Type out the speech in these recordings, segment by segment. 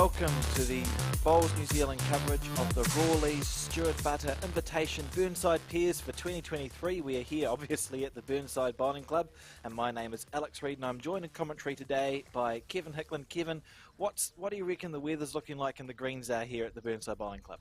welcome to the Bowls New Zealand coverage of the Rawleigh Stewart Buttar Invitation Burnside Pairs for 2023. We are here obviously at the Burnside Bowling Club, and my name is Alex Reid and I'm joined in commentary today by Kevin Hickland. Kevin, what do you reckon the weather's looking like and the greens are here at the Burnside Bowling Club?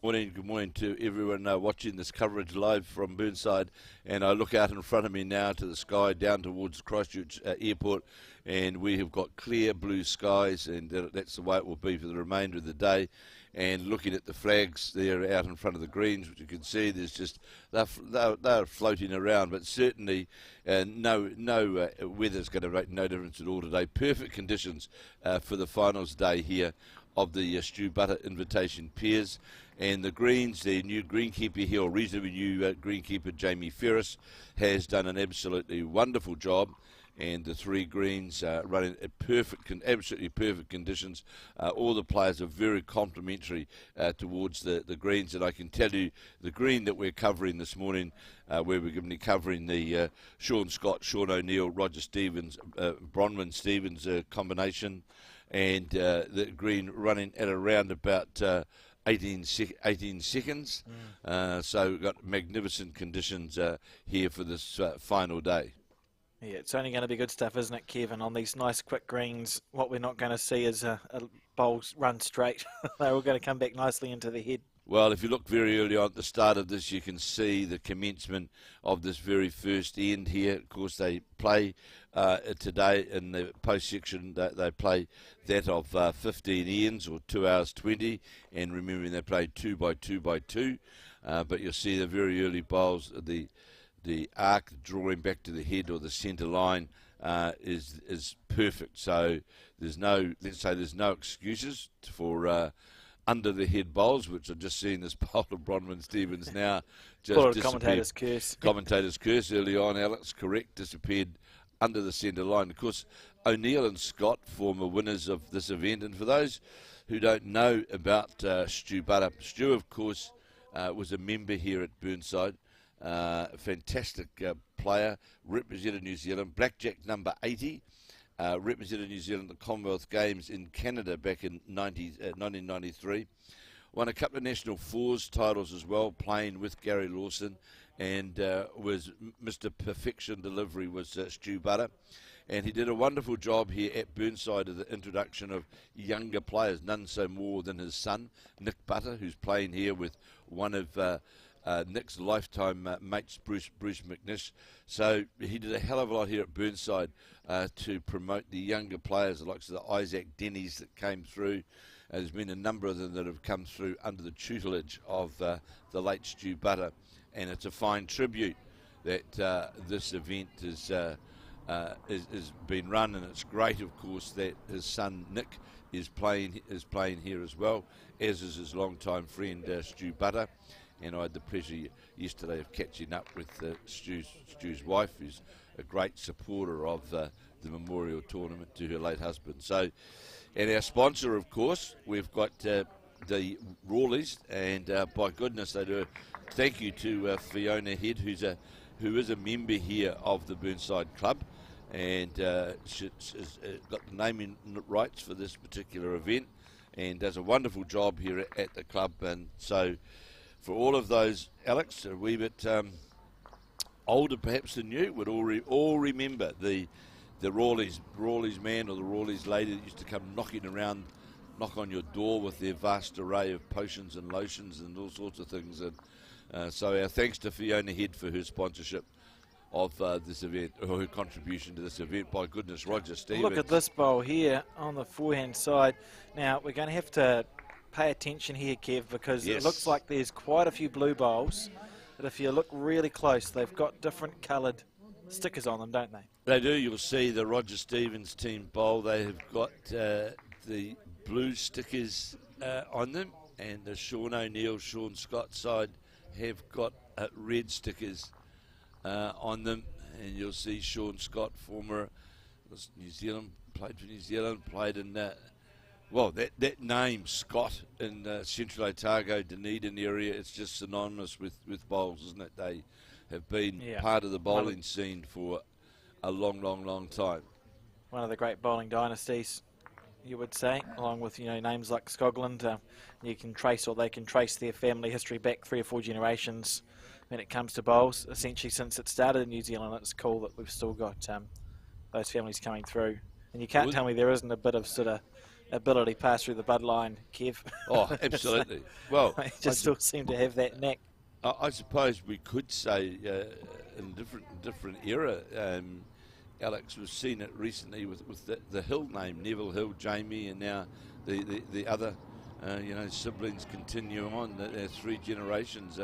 Good morning to everyone watching this coverage live from Burnside, and I look out in front of me now to the sky down towards Christchurch Airport, and we have got clear blue skies, and that's the way it will be for the remainder of the day. And looking at the flags there out in front of the greens, which you can see, there's just they're floating around, but certainly no weather's going to make no difference at all today. Perfect conditions for the finals day here of the Stewart Buttar Invitation Pairs. And the greens, the new greenkeeper here, or reasonably new greenkeeper Jamie Ferris, has done an absolutely wonderful job. And the three greens running at absolutely perfect conditions. All the players are very complimentary towards the greens. And I can tell you, the green that we're covering this morning, where we're going to be covering the Sean Scott, Sean O'Neill, Roger Stevens, Bronwyn Stevens combination, and the green running at around about 18 seconds. So we've got magnificent conditions here for this final day. Yeah, it's only going to be good stuff, isn't it, Kevin? On these nice quick greens, what we're not going to see is a bowls run straight. They're all going to come back nicely into the head. Well, if you look very early on at the start of this, you can see the commencement of this very first end here. Of course, they play today in the post section. They play that of 15 ends, or 2 hours 20, and remembering they play 2 by 2 by 2. But you'll see the very early bowls, the arc drawing back to the head or the centre line is perfect. So there's no excuses for under the head bowls, which I've just seen this bowl of Bronwyn Stevens now just commentator's curse. Commentator's curse early on, Alex, correct, disappeared under the centre line. Of course, O'Neill and Scott, former winners of this event, and for those who don't know about Stu Buttar, Stu, of course, was a member here at Burnside. Fantastic player, represented New Zealand, blackjack number 80, represented New Zealand at the Commonwealth Games in Canada back in 1993. Won a couple of National Fours titles as well, playing with Gary Lawson, and was Mr. Perfection Delivery was Stu Buttar. And he did a wonderful job here at Burnside of the introduction of younger players, none so more than his son, Nick Buttar, who's playing here with one of Nick's lifetime mates, Bruce McNish. So he did a hell of a lot here at Burnside to promote the younger players, the likes of the Isaac Denny's that came through. There's been a number of them that have come through under the tutelage of the late Stu Buttar, and it's a fine tribute that this event is been run, and it's great, of course, that his son Nick is playing here as well, as is his longtime friend Stu Buttar. And I had the pleasure yesterday of catching up with Stu's wife, who's a great supporter of the memorial tournament to her late husband. So, and our sponsor, of course, we've got the Rawleighs, and by goodness, they do. Thank you to Fiona Head, who is a member here of the Burnside Club, and she's got the naming rights for this particular event, and does a wonderful job here at the club. And so, for all of those, Alex, a wee bit older perhaps than you, would all remember the Rawleigh's man or the Rawleigh's lady that used to come knock on your door with their vast array of potions and lotions and all sorts of things. And so our thanks to Fiona Head for her sponsorship of this event, or her contribution to this event. By goodness, Roger Stevens. Look at this bowl here on the forehand side. Now, we're going to have to pay attention here, Kev, because It looks like there's quite a few blue bowls, but if you look really close, they've got different coloured stickers on them, don't they? They do. You'll see the Roger Stevens team bowl. They have got the blue stickers on them, and the Sean O'Neill, Sean Scott side have got red stickers on them. And you'll see Sean Scott, former New Zealand, played for New Zealand, played in well, that name, Scott, in Central Otago, Dunedin area, it's just synonymous with bowls, isn't it? They have been part of the bowling scene for a long, long, long time. One of the great bowling dynasties. you would say, along with names like Scotland. You can trace, or they can trace, their family history back 3 or 4 generations when it comes to bowls. Essentially, since it started in New Zealand, it's cool that we've still got those families coming through. And you can't tell me there isn't a bit of sort of ability passed through the bloodline, Kev. Oh, absolutely. Well, they just still seem to have that knack. I suppose we could say in different era, Alex, we've seen it recently with the Hill name, Neville Hill, Jamie, and now the other siblings continue on. There are 3 generations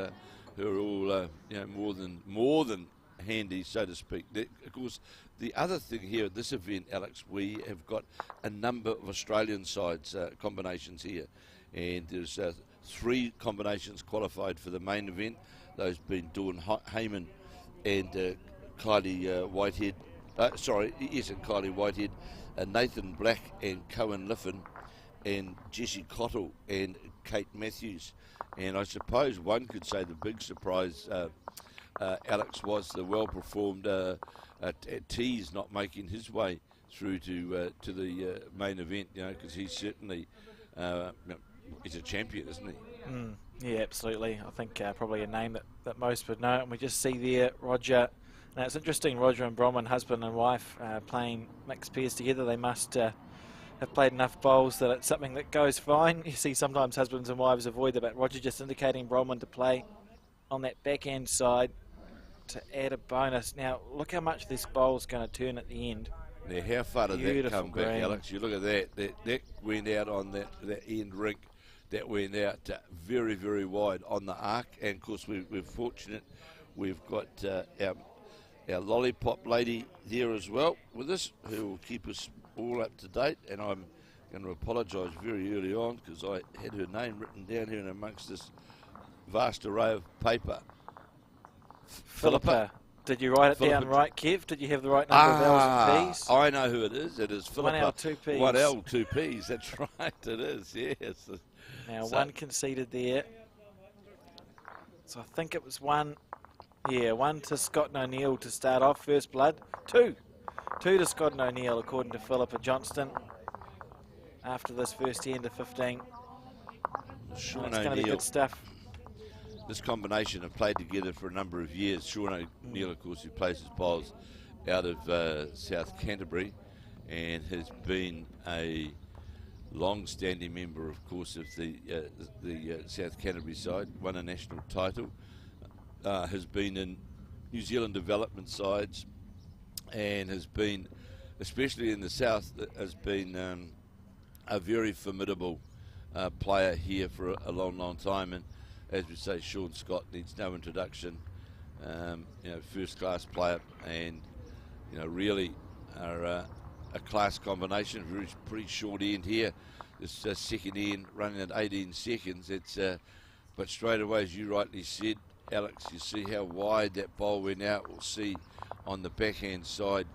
who are all more than handy, so to speak. Of course, the other thing here at this event, Alex, we have got a number of Australian sides combinations here, and there's 3 combinations qualified for the main event. Those being Dawn Hayman and Kylie Whitehead. And Kylie Whitehead, Nathan Black and Cohen Litfin, and Jessie Cottle and Kate Matthews. And I suppose one could say the big surprise, Alex, was the well-performed Tees not making his way through to the main event, because he's certainly he's a champion, isn't he? Yeah, absolutely. I think probably a name that most would know. And we just see there Roger. Now, it's interesting, Roger and Bronwyn, husband and wife, playing mixed pairs together. They must have played enough bowls that it's something that goes fine. You see sometimes husbands and wives avoid that, but Roger just indicating Bronwyn to play on that backhand side to add a bonus. Now, look how much this bowl's going to turn at the end. Now, how far did that come green. back, Alex? You look at that. That went out on that end rink. That went out very, very wide on the arc. And, of course, we're fortunate. We've got our lollipop lady there as well with us, who will keep us all up to date. And I'm going to apologise very early on because I had her name written down here in amongst this vast array of paper. Philippa. Did you write it down right, Kev? Did you have the right number of L's and P's? I know who it is. It is Philippa. 1 L, 2 P's. 1 L, 2 P's. That's right, it is, yes. Now, one conceded there. So I think it was one. Yeah, 1 to Scott and O'Neill to start off, first blood. 2 to Scott and O'Neill, according to Philippa Johnston. After this first end of 15. It's going to be good stuff. This combination have played together for a number of years. Sean O'Neill, of course, who plays his bowls out of South Canterbury and has been a long-standing member, of course, of the South Canterbury side, won a national title, has been in New Zealand development sides, and has been, especially in the south, has been a very formidable player here for a long, long time. And as we say, Sean Scott needs no introduction. First-class player, and really are a class combination. Pretty short end here. This second end running at 18 seconds. But straight away, as you rightly said, Alex, you see how wide that bowl went out. We'll see on the backhand side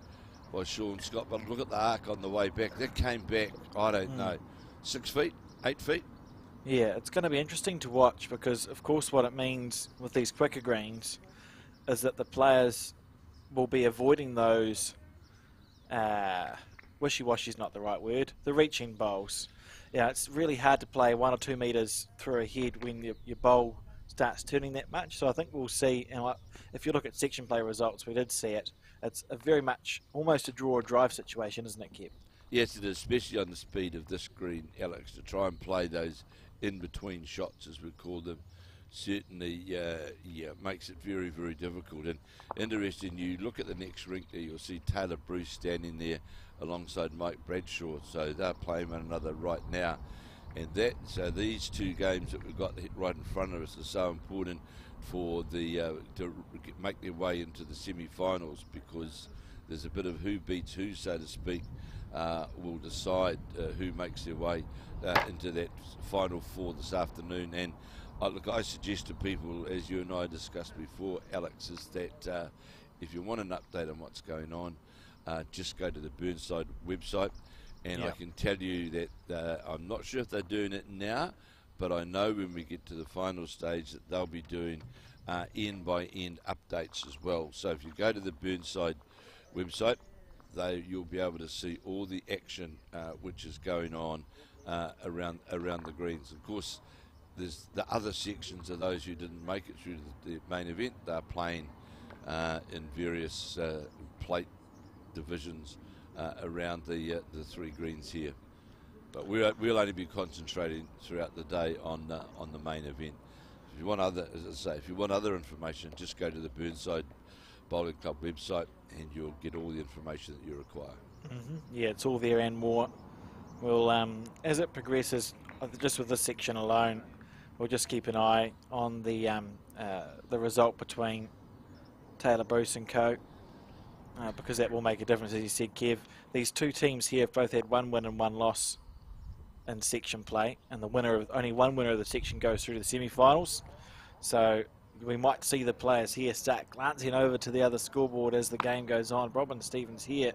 by Sean Scott. But look at the arc on the way back. That came back, I don't know, 6 feet, 8 feet? Yeah, it's going to be interesting to watch because, of course, what it means with these quicker greens is that the players will be avoiding those, wishy-washy is not the right word, the reaching bowls. Yeah, it's really hard to play 1 or 2 metres through a head when your bowl starts turning that much. So I think we'll see, and if you look at section play results, we did see it. It's a very much almost a draw or drive situation, isn't it, Kev? Yes, it is, especially on the speed of this green, Alex, to try and play those in-between shots, as we call them. Certainly, makes it very, very difficult. And interesting, you look at the next rink there, you'll see Taylor Bruce standing there alongside Mike Bradshaw. So they're playing one another right now. And so these 2 games that we've got right in front of us are so important for to make their way into the semi-finals, because there's a bit of who beats who, so to speak, will decide who makes their way into that final 4 this afternoon. And I suggest to people, as you and I discussed before, Alex, is that if you want an update on what's going on, just go to the Burnside website. And I can tell you that I'm not sure if they're doing it now, but I know when we get to the final stage that they'll be doing end-by-end updates as well. So if you go to the Burnside website, you'll be able to see all the action which is going on around the greens. Of course, there's the other sections of those who didn't make it through the main event. They're playing in various plate divisions around the three greens here. But we'll only be concentrating throughout the day on the main event. If you want other, as I say, if you want other information, just go to the Burnside Bowling Club website and you'll get all the information that you require. Yeah, it's all there and more. We'll, as it progresses, just with this section alone, we'll just keep an eye on the result between Taylor Bruce and co. Because that will make a difference, as you said, Kev. These two teams here have both had 1 win and 1 loss in section play, and only one winner of the section goes through to the semi-finals. So we might see the players here start glancing over to the other scoreboard as the game goes on. Robin Stevens here.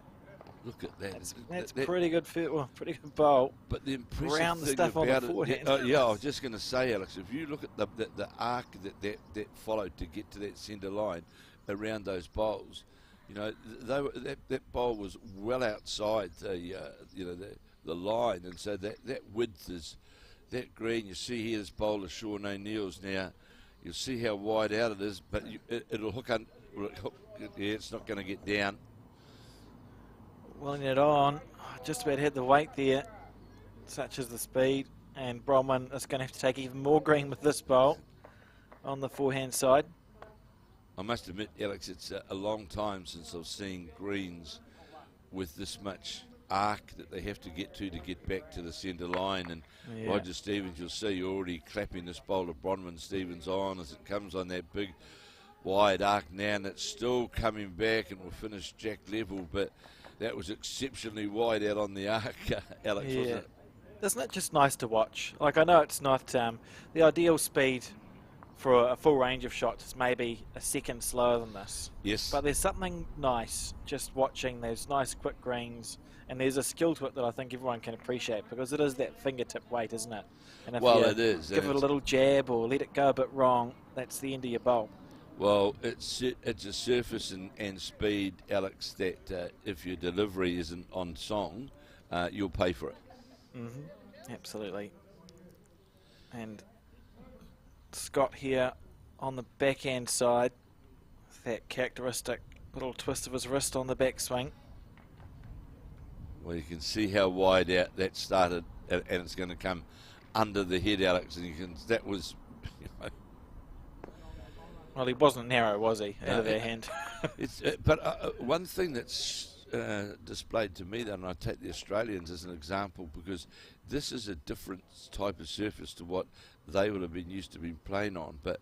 Look at that. That's pretty good pretty good bowl. But the impressive Around the thing stuff on about the it, forehand. I was just going to say, Alex, if you look at the arc that followed to get to that centre line around those bowls, you know, that bowl was well outside the line, and so that width is that green. You see here this bowler Sean O'Neill's now. You'll see how wide out it is, but it'll hook on. Yeah, it's not going to get down. Willing it on, just about hit the weight there, such as the speed, and Bronwyn is going to have to take even more green with this bowl on the forehand side. I must admit, Alex, it's a long time since I've seen greens with this much arc that they have to get back to the centre line. And Yeah. Roger Stevens, you'll see, you're already clapping this bowl of Bronwyn Stevens on as it comes on that big wide arc now, and it's still coming back and will finish jack level, but that was exceptionally wide out on the arc, Alex, wasn't it? Isn't it just nice to watch? Like, I know it's not the ideal speed for a full range of shots is maybe a second slower than this. Yes. But there's something nice just watching those nice quick greens, and there's a skill to it that I think everyone can appreciate, because it is that fingertip weight, isn't it? And if Well, you it is. give it a little jab or let it go a bit wrong, that's the end of your bowl. Well, it's a surface and speed, Alex, that if your delivery isn't on song, you'll pay for it. Absolutely. And Scott here on the backhand side, that characteristic little twist of his wrist on the backswing. Well, you can see how wide out that started, and it's going to come under the head, Alex. And that was, you know, Well, he wasn't narrow, was he, out of their hand? But one thing that's displayed to me, though, and I take the Australians as an example, because this is a different type of surface to what they would have been used to be playing on, but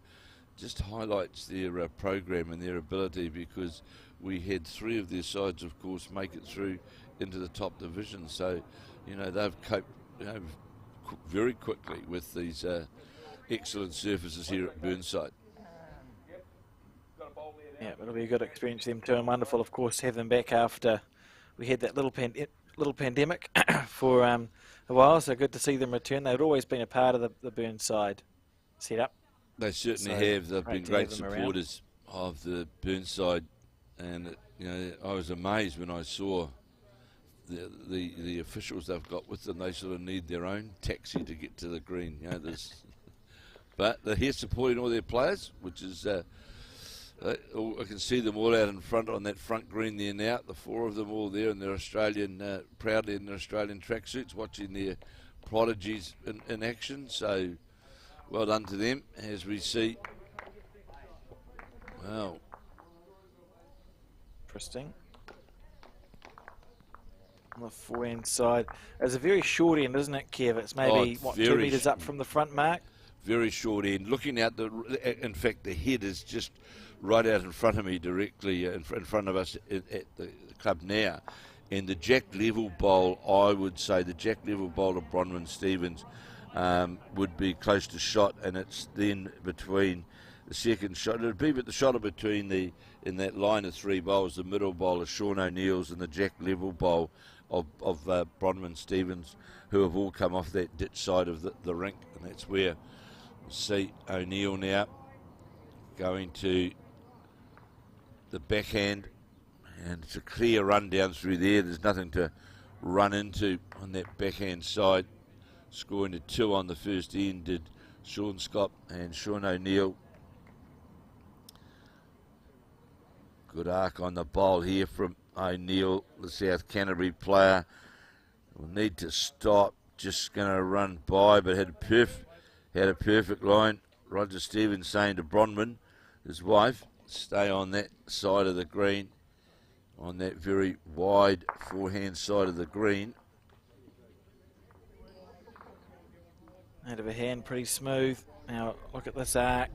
just highlights their program and their ability, because we had 3 of their sides, of course, make it through into the top division. So, you know, they've coped very quickly with these excellent surfaces here at Burnside. Yeah, it'll be a good experience for them too, and wonderful, of course, to have them back after we had that little pandemic for a while. So good to see them return. They'd always been a part of the Burnside setup. They certainly have. They've been great supporters of the Burnside, and you know, I was amazed when I saw the officials they've got with them. They sort of need their own taxi to get to the green. You know, but they're here supporting all their players, which is. I can see them all out in front on that front green there now. The 4 of them all there in their Australian, proudly in their Australian tracksuits, watching their prodigies in action. So, well done to them, as we see. Wow. Interesting. On the forehand side, it's a very short end, isn't it, Kev? It's maybe 2 metres up from the front mark. Very short end. Looking at in fact, the head is just right out in front of me, directly in front of us at the club now. And the jack level bowl, I would say, the jack level bowl of Bronwyn Stevens would be close to shot, and it's then between the second shot. It would be the shot between in that line of 3 bowls, the middle bowl of Sean O'Neill's and the jack level bowl of Bronwyn Stevens, who have all come off that ditch side of the rink, and that's where we'll see O'Neill now going to the backhand. And it's a clear run down through there. There's nothing to run into on that backhand side. Scoring a 2 on the first end did Sean Scott and Sean O'Neill. Good arc on the bowl here from O'Neill, the South Canterbury player. Will need to stop. Just going to run by, but had a perfect line. Roger Stevens saying to Bronwyn, his wife, stay on that side of the green, on that very wide forehand side of the green. Out of her hand, pretty smooth. Now look at this arc.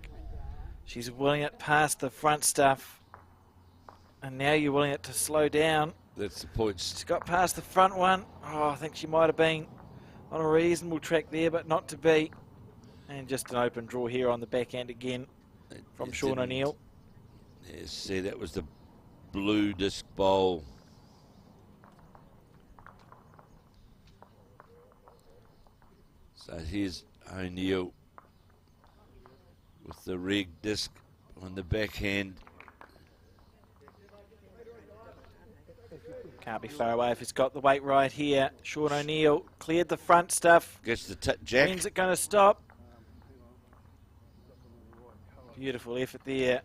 She's willing it past the front stuff, and now you're willing it to slow down. That's the point. She's got past the front one. Oh, I think she might have been on a reasonable track there, but not to be. And just an open draw here on the backhand again from Sean O'Neill. Yeah, see, that was the blue disc bowl. So here's O'Neill with the red disc on the backhand. Can't be far away if he's got the weight right here. Sean O'Neill cleared the front stuff. Gets the tip jack. When's it going to stop? Beautiful effort there.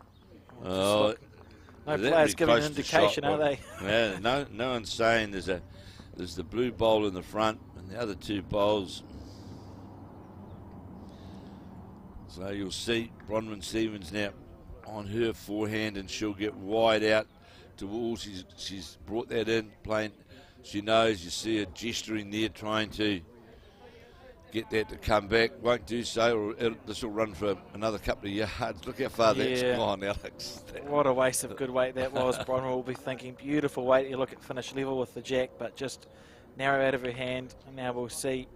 Oh, no players giving an indication, are they? Yeah, no one's saying there's the blue bowl in the front and the other two bowls. So you'll see Bronwyn Stevens now on her forehand, and she'll get wide out to all. She's brought that in, playing. She knows, you see her gesturing there, trying to get that to come back. Won't do so, or this will run for another couple of yards. Look how far that's gone, Alex. What a waste of good weight that was. Bronwyn will be thinking, beautiful weight. You look at finish level with the jack, but just narrow out of her hand. And now we'll see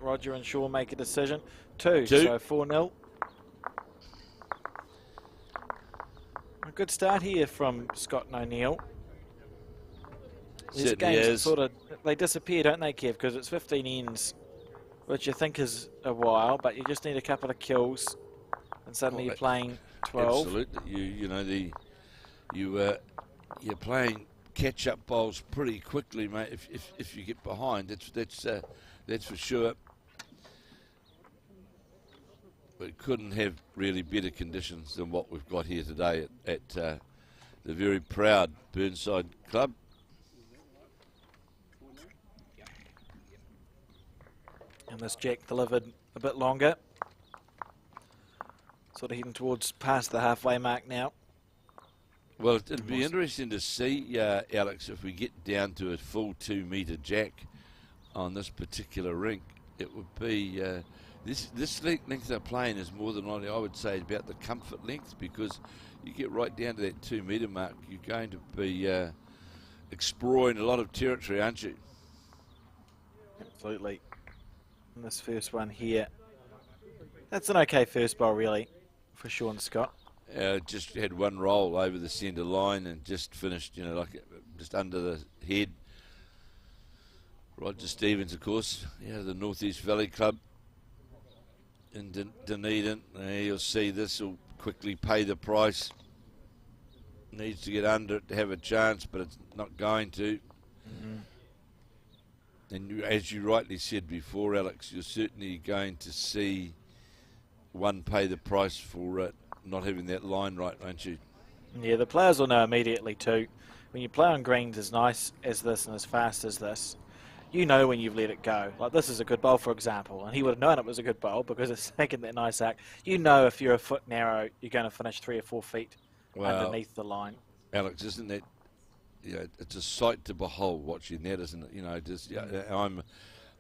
Roger and Shaw make a decision. Two. So 4-0. A good start here from Scott and O'Neill. These games sort of, they disappear, don't they, Kev? Because it's 15 ends, which you think is a while, but you just need a couple of kills, and suddenly you're playing 12. Absolutely. You're playing catch-up bowls pretty quickly, mate. If you get behind, that's for sure. But couldn't have really better conditions than what we've got here today at the very proud Burnside Club. And this jack delivered a bit longer. Sort of heading towards past the halfway mark now. Well, it'd be interesting to see, Alex, if we get down to a full 2 metre jack on this particular rink. It would be... This length they're playing is more than likely, I would say, about the comfort length, because you get right down to that 2 metre mark, you're going to be exploring a lot of territory, aren't you? Absolutely. And this first one here, that's an okay first bowl, really, for Sean Scott. Just had one roll over the centre line and just finished, just under the head. Roger Stevens, of course, the North East Valley Club in Dunedin. You'll see this will quickly pay the price. Needs to get under it to have a chance, but it's not going to. And as you rightly said before, Alex, you're certainly going to see one pay the price for not having that line right, won't you? Yeah, the players will know immediately too. When you play on greens as nice as this and as fast as this, you know when you've let it go. Like this is a good bowl, for example, and he would have known it was a good bowl because it's taken that nice arc. You know if you're a foot narrow, you're going to finish 3 or 4 feet underneath the line. Alex, isn't that, it's a sight to behold watching that, isn't it? I'm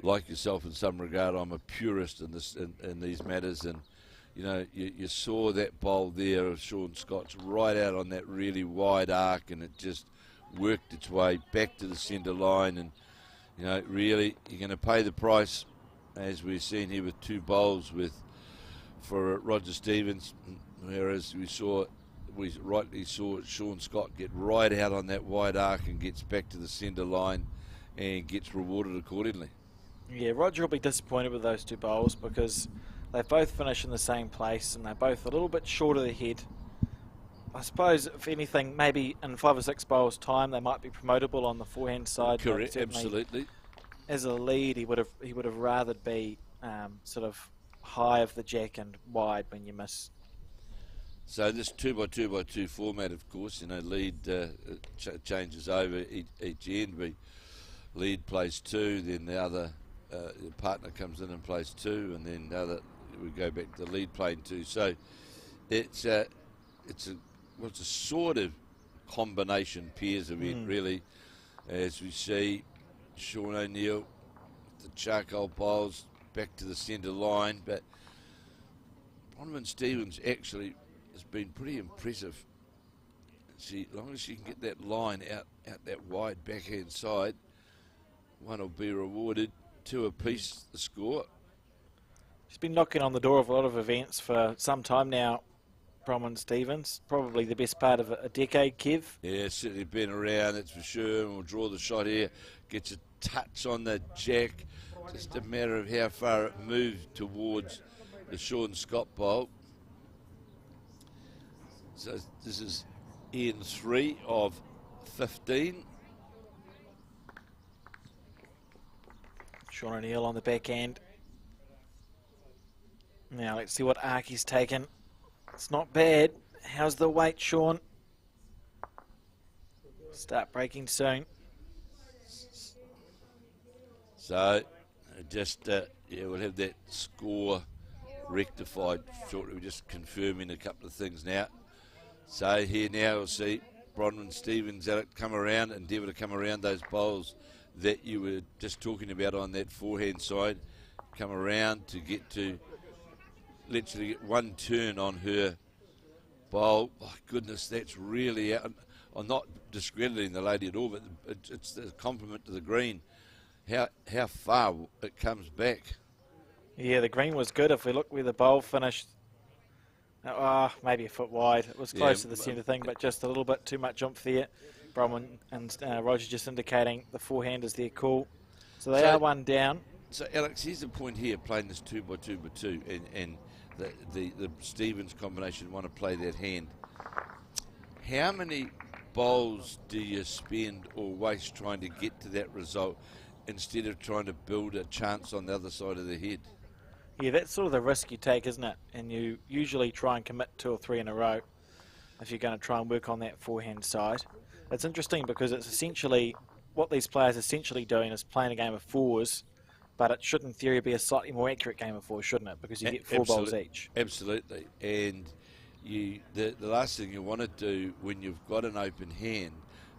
like yourself in some regard. I'm a purist in this, in these matters, and you saw that bowl there of Sean Scott's right out on that really wide arc, and it just worked its way back to the centre line, and really, you're going to pay the price, as we've seen here with 2 bowls for Roger Stevens, whereas we rightly saw Sean Scott get right out on that wide arc and gets back to the centre line and gets rewarded accordingly. Yeah, Roger will be disappointed with those 2 bowls because they both finish in the same place and they're both a little bit short of the head. I suppose, if anything, maybe in 5 or 6 bowls' time, they might be promotable on the forehand side. Correct, absolutely. As a lead, he would have rather be sort of high of the jack and wide when you miss. So this 2x2x2 format, of course, lead changes over each end. Lead plays 2, then the other partner comes in and plays 2, and then the other we go back to the lead playing 2. So it's a sort of combination pairs event, really, as we see Sean O'Neill, the charcoal bowls back to the centre line, but Bronwyn Stevens actually has been pretty impressive. As long as she can get that line out that wide backhand side, one will be rewarded. 2 apiece, the score. She's been knocking on the door of a lot of events for some time now, Bronwyn Stevens. Probably the best part of a decade, Kev. Yeah, certainly been around, that's for sure. And we'll draw the shot here. Gets a touch on the jack. Just a matter of how far it moved towards the Sean Scott bowl. So this is end 3 of 15. Sean O'Neill on the backhand. Now let's see what arc he's taken. It's not bad. How's the weight, Sean? Start breaking soon. So just we'll have that score rectified shortly. We're just confirming a couple of things now. So here now we'll see Bronwyn Stevens come around, endeavour to come around those bowls that you were just talking about on that forehand side. Come around to get to literally get one turn on her bowl. Oh goodness, that's really out. I'm not discrediting the lady at all, but it's a compliment to the green. How far it comes back. Yeah, the green was good. If we look where the bowl finished, maybe a foot wide. It was close to the centre thing, but just a little bit too much oomph there. Bronwyn and Roger just indicating the forehand is their call. So they are one down. So Alex, here's the point here, playing this 2x2x2, and the Stevens combination want to play that hand. How many bowls do you spend or waste trying to get to that result instead of trying to build a chance on the other side of the head? Yeah, that's sort of the risk you take, isn't it? And you usually try and commit 2 or 3 in a row if you're going to try and work on that forehand side. It's interesting because it's essentially what these players are essentially doing is playing a game of 4s, but it should in theory be a slightly more accurate game of 4s, shouldn't it? Because you get 4 bowls each. Absolutely. And the last thing you want to do when you've got an open hand,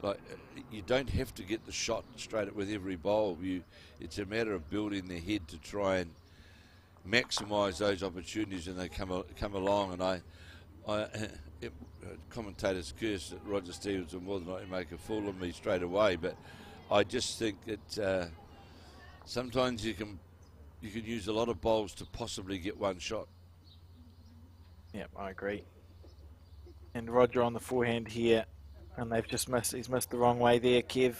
like you don't have to get the shot straight with every bowl. It's a matter of building their head to try and maximise those opportunities, and they come along. And commentators curse that Roger Stevens will more than likely make a fool of me straight away, but I just think that sometimes you can use a lot of bowls to possibly get one shot. Yeah, I agree. And Roger on the forehand here, and they've just he's missed the wrong way there, Kev.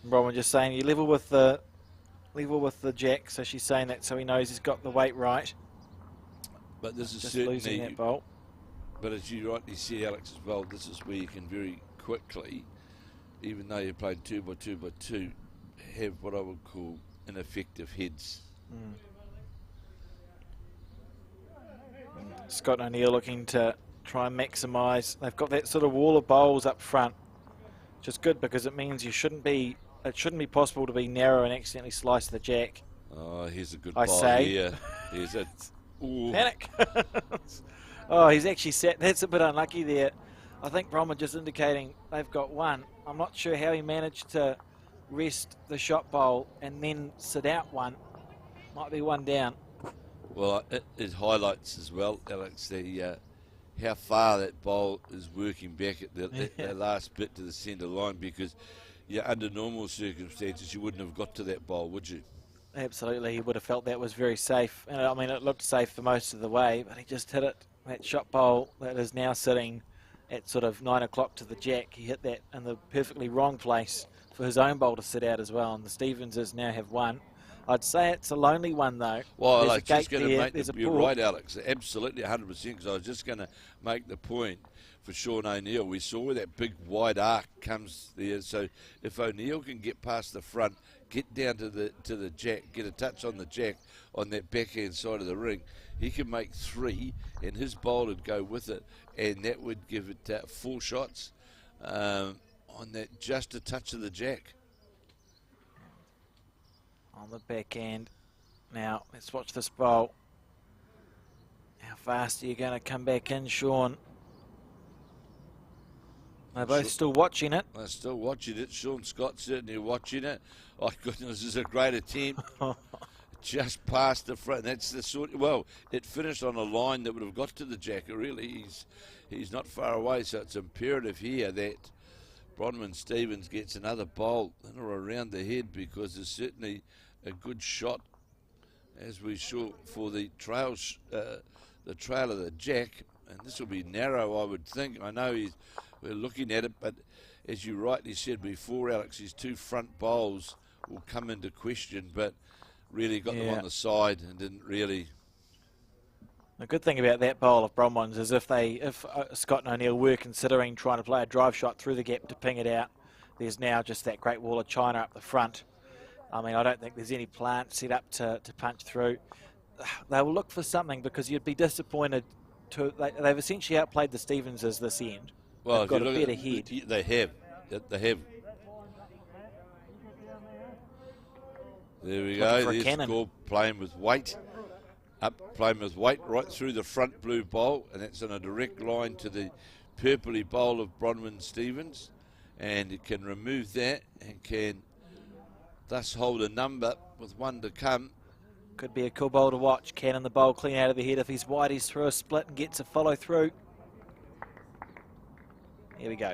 Bronwyn just saying you level with the jack, so she's saying that so he knows he's got the weight right. But this is just certainly losing that bowl. But as you rightly see, Alex, as well, this is where you can very quickly, even though you're playing 2x2x2, have what I would call ineffective heads. Scott O'Neill looking to try and maximise. They've got that sort of wall of bowls up front, which is good because it means it shouldn't be possible to be narrow and accidentally slice the jack. Oh, here's a good I ball say. here. Here's it. Ooh. Panic. Oh, he's actually sat. That's a bit unlucky there. I think Bronwyn just indicating they've got one. I'm not sure how he managed to rest the shot bowl and then sit out one. Might be one down. Well, it highlights as well, Alex, how far that bowl is working back at the last bit to the centre line, because under normal circumstances you wouldn't have got to that bowl, would you? Absolutely, he would have felt that was very safe. And I mean, it looked safe for most of the way, but he just hit it. That shot bowl that is now sitting at sort of 9 o'clock to the jack, he hit that in the perfectly wrong place for his own bowl to sit out as well. And the Stevenses now have one. I'd say it's a lonely one though. Well, there's I was just going to make there's a you're pool. right, Alex, absolutely 100%, because I was just going to make the point. for Sean O'Neill. We saw where that big wide arc comes there. So if O'Neill can get past the front, get down to the jack, get a touch on the jack on that backhand side of the ring, he can make 3, and his bowl would go with it, and that would give it 4 shots on that, just a touch of the jack. On the backhand. Now, let's watch this bowl. How fast are you going to come back in, Sean? They're both still watching it. They're still watching it. Sean Scott certainly watching it. Oh, goodness, this is a great attempt. Just past the front. That's the sort. Well, it finished on a line that would have got to the jack. Really, he's not far away. So it's imperative here that Bronwyn Stevens gets another bowl in or around the head, because there's certainly a good shot, as we saw, for the trail of the jack. And this will be narrow, I would think. I know we're looking at it, but as you rightly said before, Alex, his 2 front bowls will come into question, but really got them on the side and didn't really. The good thing about that bowl of Bronwyn's is if Scott and O'Neill were considering trying to play a drive shot through the gap to ping it out, there's now just that great wall of China up the front. I mean, I don't think there's any plant set up to punch through. They will look for something, because you'd be disappointed. They've essentially outplayed the Stevenses this end. Well, they've got a better head. They have. There we go. There's score, playing with weight. Playing with weight right through the front blue bowl, and that's on a direct line to the purpley bowl of Bronwyn Stevens. And it can remove that and can thus hold a number with 1 to come. Could be a cool bowl to watch. Cannon the bowl clean out of the head. If he's wide, he's through a split and gets a follow through. Here we go.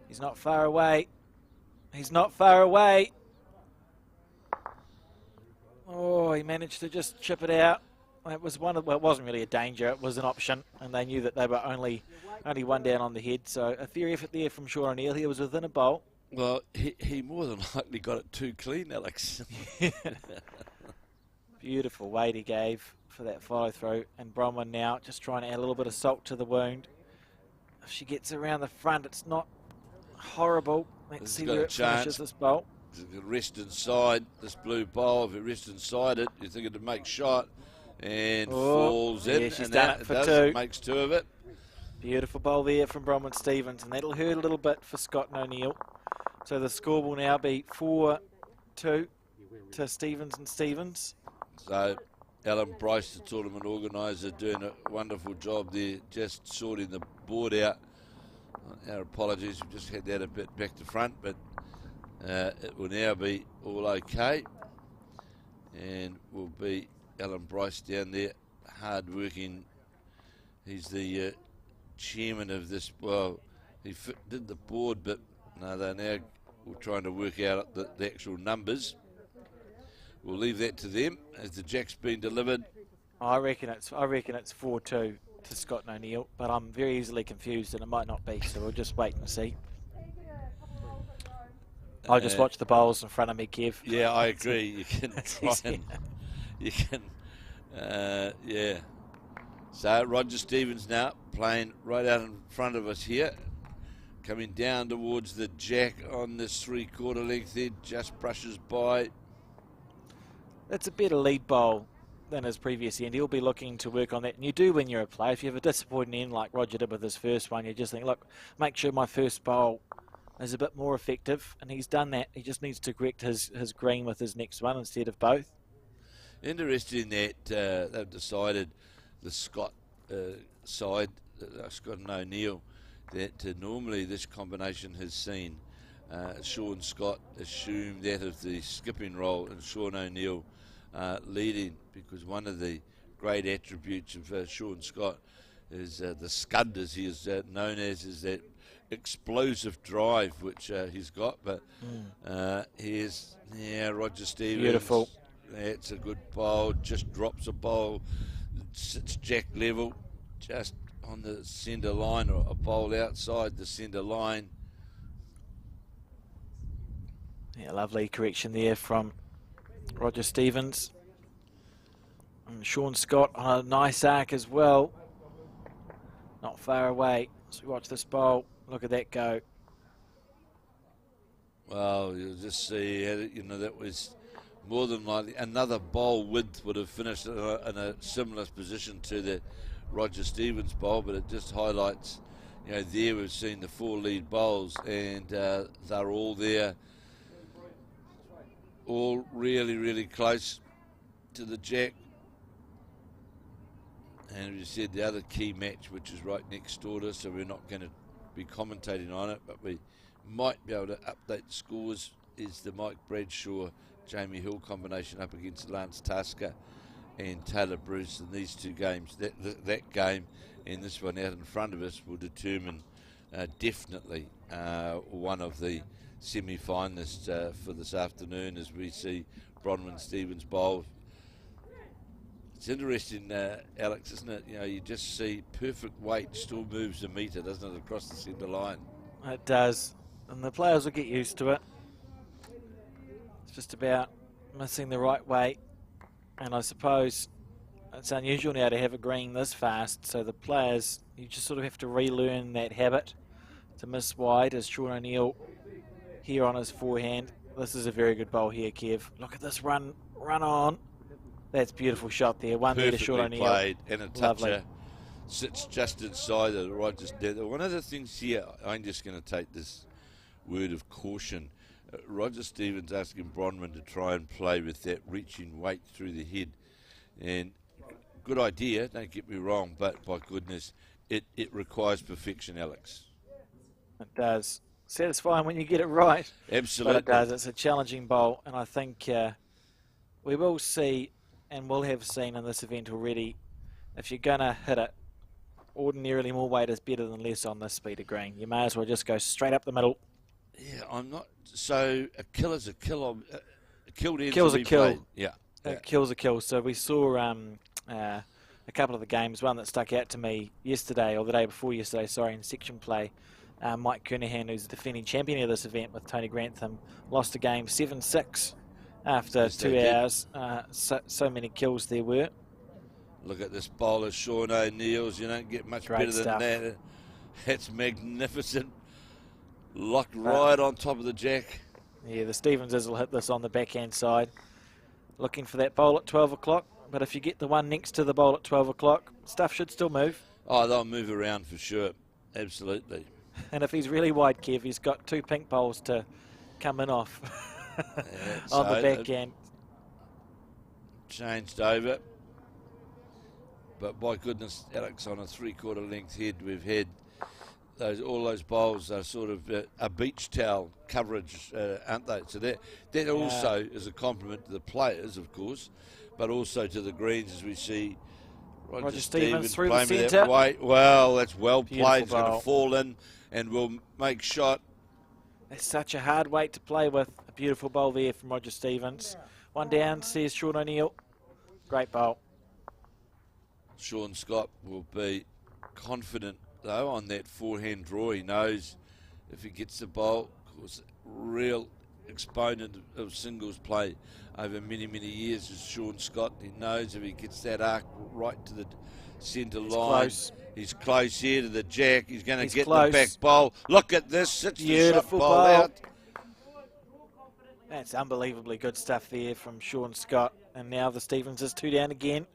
He's not far away. He's not far away. Oh, he managed to just chip it out. It was well, it wasn't really a danger. It was an option, and they knew that they were only 1 down on the head. So a fair effort there from Sean O'Neill. He was within a bowl. Well, he more than likely got it too clean, Alex. Beautiful weight he gave for that follow through, and Bronwyn now just trying to add a little bit of salt to the wound. If she gets around the front, it's not horrible. Let's see where it finishes this bowl. It could rest inside this blue bowl. If it rests inside it, you think it'd make shot, and falls in. She's and done it for 2. It makes 2 of it. Beautiful bowl there from Bronwyn Stevens, and that'll hurt a little bit for Scott and O'Neill. So the score will now be 4-2 to Stevens and Stevens. So Alan Bryce, the tournament organiser, doing a wonderful job there, just sorting the board out. Our apologies, we just had that a bit back to front, but it will now be all okay. And will be Alan Bryce down there, hard working. He's the chairman of this. Well, he did the board, but no, they're now trying to work out the actual numbers. We'll leave that to them as the jack's been delivered. I reckon it's 4-2 to Scott and O'Neill, but I'm very easily confused, and it might not be. So we'll just wait and see. I'll just watch the bowls in front of me, Kev. Yeah, I agree. You can try and you can, yeah. So Roger Stevens now playing right out in front of us here. Coming down towards the jack on this 3/4 length there, just brushes by. That's a better lead bowl than his previous end. He'll be looking to work on that. And you do when you're a player. If you have a disappointing end like Roger did with his first one, you just think, look, make sure my first bowl is a bit more effective. And he's done that. He just needs to correct his green with his next one instead of both. Interesting that they've decided the Scott side, Scott and O'Neill, that normally this combination has seen Sean Scott assume that of the skipping role and Sean O'Neill leading, because one of the great attributes of Sean Scott is the scud, as he is known as, is that explosive drive which he's got. But here's Roger Stevens. Beautiful. That's a good bowl. Just drops a bowl. Sits jack level, just on the centre line, or a bowl outside the centre line. Yeah, lovely correction there from Roger Stevens. And Sean Scott on a nice arc as well. not far away. So we watch this bowl. Look at that go. Well, you'll just see, that was more than likely another bowl width would have finished in a similar position to the Roger Stevens bowl, but it just highlights, there we've seen the 4 lead bowls, and they're all there, all really, really close to the jack. And as you said, the other key match, which is right next door to us, so we're not going to be commentating on it, but we might be able to update the scores, is the Mike Bradshaw Jamie Hill combination up against Lance Tasker and Taylor Bruce. In these 2 games, that game and this one out in front of us will determine definitely one of the semi-finalists for this afternoon, as we see Bronwyn Stevens bowl. It's interesting, Alex, isn't it? You just see perfect weight still moves a metre, doesn't it, across the centre line? It does, and the players will get used to it. It's just about missing the right weight, and I suppose it's unusual now to have a green this fast, so the players, you just sort of have to relearn that habit to miss wide, as Sean O'Neill here on his forehand. This is a very good bowl here, Kev. Look at this run on. That's a beautiful shot there. One there to Sean O'Neill. Played, and a toucher sits just inside the Rogers. One of the things here, I'm just going to take this word of caution. Roger Stevens asking Bronwyn to try and play with that reaching weight through the head. And good idea, don't get me wrong, but by goodness, it requires perfection, Alex. It does. Satisfying when you get it right. Absolutely. But it does. It's a challenging bowl, and I think we will see, and will have seen in this event already, if you're going to hit it, ordinarily more weight is better than less on this speed of green. You may as well just go straight up the middle. Yeah, I'm not. So a kill is a kill. A kill Kill's a kill. Played. Yeah. Kill's a kill. So we saw a couple of the games. One that stuck out to me yesterday, or the day before yesterday, sorry, in section play. Mike Kernahan, who's the defending champion of this event with Tony Grantham, lost a game 7-6 after 2 hours. So many kills there were. Look at this bowler, Sean O'Neill's. You don't get much better than that. That's magnificent. Locked right on top of the jack. Yeah, the Stevenses will hit this on the backhand side. Looking for that bowl at 12 o'clock. But if you get the one next to the bowl at 12 o'clock, stuff should still move. Oh, they'll move around for sure. Absolutely. And if he's really wide, Kev, he's got 2 pink bowls to come in off on the backhand. Changed over. But by goodness, Alex, on a 3/4 length head, we've had all those bowls are sort of a beach towel coverage, aren't they? So that also is a compliment to the players, of course, but also to the greens, as we see Roger Stevens through playing the with centre. that weight. Well, that's well played. It's going bowl. to fall in and will make shot. That's such a hard weight to play with. A beautiful bowl there from Roger Stevens. One down, says Sean O'Neill. Great bowl. Sean Scott will be confident, though, on that forehand draw. He knows if he gets the bowl, of course, real exponent of singles play over many, many years is Sean Scott. He knows if he gets that arc right to the centre line. Close. He's close here to the jack. He's going to get close. the back bowl. Look at this. It's Beautiful the shot bowl bowl. out. That's unbelievably good stuff there from Sean Scott. And now the Stevens is 2 down again.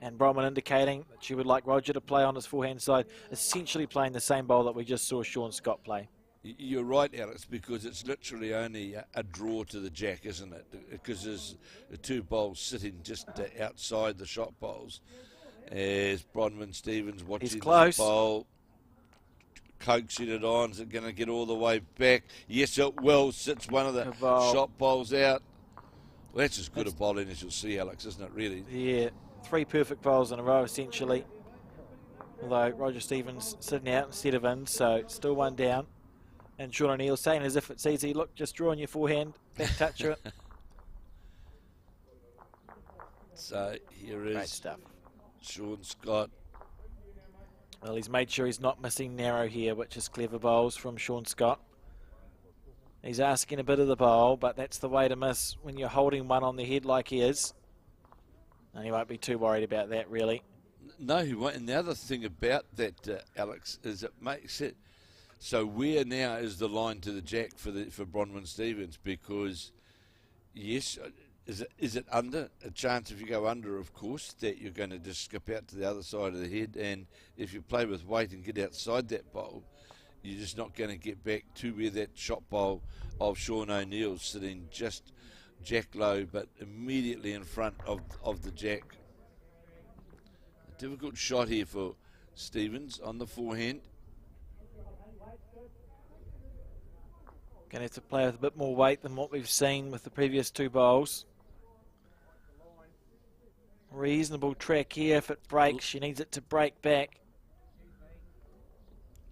And Bronwyn indicating that she would like Roger to play on his forehand side, essentially playing the same bowl that we just saw Sean Scott play. You're right, Alex, because it's literally only a draw to the jack, isn't it? Because there's the 2 bowls sitting just outside the shot bowls. As Bronwyn Stevens watching the bowl, coaxing it on. Is it going to get all the way back? Yes, it will. Sits one of the shot bowls out. Well, that's as good a bowling as you'll see, Alex, isn't it, really? Yeah, 3 perfect bowls in a row, essentially. Although Roger Stevens sitting out instead of in, so still 1 down. And Sean O'Neill saying as if it's easy, look, just draw on your forehand, back touch it. So here is Great stuff. Sean Scott. Well, he's made sure he's not missing narrow here, which is clever bowls from Sean Scott. He's asking a bit of the bowl, but that's the way to miss when you're holding one on the head like he is. And he won't be too worried about that, really. No, he won't. And the other thing about that, Alex, is it makes it so where now is the line to the jack for Bronwyn Stevens? Because yes, is it under a chance if you go under, of course, that you're going to just skip out to the other side of the head, and if you play with weight and get outside that bowl, you're just not going to get back to where that shot bowl of Sean O'Neill's sitting just jack low, but immediately in front of the jack. A difficult shot here for Stevens on the forehand. Going to have to play with a bit more weight than what we've seen with the previous two bowls. Reasonable track here. If it breaks, she needs it to break back.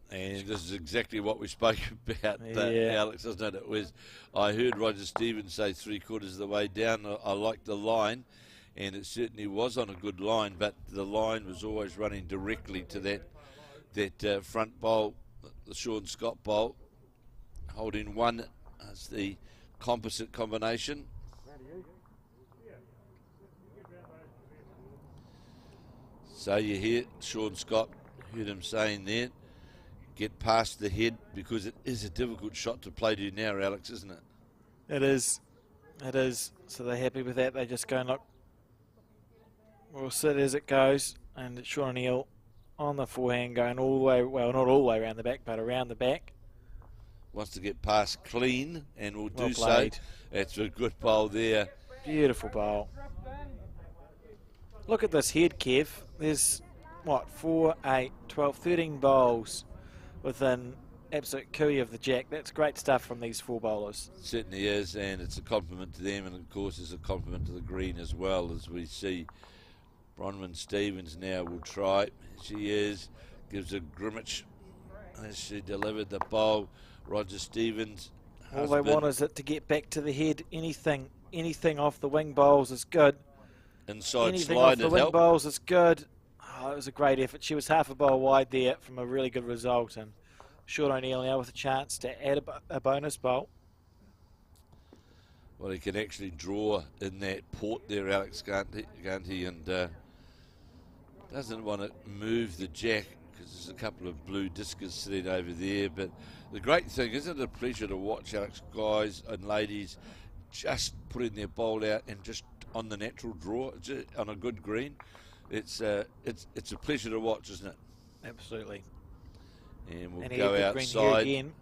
And this is exactly what we spoke about, Yeah. Alex, isn't it? I heard Roger Stevens say 3/4 of the way down. I liked the line, and it certainly was on a good line, but the line was always running directly to that front bowl, the Sean Scott bowl, holding one as the composite combination. So you hear Sean Scott, heard him saying there, get past the head, because it is a difficult shot to play to now, Alex, isn't it? It is. It is. So they're happy with that. They just go and look. We'll sit as it goes. And it's Sean O'Neill on the forehand going all the way, well, not all the way around the back, but around the back. Wants to get past clean, and will do Well so. It's a good bowl there. Beautiful bowl. Look at this head, Kev. There's, what, 4, 8, 12, 13 bowls within absolute cooey of the jack. That's great stuff from these four bowlers. Certainly is, and it's a compliment to them, and of course it's a compliment to the green as well, as we see Bronwyn Stevens now will try. She is, gives a grimace as she delivered the bowl. Roger Stevens. All they want is it to get back to the head. Anything off the wing bowls is good. Inside Anything slide off the it wing helped. bowls is good. Oh, it was a great effort. She was half a bowl wide there from a really good result, and Sean O'Neill now with a chance to add a bonus bowl. Well, he can actually draw in that port there, Alex, can't he? And doesn't want to move the jack because there's a couple of blue discus sitting over there. But the great thing, isn't it a pleasure to watch, Alex, guys and ladies just putting their bowl out and just on the natural draw, on a good green. It's a pleasure to watch, isn't it? Absolutely. And we'll And go here outside. again.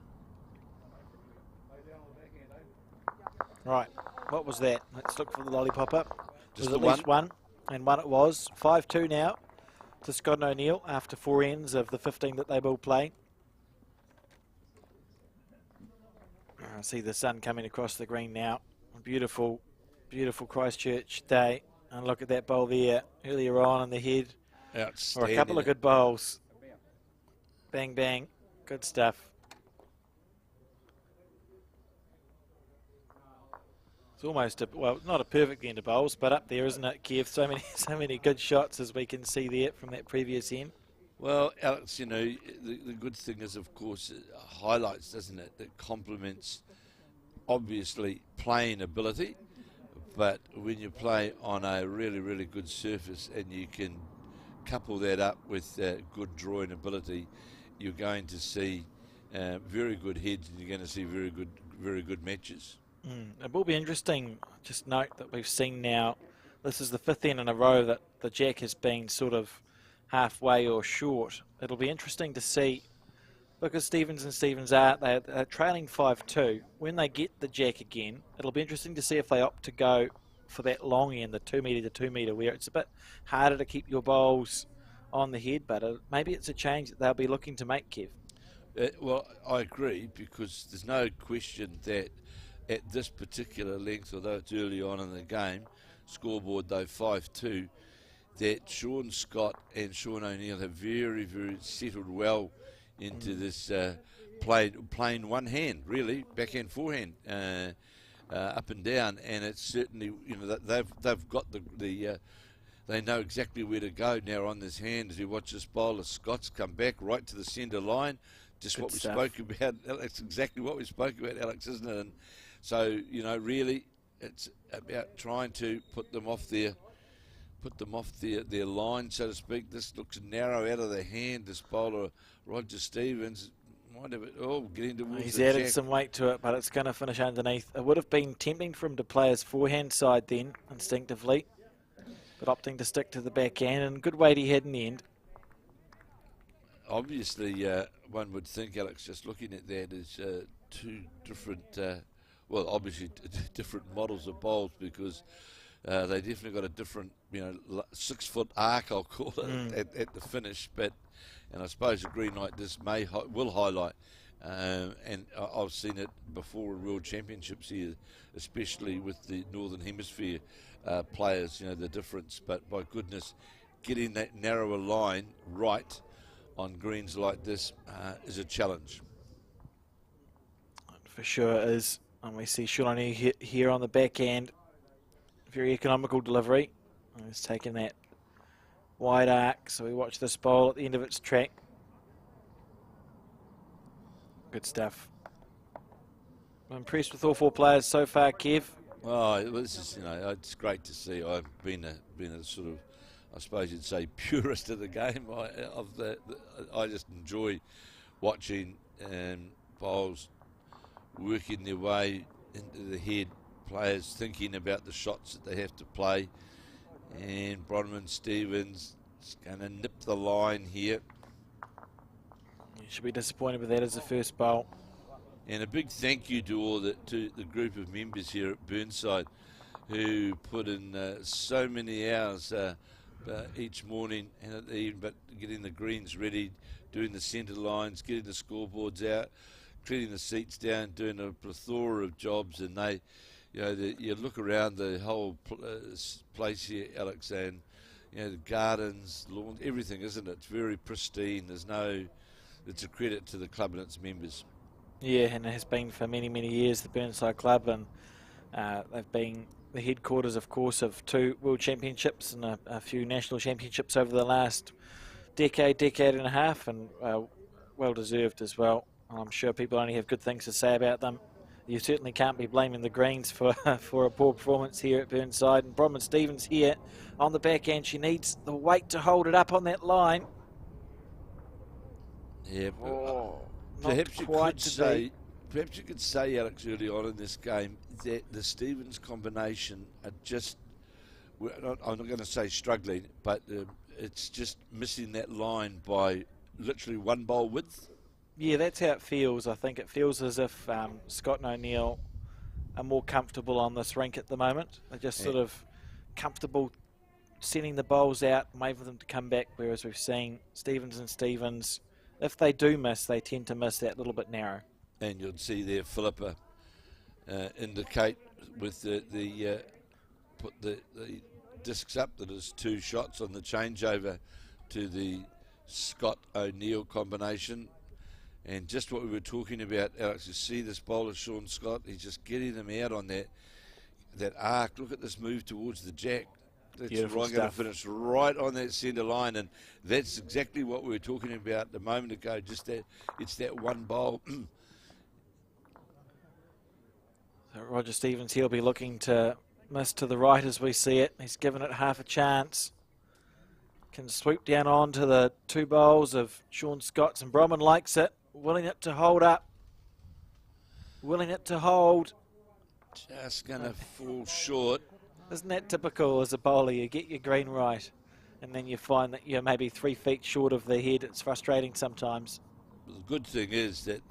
Right, what was that? Let's look for the lollipop up. Just Was the at least one, and one it was. 5-2 now to Scott and O'Neill after 4 ends of the 15 that they will play. I see the sun coming across the green now. A beautiful, beautiful Christchurch day. And look at that bowl there earlier on in the head. Or Outstanding. a couple of good bowls. Bang, bang. Good stuff. It's almost, not a perfect end of bowls, but up there, isn't it, Kev? So many good shots as we can see there from that previous end. Well, Alex, you know, the good thing is, of course, it highlights, doesn't it? It complements, obviously, playing ability. But when you play on a really, really good surface and you can couple that up with good drawing ability, you're going to see very good heads, and you're going to see very good matches. It will be interesting. Just note that we've seen now, this is the 5th end in a row that the jack has been sort of halfway or short. It'll be interesting to see, because Stevens are they're trailing 5-2. When they get the jack again, it'll be interesting to see if they opt to go for that long end, the 2 metre to 2 metre, where it's a bit harder to keep your bowls on the head, but maybe it's a change that they'll be looking to make, Kev. Well, I agree, because there's no question that at this particular length, although it's early on in the game, scoreboard though 5-2, that Sean Scott and Sean O'Neill have very, very settled well into this playing one hand, really, backhand, forehand, up and down, and it's certainly, you know, they've got they know exactly where to go now on this hand. As you watch this bowler, Scott's come back right to the centre line, just Good what we stuff. spoke about. That's exactly what we spoke about, Alex, isn't it? And so, you know, really, it's about trying to put them off their put them off their line, so to speak. This looks narrow out of the hand. This bowler, Roger Stevens, might have it all getting towards He's the added jack. some weight to it, but it's going to finish underneath. It would have been tempting for him to play his forehand side then, instinctively, but opting to stick to the backhand, and good weight he had in the end. Obviously, one would think, Alex, just looking at that, is two different, well, obviously different models of bowls, because they definitely got a different, 6 foot arc, I'll call it, at the finish. And I suppose a green like this will highlight, and I've seen it before in World Championships here, especially with the Northern Hemisphere players, the difference. But by goodness, getting that narrower line right on greens like this is a challenge. For sure it is. And we see Sean O'Neill here on the backhand. Very economical delivery. And he's taken that wide arc, so we watch this bowl at the end of its track. Good stuff. I'm impressed with all 4 players so far, Kev. Oh, this is, it's great to see. I've been a sort of, I suppose you'd say, purist of the game. I just enjoy watching bowls working their way into the head, players thinking about the shots that they have to play. And Bronwyn Stevens is going to nip the line here. You should be disappointed with that as the first bowl. And a big thank you to the group of members here at Burnside who put in so many hours each morning and at the evening, but getting the greens ready, doing the centre lines, getting the scoreboards out, clearing the seats down, doing a plethora of jobs. And they, you look around the whole place here, Alex, and the gardens, lawns, everything, isn't it? It's very pristine. It's a credit to the club and its members. Yeah, and it has been for many, many years, the Burnside Club, and they've been the headquarters, of course, of 2 World Championships and a few National Championships over the last decade and a half, and well deserved as well. I'm sure people only have good things to say about them. You certainly can't be blaming the Greens for for a poor performance here at Burnside. And Bronwyn Stevens here on the backhand. She needs the weight to hold it up on that line. Yeah, Perhaps you could say, Alex, early on in this game that the Stevens combination are just, I'm not going to say struggling, but it's just missing that line by literally 1 bowl width. Yeah, that's how it feels. I think it feels as if Scott and O'Neill are more comfortable on this rink at the moment. They're just sort of comfortable sending the bowls out and waiting for them to come back, whereas we've seen Stevens, if they do miss, they tend to miss that little bit narrow. And you'll see there Philippa indicate with put the discs up that is 2 shots on the changeover to the Scott O'Neill combination. And just what we were talking about, Alex, you see this bowler, Sean Scott, he's just getting them out on that arc. Look at this move towards the jack. That's going to finish right on that centre line, and that's exactly what we were talking about a moment ago. Just that, it's that 1 bowl. So Roger Stevens, he'll be looking to miss to the right as we see it. He's given it half a chance. Can swoop down onto the 2 bowls of Sean Scott's, and Bronwyn likes it. Willing it to hold up. Willing it to hold. Just going to fall short. Isn't that typical as a bowler? You get your green right, and then you find that you're maybe 3 feet short of the head. It's frustrating sometimes. The good thing is that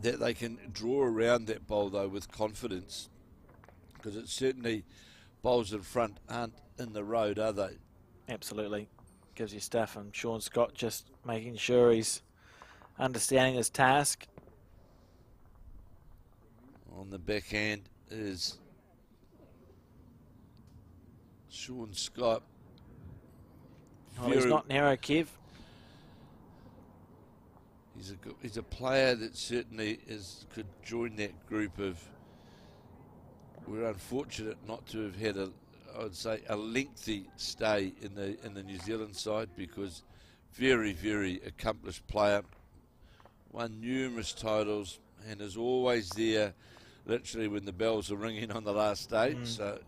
that they can draw around that bowl, though, with confidence, because it certainly bowls in front aren't in the road, are they? Absolutely. Gives you stuff, and Sean Scott just making sure he's understanding his task. On the backhand is Sean Scott. Oh, he's not narrow, Kev. He's a player that certainly could join that group of. We're unfortunate not to have had I would say a lengthy stay in the New Zealand side, because very, very accomplished player, won numerous titles and is always there literally when the bells are ringing on the last day. So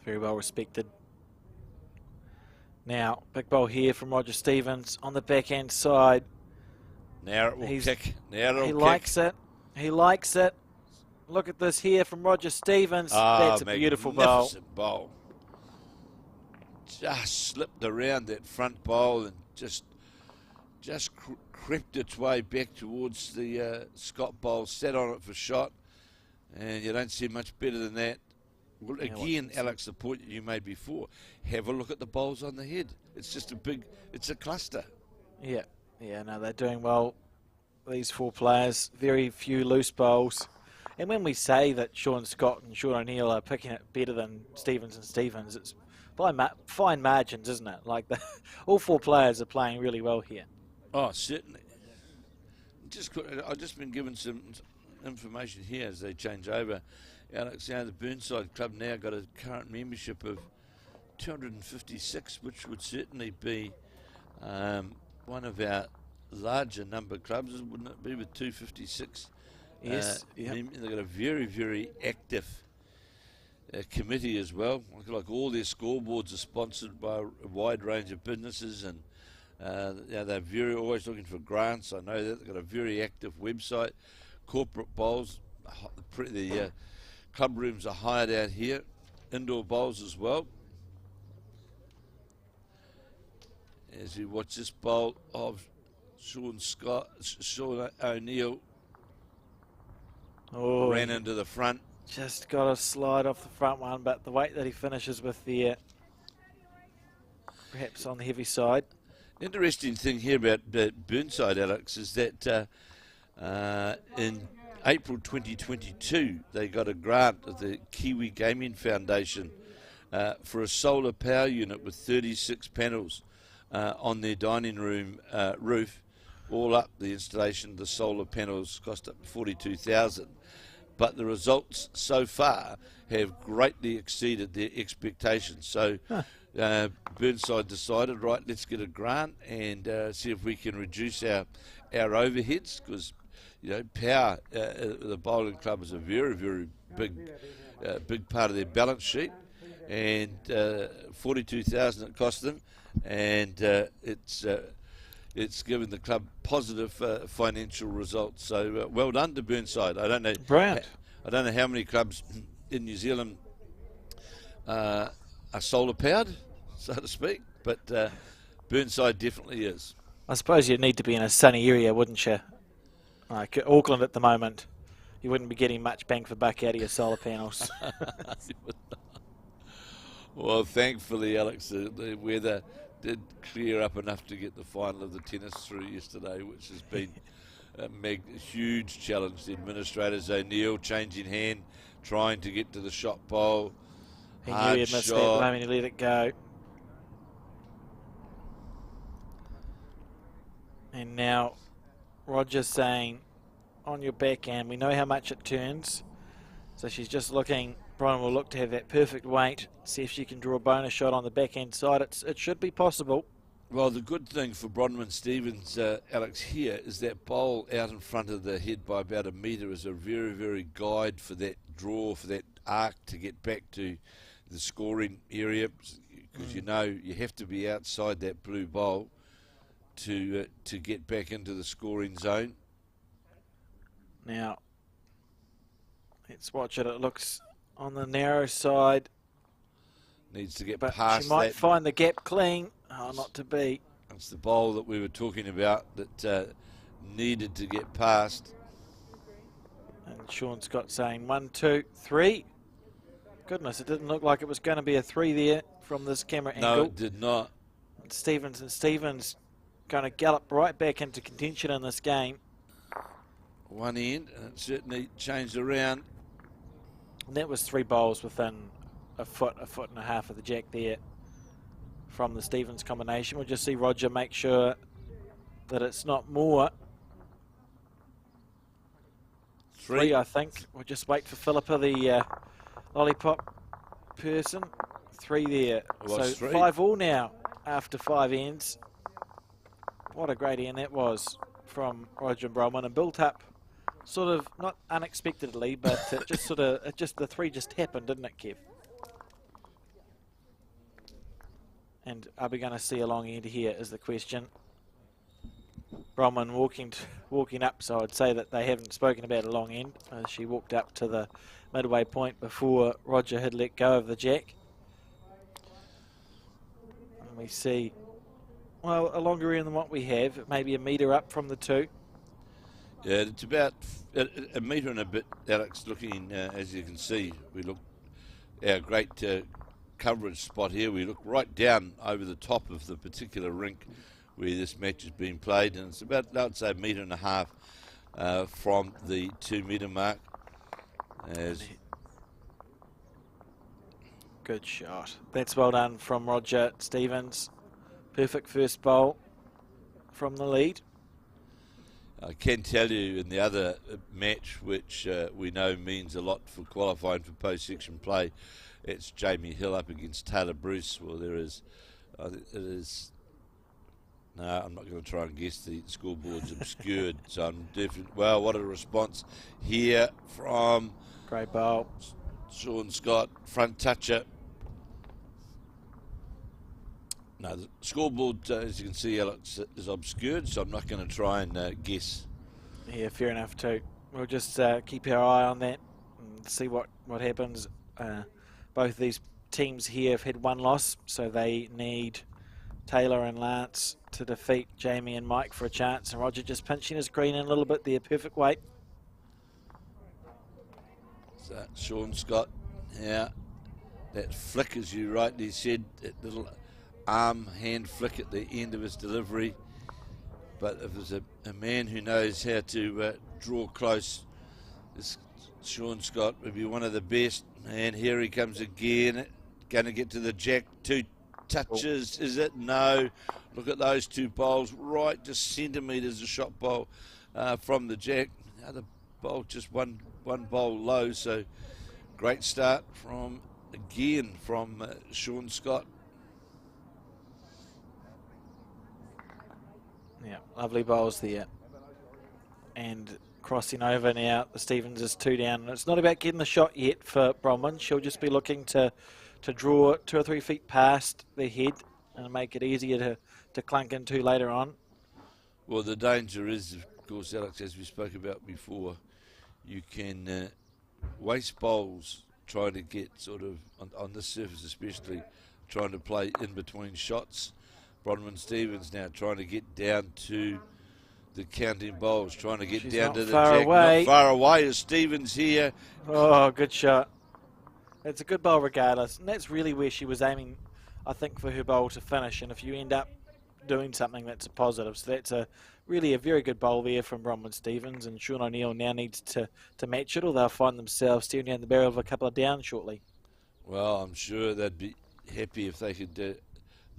Very well respected. Now, big ball here from Roger Stevens on the backhand side. Now it will kick. Now it will He kick. likes it. He likes it. Look at this here from Roger Stevens. That's a beautiful bowl. Magnificent bowl. Just slipped around that front bowl and just crept its way back towards the Scott bowl, sat on it for shot, and you don't see much better than that. Well, again, Alex, the point that you made before, have a look at the bowls on the head. It's just it's a cluster. Yeah, no, they're doing well, these four players. Very few loose bowls. And when we say that Sean Scott and Sean O'Neill are picking it better than Stevens and Stevens, it's by fine margins, isn't it? Like all four players are playing really well here. Oh, certainly. I've just been given some information here as they change over. Alex, the Burnside club now got a current membership of 256, which would certainly be one of our larger number clubs, wouldn't it be, with 256? Yes. They've got a very, very active committee as well. Like all their scoreboards are sponsored by a wide range of businesses, and they're always looking for grants. I know that they've got a very active website. Corporate bowls, the club rooms are hired out here. Indoor bowls as well. As you watch this bowl of Sean O'Neill, ran into the front. Just got a slide off the front one, but the weight that he finishes with there, perhaps on the heavy side. Interesting thing here about Burnside, Alex, is that in April 2022 they got a grant of the Kiwi Gaming Foundation for a solar power unit with 36 panels on their dining room roof. All up, the installation of the solar panels cost up $42,000. But the results so far have greatly exceeded their expectations. So Burnside decided, right, let's get a grant and see if we can reduce our overheads, because power, the bowling club is a very, very big part of their balance sheet, and $42,000 it cost them, and it's given the club positive financial results. So well done to Burnside. I don't know. Brilliant. I don't know how many clubs in New Zealand are solar powered, so to speak, but Burnside definitely is. I suppose you'd need to be in a sunny area, wouldn't you? Like Auckland at the moment, you wouldn't be getting much bang for buck out of your solar panels. Well, thankfully, Alex, the weather did clear up enough to get the final of the tennis through yesterday, which has been a huge challenge. The administrators, O'Neill changing hand, trying to get to the shot bowl. He knew he'd missed that moment, he let it go. And now Roger's saying, on your backhand, we know how much it turns. So she's just looking, Brian will look to have that perfect weight, see if she can draw a bonus shot on the backhand side. It should be possible. Well, the good thing for Bronwyn Stevens, Alex, here is that bowl out in front of the head by about a metre is a very, very guide for that draw, for that arc to get back to the scoring area, because you have to be outside that blue bowl to get back into the scoring zone. Now, let's watch it. It looks on the narrow side. Needs to get but past that. She might find the gap clean. Oh, not to be. It's the bowl that we were talking about that needed to get past. And Sean Scott saying 1, 2, 3. Goodness, it didn't look like it was going to be a 3 there from this camera angle. No, it did not. And Stevens going to gallop right back into contention in this game. One end, and it certainly changed around. And that was 3 bowls within a foot and a half of the jack there from the Stevens combination. We'll just see Roger make sure that it's not more. 3, I think. We'll just wait for Philippa, the lollipop person. 3 there. So 3. 5 all now after 5 ends. What a great end that was from Roger and Bronwyn, and built up sort of not unexpectedly, but the 3 just happened, didn't it, Kev? And are we going to see a long end here is the question. Bronwyn walking up, so I'd say that they haven't spoken about a long end. She walked up to the midway point before Roger had let go of the jack. And we see, well, a longer end than what we have, maybe a metre up from the 2. Yeah, it's about a metre and a bit, Alex, looking, as you can see, we look, our great coverage spot here, we look right down over the top of the particular rink where this match has been played, and it's about, I'd say, a metre and a half from the 2 metre mark. Good shot. That's well done from Roger Stevens. Perfect first bowl from the lead. I can tell you in the other match, which we know means a lot for qualifying for post-section play, it's Jamie Hill up against Taylor Bruce. Well, there is, it is. No, I'm not going to try and guess. The scoreboard's obscured, so I'm definitely. Well, what a response here from great bowl, Sean Scott, front toucher. No, the scoreboard, as you can see, Alex, is obscured, so I'm not going to try and guess. Yeah, fair enough too. We'll just keep our eye on that and see what happens. Both these teams here have had 1 loss, so they need Taylor and Lance to defeat Jamie and Mike for a chance. And Roger just pinching his green in a little bit there, perfect weight. So Sean Scott, yeah, that flick, as you rightly said, that little arm hand flick at the end of his delivery. But if there's a man who knows how to draw close, this Sean Scott would be one of the best. And here he comes again, going to get to the jack. 2 touches, is it? No. Look at those 2 bowls, right, just centimetres a shot bowl from the jack. Now the bowl just one bowl low, so great start from Sean Scott. Yeah, lovely bowls there. And crossing over now, the Stevens is 2 down. And it's not about getting the shot yet for Bronwyn. She'll just be looking to draw 2 or 3 feet past the head and make it easier to clunk into later on. Well, the danger is, of course, Alex, as we spoke about before, you can waste bowls trying to get sort of, on this surface especially, trying to play in between shots. Bronwyn Stevens now trying to get down to the counting bowls, trying to get down to the jack. Away. Not far away is Stevens here. Oh, good shot. It's a good bowl regardless, and that's really where she was aiming, I think, for her bowl to finish. And if you end up doing something, that's a positive. So that's really a very good bowl there from Bronwyn Stevens, and Sean O'Neill now needs to match it, or they'll find themselves staring down the barrel of a couple of down shortly. Well, I'm sure they'd be happy if they could do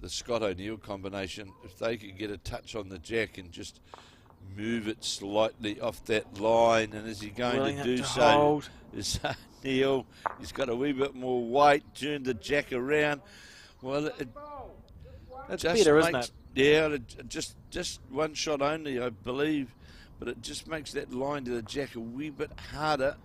the Scott O'Neill combination, if they could get a touch on the jack and just move it slightly off that line. And is he going to do so? Is O'Neill, he's got a wee bit more weight, turn the jack around. Well, that's better, isn't it? Yeah, just one shot only, I believe, but it just makes that line to the jack a wee bit harder.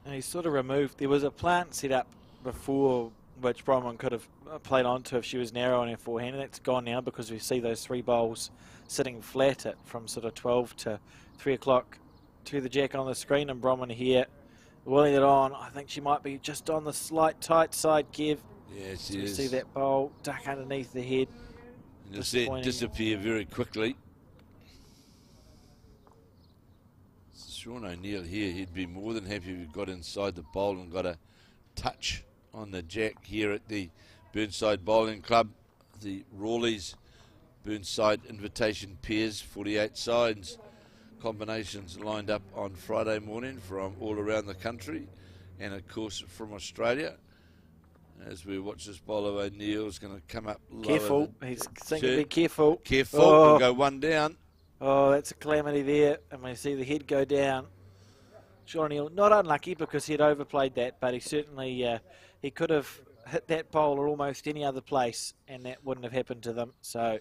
And he's sort of removed. There was a plant set up before which Bronwyn could have played onto if she was narrow on her forehand, and that's gone now because we see those 3 bowls sitting flat at from sort of 12 to 3 o'clock to the jack on the screen, and Bronwyn here willing it on. I think she might be just on the slight tight side, Kev. Yes, so you see that bowl duck underneath the head. And you'll see it disappear very quickly. Sean O'Neill here, he'd be more than happy if he got inside the bowl and got a touch on the jack here at the Burnside Bowling Club. The Rawleigh's Burnside Invitation Pairs, 48 sides, combinations lined up on Friday morning from all around the country and of course from Australia. As we watch this bowler, O'Neill's going to come up lower. Careful, he's thinking be careful. Careful, we'll go 1 down. Oh, that's a calamity there, and we see the head go down. Sean O'Neill, not unlucky because he'd overplayed that, but he certainly, he could have hit that bowler almost any other place, and that wouldn't have happened to them. So,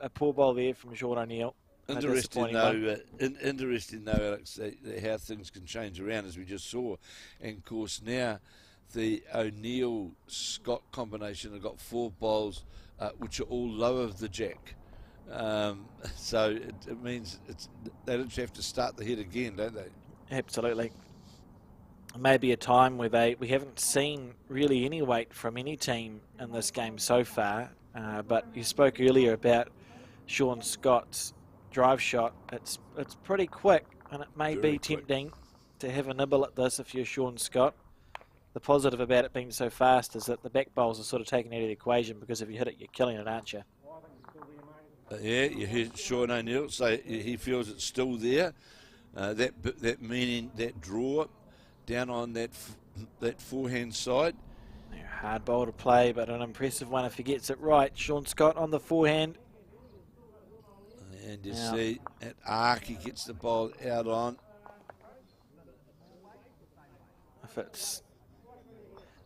a poor bowl there from Sean O'Neill. Interesting though, Alex, how things can change around, as we just saw. And of course now the O'Neill-Scott combination have got 4 bowls which are all low of the jack. So it means they literally have to start the head again, don't they? Absolutely. Maybe a time where we haven't seen really any weight from any team in this game so far. But you spoke earlier about Sean Scott's drive shot. It's pretty quick, and it may Very be quick. tempting to have a nibble at this if you're Sean Scott. The positive about it being so fast is that the back bowls are sort of taken out of the equation, because if you hit it, you're killing it, aren't you? Yeah, you heard Sean O'Neill say he feels it's still there. That meaning that draw down on that forehand side. Hard bowl to play, but an impressive one if he gets it right. Sean Scott on the forehand. And you see at arc he gets the ball out on.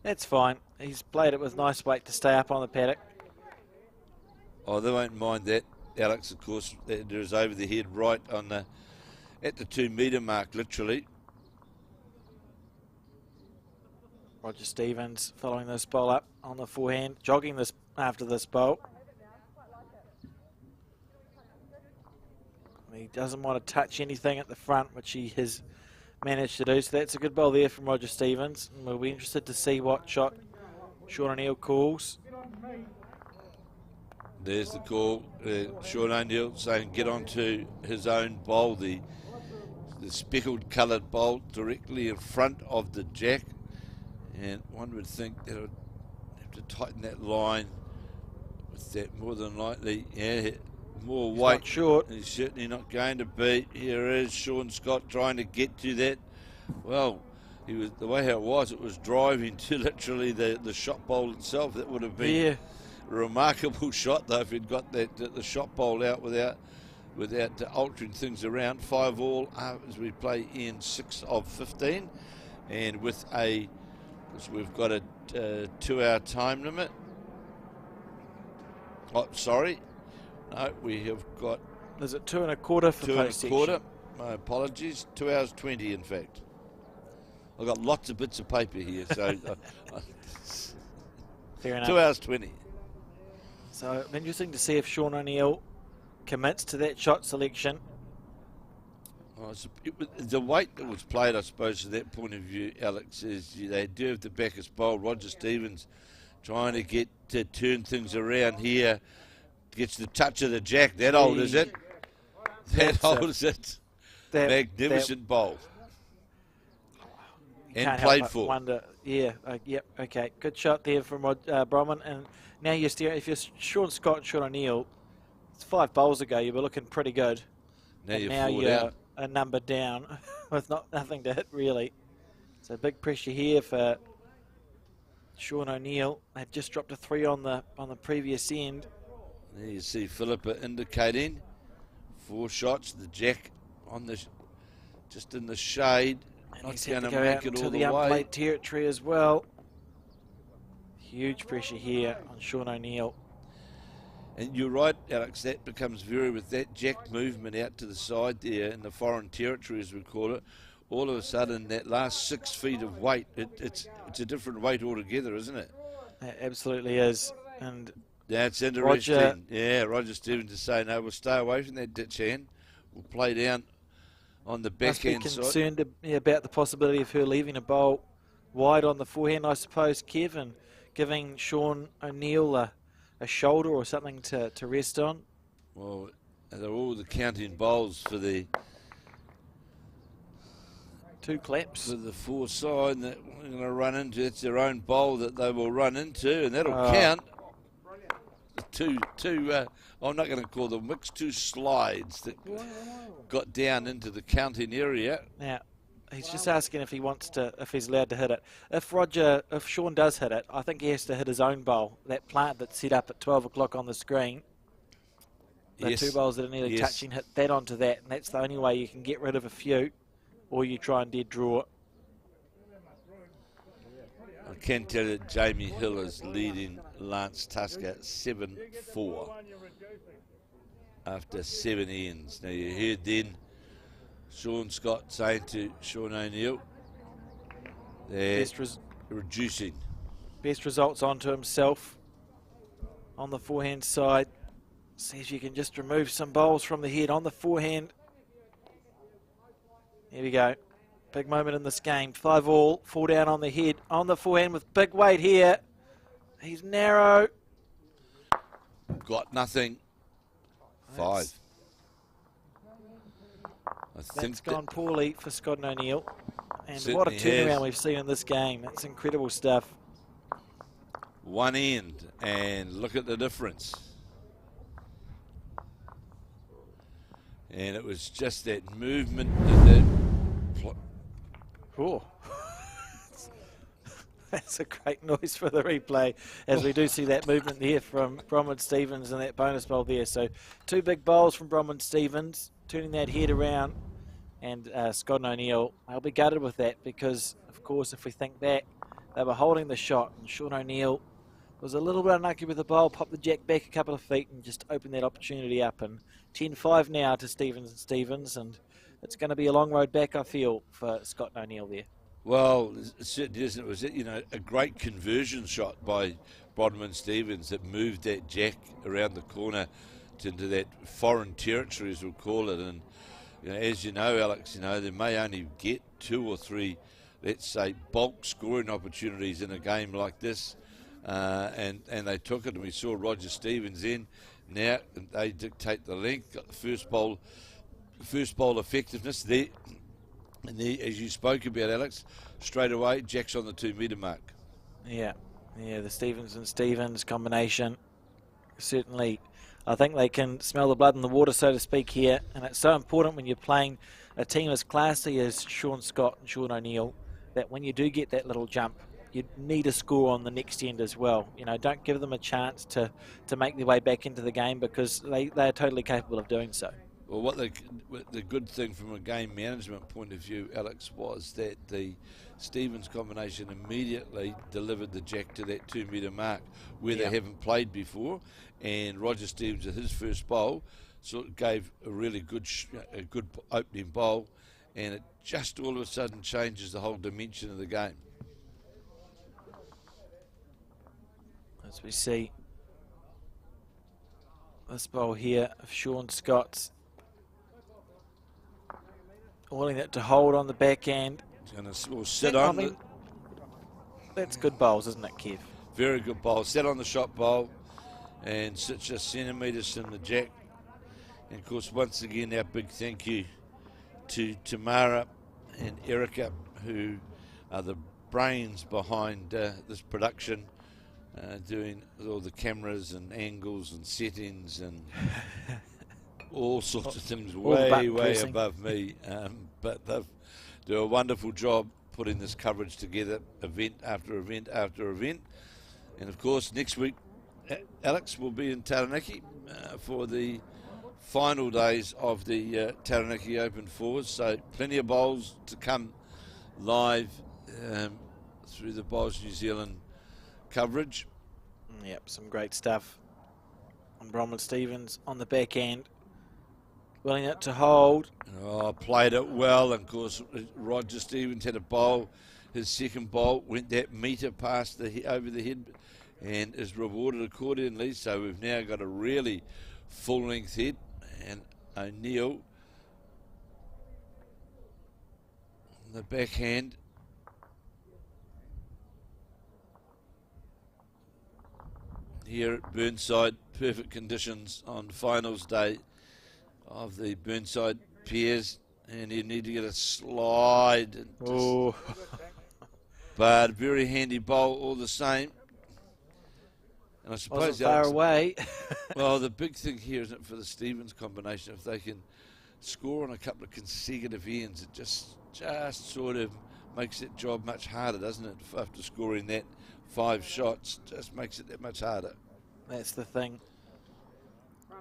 That's fine. He's played it with nice weight to stay up on the paddock. Oh, they won't mind that, Alex. Of course, that is over the head, right on at the 2 metre mark, literally. Roger Stevens following this bowl up on the forehand, jogging this after this bowl. He doesn't want to touch anything at the front, which he has managed to do. So that's a good bowl there from Roger Stevens. And we'll be interested to see what shot Sean O'Neill calls. There's the call. Sean O'Neill saying get onto his own bowl, the speckled coloured bowl directly in front of the jack. And one would think that it would have to tighten that line with that more than likely. Yeah, more weight. Not short. He's certainly not going to be. Here is Sean Scott trying to get to that. Well, the way how it was driving to literally the shot bowl itself. That would have been a remarkable shot, though, if he'd got the shot bowl out without altering things around. 5 all as we play in 6 of 15, and with we've got a 2-hour time limit. Oh, sorry. No, we have got... Is it 2 1/4 for 2 post 1/4. My apologies. 2 hours 20, in fact. I've got lots of bits of paper here, so... Fair enough. 2 hours 20. So interesting to see if Sean O'Neill commits to that shot selection. Oh, the weight that was played, I suppose, to that point of view, Alex, is they do have the backers bowl. Roger Stevens trying to get to turn things around here. Gets the touch of the jack. That old is it? That old is it? Magnificent bowl. And played for. Wonder, yep, okay. Good shot there from Bromwich. And now you're staring, if you're Sean Scott and Sean O'Neill, it's 5 bowls ago, you were looking pretty good. Now you're a number down with nothing to hit, really. So big pressure here for Sean O'Neill. They've just dropped a 3 on the previous end. There you see Philippa indicating 4 shots. The jack on just in the shade. And Not he's going had to to go make out it into all the the way. unplayed territory as well. Huge pressure here on Sean O'Neill. And you're right, Alex, that becomes with that jack movement out to the side there in the foreign territory, as we call it. All of a sudden, that last 6 feet of weight, it's a different weight altogether, isn't it? It absolutely is. And that's interesting. Roger Stevens is saying, no, we'll stay away from that ditch hand. We'll play down on the backhand side. Must be concerned about the possibility of her leaving a bowl wide on the forehand, I suppose, Kevin, giving Sean O'Neill a shoulder or something to rest on. Well, they're all the counting bowls for the 2 claps. For the 4 side that we're going to run into. It's their own bowl that they will run into, and that'll count. Two I'm not going to call them wicks, 2 slides that got down into the counting area. Now, he's just asking if he's allowed to hit it. If Sean does hit it, I think he has to hit his own bowl. That plant that's set up at 12 o'clock on the screen. The 2 bowls that are nearly touching, hit that onto that, and that's the only way you can get rid of a few, or you try and dead draw it. I can tell you that Jamie Hill is leading Lance Tusker 7-4 after 7 ends. Now you heard then Sean Scott saying to Sean O'Neill, Best reducing. Best results onto himself on the forehand side. See if you can just remove some bowls from the head on the forehand. Here we go. Big moment in this game. 5-all, 4 down on the head. On the forehand with big weight here. He's narrow. Got nothing. 5. That's gone poorly for Scott and O'Neill. And Certainly what a turnaround has. we've seen in this game. That's incredible stuff. One end, and look at the difference. And it was just that movement that Oh. That's a great noise for the replay, as we do see that movement there from Bronwyn Stevens and that bonus bowl there. So 2 big bowls from Bronwyn Stevens, turning that head around. And Scott and O'Neill, they'll be gutted with that because, of course, if we think back, they were holding the shot. And Sean O'Neill was a little bit unlucky with the bowl, popped the jack back a couple of feet and just opened that opportunity up. And 10-5 now to Stevens, and it's going to be a long road back, I feel, for Scott and O'Neill there. Well, it certainly isn't. It was, a great conversion shot by Bronwyn Stevens that moved that jack around the corner into that foreign territory, as we'll call it. And as you know, Alex, they may only get 2 or 3, let's say, bulk scoring opportunities in a game like this, and they took it. And we saw Roger Stevens in. Now they dictate the length. Got the first bowl effectiveness there. And there, as you spoke about, Alex, straight away, Jack's on the 2 metre mark. Yeah, the Stevens and Stevens combination. Certainly, I think they can smell the blood in the water, so to speak, here. And it's so important when you're playing a team as classy as Sean Scott and Sean O'Neill, that when you do get that little jump, you need a score on the next end as well. Don't give them a chance to make their way back into the game, because they are totally capable of doing so. Well, what the good thing from a game management point of view, Alex, was that the Stevens combination immediately delivered the jack to that 2 metre mark where they haven't played before, and Roger Stevens at his first bowl sort of gave a really good opening bowl, and it just all of a sudden changes the whole dimension of the game. As we see this bowl here of Sean Scott's, wanting that to hold on the back end. He's going to sit on that's good bowls, isn't it, Kev? Very good bowl. Set on the shot bowl and sits just centimetres from the jack. And of course, once again, our big thank you to Tamara and Erica, who are the brains behind this production, doing all the cameras and angles and settings and all sorts of things way above me, but they do a wonderful job putting this coverage together, event after event after event. And of course, next week, Alex will be in Taranaki for the final days of the Taranaki Open Fours, so plenty of bowls to come live through the Bowls New Zealand coverage. Yep, some great stuff. And Bronwyn Stevens on the back end, willing it to hold. Oh, played it well, and of course Roger Stevens had a bowl. His second bowl went that metre past over the head and is rewarded accordingly. So we've now got a really full length head, and O'Neill on the backhand. Here at Burnside, perfect conditions on finals day of the Burnside pairs, and you need to get a slide. Oh. But a very handy bowl all the same. And I suppose wasn't far away. Well, the big thing here, isn't it, for the Stevens combination, if they can score on a couple of consecutive ends, it just sort of makes that job much harder, doesn't it? After scoring that 5 shots, just makes it that much harder. That's the thing.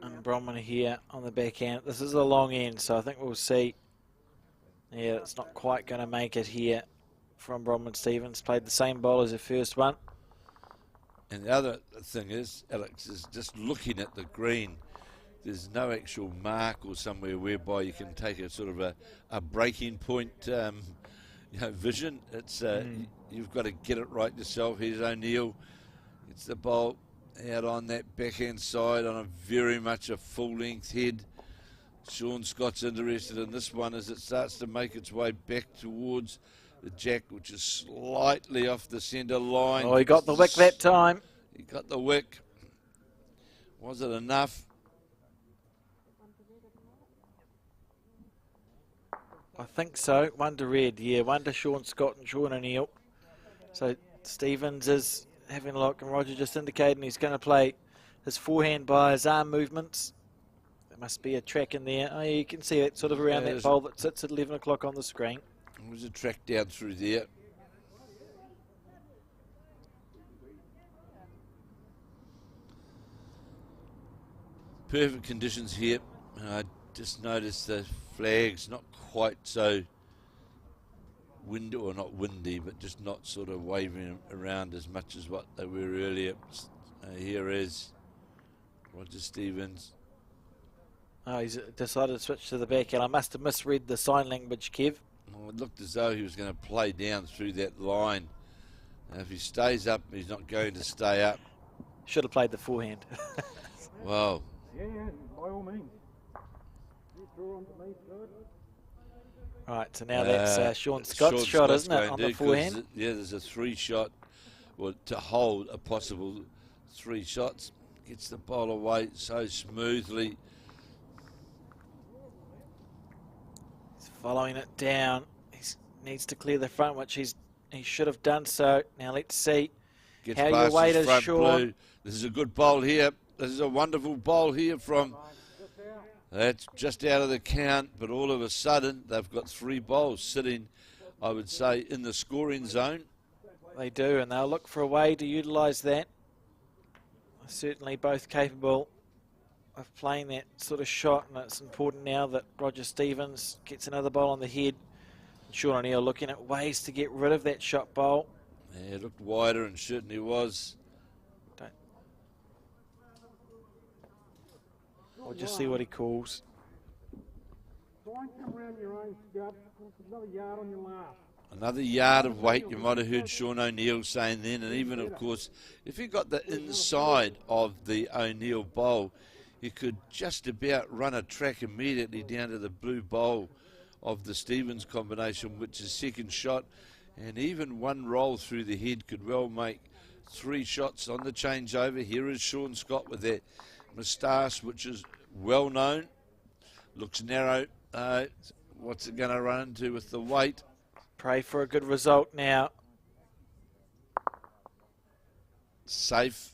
And Bronwyn here on the back end. This is a long end, so I think we'll see. Yeah, it's not quite going to make it here from Bronwyn Stevens. Played the same bowl as the first one. And the other thing is, Alex, is just looking at the green. There's no actual mark or somewhere whereby you can take a sort of a breaking point vision. It's you've got to get it right yourself. Here's O'Neill. It's the bolt out on that backhand side on a very much a full-length head. Sean Scott's interested in this one as it starts to make its way back towards the jack, which is slightly off the centre line. Oh, he got the wick that time. He got the wick. Was it enough? I think so. One to red, yeah. One to Sean Scott and Sean O'Neill. So Stevens is having a look, and Roger just indicating he's going to play his forehand by his arm movements. There must be a track in there. Oh, yeah, you can see it sort of around that bowl that sits at 11 o'clock on the screen. There's a track down through there. Perfect conditions here. I just noticed the flag's not quite so windy, or not windy, but just not sort of waving around as much as what they were earlier. Here is Roger Stevens. Oh, he's decided to switch to the backhand. I must have misread the sign language, Kev. Well, it looked as though he was going to play down through that line. Now, if he stays up, he's not going to stay up. Should have played the forehand. Wow. Yeah, by all means. Right, so now that's Sean Scott's shot, isn't it, on the forehand? Yeah, there's a 3-shot, or to hold a possible 3 shots. Gets the ball away so smoothly. He's following it down. He needs to clear the front, which he should have done so. Now let's see Gets how past your weight his is, front Sean. blue. This is a good bowl here. This is a wonderful bowl here from... That's just out of the count, but all of a sudden they've got 3 bowls sitting, I would say, in the scoring zone. They do, and they'll look for a way to utilise that. Certainly both capable of playing that sort of shot, and it's important now that Roger Stevens gets another bowl on the head. And Sean O'Neill looking at ways to get rid of that shot bowl. Yeah, it looked wider and certainly was. We'll just see what he calls. Another yard of weight, you might have heard Sean O'Neill saying then, and even, of course, if you got the inside of the O'Neill bowl, you could just about run a track immediately down to the blue bowl of the Stevens combination, which is second shot, and even one roll through the head could well make 3 shots on the changeover. Here is Sean Scott with that moustache, which is well known. Looks narrow. What's it going to run into with the weight? Pray for a good result now. Safe.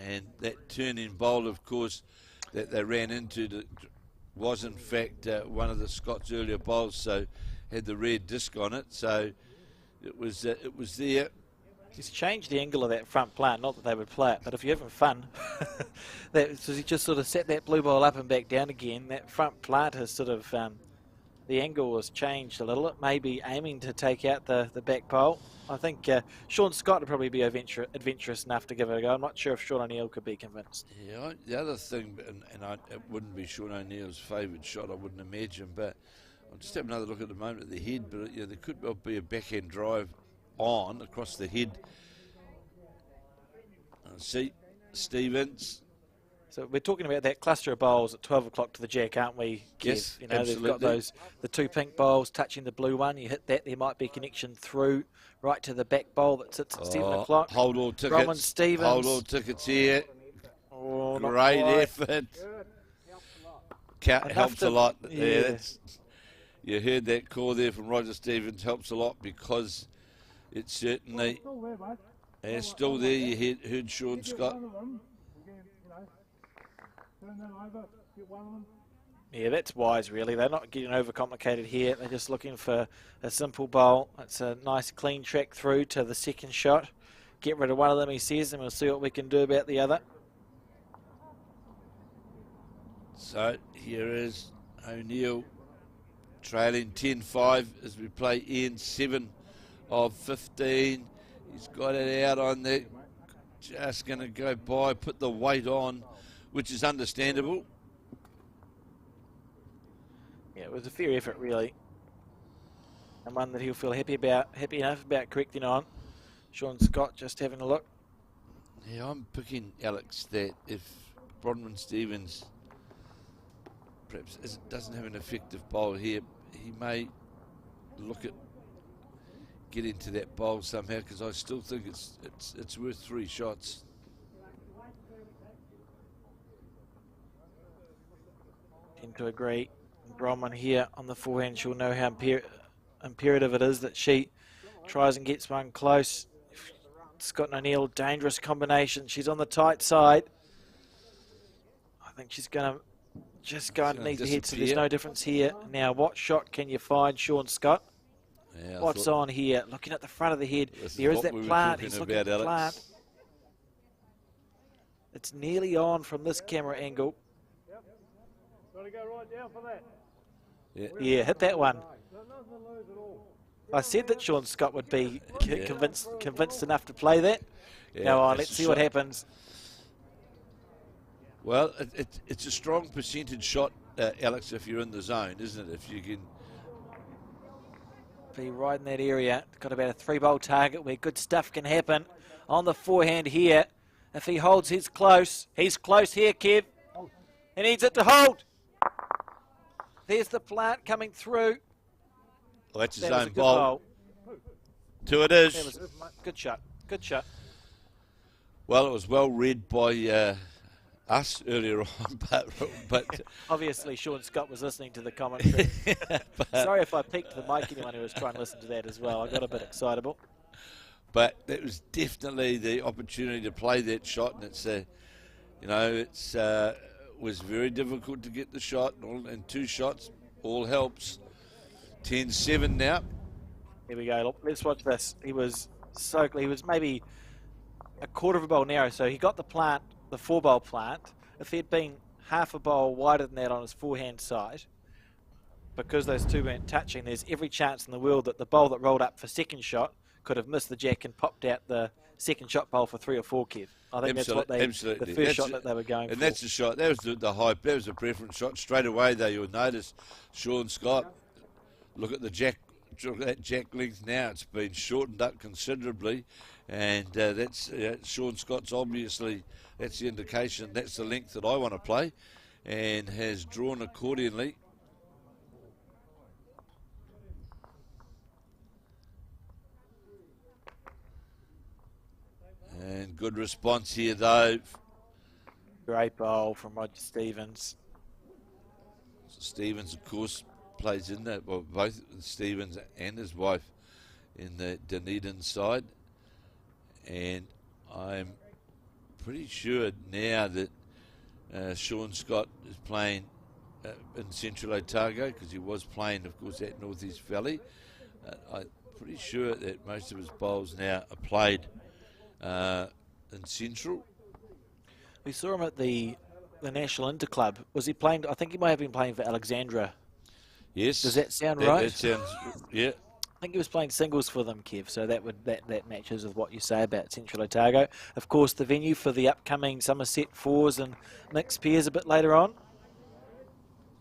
And that turn-in bowl, of course, that they ran into was in fact one of the Scots' earlier bowls, so had the red disc on it. So it was there. He's changed the angle of that front plant, not that they would play it, but if you're having fun, so he just sort of set that blue ball up and back down again. That front plant has sort of, the angle has changed a little. It may be aiming to take out the back pole. I think Sean Scott would probably be adventurous enough to give it a go. I'm not sure if Sean O'Neill could be convinced. Yeah, the other thing, it wouldn't be Sean O'Neill's favoured shot, I wouldn't imagine, but I'll just have another look at the moment at the head, but there could well be a backhand drive on across the head. See, Stevens. So we're talking about that cluster of bowls at 12 o'clock to the jack, aren't we, Kev? Yes, you know, absolutely. They've got the 2 pink bowls touching the blue one. You hit that, there might be a connection through right to the back bowl that sits at 7 o'clock. Hold all tickets. Roman Stevens. Hold all tickets here. Oh, great effort. Helps a lot. Yeah. You heard that call there from Roger Stevens. Helps a lot because it certainly is still there. You heard Sean Scott. Yeah, that's wise, really. They're not getting overcomplicated here. They're just looking for a simple bowl. It's a nice, clean track through to the second shot. Get rid of one of them, he says, and we'll see what we can do about the other. So here is O'Neill trailing 10-5 as we play Ian 7 of 15. He's got it out on there. Just going to go by, put the weight on, which is understandable. Yeah, it was a fair effort, really. and one that he'll feel happy enough about correcting on. Sean Scott just having a look. Yeah, I'm picking, Alex, that if Bronwyn Stevens perhaps doesn't have an effective bowl here, he may look at getting to that bowl somehow, because I still think it's worth 3 shots. Tend to agree. Bronwyn here on the forehand, she'll know how imperative it is that she tries and gets one close. Scott and O'Neill, dangerous combination. She's on the tight side. I think she's going to just go underneath the head, so there's no difference here. Now, what shot can you find, Sean Scott? Yeah, what's on here? Looking at the front of the head. There is that plant. He's looking at the plant. It's nearly on from this camera angle. Yep. Got to go right down for that. Yeah, hit that one. I said that Sean Scott would be convinced enough to play that. Yeah, now on, let's see what happens. Well, it's a strong percentage shot, Alex, if you're in the zone, isn't it? If you can be right in that area. Got about a 3-bowl target where good stuff can happen. On the forehand here, if he holds his close, he's close here, Kev. He needs it to hold. There's the plant coming through. Well, that's his own bowl. 2 it is. That was good shot. Good shot. Well, it was well read by us earlier on, but obviously Sean Scott was listening to the commentary. Sorry if I peeked the mic, anyone who was trying to listen to that as well. I got a bit excitable. But it was definitely the opportunity to play that shot, and it's was very difficult to get the shot, and 2 shots all helps. 10-7 now. Here we go. Look, let's watch this. He was maybe a quarter of a bowl narrow, so he got the plant, the 4-bowl plant. If he'd been half a bowl wider than that on his forehand side, because those 2 weren't touching, there's every chance in the world that the bowl that rolled up for second shot could have missed the jack and popped out the second shot bowl for 3 or 4, Kev. I think that's what the first shot that they were going for. And that's the shot. That was the hype. That was the preference shot. Straight away, though, you'll notice Sean Scott, look at the jack. That jack length now, it's been shortened up considerably, and that's Sean Scott's obviously, that's the indication, that's the length that I want to play, and has drawn accordingly. And good response here, though. Great bowl from Roger Stevens. Stevens, of course, plays in that, well, both Stevens and his wife in the Dunedin side, and I'm pretty sure now that Sean Scott is playing in Central Otago, because he was playing, of course, at North East Valley. I'm pretty sure that most of his bowls now are played in Central. We saw him at the National Interclub. Was he playing? I think he might have been playing for Alexandra. Yes. Does that sound right? That sounds, yeah. I think he was playing singles for them, Kev, so that matches with what you say about Central Otago. Of course, the venue for the upcoming Somerset Fours and mixed pairs a bit later on.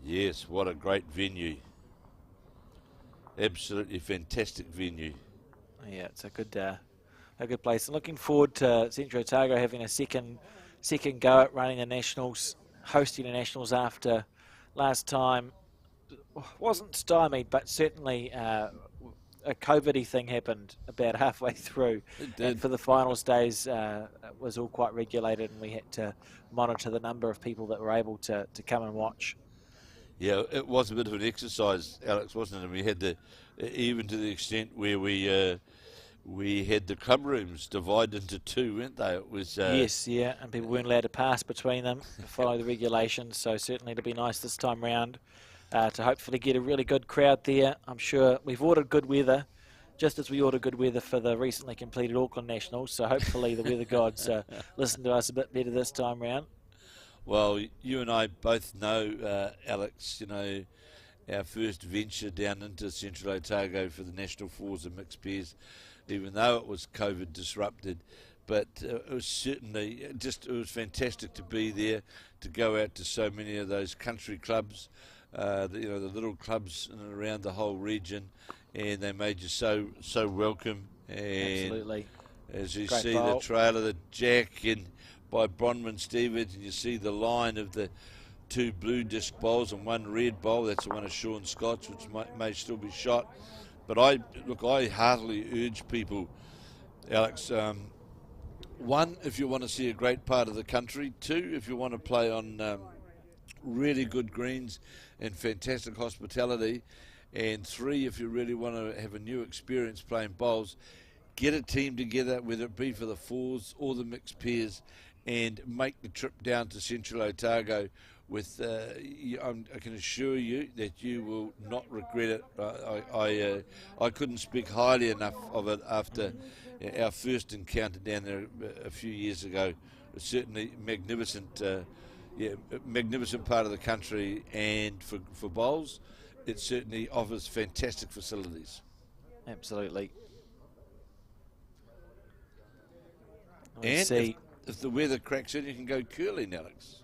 Yes, what a great venue. Absolutely fantastic venue. Yeah, it's a good place. I'm looking forward to Central Otago having a second go at running the Nationals, hosting the Nationals after last time. Wasn't stymied, but certainly a COVID-y thing happened about halfway through. It did. And for the finals days, it was all quite regulated, and we had to monitor the number of people that were able to come and watch. Yeah, it was a bit of an exercise, Alex, wasn't it? And we had even to the extent where we had the club rooms divided into 2, weren't they? It was yes, yeah, and people weren't allowed to pass between them to follow the regulations. So certainly it'll be nice this time round to hopefully get a really good crowd there. I'm sure we've ordered good weather, just as we ordered good weather for the recently completed Auckland Nationals. So hopefully the weather gods listen to us a bit better this time round. Well, you and I both know, Alex, our first venture down into Central Otago for the National Fours and mixed pairs, even though it was COVID disrupted, but it was certainly it was fantastic to be there, to go out to so many of those country clubs, the little clubs in and around the whole region, and they made you so welcome. And Absolutely. as you Great see bowl. the trail of the jack and by Bronwyn Stevens, and you see the line of the 2 blue disc bowls and 1 red bowl. That's the one of Sean Scott's, which may still be shot. But I heartily urge people, Alex, 1, if you want to see a great part of the country. 2, if you want to play on really good greens and fantastic hospitality. And 3, if you really want to have a new experience playing bowls, get a team together, whether it be for the 4s or the mixed pairs, and make the trip down to Central Otago. With, I can assure you that you will not regret it. I couldn't speak highly enough of it after our first encounter down there a few years ago. It's certainly magnificent, magnificent part of the country, and for bowls, it certainly offers fantastic facilities. Absolutely. And if the weather cracks in, you can go curling, Alex.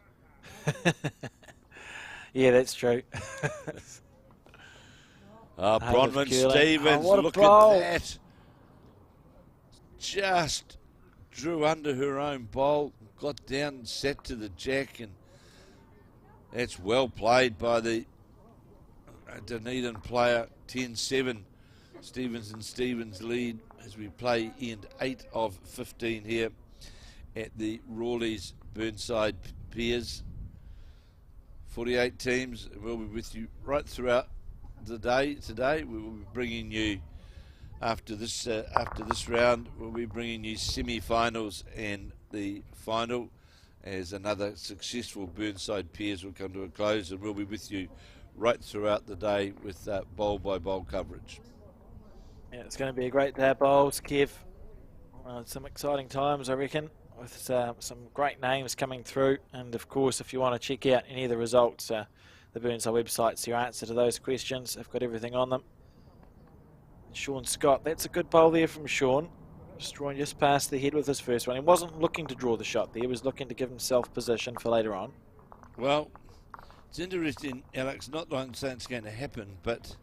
Yeah, that's true. Bronwyn Stevens, look bowl. at that. Just drew under her own bowl, got down and sat to the jack, and that's well played by the Dunedin player. 10-7, Stevens lead as we play end 8 of 15 here at the Rawleigh's Burnside Piers. 48 teams. We'll be with you right throughout the day today. We will be bringing you, after this round, we'll be bringing you semi-finals and the final, as another successful Burnside Piers will come to a close, and we'll be with you right throughout the day with bowl by bowl coverage. Yeah, it's going to be a great day of bowls, Kev. Some exciting times, I reckon, with some great names coming through. And of course, if you want to check out any of the results, the Burnside website's your answer to those questions. I've got everything on them. Sean Scott, that's a good bowl there from Sean. Just drawing just past the head with his first one. He wasn't looking to draw the shot there. He was looking to give himself position for later on. Well, it's interesting, Alex. Not that I'm saying it's going to happen, but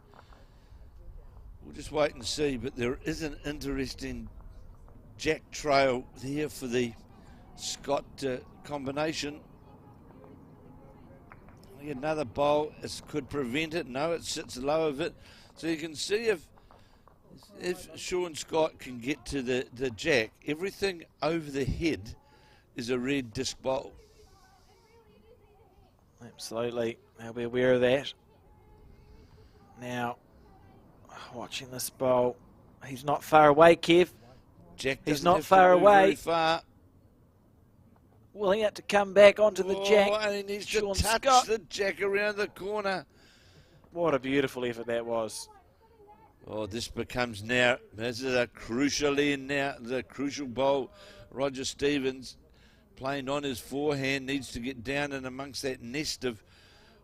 we'll just wait and see. But there is an interesting jack trail there for the Scott combination. Another bowl could prevent it. No, it sits low of it. So you can see if Sean Scott can get to the jack, everything over the head is a red disc bowl. Absolutely. They'll be aware of that. Now, watching this bowl, he's not far away, Kev. Jack he's not far away. Very far. Well, he had to come back onto the jack. And he needs Sean to touch Scott. the jack around the corner. What a beautiful effort that was. Oh, this becomes now, this is a crucial end now, the crucial bowl. Roger Stevens, playing on his forehand, needs to get down and amongst that nest of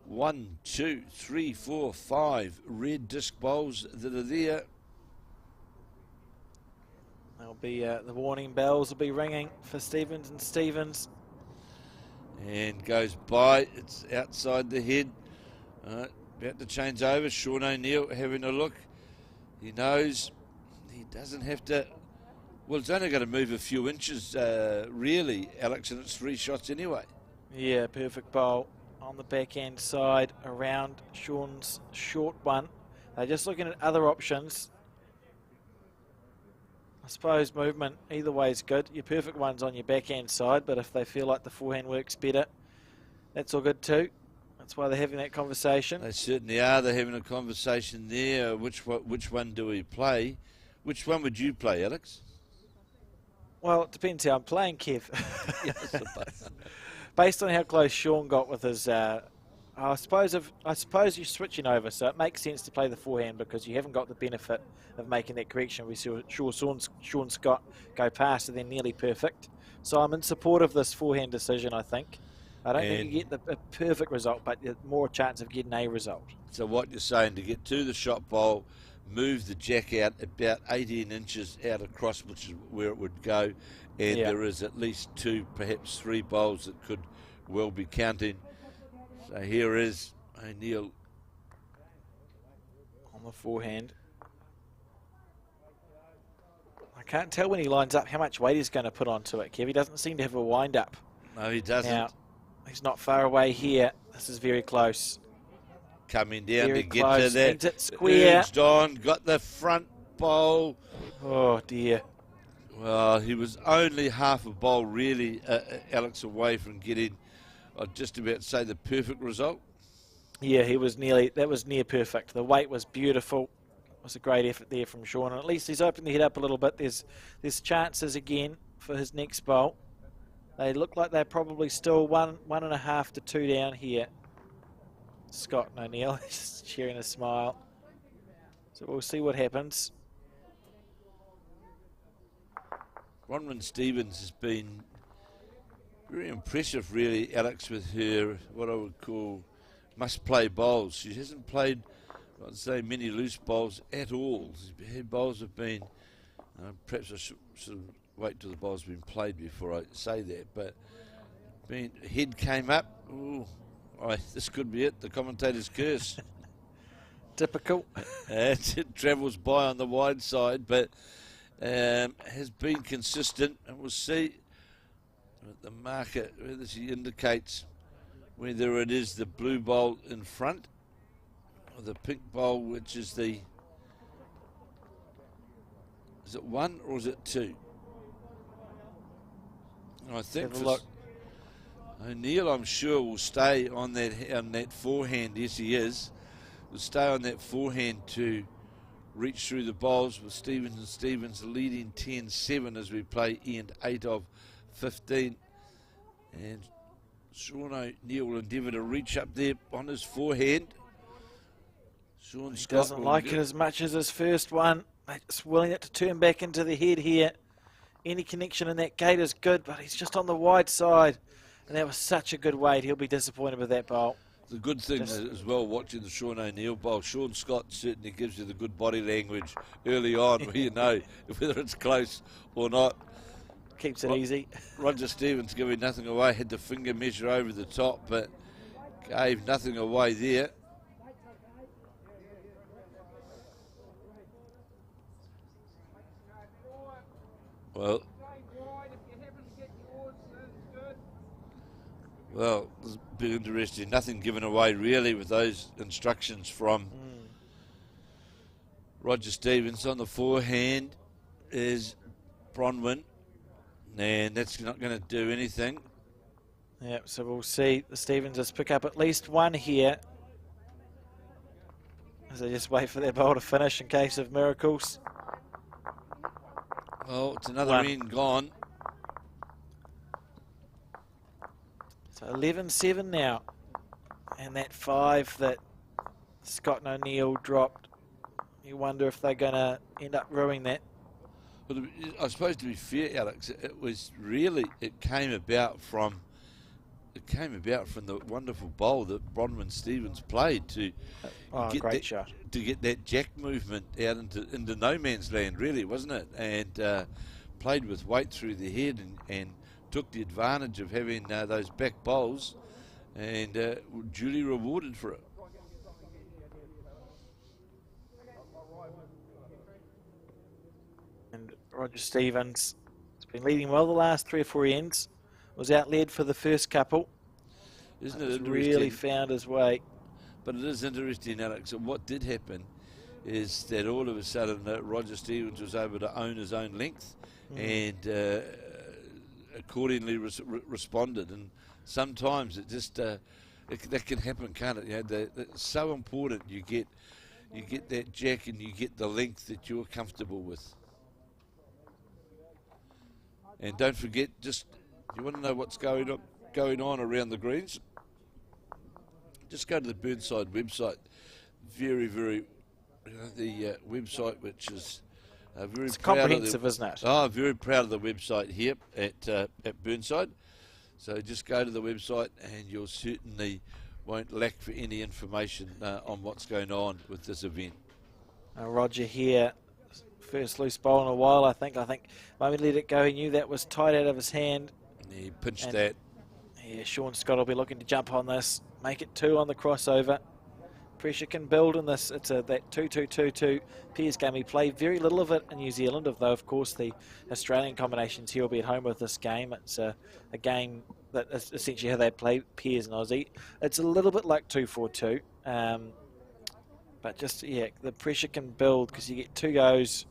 1, 2, 3, 4, 5 red disc bowls that are there. There'll be the warning bells will be ringing for Stevens and Stevens. And goes by, it's outside the head. About to change over. Sean O'Neill having a look. He knows he doesn't have to. Well, it's only going to move a few inches, really, Alex, and it's 3 shots anyway. Yeah, perfect bowl on the backhand side around Sean's short one. They're just looking at other options. I suppose movement either way is good. Your perfect one's on your backhand side, but if they feel like the forehand works better, that's all good too. That's why they're having that conversation. They certainly are. They're having a conversation there. Which one do we play? Which one would you play, Alex? Well, it depends how I'm playing, Kev. Based on how close Sean got with his, I suppose you're switching over, so it makes sense to play the forehand because you haven't got the benefit of making that correction. We saw Sean Scott go past and then nearly perfect. So I'm in support of this forehand decision, I think. I don't think you get a perfect result, but more chance of getting a result. So what you're saying, to get to the shot bowl, move the jack out about 18 inches out across, which is where it would go, and there is at least 2, perhaps 3 bowls that could well be counting. So here is O'Neill on the forehand. Can't tell when he lines up how much weight he's going to put onto it, Kev. He doesn't seem to have a wind-up. No, he doesn't. Now, he's not far away here. This is very close. Coming down Very to get close. to that. Means it's square. Urged on, got the front bowl. Oh, dear. Well, he was only half a bowl, really, Alex, away from getting, I'd just about say, the perfect result. Yeah, that was near perfect. The weight was beautiful. It was a great effort there from Sean. And at least he's opened the head up a little bit. There's chances again for his next bowl. They look like they're probably still 1.5 to 2 down here. Scott and O'Neill just sharing a smile. So we'll see what happens. Bronwyn Stevens has been very impressive, really, Alex, with her, what I would call, must-play bowls. She hasn't played, I'd say, many loose bowls at all. Her bowls have been, perhaps I should sort of wait till the bowls have been played before I say that, but head came up. Ooh, this could be it, the commentator's curse. Typical. It travels by on the wide side, but has been consistent, and we'll see the marker whether she indicates whether it is the blue bowl in front or the pink bowl, which is is it 1 or is it 2? I think O'Neill, I'm sure, will stay on that forehand. Yes, he is. Will stay on that forehand to reach through the bowls, with Stevens and Stevens leading 10-7 as we play end 8 of 15. And Sean O'Neill will endeavour to reach up there on his forehand. Sean He Scott doesn't like it as much as his first one. Just willing it to turn back into the head here. Any connection in that gate is good, but he's just on the wide side. And that was such a good weight. He'll be disappointed with that bowl. The good thing as well, watching the Sean O'Neill bowl, Sean Scott certainly gives you the good body language early on where you know whether it's close or not. Keeps it easy. Roger Stevens giving nothing away, had the finger measure over the top, but gave nothing away there. Well, this is a bit interesting. Nothing given away really with those instructions from Roger Stevens. On the forehand is Bronwyn, and that's not going to do anything. Yep, so we'll see the Stevenses pick up at least one here as they just wait for their bowl to finish in case of miracles. Well, it's another end gone. So 11-7 now. And that 5 that Scott and O'Neill dropped, you wonder if they're going to end up ruining that. Well, I suppose, to be fair, Alex, it came about from the wonderful bowl that Bronwyn Stevens played to get that jack movement out into no man's land, really, wasn't it? And played with weight through the head and took the advantage of having those back bowls and duly rewarded for it. And Roger Stevens has been leading well the last 3 or 4 ends. Was out-led for the first couple. Isn't it interesting? Really found his way. But it is interesting, Alex, and what did happen is that all of a sudden Roger Stevens was able to own his own length and accordingly responded. And sometimes it just that can happen, can't it? You know, it's so important you get that jack and you get the length that you're comfortable with. And don't forget, just you want to know what's going on around the greens, just go to the Burnside website. Very, very, the website which is very it's proud comprehensive, isn't it? Oh, very proud of the website here at Burnside. So just go to the website and you'll certainly won't lack for any information on what's going on with this event. Roger here, first loose bowl in a while, I think. Moment let it go, he knew that was tight out of his hand. He pinched that. Yeah, Sean Scott will be looking to jump on this, make it 2 on the crossover. Pressure can build in this. It's that 2-2-2-2 pairs game. We play very little of it in New Zealand, although of course the Australian combinations here will be at home with this game. It's a game that is essentially how they play pairs in Aussie. It's a little bit like 2-4-2, but just, yeah, the pressure can build because you get 2 goes,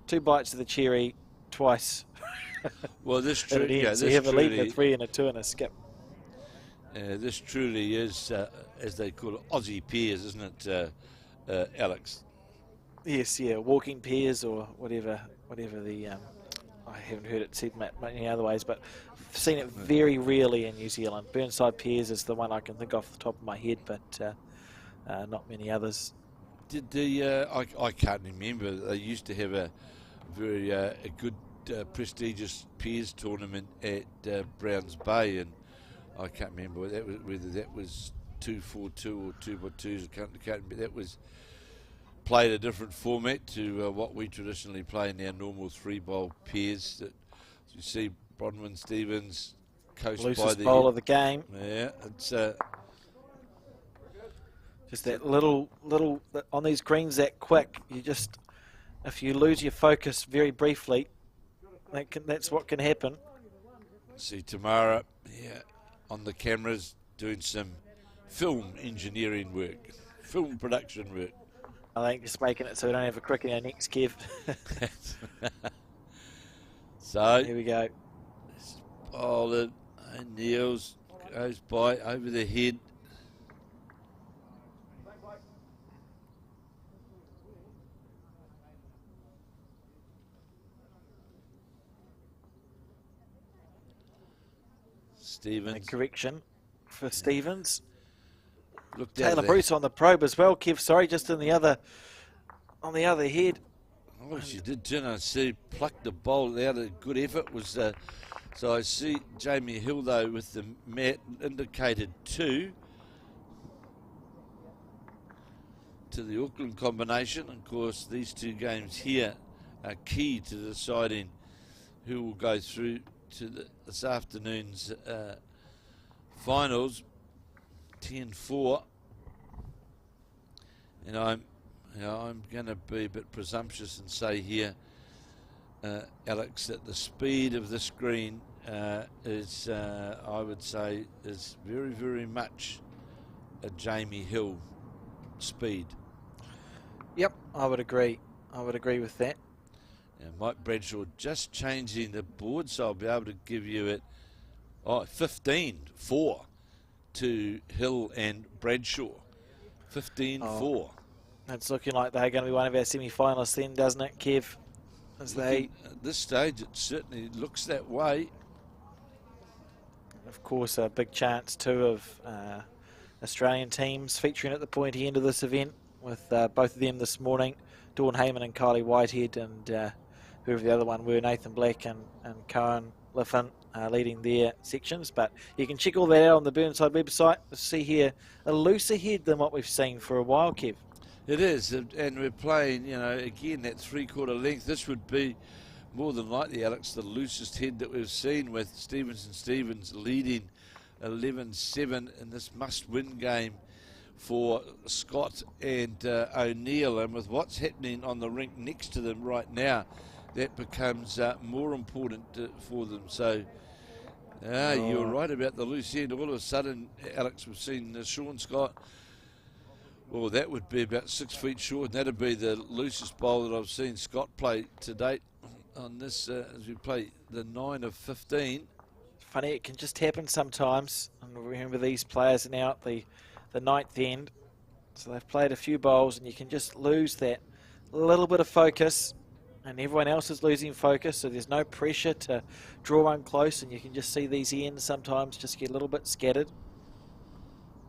2 bites of the cherry twice. Well, this truly, so you have a lead and a 3 and a 2 and a skip. This truly is, as they call it, Aussie pairs, isn't it, Alex? Yes, yeah, walking pairs or whatever the I haven't heard it said many other ways, but I've seen it very rarely in New Zealand. Burnside pairs is the one I can think off the top of my head, but not many others. Did the I can't remember. They used to have a very a good prestigious pairs tournament at Browns Bay, and I can't remember whether that was 2-4-2 or 2x2s. I can't remember. That was played a different format to what we traditionally play in our normal 3-bowl pairs. That you see Bronwyn Stevens coached Loosest by the bowl of the game. Yeah, it's just that little on these greens that quick. You just, if you lose your focus very briefly, that's what can happen. See Tamara, on the cameras doing some film engineering work, film production work. I think just making it so we don't have a crick in our necks, Kev. So here we go. Bowled, O'Neill's goes by over the head. Stevens. A correction for Stevens. Looked Taylor Bruce on the probe as well, Kev. Sorry, just on the other head. Oh, she did turn and see plucked the bowl out. A good effort was. So I see Jamie Hill though with the mat indicated 2 to the Auckland combination. Of course, these 2 games here are key to deciding who will go through to this afternoon's finals. 10-4, and I'm going to be a bit presumptuous and say here, Alex, that the speed of this green is, I would say, is very, very much a Jamie Hill speed. Yep, I would agree. I would agree with that. And Mike Bradshaw just changing the board, so I'll be able to give you it. 15-4. To Hill and Bradshaw. 15-4. It's looking like they're going to be one of our semi-finalists then, doesn't it, Kev? At this stage, it certainly looks that way. Of course, a big chance too of Australian teams featuring at the pointy end of this event with both of them this morning. Dawn Hayman and Kylie Whitehead, and whoever the other one were, Nathan Black and Cohen Litfin, leading their sections. But you can check all that out on the Burnside website. See here a looser head than what we've seen for a while, Kev. It is, and we're playing, again, that 3/4 length. This would be more than likely, Alex, the loosest head that we've seen, with Stevens leading 11-7 in this must-win game for Scott and O'Neill. And with what's happening on the rink next to them right now, that becomes more important for them. So you're right about the loose end. All of a sudden, Alex, we've seen Sean Scott. Well, that would be about 6 feet short, and that'd be the loosest bowl that I've seen Scott play to date on this as we play the 9 of 15. Funny, it can just happen sometimes. And remember, these players are now at the 9th end, so they've played a few bowls, and you can just lose that little bit of focus, and everyone else is losing focus, so there's no pressure to draw one close, and you can just see these ends sometimes just get a little bit scattered.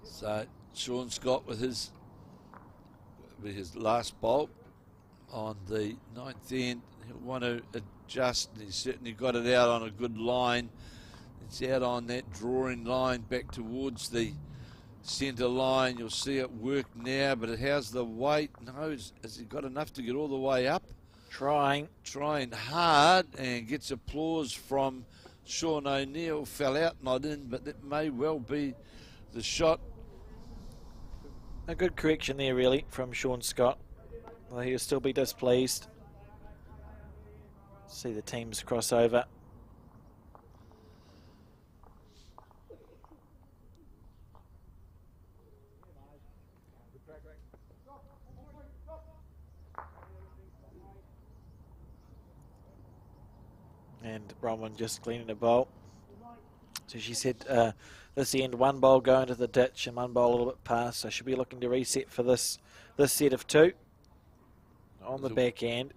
So Sean Scott with his last bowl on the 9th end. He'll want to adjust. He's certainly got it out on a good line. It's out on that drawing line back towards the centre line. You'll see it work now, but it has the weight. No, has he got enough to get all the way up? Trying hard, and gets applause from Sean O'Neill. Fell out, not in, but that may well be the shot. A good correction there, really, from Sean Scott. Well, he'll still be displeased. See the teams cross over. And Bronwyn just cleaning the bowl. So she said this end, one bowl going to the ditch and one bowl a little bit past. So she'll be looking to reset for this set of two on the back end.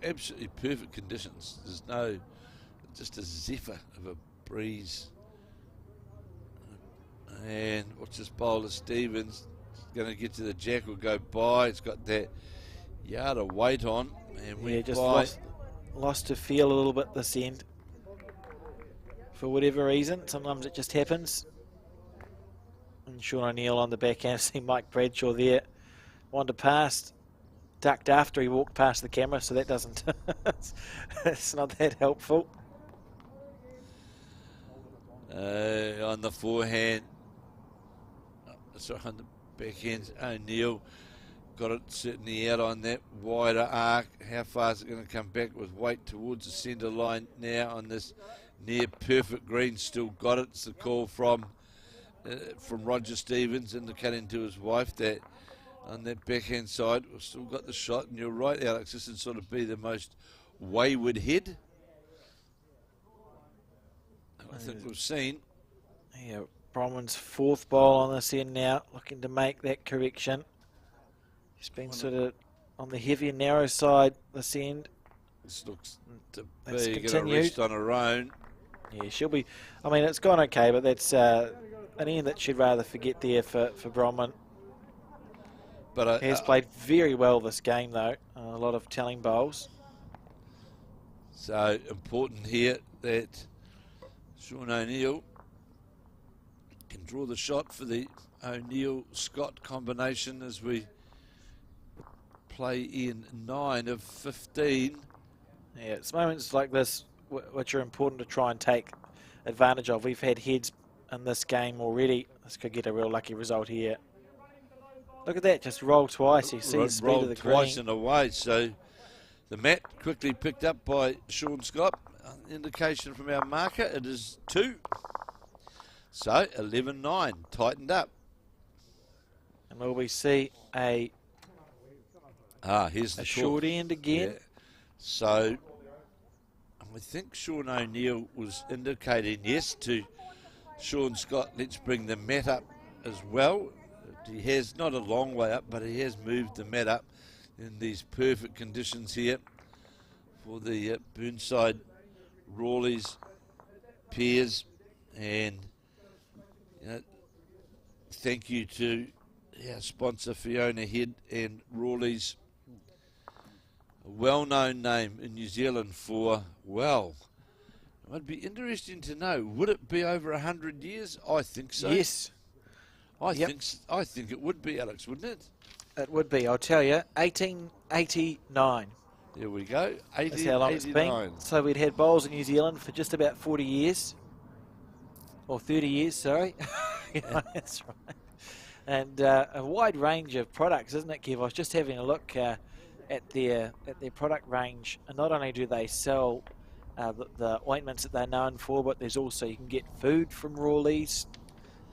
Absolutely perfect conditions. There's no, just a zephyr of a breeze. And watch this bowler Stevens. Going to get to the jack or go by. It's got that yard of weight on. And we just lost to feel a little bit this end. For whatever reason, sometimes it just happens. And Sean O'Neill on the backhand, see Mike Bradshaw there. Wandered past, ducked after he walked past the camera, so that doesn't, it's not that helpful. On the forehand, sorry, on the backhand, O'Neill got it certainly out on that wider arc. How far is it going to come back with weight towards the centre line now on this near perfect green? Still got it. It's the call from Roger Stevens indicating to his wife that on that backhand side we've still got the shot. And you're right, Alex, this would sort of be the most wayward head I think we've seen. Yeah, Bronwyn's fourth ball on this end now, looking to make that correction. He's been sort of on the heavy and narrow side this end. This looks to That's be going to continued. rest on her own. Yeah, she'll be, I mean, it's gone okay, but that's an end that she'd rather forget there for Bronwyn. But Has played very well this game, though. A lot of telling bowls. So important here that Sean O'Neill can draw the shot for the O'Neill-Scott combination as we play in 9 of 15. Yeah, it's moments like this which are important to try and take advantage of. We've had heads in this game already. This could get a real lucky result here. Look at that, just roll twice. You see the speed of the green. Twice and away. So the mat quickly picked up by Sean Scott. Indication from our marker, it is 2. So 11-9, tightened up. And will we see a here's the short end again? Yeah. So I think Sean O'Neill was indicating yes to Sean Scott, let's bring the mat up as well. He has not a long way up, but he has moved the mat up in these perfect conditions here for the Burnside Rawleigh's pairs. And thank you to our sponsor Fiona Head and Rawleigh's, a well-known name in New Zealand for, well, it would be interesting to know, would it be over 100 years? I think so. Yes. I think it would be, Alex, wouldn't it? It would be, I'll tell you, 1889. There we go, That's how long it's been. So we'd had bowls in New Zealand for just about 40 years. Or 30 years, sorry. Yeah, that's right. And a wide range of products, isn't it, Kev? I was just having a look at their product range. And not only do they sell the ointments that they're known for, but there's also, you can get food from Rawleigh's.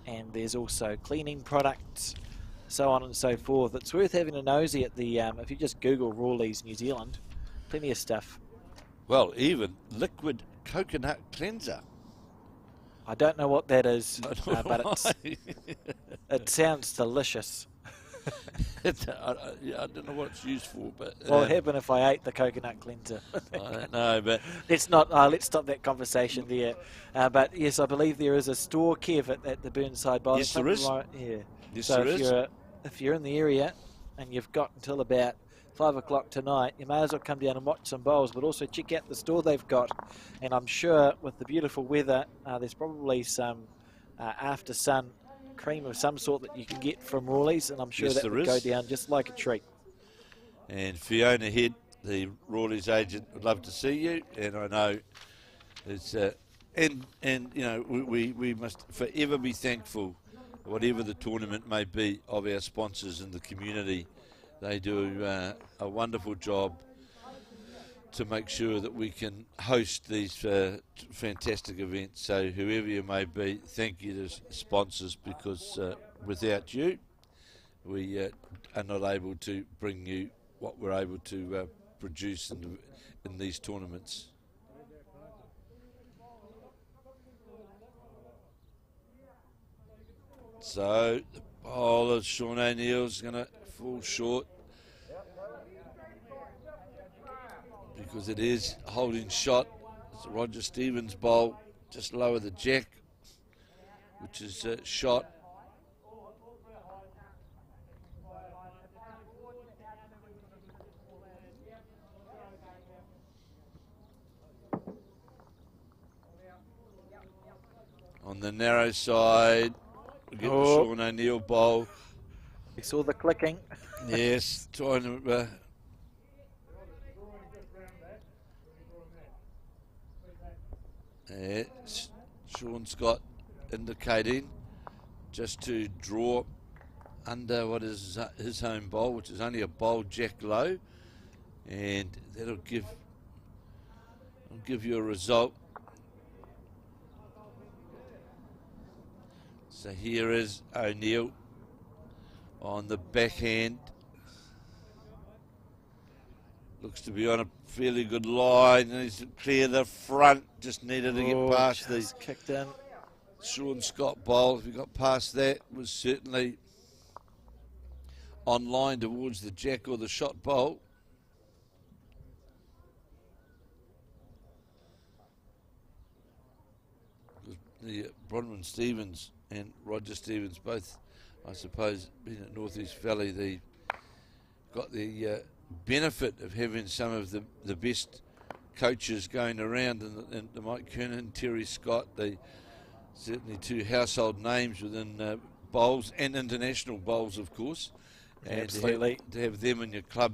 And there's also cleaning products, so on and so forth. It's worth having a nosy at the, if you just Google Rawleigh's New Zealand, plenty of stuff. Well, even liquid coconut cleanser. I don't know what that is, but it sounds delicious. I don't know what it's used for, but What would happen if I ate the coconut cleanser? I don't know, but let's not. Let's stop that conversation there. But yes, I believe there is a store, Kev, at the Burnside Bar. Yes, there is. Yeah. Yes, So there is. if you're in the area and you've got until about 5 o'clock tonight, you may as well come down and watch some bowls, but also check out the store they've got. And I'm sure with the beautiful weather, there's probably some after sun cream of some sort that you can get from Rawleigh's, and I'm sure Yes, that there would is. go down just like a treat. And Fiona Head, the Rawleigh's agent, would love to see you. And I know it's and you know we must forever be thankful whatever the tournament may be, of our sponsors in the community. They do a wonderful job to make sure that we can host these fantastic events. So whoever you may be, thank you to sponsors, because without you, we are not able to bring you what we're able to produce in these tournaments. So the bowler, Sean O'Neill's going to fall short because it is a holding shot. It's Roger Stevens' bowl, just lower the jack, which is shot. On the narrow side, we get the Sean O'Neill bowl. We saw the clicking. Yes, trying to... Sean Scott indicating just to draw under what is his home bowl, which is only a bowl jack low, and that'll give you a result. So here is O'Neill on the backhand. Looks to be on a fairly good line. Needs to clear the front. Just needed to get past the kicked in. Sean Scott bowl. If he got past that, was certainly on line towards the jack or the shot bowl. The Bronwyn Stevens and Roger Stevens, both, I suppose, being at North East Valley, they got the benefit of having some of the best coaches going around, and the Mike Kernan, Terry Scott, they certainly two household names within bowls and international bowls, of course. And absolutely. To have them in your club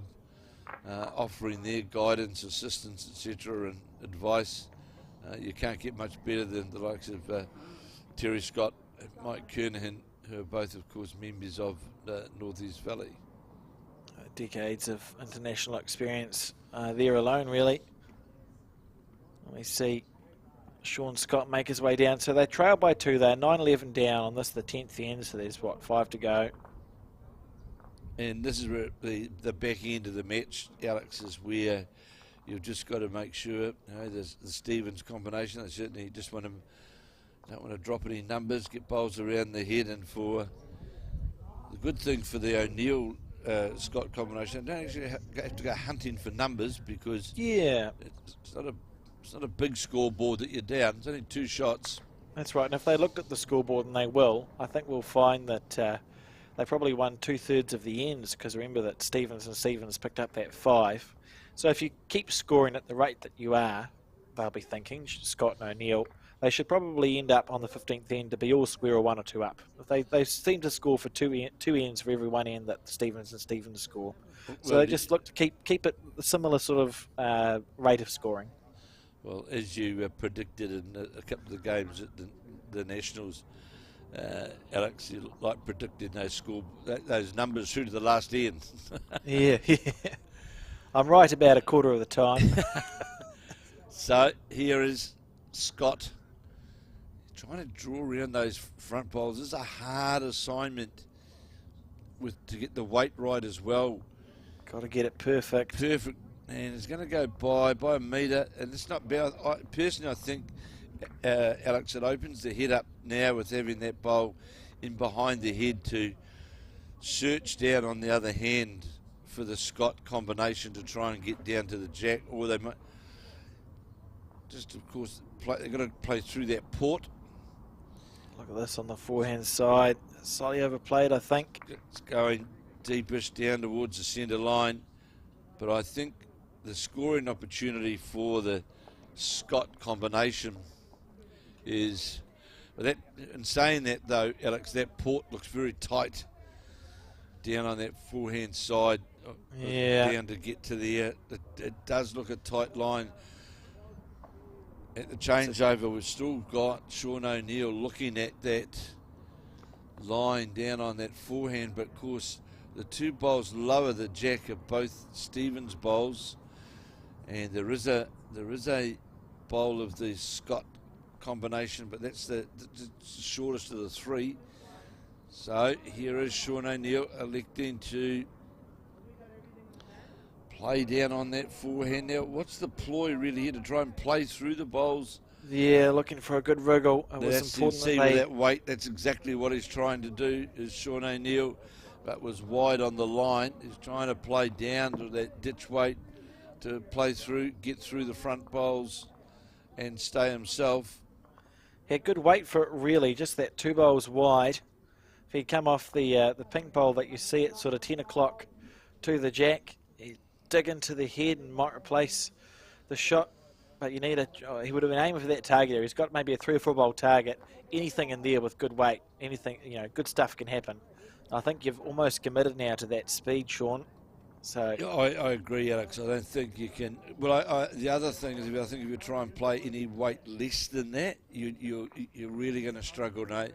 offering their guidance, assistance, etc., and advice, you can't get much better than the likes of Terry Scott and Mike Kernahan, who are both, of course, members of North East Valley. Decades of international experience there alone, really. Let me see Sean Scott make his way down. So they trail by 2 there, 9-11 down on this, the 10th end, so there's, what, 5 to go. And this is where the back end of the match, Alex, is where you've just got to make sure, you know, there's the Stevens combination. They certainly just don't want to drop any numbers, get bowls around the head, and for the good thing for the O'Neill Scott combination, they don't actually have to go hunting for numbers, because it's not a big scoreboard that you're down. It's only 2 shots. That's right, and if they looked at the scoreboard, and they will, I think we'll find that they probably won 2/3 of the ends, because remember that Stevens picked up that 5. So if you keep scoring at the rate that you are, they'll be thinking, Scott and O'Neill, they should probably end up on the 15th end to be all square or 1 or 2 up. They seem to score for two ends for every one end that Stevens score. So they just look to keep it a similar sort of rate of scoring. Well, as you predicted in a couple of the games at the Nationals, Alex, you like predicting those numbers through to the last end. Yeah. I'm right about a quarter of the time. So here is Scott trying to draw around those front bowls. This is a hard assignment to get the weight right as well. Got to get it perfect. Perfect. And it's going to go by a metre, and it's not bad. Personally, I think, Alex, it opens the head up now with having that bowl in behind the head to search down on the other hand for the Scott combination to try and get down to the jack, or they might just, of course, they've got to play through that port. Look at this on the forehand side. Slightly overplayed, I think. It's going deepish down towards the centre line, but I think the scoring opportunity for the Scott combination is that. In saying that, though, Alex, that port looks very tight down on that forehand side. Yeah. Down to get to the. It does look a tight line. At the changeover, we've still got Sean O'Neill looking at that line down on that forehand, but of course the two bowls lower the jack of both Stevens bowls, and there is a bowl of the Scott combination, but that's the shortest of the three. So here is Sean O'Neill electing to play down on that forehand. Now, what's the ploy really here, to try and play through the bowls? Yeah, looking for a good wriggle. It was important see with that weight, that's exactly what he's trying to do, is Sean O'Neill, but was wide on the line. He's trying to play down to that ditch weight to play through, get through the front bowls and stay himself. Yeah, good weight for it really, just that 2 bowls wide. If he'd come off the pink bowl that you see at sort of 10 o'clock to the jack, he'd dig into the head and might replace the shot. But you need he would have been aiming for that target area. He's got maybe a 3 or 4 bowl target. Anything in there with good weight, anything, good stuff can happen. I think you've almost committed now to that speed, Sean. So yeah, I agree, Alex. I don't think you can. Well, the other thing is, I think if you try and play any weight less than that, you're really going to struggle, Nate.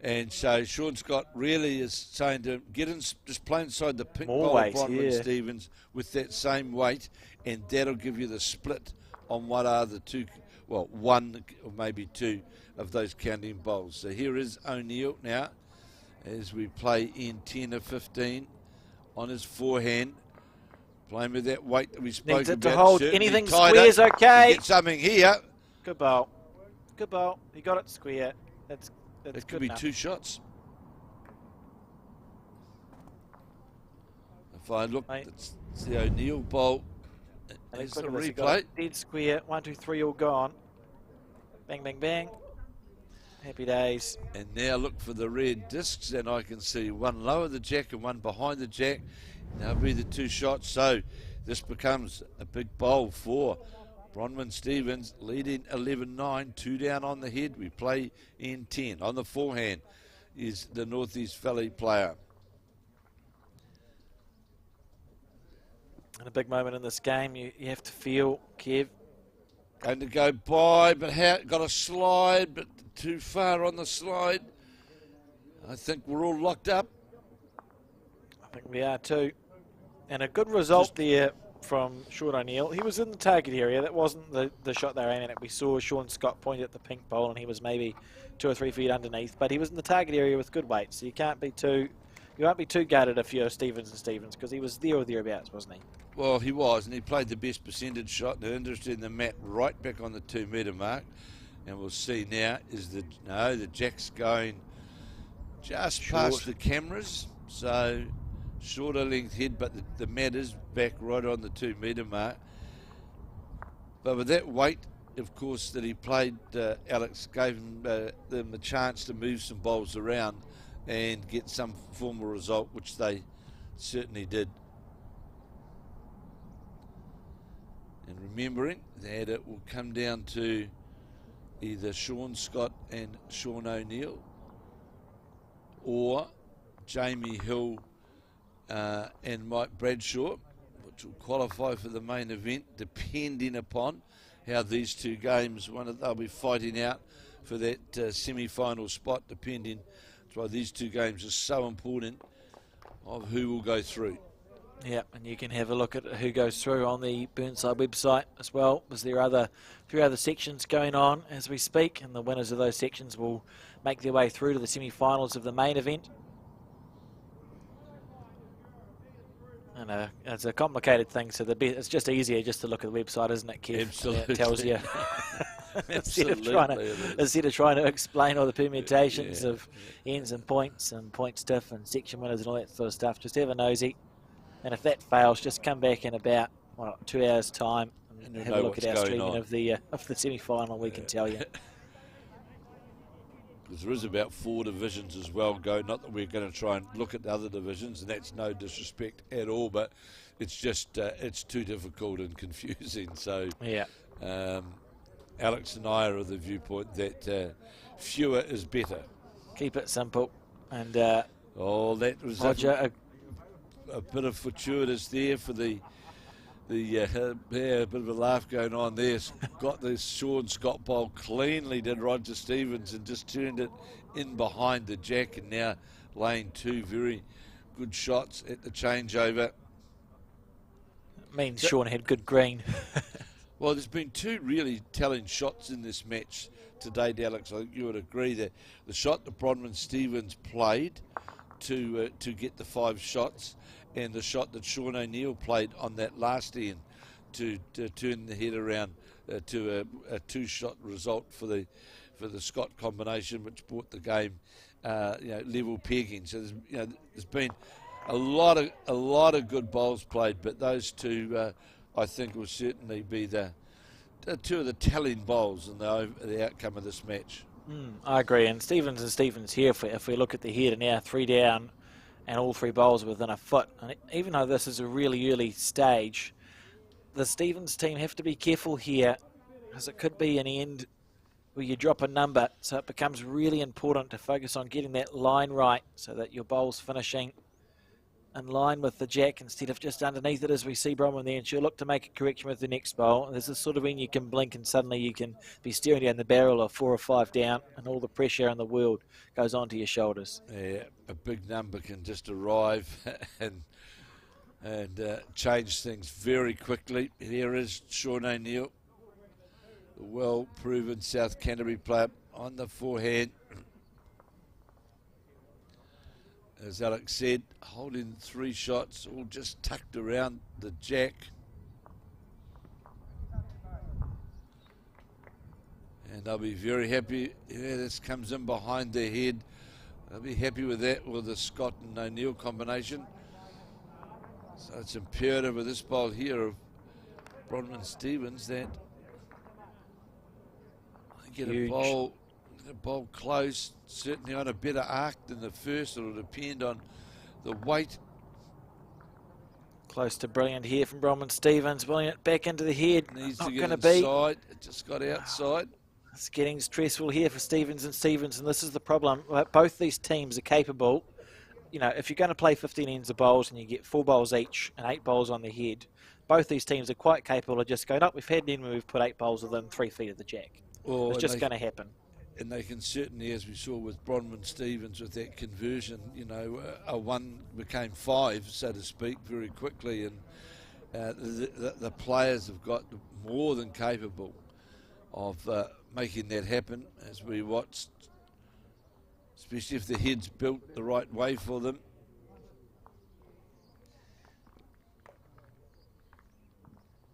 And so Sean Scott really is saying to him, get in, just play inside the pink bowl of Bronwyn Stevens with that same weight, and that'll give you the split on what are the two, well, one or maybe two of those counting bowls. So here is O'Neill now as we play in 10 or 15 on his forehand, playing with that weight that we spoke needs it about. To hold anything square's okay. Get something here. Good bowl. Good bowl. He got it square. That's That could be enough. 2 shots. If I look, it's the O'Neill bowl. There's the replay. Dead square. 1, 2, 3 all gone. Bang, bang, bang. Happy days. And now look for the red discs, and I can see one lower the jack and one behind the jack. Now be the 2 shots. So this becomes a big bowl for Bronwyn Stevens, leading 11-9, 2 down on the head. We play in 10. On the forehand is the Northeast Valley player. And a big moment in this game, you have to feel, Kev. Going to go by, but got a slide, but too far on the slide. I think we're all locked up. I think we are too. And a good result there from Sean O'Neill. He was in the target area. That wasn't the shot they were aiming at. We saw Sean Scott point at the pink bowl, and he was maybe 2 or 3 feet underneath. But he was in the target area with good weight, so you won't be too guarded if you're Stevens, because he was there or thereabouts, wasn't he? Well, he was, and he played the best percentage shot. They're interested in the mat right back on the 2 metre mark. And we'll see now is the jack's going just past the cameras. So shorter length head, but the mat is back right on the 2 metre mark. But with that weight, of course, that he played, Alex gave them the chance to move some bowls around and get some formal result, which they certainly did. And remembering that it will come down to either Sean Scott and Sean O'Neill, or Jamie Hill and Mike Bradshaw, which will qualify for the main event, depending upon how these 2 games, they'll be fighting out for that semi-final spot, depending. That's why these 2 games are so important of who will go through. Yeah, and you can have a look at who goes through on the Burnside website as well. There's 3 other sections going on as we speak, and the winners of those sections will make their way through to the semi-finals of the main event. And it's a complicated thing, so it's just easier just to look at the website, isn't it, Kev? Absolutely. It tells you. instead of trying to explain all the permutations of ends and points diff and section winners and all that sort of stuff, just have a nosy. And if that fails, just come back in about 2 hours' time and have a look at our streaming of the semi-final. We can tell you. Because there is about 4 divisions as well. Not that we're going to try and look at the other divisions, and that's no disrespect at all, but it's just it's too difficult and confusing. So yeah, Alex and I are of the viewpoint that fewer is better. Keep it simple. And that was Roger, a bit of fortuitous there for the a bit of a laugh going on there. Got the Sean Scott bowl cleanly, did Roger Stevens, and just turned it in behind the jack, and now laying 2 very good shots at the changeover. Means Sean had good green. Well, there's been 2 really telling shots in this match to date, Alex. I think you would agree that the shot that Bronwyn Stevens played to get the 5 shots, and the shot that Sean O'Neill played on that last end to turn the head around to a 2-shot result for the Scott combination, which brought the game level pegging. So there's been a lot of good bowls played, but those 2 I think will certainly be the 2 of the telling bowls in the outcome of this match. I agree, and Stevens here. If we look at the header now, 3 down, and all 3 bowls within a foot. And even though this is a really early stage, the Stevens team have to be careful here, because it could be an end where you drop a number. So it becomes really important to focus on getting that line right, so that your bowl's finishing in line with the jack instead of just underneath it, as we see Bronwyn there, and she'll look to make a correction with the next bowl. This is sort of when you can blink and suddenly you can be staring down the barrel of 4 or 5 down, and all the pressure in the world goes onto your shoulders. Yeah, a big number can just arrive and change things very quickly. Here is Sean O'Neill, the well-proven South Canterbury player, on the forehand. As Alex said, holding 3 shots, all just tucked around the jack. And they'll be very happy. Yeah, this comes in behind their head. They'll be happy with that, with the Scott and O'Neill combination. So it's imperative with this bowl here of Bronwyn Stevens that they get a bowl close, certainly on a better arc than the first. It'll depend on the weight. Close to brilliant here from Bronwyn Stevens. Brilliant back into the head. Needs Not to get be. inside. It just got outside. It's getting stressful here for Stevens, and this is the problem. Both these teams are capable. You know, if you're going to play 15 ends of bowls and you get 4 bowls each and 8 bowls on the head, both these teams are quite capable of just going, oh, we've had an end where we've put 8 bowls within 3 feet of the jack. It's just going to happen. And they can certainly, as we saw with Bronwyn Stevens, with that conversion, a 1 became 5, so to speak, very quickly. And the players have got more than capable of making that happen, as we watched, especially if the head's built the right way for them.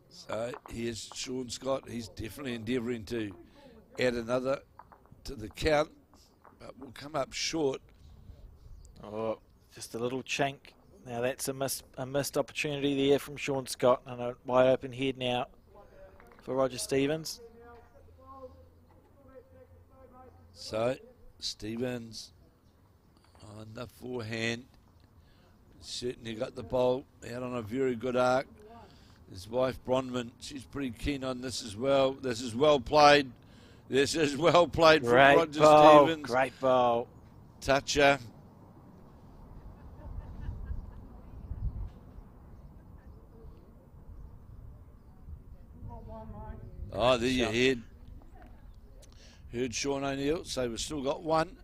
So here's Sean Scott. He's definitely endeavouring to add another to the count, but will come up short. Oh, just a little chink. Now that's a missed opportunity there from Sean Scott, and a wide open head now for Roger Stevens. So Stevens on the forehand, certainly got the bowl out on a very good arc. His wife Bronwyn, she's pretty keen on this as well. This is well played. This is well played from Roger Stevens. Great bowl. Toucher. Oh, there you heard Sean O'Neill, so we've still got 1.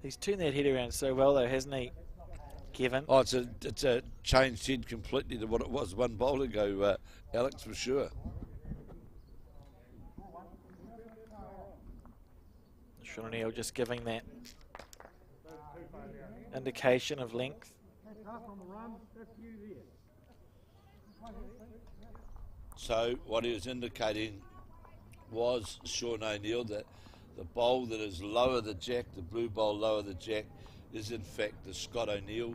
He's turned that head around so well, though, hasn't he, Kevin? Oh, it's a changed head completely to what it was 1 bowl ago, Alex, for sure. Sean O'Neill just giving that indication of length. So what he was indicating was, Sean O'Neill, that the bowl that is lower the jack, the blue bowl lower the jack, is in fact the Scott O'Neill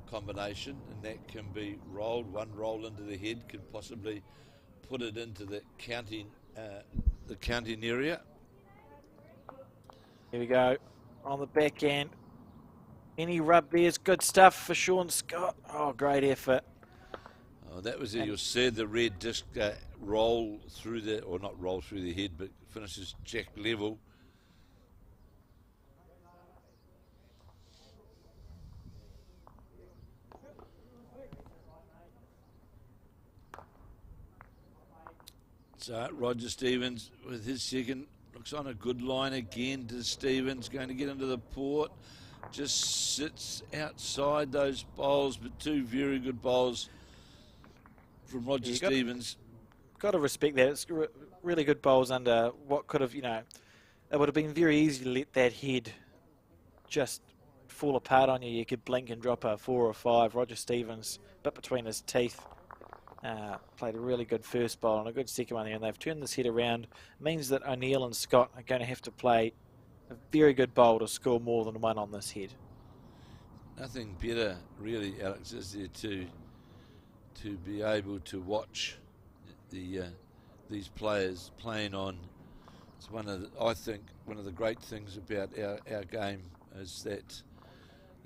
combination, and that can be rolled. 1 roll into the head could possibly put it into the counting area. Here we go, on the back end. Any rub there's good stuff for Sean Scott. Oh, great effort. Oh, that was it. You said the red disc roll through the, or not roll through the head, but finishes jack level. So Roger Stevens with his second, looks on a good line again to Stevens, going to get into the port. Just sits outside those bowls, but two very good bowls from Roger Stevens. Got to respect that. It's really good bowls under what could have, you know, it would have been very easy to let that head just fall apart on you. You could blink and drop a 4 or 5. Roger Stevens, bit between his teeth, played a really good first bowl and a good second one there, and they've turned this head around. It means that O'Neill and Scott are going to have to play a very good bowl to score more than one on this head. Nothing better, really, Alex, is there to be able to watch these players playing on. It's I think one of the great things about our game is that,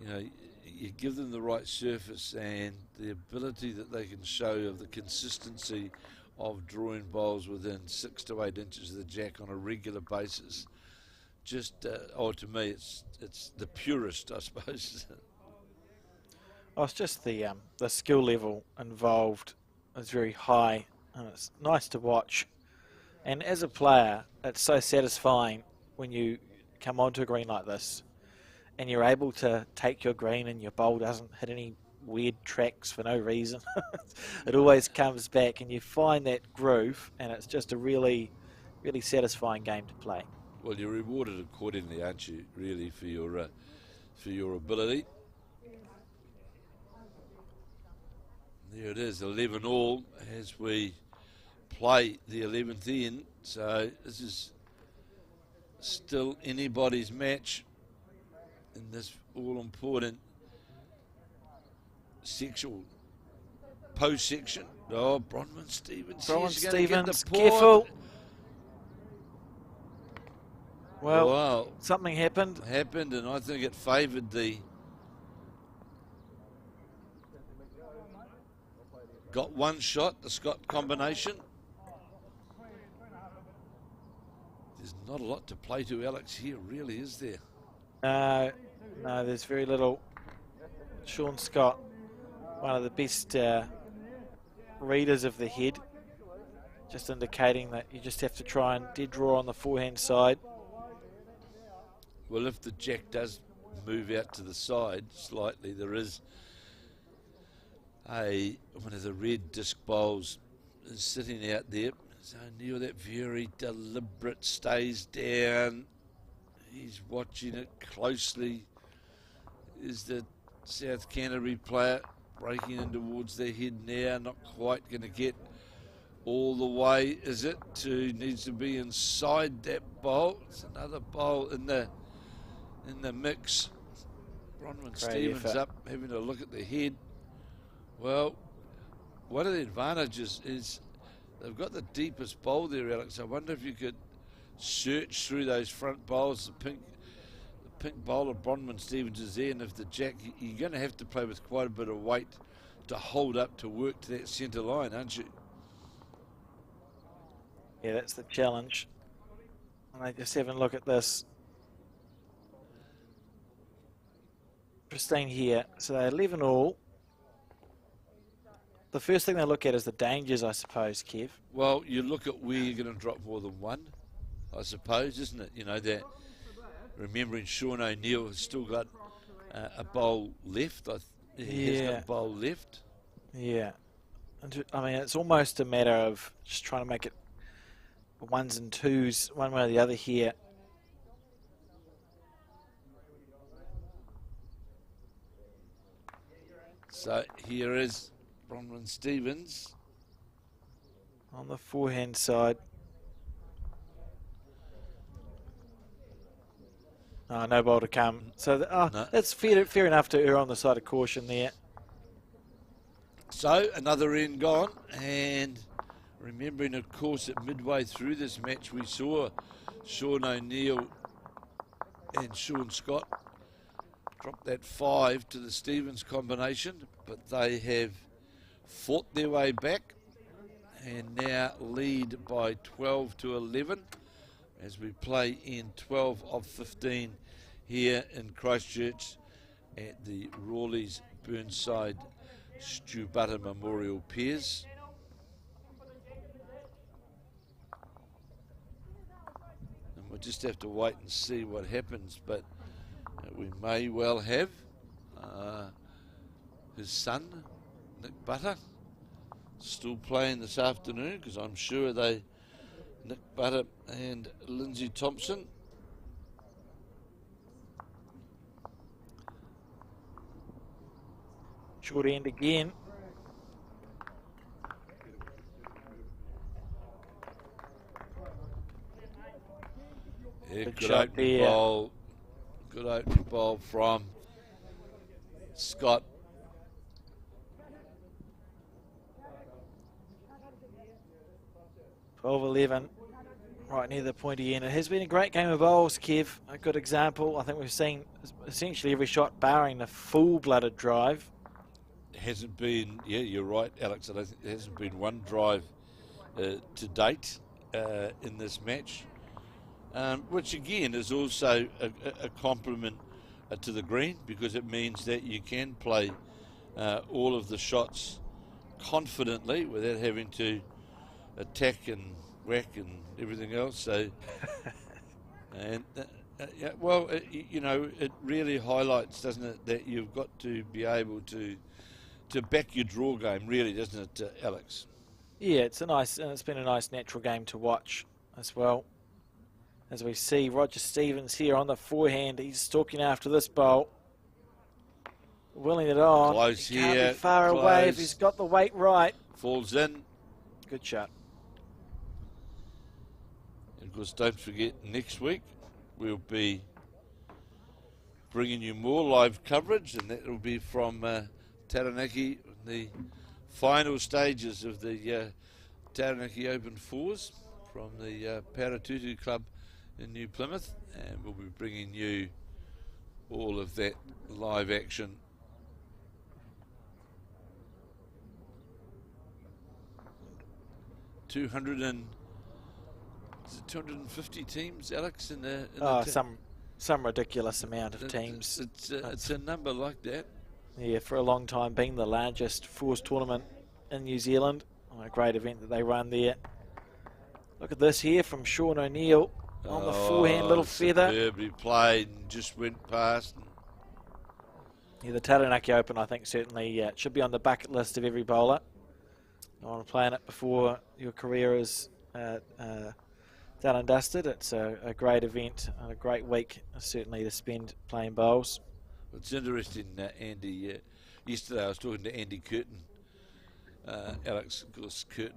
you know, you give them the right surface and the ability that they can show of the consistency of drawing bowls within 6 to 8 inches of the jack on a regular basis. Just, to me, it's the purest, I suppose. Oh, it's just the skill level involved is very high, and it's nice to watch. And as a player, it's so satisfying when you come onto a green like this and you're able to take your green and your bowl doesn't hit any weird tracks for no reason. It always comes back and you find that groove, and it's just a really, really satisfying game to play. Well, you're rewarded accordingly, aren't you, really, for your ability. There it is, 11 all as we play the 11th in. So this is still anybody's match in this all-important post section. Oh, Bronwyn Stevens. Bronwyn Stevens, careful. Well, wow. Something happened. And I think it favoured the... Got one shot, the Scott combination. There's not a lot to play to, Alex, here, really, is there? No, there's very little. Sean Scott, one of the best readers of the head, just indicating that you just have to try and dead draw on the forehand side. Well, if the jack does move out to the side slightly, there is one of the red disc bowls is sitting out there. So O'Neill, that very deliberate, stays down. He's watching it closely. Is the South Canterbury player breaking in towards their head now? Not quite going to get all the way, is it? Needs to be inside that bowl. It's another bowl in the mix. Bronwyn Stevens up, having a look at the head. Well, one of the advantages is they've got the deepest bowl there, Alex. I wonder if you could search through those front bowls. The pink bowl of Bronwyn Stevens is there, and if the jack, you're going to have to play with quite a bit of weight to hold up to work to that centre line, aren't you? Yeah, that's the challenge. And they just have a look at this. Pristine here. So they're 11 all. The first thing they look at is the dangers, I suppose, Kev. Well, you look at where you're going to drop more than one, I suppose, isn't it? You know, that remembering Sean O'Neill has still got a bowl left. He's got a bowl left. Yeah. I mean, it's almost a matter of just trying to make it ones and twos, one way or the other here. So here is Bronwyn Stevens on the forehand side. No ball to come. So no. That's fair enough to err on the side of caution there. So another end gone, and remembering, of course, that midway through this match we saw Sean O'Neill and Sean Scott drop that 5 to the Stevens combination, but they have fought their way back and now lead by 12 to 11 as we play in 12 of 15 here in Christchurch at the Rawleigh's Burnside Stewart Buttar Memorial Piers. we'll just have to wait and see what happens, but we may well have his son, Nick Buttar, still playing this afternoon, because I'm sure Nick Buttar and Lindsay Thompson. Short end again. Yeah, Good good shot opening there. bowl. Good opening bowl from Scott. $12-11, right near the pointy end. It has been a great game of bowls, Kev. A good example. I think we've seen essentially every shot barring the full-blooded drive. Hasn't been, yeah, you're right, Alex. I don't think there hasn't been one drive to date in this match, which again is also a compliment to the green, because it means that you can play all of the shots confidently without having to attack and whack and everything else. So, and yeah, well, you know, it really highlights, doesn't it, that you've got to be able to back your draw game, really, doesn't it, Alex? Yeah, it's been a nice natural game to watch as well. As we see Roger Stevens here on the forehand, he's stalking after this bowl, willing it on. Close He can't here, be far away if close. he's got the weight right. Falls in. Good shot. And of course, don't forget, next week we'll be bringing you more live coverage, and that will be from Taranaki, the final stages of the Taranaki Open Fours from the Paratutu Club in New Plymouth, and we'll be bringing you all of that live action. Is it 250 teams, Alex? Some ridiculous amount of teams. It's a number like that. Yeah, for a long time being the largest fours tournament in New Zealand. A great event that they run there. Look at this here from Sean O'Neill on the forehand, little feather. Superbly played and just went past. Yeah, the Taranaki Open, I think, certainly should be on the bucket list of every bowler. I want to play in it before your career is done and dusted. It's a great event and a great week, certainly, to spend playing bowls. It's interesting, Andy. Yesterday I was talking to Andy Curtin. Alex, of course, Curtin,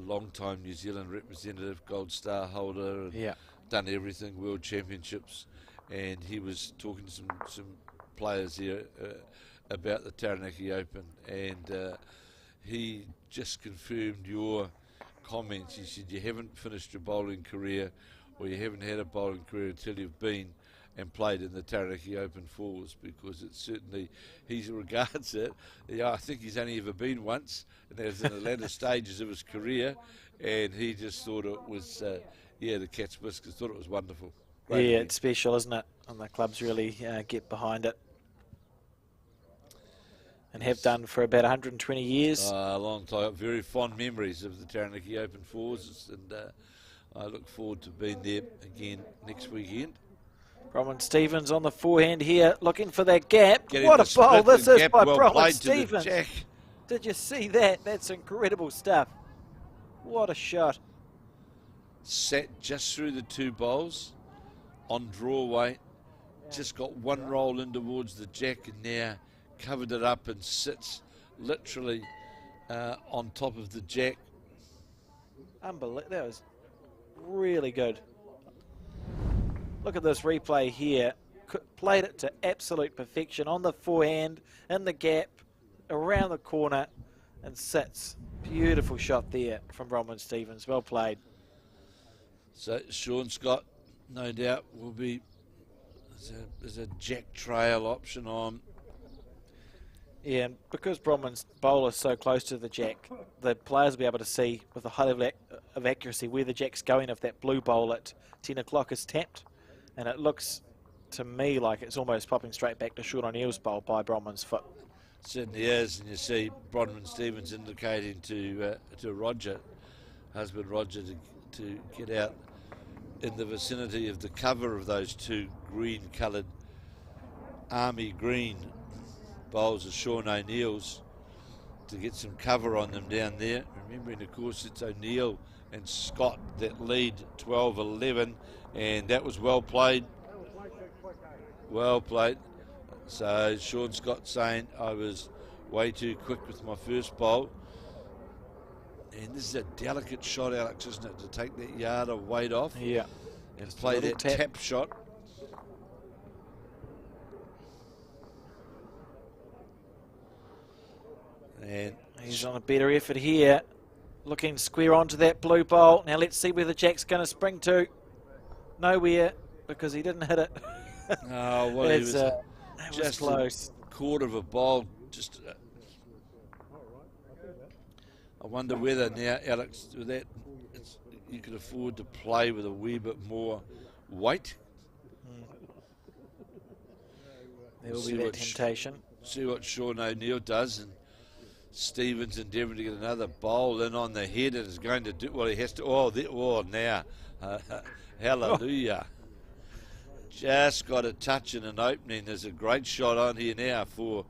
long-time New Zealand representative, gold star holder, and done everything, world championships, and he was talking to some players here about the Taranaki Open, and he just confirmed your comments. He said you haven't finished your bowling career, or you haven't had a bowling career until you've been and played in the Taranaki Open Fours, because it's certainly, he regards it, I think he's only ever been once, and that was in the latter stages of his career, and he just thought it was, the cat's biscuits, thought it was wonderful. Great event. It's special, isn't it? And the clubs really get behind it. And have done for about 120 years. A long time, very fond memories of the Taranaki Open Fours, and I look forward to being there again next weekend. Bronwyn Stevens on the forehand here, looking for that gap. Getting what a bowl this is by well Bronwyn Stevens. Jack. Did you see that? That's incredible stuff. What a shot. Sat just through the two bowls on draw weight. Just got one roll in towards the jack, and now covered it up and sits literally on top of the jack. Unbelievable. That was really good. Look at this replay here. Played it to absolute perfection on the forehand, in the gap, around the corner, and sits. Beautiful shot there from Bronwyn Stevens. Well played. So Sean Scott, no doubt, will be, there's a jack trail option on. Yeah, and because Bronwyn's bowl is so close to the jack, the players will be able to see with a high level of accuracy where the jack's going if that blue bowl at 10 o'clock is tapped. And it looks to me like it's almost popping straight back to Sean O'Neill's bowl by Bronwyn's foot. Certainly is, and you see Bronwyn Stevens indicating to Roger, husband Roger, to get out in the vicinity of the cover of those two green-coloured army green bowls of Sean O'Neill's to get some cover on them down there. Remembering, of course, it's O'Neill and Scott that lead 12-11, and that was well played. Well played. So Sean Scott saying I was way too quick with my first bowl. And this is a delicate shot, Alex, isn't it, to take that yard of weight off? Yeah. And Just play that tap shot. And he's on a better effort here. Looking square onto that blue bowl. Now let's see where the jack's going to spring to. Nowhere, because he didn't hit it. Oh, well, he was just close. A quarter of a bowl. Just. I wonder whether now, Alex, with that, you could afford to play with a wee bit more weight. There will be that temptation. See what Sean O'Neill does, and Stevens endeavouring to get another bowl in on the head, and is going to do well. He has to. Now, hallelujah! Just got a touch in an opening. There's a great shot on here now for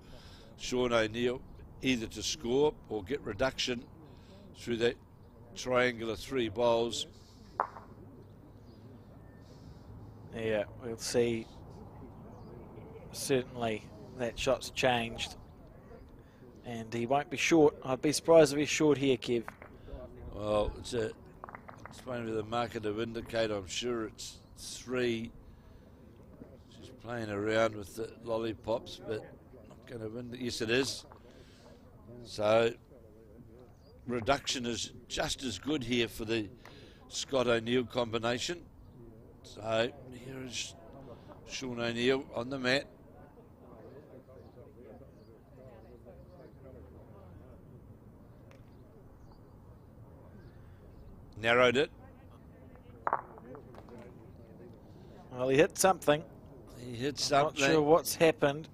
Sean O'Neill, either to score or get reduction through that triangular three bowls. Yeah, we'll see. Certainly that shot's changed. And he won't be short. I'd be surprised if he's short here, Kev. Well, it's going to be the marketive indicator. I'm sure it's 3. She's playing around with the lollipops, but not going to win. Yes, it is. So reduction is just as good here for the Scott O'Neill combination. So here is Sean O'Neill on the mat. Narrowed it. Well, he hit something. He hit something. Not sure what's happened.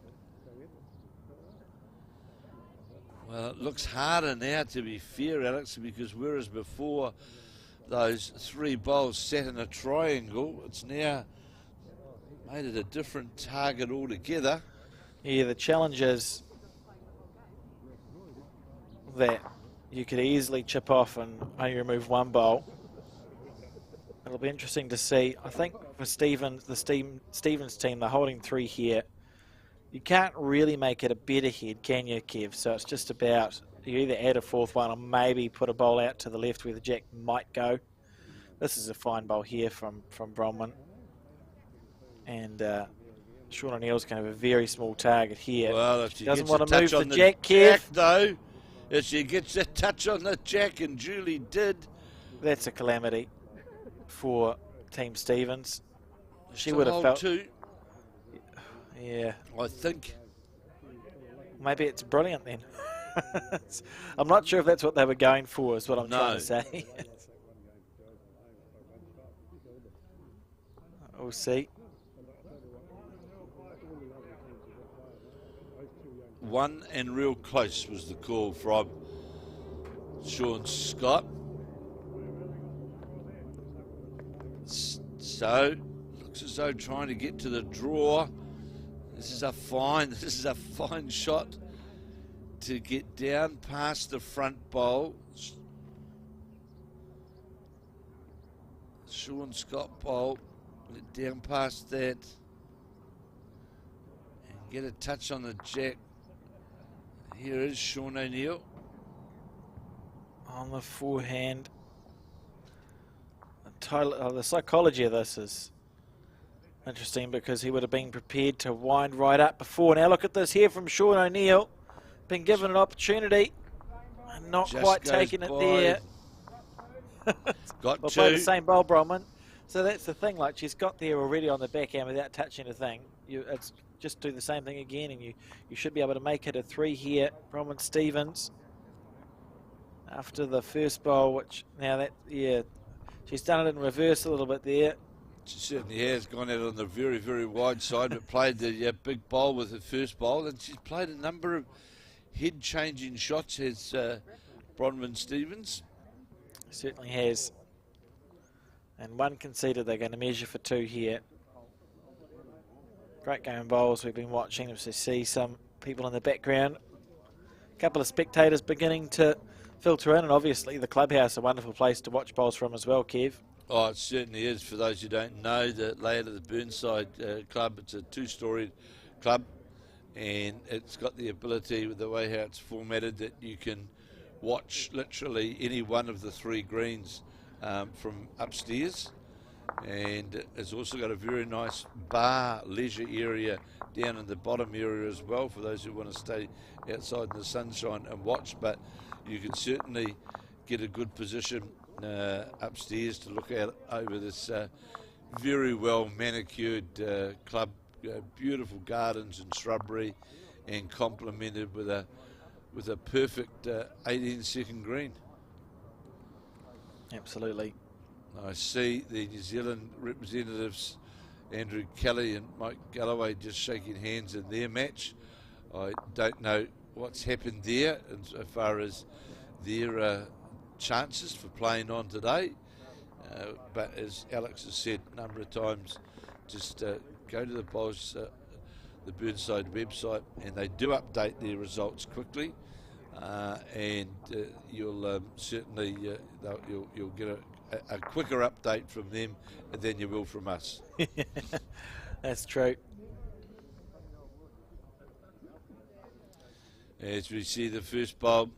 Well, it looks harder now, to be fair, Alex, because whereas before those 3 bowls sat in a triangle, it's now made it a different target altogether. Yeah, the challenge is that you could easily chip off and only remove 1 bowl. It'll be interesting to see. I think for Stevens, Stevens team, they're holding 3 here. You can't really make it a better head, can you, Kev? So it's just about, you either add a 4th one or maybe put a bowl out to the left where the jack might go. This is a fine bowl here from Bronwyn. And Sean O'Neill's going to have a very small target here. Well, if she doesn't gets want to move on the jack, Kev. Though, if she gets a touch on the jack, and Julie did. That's a calamity for Team Stevens. She Still would have hold felt... 2. Yeah. I think. Maybe it's brilliant then. I'm not sure if that's what they were going for, is what I'm trying to say. We'll see. 1 and real close was the call from Sean Scott. So, looks as though trying to get to the draw. This is a fine shot to get down past the front bowl. Sean Scott bowl, down past that, and get a touch on the jack. Here is Sean O'Neill. On the forehand. The psychology of this is interesting because he would have been prepared to wind right up before. Now look at this here from Sean O'Neill. Been given an opportunity and not Just quite goes taking it by. there. Got we'll 2. play the same bowl, Bronwyn. So that's the thing, like she's got there already on the backhand without touching a thing. It's just do the same thing again and you should be able to make it a 3 here. Bronwyn Stevens after the first bowl, which now that, yeah, she's done it in reverse a little bit there. She certainly has gone out on the very, very wide side, but played the big bowl with the first bowl, and she's played a number of head-changing shots, has Bronwyn Stevens. Certainly has. And one conceded. They're going to measure for 2 here. Great game bowls we've been watching. As you see some people in the background. A couple of spectators beginning to filter in, and obviously the clubhouse, a wonderful place to watch bowls from as well, Kev. Oh, it certainly is. For those who don't know, the layout of the Burnside club, it's a 2-storied club, and it's got the ability, with the way how it's formatted, that you can watch literally any one of the 3 greens from upstairs. And it's also got a very nice bar leisure area down in the bottom area as well, for those who want to stay outside in the sunshine and watch. But you can certainly get a good position upstairs to look out over this very well manicured club. Beautiful gardens and shrubbery, and complemented with a perfect 18-second green. Absolutely. I see the New Zealand representatives, Andrew Kelly and Mike Galloway, just shaking hands in their match. I don't know what's happened there as far as their chances for playing on today. But as Alex has said a number of times, just go to the the Burnside website, and they do update their results quickly. And you'll certainly you'll get a quicker update from them than you will from us. That's true. As we see the first bowl,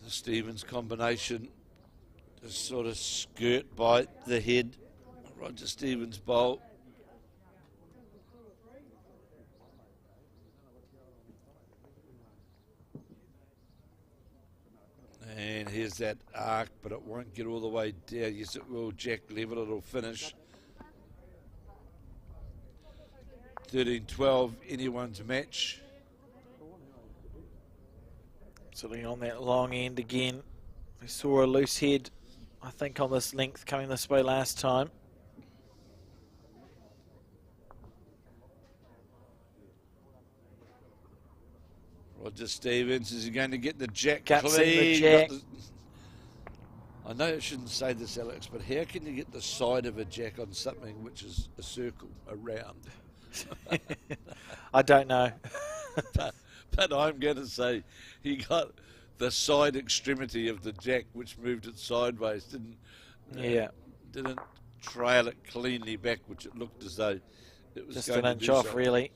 the Stevens combination, just sort of skirt by the head. Roger Stevens bowl. And here's that arc, but it won't get all the way down. Yes, it will. Jack level, it'll finish. 13-12, anyone's match. Absolutely on that long end again. We saw a loose head, I think, on this length coming this way last time. Roger Stevens, is he going to get the jack Guts in clean? the jack. I know I shouldn't say this, Alex, but how can you get the side of a jack on something which is a circle, a round? I don't know. but I'm going to say he got the side extremity of the jack, which moved it sideways, didn't trail it cleanly back, which it looked as though it was just going an to inch do off, so. really.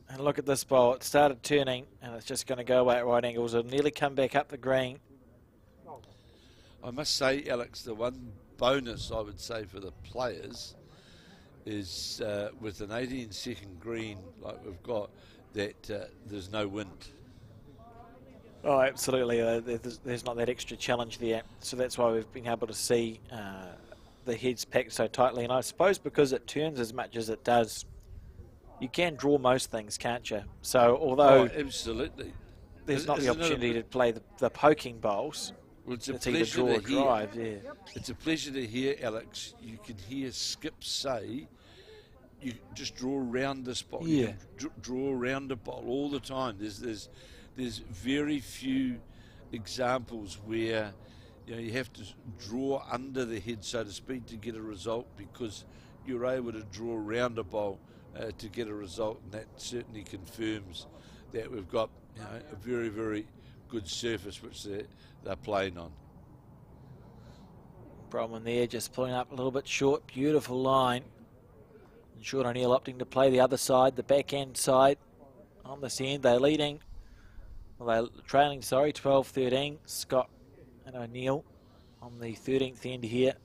And look at this bowl. It started turning, and it's just going to go away at right angles. It'll nearly come back up the green. I must say, Alex, the one bonus I would say for the players is with an 18-second green like we've got, that there's no wind. Oh, absolutely. There's not that extra challenge there. So that's why we've been able to see the heads packed so tightly. And I suppose because it turns as much as it does, you can draw most things, can't you? So although absolutely, there's not the opportunity to play the poking bowls, well, it's a either pleasure draw or to hear. drive. Yeah. It's a pleasure to hear, Alex. You can hear Skip say, "You just draw around this bowl. Yeah. You draw around the bowl all the time." There's very few examples where you have to draw under the head, so to speak, to get a result, because you're able to draw around a bowl to get a result, and that certainly confirms that we've got a very, very good surface which they're playing on. Bronwyn there just pulling up a little bit short. Beautiful line. And Sean O'Neill opting to play the other side, the backhand side. On this end, they're leading. Well, they're trailing, 12-13. Scott and O'Neill on the 13th end here.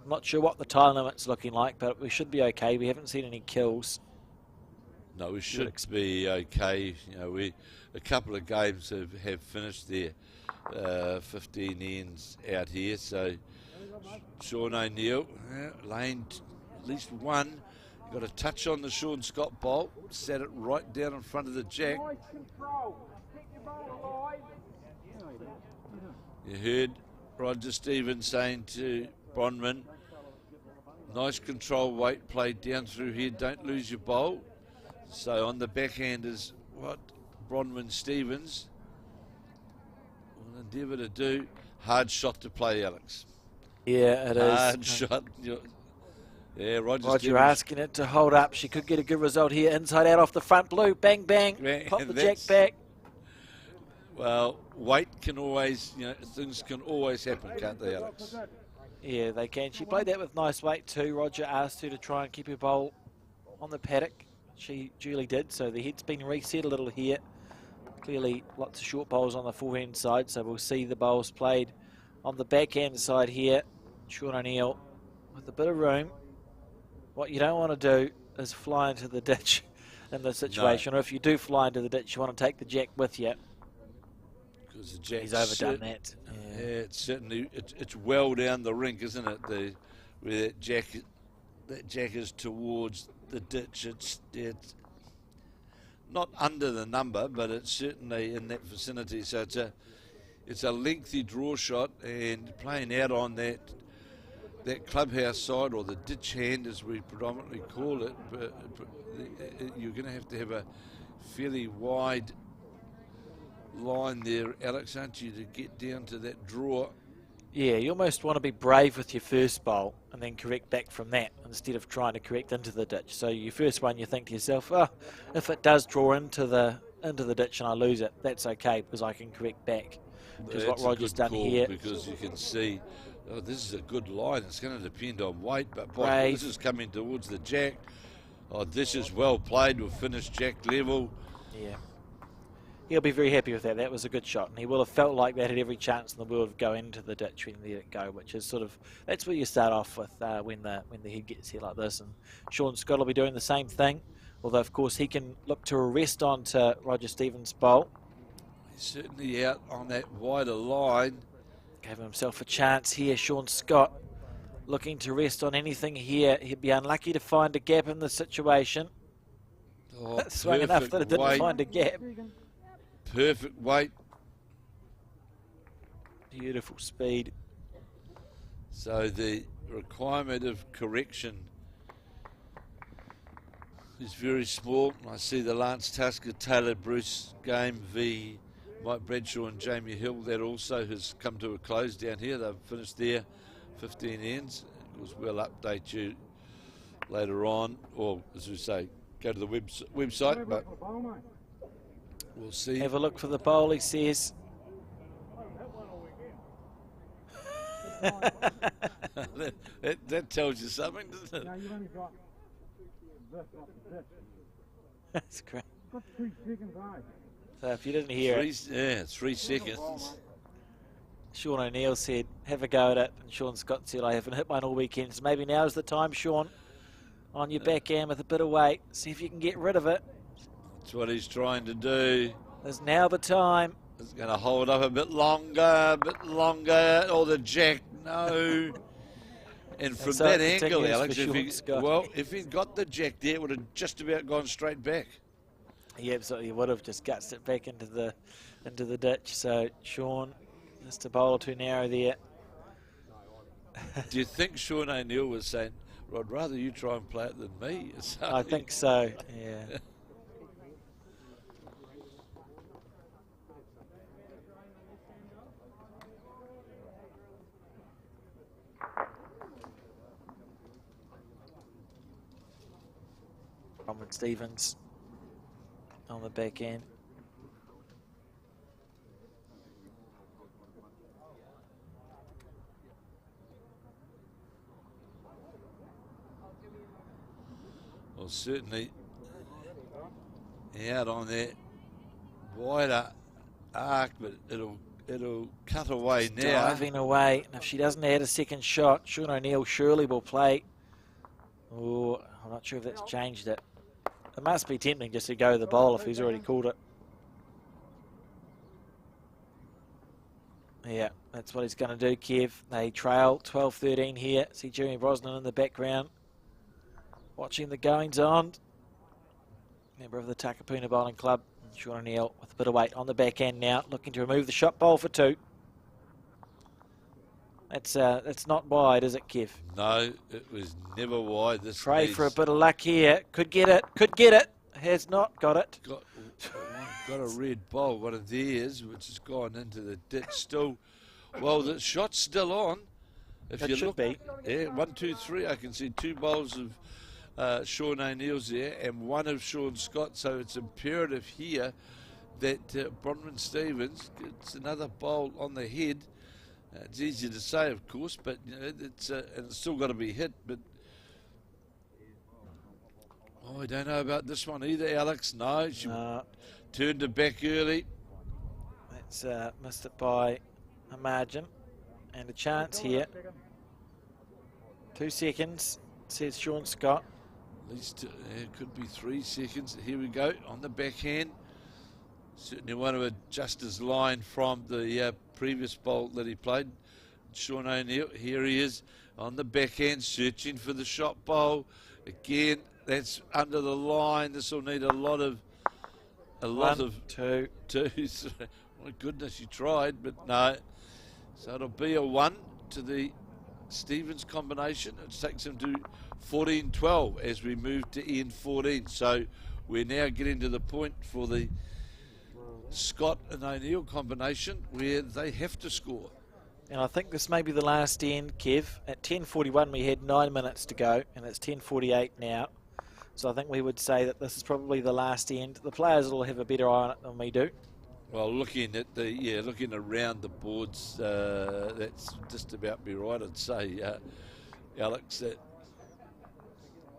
I'm not sure what the time limit's looking like, but we should be okay. We haven't seen any kills. No, we should be okay. A couple of games have finished there, 15 ends out here. So Sean O'Neill, lane at least one. Got a touch on the Sean Scott bolt, set it right down in front of the jack. You heard Roger Stevens saying to Bronwyn, nice control weight play down through here, don't lose your bowl. So on the backhand is what Bronwyn Stevens will endeavour to do. Hard shot to play, Alex. Yeah, it Hard is. shot. Yeah, Roger asking it to hold up. She could get a good result here. Inside out off the front blue. Bang, bang. Pop the jack back. Well, weight can always, things can always happen, can't they, Alex? Yeah, they can. She played that with nice weight too. Roger asked her to try and keep her bowl on the paddock. She duly did, so the head's been reset a little here. Clearly lots of short bowls on the forehand side, so we'll see the bowls played on the backhand side here. Sean O'Neill with a bit of room. What you don't want to do is fly into the ditch in this situation, or if you do fly into the ditch, you want to take the jack with you. Because the jack, he's overdone that. Yeah, it's certainly it's well down the rink, isn't it? Where that jack is towards the ditch. It's not under the number, but it's certainly in that vicinity. So it's a lengthy draw shot, and playing out on that clubhouse side, or the ditch hand as we predominantly call it, but you're going to have a fairly wide line there, Alex, aren't you, to get down to that draw? Yeah, you almost want to be brave with your first bowl and then correct back from that instead of trying to correct into the ditch. So your first one, you think to yourself, oh, if it does draw into the ditch and I lose it, that's okay because I can correct back. Which is what Roger's done here. Because you can see, oh, this is a good line. It's going to depend on weight, but boy, this is coming towards the jack. Oh, this is well played. We'll finish jack level. Yeah. He'll be very happy with that. That was a good shot, and he will have felt like that had every chance in the world of going into the ditch when he let it go, which is sort of, that's where you start off with when the head gets here like this. And Sean Scott will be doing the same thing, although of course he can look to arrest onto Roger Stevens' bowl. He's certainly out on that wider line. Gave himself a chance here, Sean Scott, looking to rest on anything here. He'd be unlucky to find a gap in the situation. Oh, swung enough that it didn't find a gap. Perfect weight. Beautiful speed. So the requirement of correction is very small. I see the Lance Tasker, Taylor Bruce game v Mike Bradshaw and Jamie Hill. That also has come to a close down here. They've finished their 15 ends. Of course, we'll update you later on, or as we say, go to the website, but we'll see. Have a look for the bowl, he says. that tells you something, doesn't it? No, you've only got this off the ditch. That's great. You've got 3 seconds, eh? So if you didn't hear it. Yeah, 3 seconds. Sean O'Neill said, have a go at it. And Sean Scott said, I haven't hit mine all weekend. So maybe now's the time, Sean, on your backhand with a bit of weight. See if you can get rid of it. That's what he's trying to do. There's now the time. He's going to hold up a bit longer, Oh, the jack, no. And from that angle, Alex, if he'd got the jack there, it would have just about gone straight back. He absolutely would have just gutsed it back into the ditch. So Sean, just a bowl or too narrow there. Do you think Sean O'Neill was saying, I'd rather you try and play it than me? I think so, yeah. Robin Stevens on the back end. Well, certainly out on that wider arc, but it'll cut away now. Diving away, and if she doesn't add a second shot, Sean O'Neill surely will play. Oh, I'm not sure if that's changed it. It must be tempting just to go the bowl if he's already called it. Yeah, that's what he's going to do, Kev. They trail 12-13 here. See Jeremy Brosnan in the background, watching the goings on. Member of the Takapuna Bowling Club, Sean O'Neill with a bit of weight on the back end now, looking to remove the shot bowl for 2. That's not wide, is it, Kev? No, it was never wide. This Try for a bit of luck here. Could get it. Has not got it. Got a red bowl, one of theirs, which has gone into the ditch still. Well, the shot's still on. If It you should look, be. yeah, 1, 2, 3. I can see 2 bowls of Sean O'Neill's there and 1 of Sean Scott. So it's imperative here that Bronwyn Stevens gets another bowl on the head. It's easy to say, of course, but you know, and it's still got to be hit. But I don't know about this one either, Alex. No, she turned it back early. That's missed it by a margin, and a chance here. 2 seconds, says Sean Scott. At least it could be 3 seconds. Here we go on the backhand. Certainly want to adjust his line from the previous bowl that he played. Sean O'Neill, here he is on the backhand, searching for the shot bowl. Again, that's under the line. This will need a lot of 2. My goodness, you tried, but no. So it'll be a 1 to the Stevens combination. It takes him to 14-12 as we move to end 14. So we're now getting to the point for the Scott and O'Neill combination where they have to score. And I think this may be the last end, Kev. At 10:41 we had 9 minutes to go, and it's 10:48 now. So I think we would say that this is probably the last end. The players will have a better eye on it than we do. Well, looking around the boards, that's just about be right, I'd say, Alex.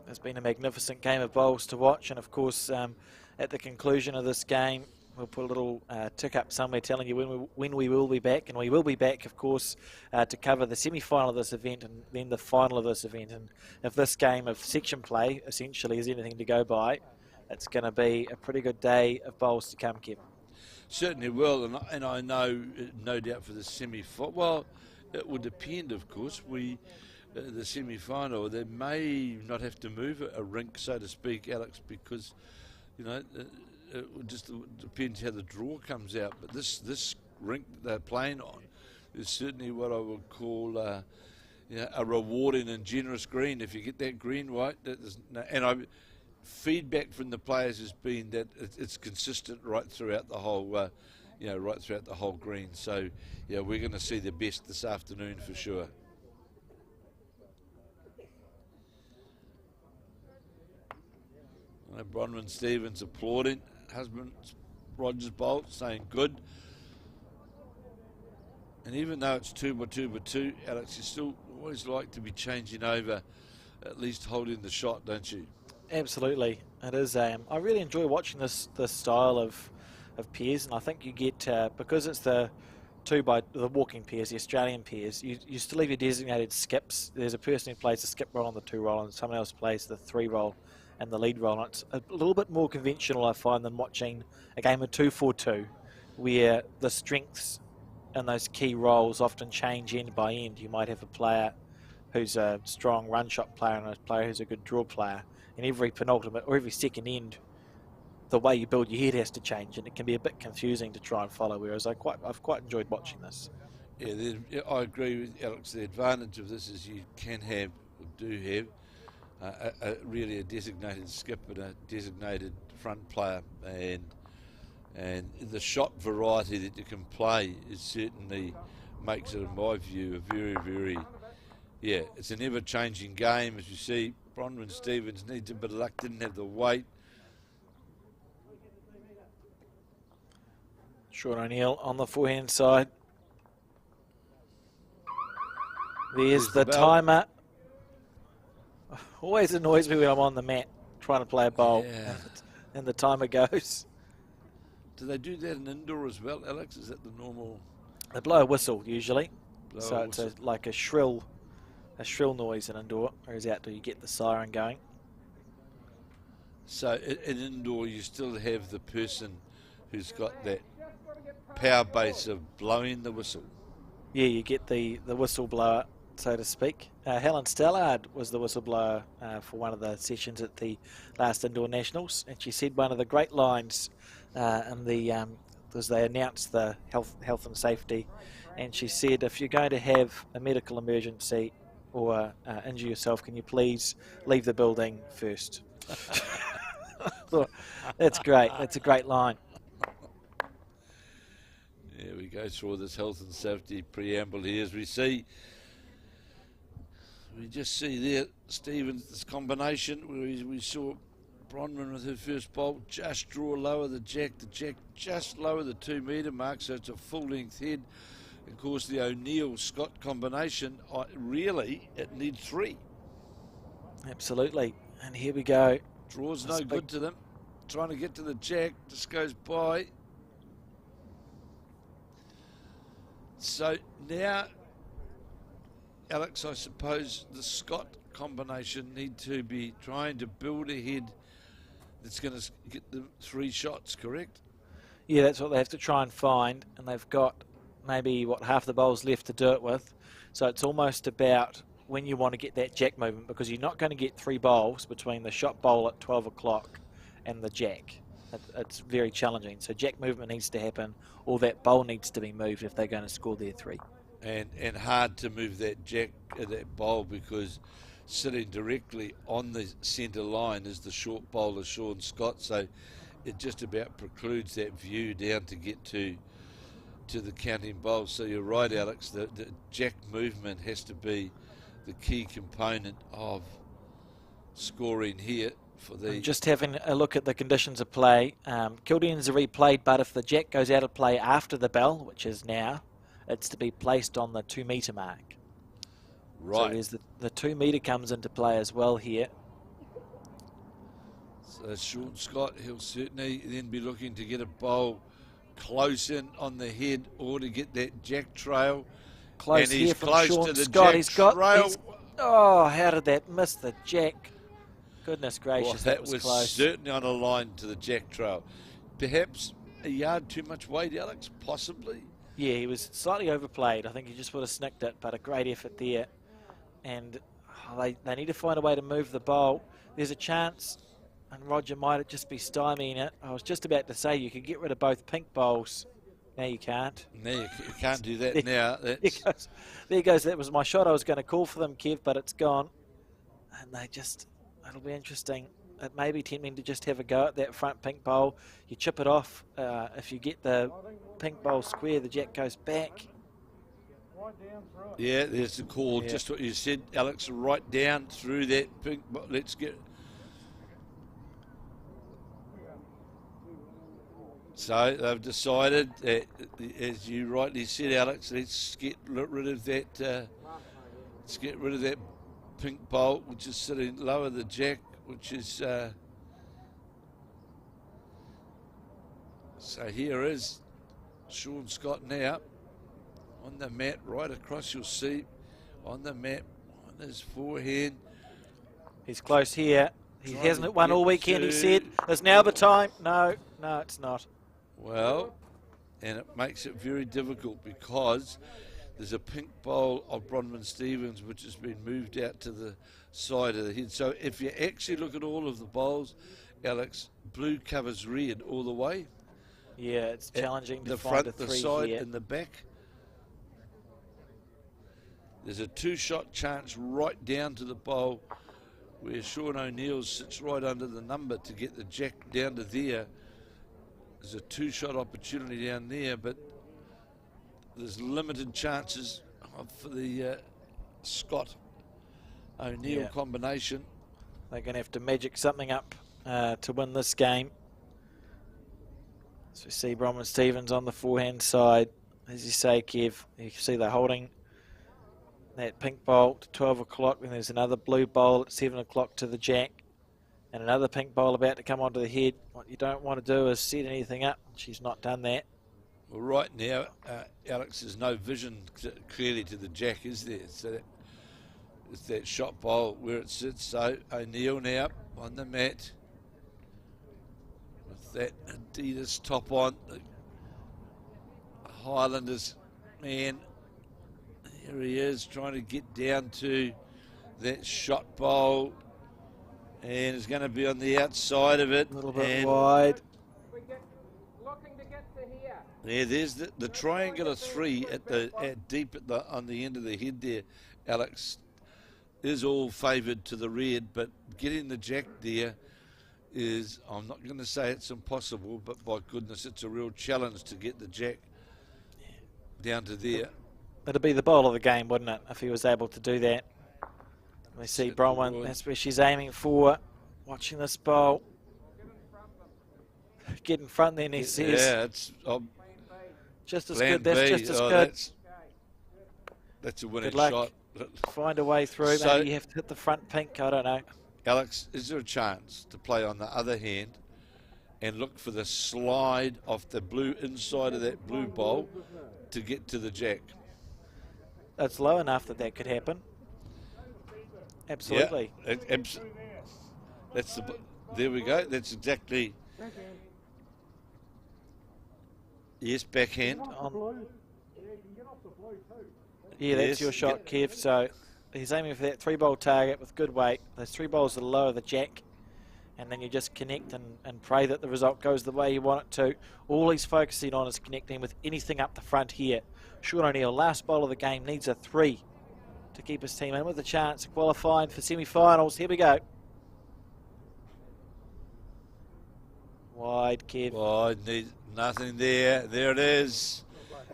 It's been a magnificent game of bowls to watch, and of course, at the conclusion of this game, we'll put a little tick up somewhere telling you when we will be back, and we will be back, of course, to cover the semi-final of this event and then the final of this event. And if this game of section play essentially is anything to go by, it's going to be a pretty good day of bowls to come, Kevin. Certainly will, and I know, no doubt for the semi-final. Well, it would depend, of course. The semi-final, they may not have to move a rink, so to speak, Alex, because you know. It just depends how the draw comes out, but this rink that they're playing on is certainly what I would call a rewarding and generous green. If you get that green right, feedback from the players has been that it's consistent right throughout the whole, right throughout the whole green. So yeah, we're going to see the best this afternoon for sure. Bronwyn Stevens applauding. Husband Rogers Bolt saying good. And even though it's 2 by 2 by 2, Alex, you still always like to be changing over, at least holding the shot, don't you? Absolutely, it is. I really enjoy watching this style of pairs, and I think you get because it's the walking pairs, the Australian pairs. You still have your designated skips. There's a person who plays the skip roll and the 2 roll, and someone else plays the 3 roll and the lead roll. And it's a little bit more conventional, I find, than watching a game of 2-4-2, where the strengths and those key roles often change end by end. You might have a player who's a strong run shot player and a player who's a good draw player. And every penultimate or every second end, the way you build your head has to change, and it can be a bit confusing to try and follow. Whereas I've quite enjoyed watching this. Yeah, I agree with Alex. The advantage of this is you can have, or do have, really a designated skip and a designated front player, and the shot variety that you can play is certainly makes it, in my view, a very, very, it's an ever-changing game. As you see, Bronwyn Stevens needs a bit of luck, didn't have the weight. Sean O'Neill on the forehand side. There's the timer. Always annoys me when I'm on the mat trying to play a bowl and the timer goes. Do they do that in indoor as well, Alex? Is that the normal? They blow a whistle usually, it's like a shrill noise in indoor, whereas outdoor you get the siren going. So in indoor you still have the person who's got that power base of blowing the whistle. Yeah, you get the whistleblower, so to speak. Helen Stellard was the whistleblower for one of the sessions at the last Indoor Nationals, and she said one of the great lines as they announced the health and safety, and she said, if you're going to have a medical emergency or injure yourself, can you please leave the building first? I thought, that's great. That's a great line. Yeah, we go through this health and safety preamble here as we see We just see there, Stevens, this combination where we saw Bronwyn with her first bowl just draw lower the jack just lower the 2 metre mark, so it's a full length head. Of course, the O'Neill-Scott combination, really, it needs 3. Absolutely. And here we go. Draws no good to them. Trying to get to the jack, just goes by. So now, Alex, I suppose the Scott combination need to be trying to build a head that's going to get the 3 shots, correct? Yeah, that's what they have to try and find, and they've got maybe, half the bowls left to do it with. So it's almost about when you want to get that jack movement, because you're not going to get 3 bowls between the shot bowl at 12 o'clock and the jack. It's very challenging. So jack movement needs to happen, or that bowl needs to be moved if they're going to score their 3. And hard to move that jack, that bowl, because sitting directly on the centre line is the short bowler Sean Scott, so it just about precludes that view down to get to the counting bowl. So you're right, Alex, the jack movement has to be the key component of scoring here. For the just having a look at the conditions of play, Kildean's are replayed, but if the jack goes out of play after the bell, which is now, it's to be placed on the 2 metre mark. Right. So there's the 2 metre comes into play as well here. So Sean Scott, he'll certainly then be looking to get a bowl close in on the head, or to get that jack trail. Close and here he's from close Sean to the Scott. jack trail. Oh, how did that miss the jack? Goodness gracious, Well, that was close. Certainly on a line to the jack trail. Perhaps a yard too much weight, Alex, possibly. Yeah, he was slightly overplayed. I think he just would have snicked it, but a great effort there. And they need to find a way to move the bowl. There's a chance, and Roger might just be stymieing it. I was just about to say you could get rid of both pink bowls. Now you can't. No, you can't do that now. There goes. That was my shot. I was going to call for them, Kev, but it's gone. And it'll be interesting. It may be tempting to just have a go at that front pink bowl. You chip it off. If you get the pink bowl square, the jack goes back. Yeah, there's the call. Yeah. Just what you said, Alex, right down through that pink. Let's get. So they've decided, as you rightly said, Alex, let's get rid of that. Let's get rid of that pink bowl, which is sitting lower the jack, which is. So here is Sean Scott now on the mat, right across. You'll see on the mat on his forehand. He's close here. He hasn't won all weekend. He said, "Is now the time?" No, it's not. Well, and it makes it very difficult because there's a pink bowl of Bronwyn Stevens which has been moved out to the side of the head. So if you actually look at all of the bowls, Alex, blue covers red all the way. Yeah, it's challenging to the find front, a 3 the side, here. and the back. There's a 2-shot chance right down to the bowl where Sean O'Neill sits right under the number to get the jack down to there. There's a 2-shot opportunity down there, but there's limited chances for the Scott O'Neill combination. They're going to have to magic something up to win this game. So we see Bronwyn Stevens on the forehand side. As you say, Kev, you can see they're holding that pink bowl to 12 o'clock. Then there's another blue bowl at 7 o'clock to the jack. And another pink bowl about to come onto the head. What you don't want to do is set anything up. She's not done that. Well, right now, Alex, there's no vision clearly to the jack, is there? So it's that shot bowl where it sits. So O'Neill now on the mat with that Adidas top on. The Highlanders man, here he is trying to get down to that shot bowl. And it's going to be on the outside of it. A little bit wide. Looking to get to here. Yeah, there's the triangular 3 deep on the end of the head there, Alex, is all favoured to the red, but getting the jack there is, I'm not going to say it's impossible, but by goodness, it's a real challenge to get the jack down to there. It'd be the bowl of the game, wouldn't it, if he was able to do that? We see Bronwyn, that's where she's aiming for. Watching this bowl. Get in front then, he says. Yeah, it's just as good. That's just as good. That's a winning Good luck. shot. Find a way through. So, maybe you have to hit the front pink. I don't know. Alex, is there a chance to play on the other hand and look for the slide off the blue inside of that blue bowl to get to the jack? It's low enough that that could happen. Absolutely. Yeah, that's there we go. That's exactly. Yes, backhand. Yeah, that's Yes, your shot, Kev. So he's aiming for that 3-bowl target with good weight. Those 3 bowls are low of the jack. And then you just connect and pray that the result goes the way you want it to. All he's focusing on is connecting with anything up the front here. Sean O'Neill, last bowl of the game, needs a 3 to keep his team in with a chance of qualifying for semi-finals. Here we go. Wide, Kev. Wide, nothing there. There it is.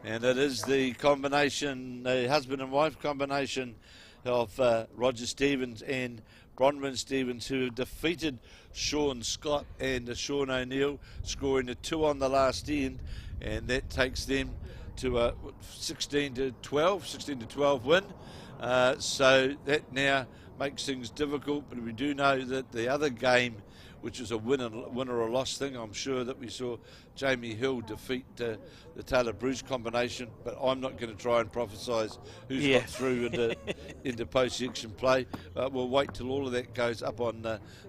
And it is the combination, the husband and wife combination of Roger Stevens and Bronwyn Stevens, who have defeated Sean Scott and Sean O'Neill, scoring a 2 on the last end, and that takes them to a 16-12 win. So that now makes things difficult, but we do know that the other game, which is a win or loss thing, I'm sure that we saw Jamie Hill defeat the Taylor Bruce combination, but I'm not going to try and prophesise who's got through into post-section play. We'll wait till all of that goes up on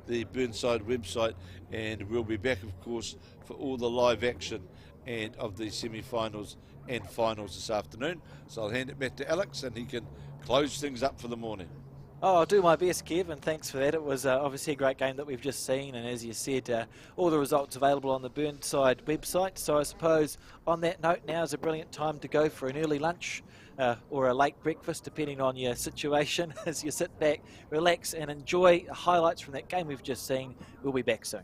the Burnside website, and we'll be back, of course, for all the live action and of the semi-finals and finals this afternoon. So I'll hand it back to Alex, and he can close things up for the morning. Oh, I'll do my best, Kev, and thanks for that. It was obviously a great game that we've just seen, and as you said, all the results available on the Burnside website. So I suppose on that note, now is a brilliant time to go for an early lunch or a late breakfast, depending on your situation, as you sit back, relax, and enjoy the highlights from that game we've just seen. We'll be back soon.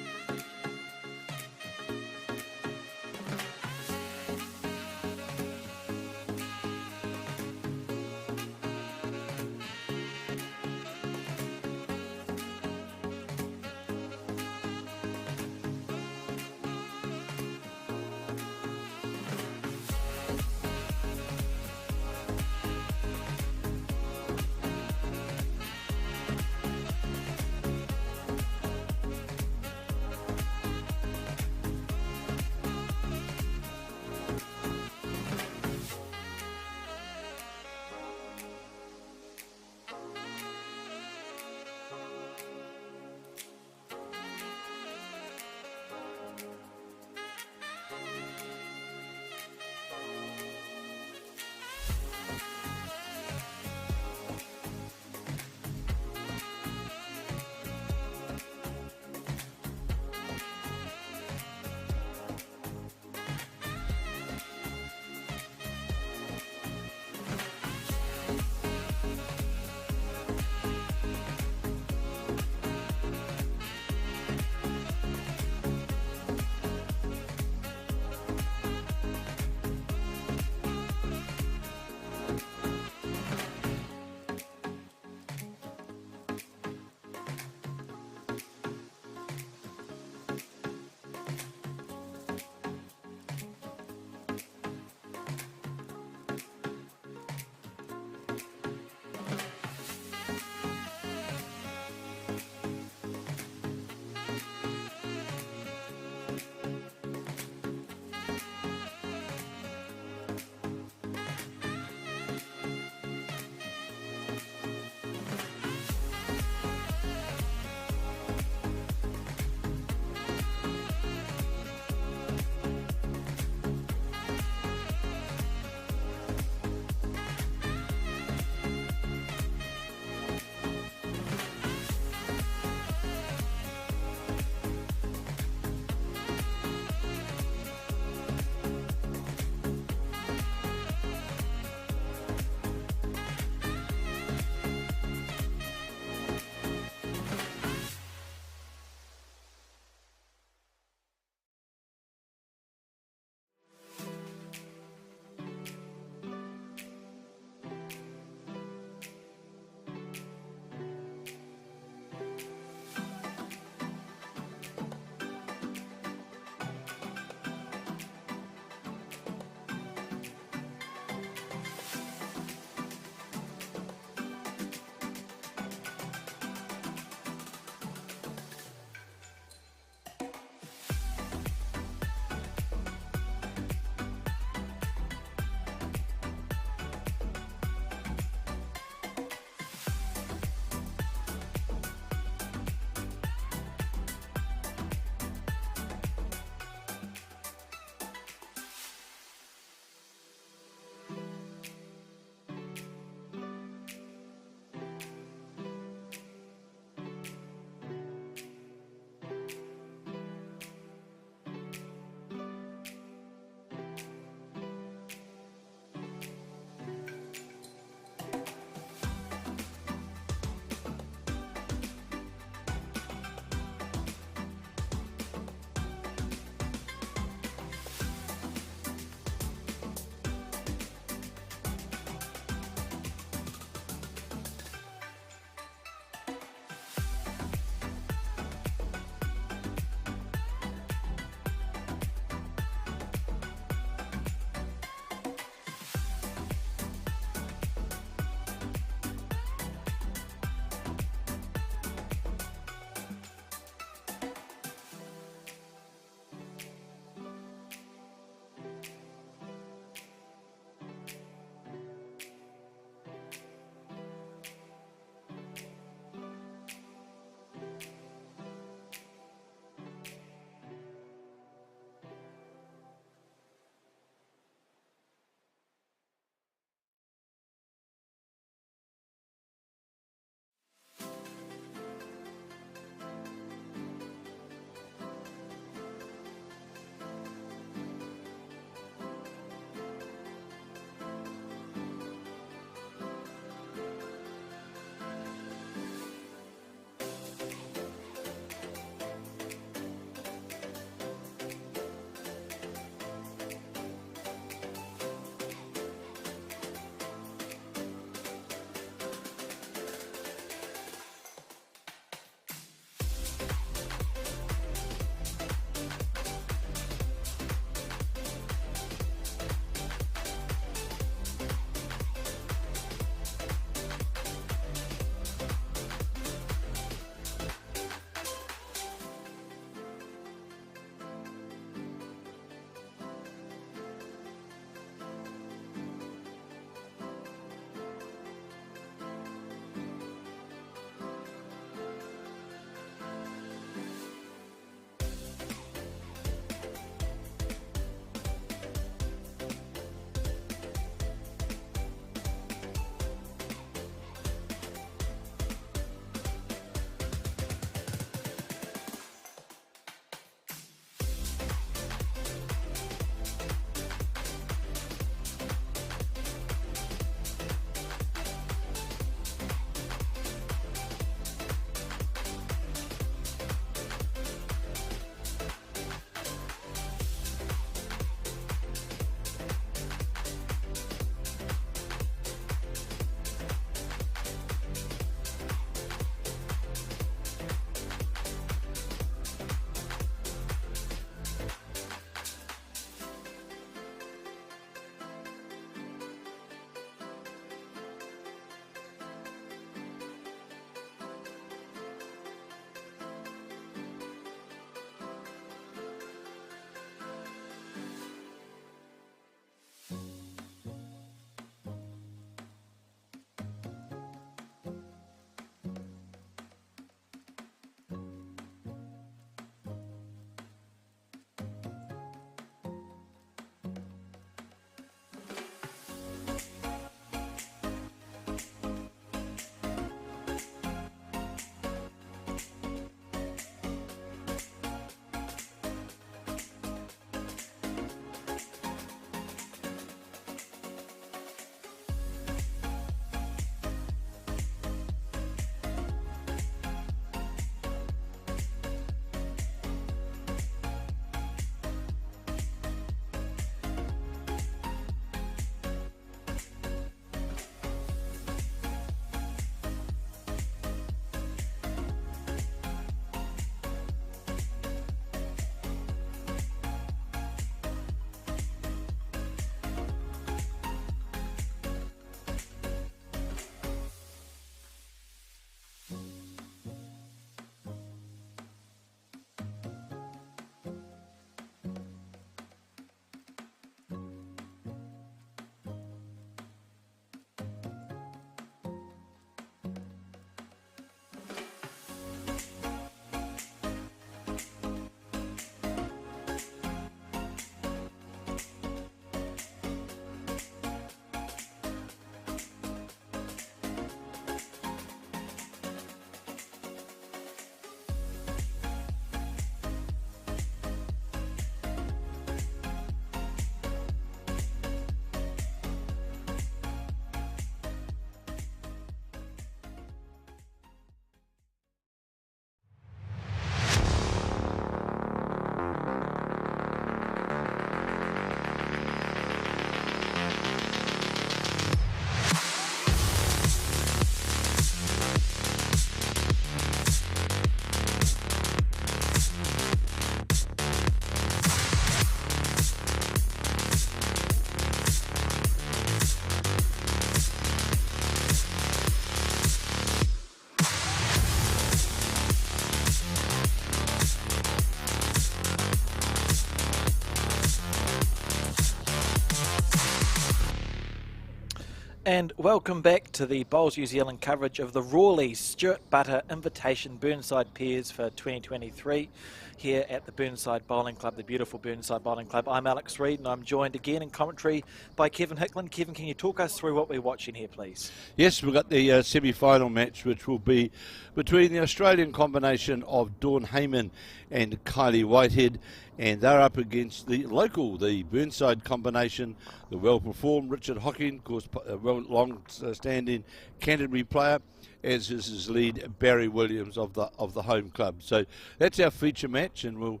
And welcome back to the Bowls New Zealand coverage of the Rawleigh Stewart Buttar Invitation Burnside Pairs for 2023 here at the Burnside Bowling Club, the beautiful Burnside Bowling Club. I'm Alex Reid and I'm joined again in commentary by Kevin Hickland. Kevin, can you talk us through what we're watching here, please? Yes, we've got the semi-final match, which will be between the Australian combination of Dawn Hayman and Kylie Whitehead, and they're up against the local, the Burnside combination, the well-performed Richard Hocking, of course, a long-standing Canterbury player, as is his lead, Barry Williams of the home club. So that's our feature match, and we'll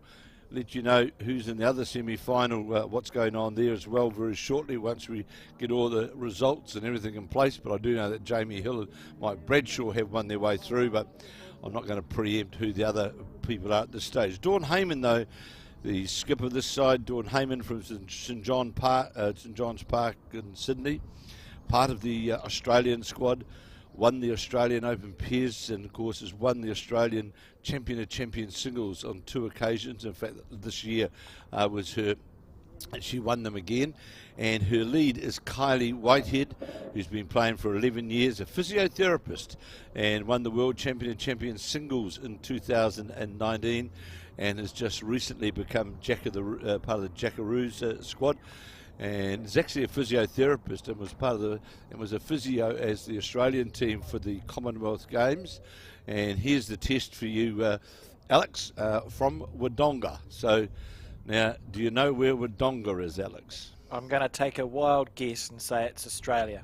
let you know who's in the other semi-final, what's going on there as well very shortly once we get all the results and everything in place. But I do know that Jamie Hill and Mike Bradshaw have won their way through, but I'm not going to preempt who the other people are at this stage. Dawn Hayman, though, the skipper this side, Dawn Hayman from St John's Park in Sydney, part of the Australian squad, won the Australian Open Pairs and of course has won the Australian Champion of Champions singles on 2 occasions. In fact, this year was her, she won them again. And her lead is Kylie Whitehead, who's been playing for 11 years, a physiotherapist, and won the World Champion of Champions singles in 2019. And has just recently become part of the Jackaroos squad, and is actually a physiotherapist and was a physio as the Australian team for the Commonwealth Games. And here's the test for you, Alex, from Wodonga. So now, do you know where Wodonga is, Alex? I'm going to take a wild guess and say it's Australia.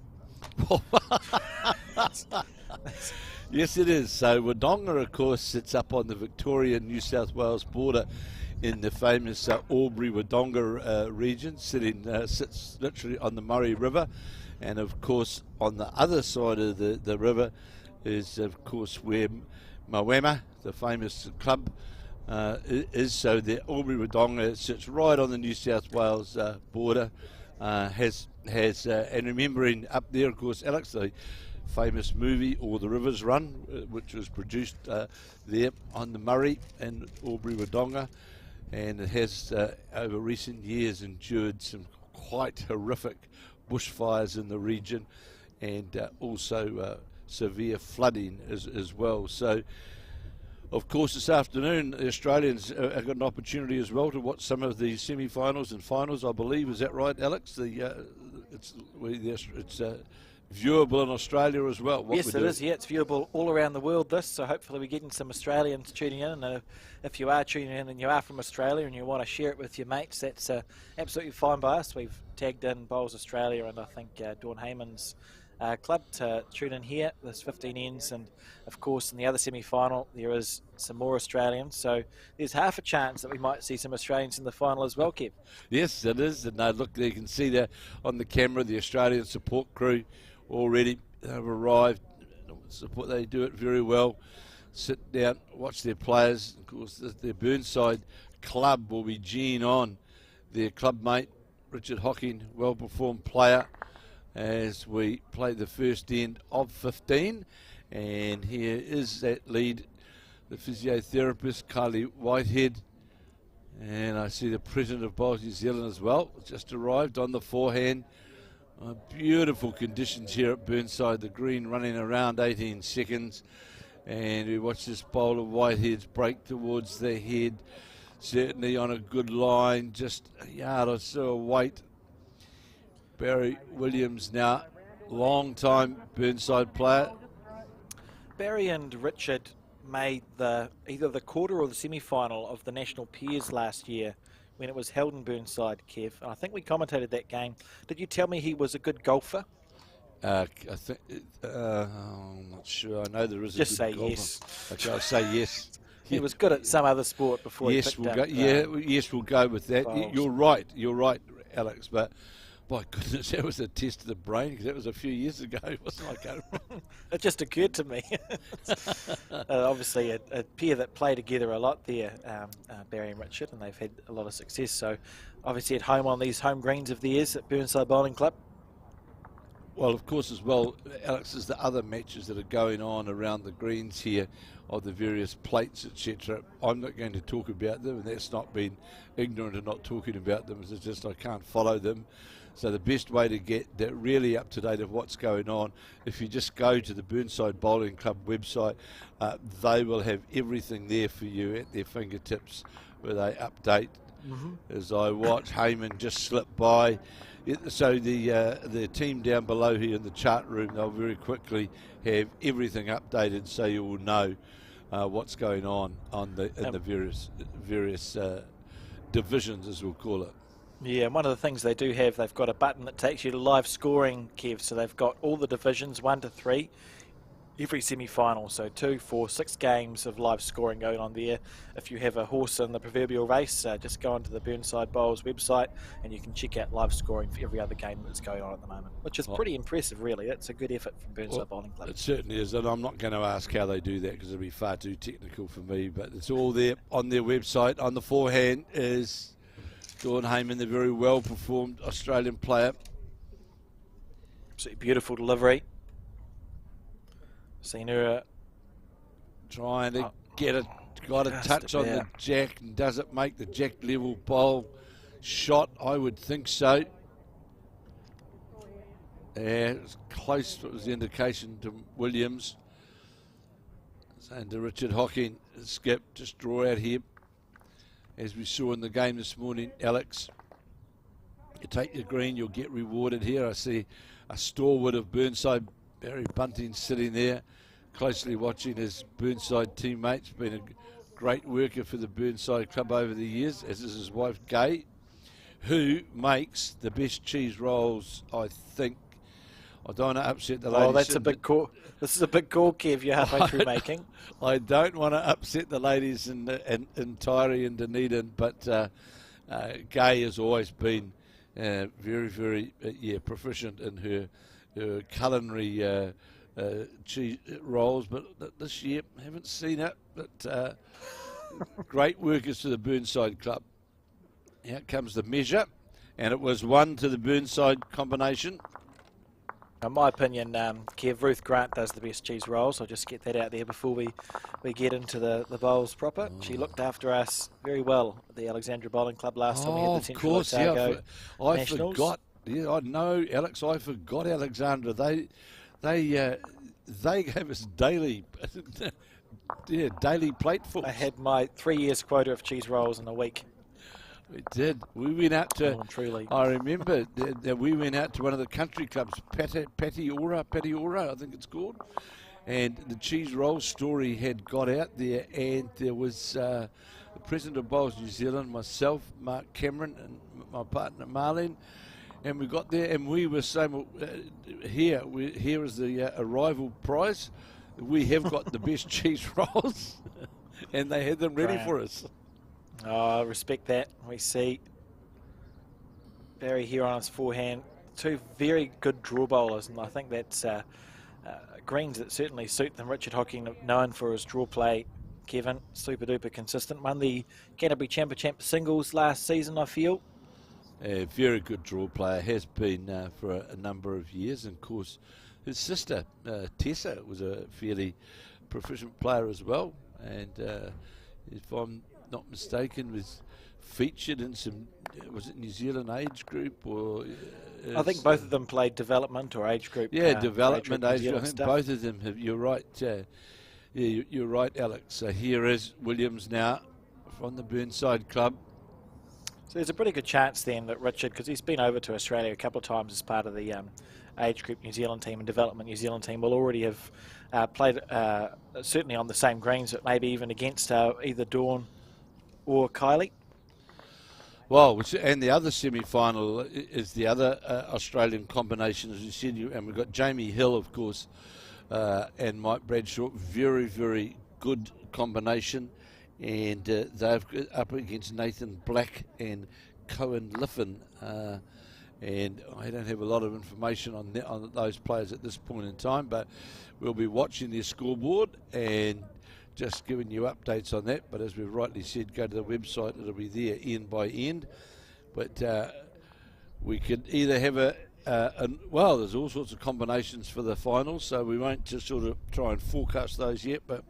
Yes, it is. So Wodonga, of course, sits up on the Victoria-New South Wales border in the famous Albury-Wodonga region, sits literally on the Murray River. And, of course, on the other side of the river is, of course, where Mawema, the famous club, is. So the Albury-Wodonga sits right on the New South Wales border. And remembering up there, of course, Alex, the famous movie All the Rivers Run, which was produced there on the Murray and Albury-Wodonga, and it has over recent years endured some quite horrific bushfires in the region, and also severe flooding as well. So of course this afternoon the Australians have got an opportunity as well to watch some of the semi-finals and finals, I believe. Is that right, Alex? It's viewable in Australia as well. Yes, it is. Yeah, it's viewable all around the world, so hopefully we're getting some Australians tuning in. And if you are tuning in and you are from Australia and you want to share it with your mates, that's absolutely fine by us. We've tagged in Bowls Australia and I think Dawn Hayman's club to tune in here. There's 15 ends, and of course in the other semi-final there is some more Australians, so there's half a chance that we might see some Australians in the final as well, Kev. Yes, it is. And look, you can see there on the camera the Australian support crew already have arrived. They do it very well. Sit down, watch their players. Of course, their Burnside club will be geeing on their club mate Richard Hocking, well-performed player, as we play the first end of 15. And here is that lead, the physiotherapist Kylie Whitehead, and I see the president of Bowls New Zealand as well, just arrived on the forehand. Beautiful conditions here at Burnside, the green running around 18 seconds, and we watch this bowler Whitehead's break towards the head, certainly on a good line, just a yard or so away. Barry Williams now, long time Burnside player. Barry and Richard made either the quarter or the semi-final of the National Pairs last year when it was held in Burnside, Kev. And I think we commentated that game. Did you tell me he was a good golfer? I think I'm not sure. I know there is. Just a say good golfer. yes. Okay, I'll say yes. He was good at some other sport before yes, he picked we'll up. go. Yes, we'll go with that. Bowls. You're right, Alex. But my goodness, that was a test of the brain, because that was a few years ago, wasn't it? It just occurred to me. Obviously, a pair that play together a lot there, Barry and Richard, and they've had a lot of success. So, obviously, at home on these home greens of theirs at Burnside Bowling Club. Well, of course, as well, Alex, there's the other matches that are going on around the greens here of the various plates, etc. I'm not going to talk about them, and that's not being ignorant of not talking about them. It's just I can't follow them. So the best way to get that really up to date of what's going on, if you just go to the Burnside Bowling Club website, they will have everything there for you at their fingertips, where they update. As I watch Hayman just slip by. So the team down below here in the chart room, they'll very quickly have everything updated, so you will know what's going on in the various divisions, as we'll call it. Yeah, and one of the things they do have, they've got a button that takes you to live scoring, Kev. So they've got all the divisions 1 to 3, every semi-final. So 2, 4, 6 games of live scoring going on there. If you have a horse in the proverbial race, just go onto the Burnside Bowls website and you can check out live scoring for every other game that's going on at the moment, which is pretty impressive, really. It's a good effort from Burnside Bowling Club. It certainly is, and I'm not going to ask how they do that because it'll be far too technical for me, but it's all there on their website. On the forehand is Dawn Hayman, the very well performed Australian player. Absolutely beautiful delivery. Seen her trying to get it, got a touch on the jack, and does it make the jack level bowl shot? I would think so. Yeah, it was close. It was the indication to Williams. And to Richard Hocking, skip, just draw out here. As we saw in the game this morning, Alex, you take your green, you'll get rewarded here. I see a stalwart of Burnside, Barry Bunting, sitting there, closely watching his Burnside teammates. Been a great worker for the Burnside club over the years, as is his wife, Gay, who makes the best cheese rolls, I think. I don't want to upset the ladies. Oh, that's a big call. This is a big call, Kev, you're halfway through making. I don't want to upset the ladies in Tyree and Dunedin, but Gay has always been very, very proficient in her culinary cheese rolls. But this year, haven't seen it. But great workers to the Burnside club. Out comes the measure, and it was 1 to the Burnside combination. In my opinion, Kev, Ruth Grant does the best cheese rolls. I'll just get that out there before we get into the bowls proper. She looked after us very well at the Alexandra Bowling Club last time we had the Central Otago Nationals. Forgot. Yeah, I know, Alex. I forgot Alexandra. They gave us daily plateful. I had my 3 years quota of cheese rolls in a week. We did. We went out to. Truly. I remember that we went out to one of the country clubs, Patiora, I think it's called, and the cheese roll story had got out there, and there was the president of Bowls New Zealand, myself, Mark Cameron, and my partner Marlene, and we got there, and we were saying, here is the arrival prize. We have got the best cheese rolls, and they had them ready for us. Oh, I respect that. We see Barry here on his forehand. 2 very good draw bowlers, and I think that's greens that certainly suit them. Richard Hocking, known for his draw play, Kevin, super duper consistent. Won the Canterbury Champ singles last season, I feel. A very good draw player, has been for a number of years, and of course his sister Tessa was a fairly proficient player as well, and if I'm not mistaken, was featured in some, was it New Zealand age group, or I think both of them played development or age group. Development age group. I think both of them have. You're right. You're right, Alex. So here is Williams now from the Burnside club. So there's a pretty good chance then that Richard, because he's been over to Australia a couple of times as part of the age group New Zealand team and development New Zealand team, will already have played certainly on the same greens, but maybe even against either Dawn or Kylie. Well, and the other semi-final is the other Australian combination, as you said, and we've got Jamie Hill, of course, and Mike Bradshaw. Very, very good combination, and they've up against Nathan Black and Cohen Litfin, and I don't have a lot of information on those players at this point in time, but we'll be watching their scoreboard and just giving you updates on that. But as we've rightly said, go to the website, it'll be there end by end. But we could either have well, there's all sorts of combinations for the finals, so we won't just sort of try and forecast those yet. But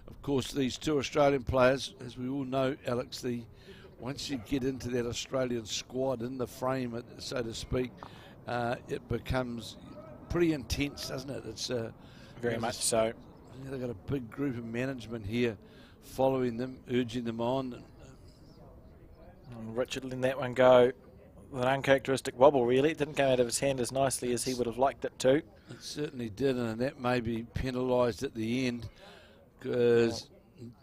of course, these 2 Australian players, as we all know, Alex, the once you get into that Australian squad in the frame, so to speak, it becomes pretty intense, doesn't it? It's very much so. They've got a big group of management here following them, urging them on. And Richard letting that one go with an uncharacteristic wobble, really. It didn't go out of his hand as nicely as he would have liked it to. It certainly did, and that may be penalised at the end because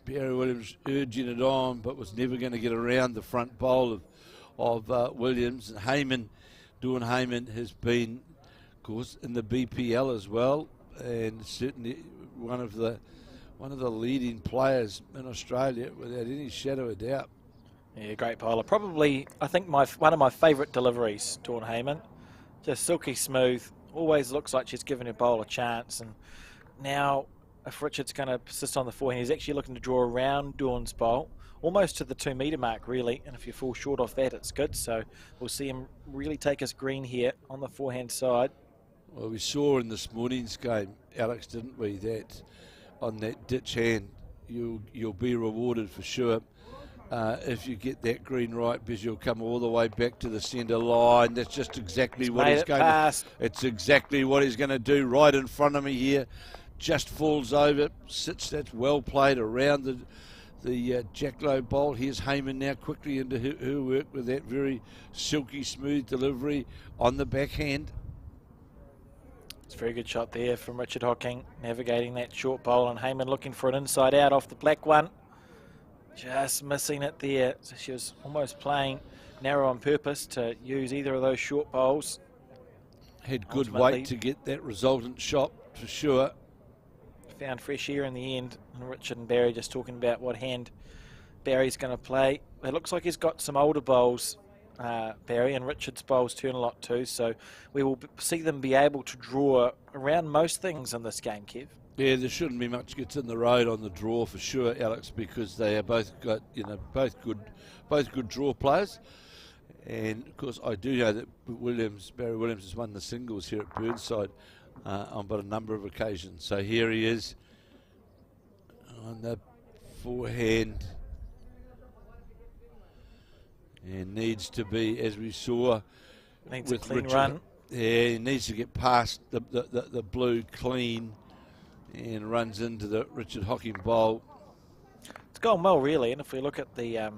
Barry Williams urging it on, but was never going to get around the front bowl of Williams. And Hayman, Hayman has been, of course, in the BPL as well, and certainly one of the leading players in Australia without any shadow of doubt. Yeah, great bowler. Probably, I think, one of my favourite deliveries, Dawn Hayman. Just silky smooth. Always looks like she's giving her bowl a chance. And now, if Richard's going to persist on the forehand, he's actually looking to draw around Dawn's bowl, almost to the 2 metre mark, really. And if you fall short off that, it's good. So we'll see him really take his green here on the forehand side. Well, we saw in this morning's game, Alex, didn't we, that on that ditch hand, you'll be rewarded for sure. If you get that green right, because you'll come all the way back to the centre line. That's just exactly what he's going to. It's exactly what he's going to do right in front of me here. Just falls over, sits. That's well played around the Jack Lowe bowl. Here's Hayman now quickly into her work with that very silky smooth delivery on the backhand. It's a very good shot there from Richard Hocking, navigating that short bowl, and Hayman looking for an inside out off the black one. Just missing it there. So she was almost playing narrow on purpose to use either of those short bowls. Had good weight to get that resultant shot for sure. Found fresh air in the end. And Richard and Barry just talking about what hand Barry's going to play. It looks like he's got some older bowls, Barry, and Richard's bowls turn a lot too. So we will see them be able to draw around most things in this game, Kev. Yeah, there shouldn't be much gets in the road on the draw for sure, Alex, because they are both got both good draw players, and of course I do know that Barry Williams has won the singles here at Burnside on but a number of occasions. So here he is on the forehand, and needs to be, as we saw, needs with a clean Richard, run. Yeah, he needs to get past the blue clean. And runs into the Richard Hocking bowl. It's gone well, really. And if we look at the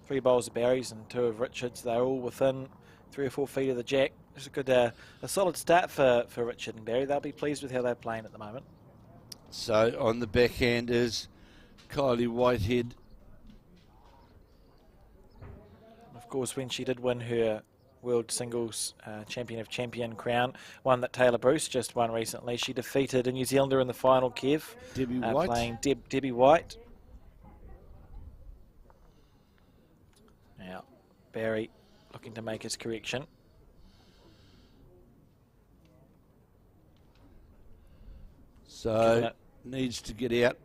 3 bowls of Barry's and 2 of Richard's, they're all within 3 or 4 feet of the jack. It's a good, a solid start for Richard and Barry. They'll be pleased with how they're playing at the moment. So on the backhand is Kylie Whitehead. Of course, when she did win her World Singles Champion of Champion crown, one that Taylor Bruce just won recently, she defeated a New Zealander in the final, Kev. Debbie White. Playing Debbie White. Now, Barry looking to make his correction. So needs to get out.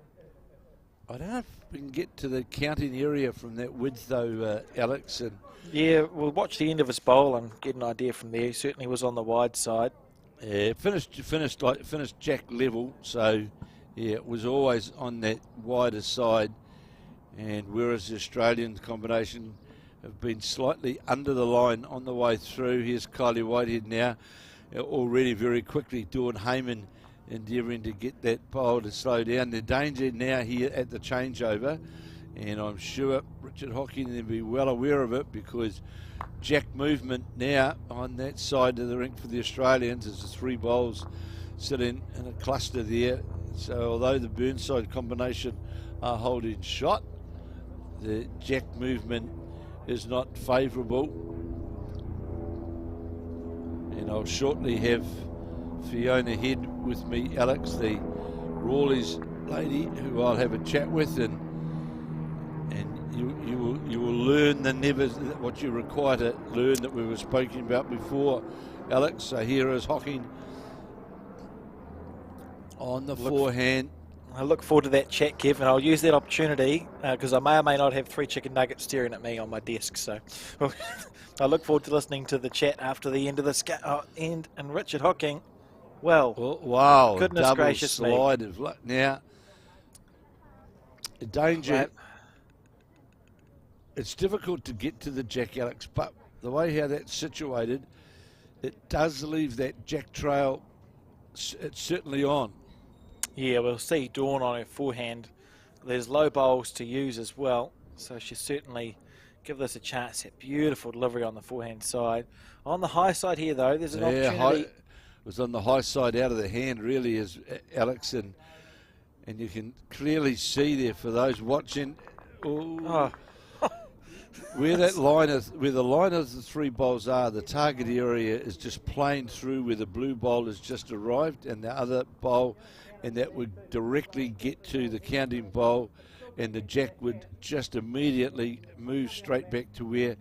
I don't know if we can get to the counting area from that width though, Alex. And yeah, we'll watch the end of his bowl and get an idea from there. He certainly was on the wide side. Yeah, finished jack level, so yeah, it was always on that wider side. And whereas the Australian combination have been slightly under the line on the way through, here's Kylie Whitehead now, already very quickly. Dawn Hayman endeavouring to get that bowl to slow down. The danger now here at the changeover, and I'm sure Richard Hocking will be well aware of it, because jack movement now on that side of the rink for the Australians as the 3 bowls sit in a cluster there. So although the Burnside combination are holding shot, the jack movement is not favourable. And I'll shortly have Fiona Head with me, Alex, the Rawleigh's lady, who I'll have a chat with, and you will learn the nevers, what you require to learn that we were speaking about before, Alex. So here is Hocking on the forehand. I look forward to that chat, Kev, and I'll use that opportunity because I may or may not have 3 chicken nuggets staring at me on my desk. So I look forward to listening to the chat after the end of this end. And Richard Hocking, well, wow, goodness double gracious slide me. of luck. Now, danger. it's difficult to get to the jack, Alex, but the way how that's situated, it does leave that jack trail. It's certainly on. Yeah, we'll see Dawn on her forehand. There's low bowls to use as well, so she certainly give this a chance. That beautiful delivery on the forehand side. On the high side here, though, there's an opportunity. It was on the high side out of the hand, really, is Alex, and you can clearly see there for those watching. Oh. Where the line of the three bowls are, the target area is just plain through where the blue bowl has just arrived, and the other bowl, and that would directly get to the counting bowl, and the jack would just immediately move straight back to where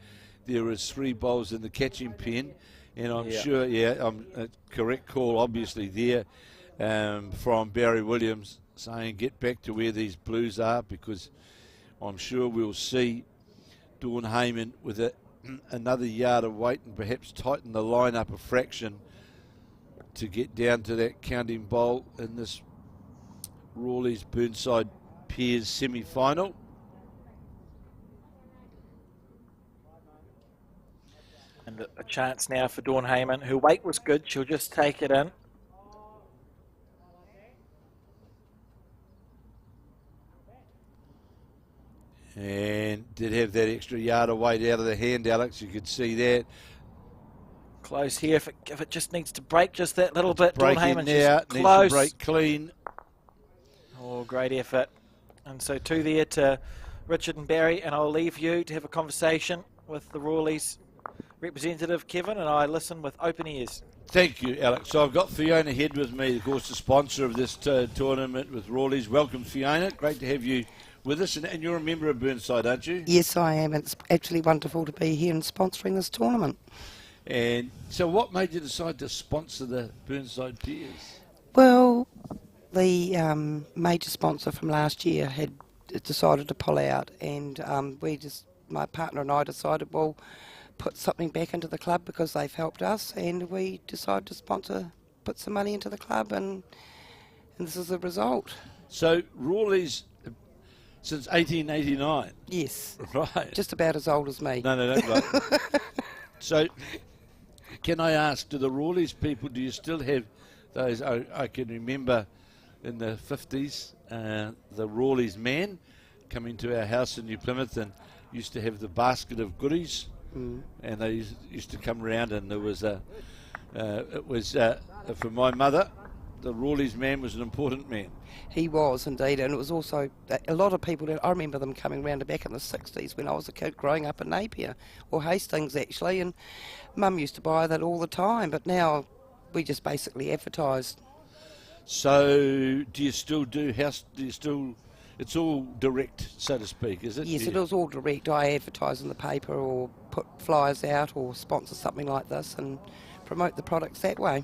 there is three bowls in the catching pen. And I'm sure, a correct call, obviously, there from Barry Williams saying get back to where these blues are, because I'm sure we'll see Dawn Hayman with another yard of weight and perhaps tighten the line up a fraction to get down to that counting bowl in this Rawleigh's Burnside Pairs semi-final. And a chance now for Dawn Hayman. Her weight was good. She'll just take it in. And did have that extra yard of weight out of the hand, Alex. You could see that. Close here. If it just needs to break just that little bit. Break Dawn Hayman now. just close. Needs to break clean. Oh, great effort. And so 2 there to Richard and Barry. And I'll leave you to have a conversation with the Rawleigh's representative, Kevin, and I listen with open ears. Thank you, Alex. So I've got Fiona Head with me, of course, the sponsor of this tournament with Rawleigh's. Welcome, Fiona. Great to have you with us. And you're a member of Burnside, aren't you? Yes, I am. It's actually wonderful to be here and sponsoring this tournament. And so what made you decide to sponsor the Burnside Pairs? Well, the major sponsor from last year had decided to pull out, and my partner and I decided, well, put something back into the club because they've helped us, and we decided to put some money into the club, and this is the result. So Rawleigh's since 1889? Yes. Right. Just about as old as me. No. Right. So can I ask, do the Rawleigh's people, do you still have those? I can remember in the 50s, the Rawleigh's man coming to our house in New Plymouth and used to have the basket of goodies. And they used to come around, and there was for my mother, the Rawleigh's man was an important man. He was indeed, and it was also a lot of people. I remember them coming round back in the 60s when I was a kid growing up in Napier, or Hastings actually, and Mum used to buy that all the time, but now we just basically advertise. So do you still it's all direct, so to speak, is it? Yes, it was all direct. I advertise in the paper or put flyers out or sponsor something like this and promote the products that way.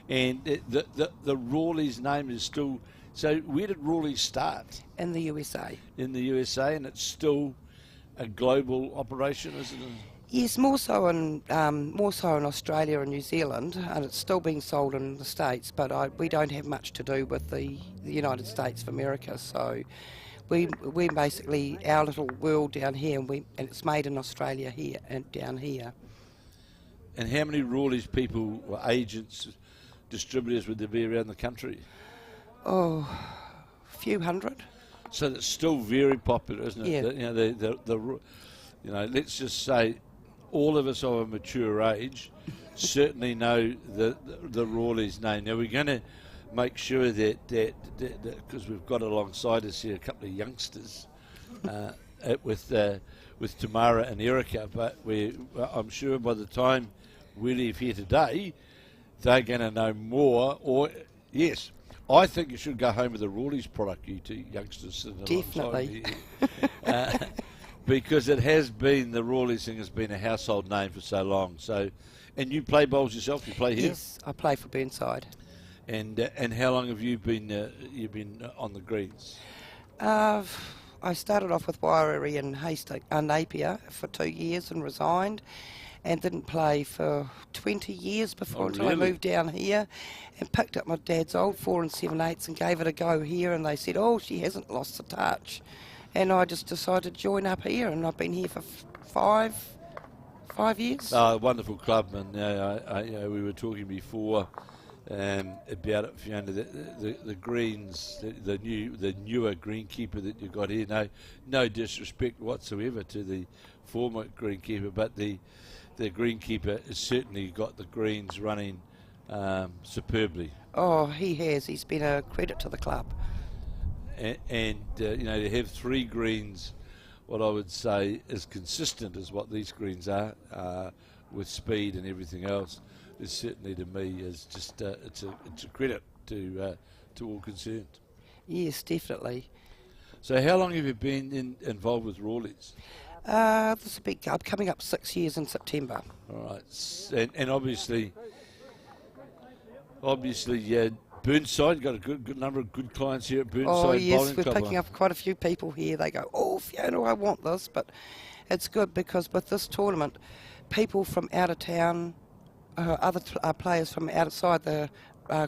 And the Rawleigh's name is still... So where did Rawleigh start? In the USA. In the USA, and it's still a global operation, isn't it? Yes, more so in Australia and New Zealand, and it's still being sold in the States, but we don't have much to do with the United States of America, so we're basically our little world down here, and it's made in Australia here and down here. And how many Rawleigh's people or agents, distributors would there be around the country? Oh, a few hundred. So it's still very popular, isn't it? Yeah. Let's just say all of us of a mature age certainly know the Rawleigh's name. Now we're going to make sure that because we've got alongside us here a couple of youngsters with Tamara and Erica, but I'm sure by the time we leave here today, they're going to know more. Or yes, I think you should go home with a Rawleigh's product, you two youngsters sitting alongside me here. Because it has been, the Rawleigh's thing has been a household name for so long. So, and you play bowls yourself? You play here? Yes, I play for Burnside. And how long have you been on the greens? I started off with Wairere and Napier for 2 years and resigned, and didn't play for 20 years before until I moved down here and picked up my dad's old 4 7/8 and gave it a go here, and they said, oh, she hasn't lost the touch. and I just decided to join up here, and I've been here for five years. Wonderful club, and we were talking before about it, Fiona. The greens, the newer greenkeeper that you got here. No disrespect whatsoever to the former greenkeeper, but the greenkeeper has certainly got the greens running superbly. Oh, he has. He's been a credit to the club. And to have 3 greens, what I would say is consistent as what these greens are, with speed and everything else, is certainly to me is just it's a credit to all concerned. Yes, definitely. So how long have you been involved with Rawleigh's? This will be coming up 6 years in September. All right, and obviously, Burnside, got a good number of good clients here at Burnside. Oh yes, Bowling we're Club. picking up quite a few people here. They go, "Oh, Fiona, I want this," but it's good because with this tournament, people from out of town, other players from outside the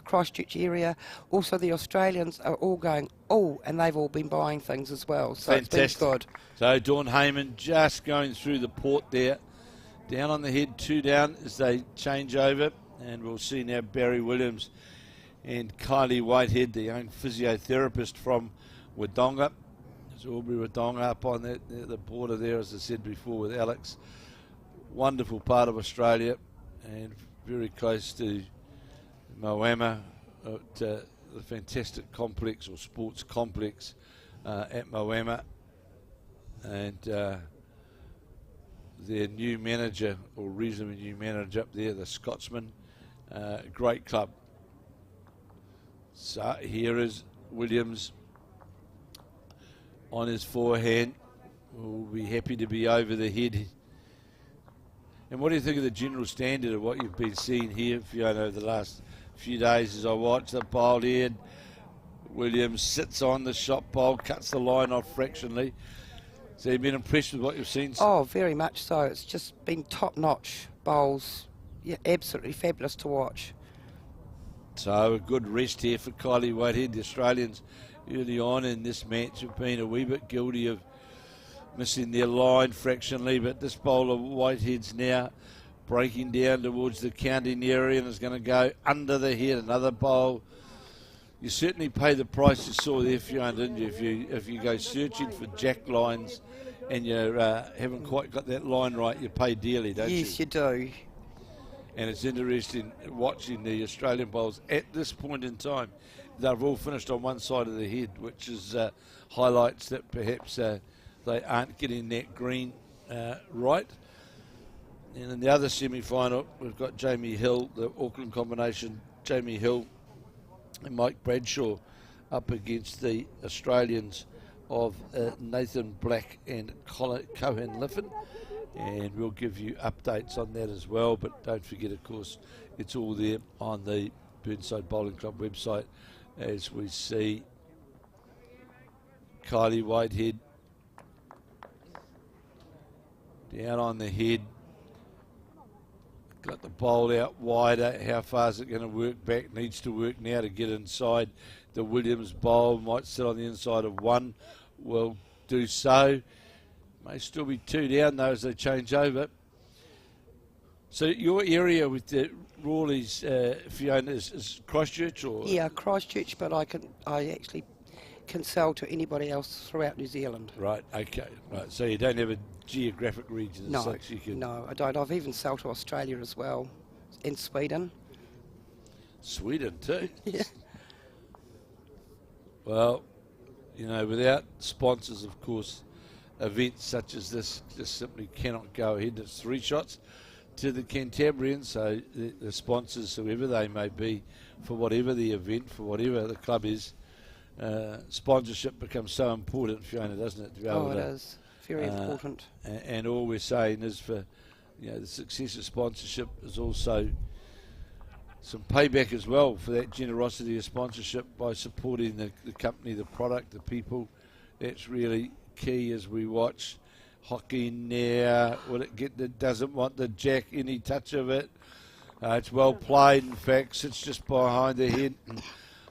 Christchurch area, also the Australians are all going, "Oh," and they've all been buying things as well. So Fantastic. It's been good. So Dawn Hayman just going through the port there, down on the head, 2 down as they change over, and we'll see now Barry Williams and Kylie Whitehead, the young physiotherapist from Wodonga. There's Aubrey Wodonga up on the border there, as I said before, with Alex. Wonderful part of Australia and very close to Moama, at the fantastic complex or sports complex at Moama. And their new manager, or reasonably new manager up there, the Scotsman, great club. So here is Williams on his forehand. We'll be happy to be over the head. And what do you think of the general standard of what you've been seeing here, Fiona, over the last few days as I watch the bowled head? Williams sits on the shot bowl, cuts the line off fractionally. So you've been impressed with what you've seen? Oh, very much so. It's just been top-notch bowls. Yeah, absolutely fabulous to watch. So a good rest here for Kylie Whitehead. The Australians early on in this match have been a wee bit guilty of missing their line fractionally, but this bowler Whitehead's now breaking down towards the counting area and is going to go under the head. Another bowl. You certainly pay the price you saw there, Fiona, didn't you? If you go searching for jack lines and you haven't quite got that line right, you pay dearly, don't you? Yes, you do. And it's interesting watching the Australian bowls at this point in time. They've all finished on one side of the head, which is highlights that perhaps they aren't getting that green right. And in the other semi-final, we've got Jamie Hill, the Auckland combination, Jamie Hill and Mike Bradshaw up against the Australians of Nathan Black and Cohen Litfin. And we'll give you updates on that as well. But don't forget, of course, it's all there on the Burnside Bowling Club website as we see Kylie Whitehead down on the head. Got the bowl out wider. How far is it going to work back? Needs to work now to get inside the Williams bowl. Might sit on the inside of 1. Will do so. May still be 2 down though as they change over. So your area with the Rawleigh's, Fiona, is Christchurch, or? Yeah, Christchurch, but I actually can sell to anybody else throughout New Zealand. Right. Okay. Right. So you don't have a geographic region as No, such. You can. no, I don't. I've even sold to Australia as well, and Sweden. Sweden too. Yeah. Well, without sponsors, of course, events such as this just simply cannot go ahead. It's 3 shots to the Cantabrians, so the sponsors, whoever they may be, for whatever the event, for whatever the club is, sponsorship becomes so important, Fiona, doesn't it? To be able it is very important. And all we're saying is for the success of sponsorship is also some payback as well for that generosity of sponsorship by supporting the company, the product, the people. That's really key as we watch Hocking now. Will it get doesn't want the jack, any touch of it. It's well played, in fact, sits just behind the head. And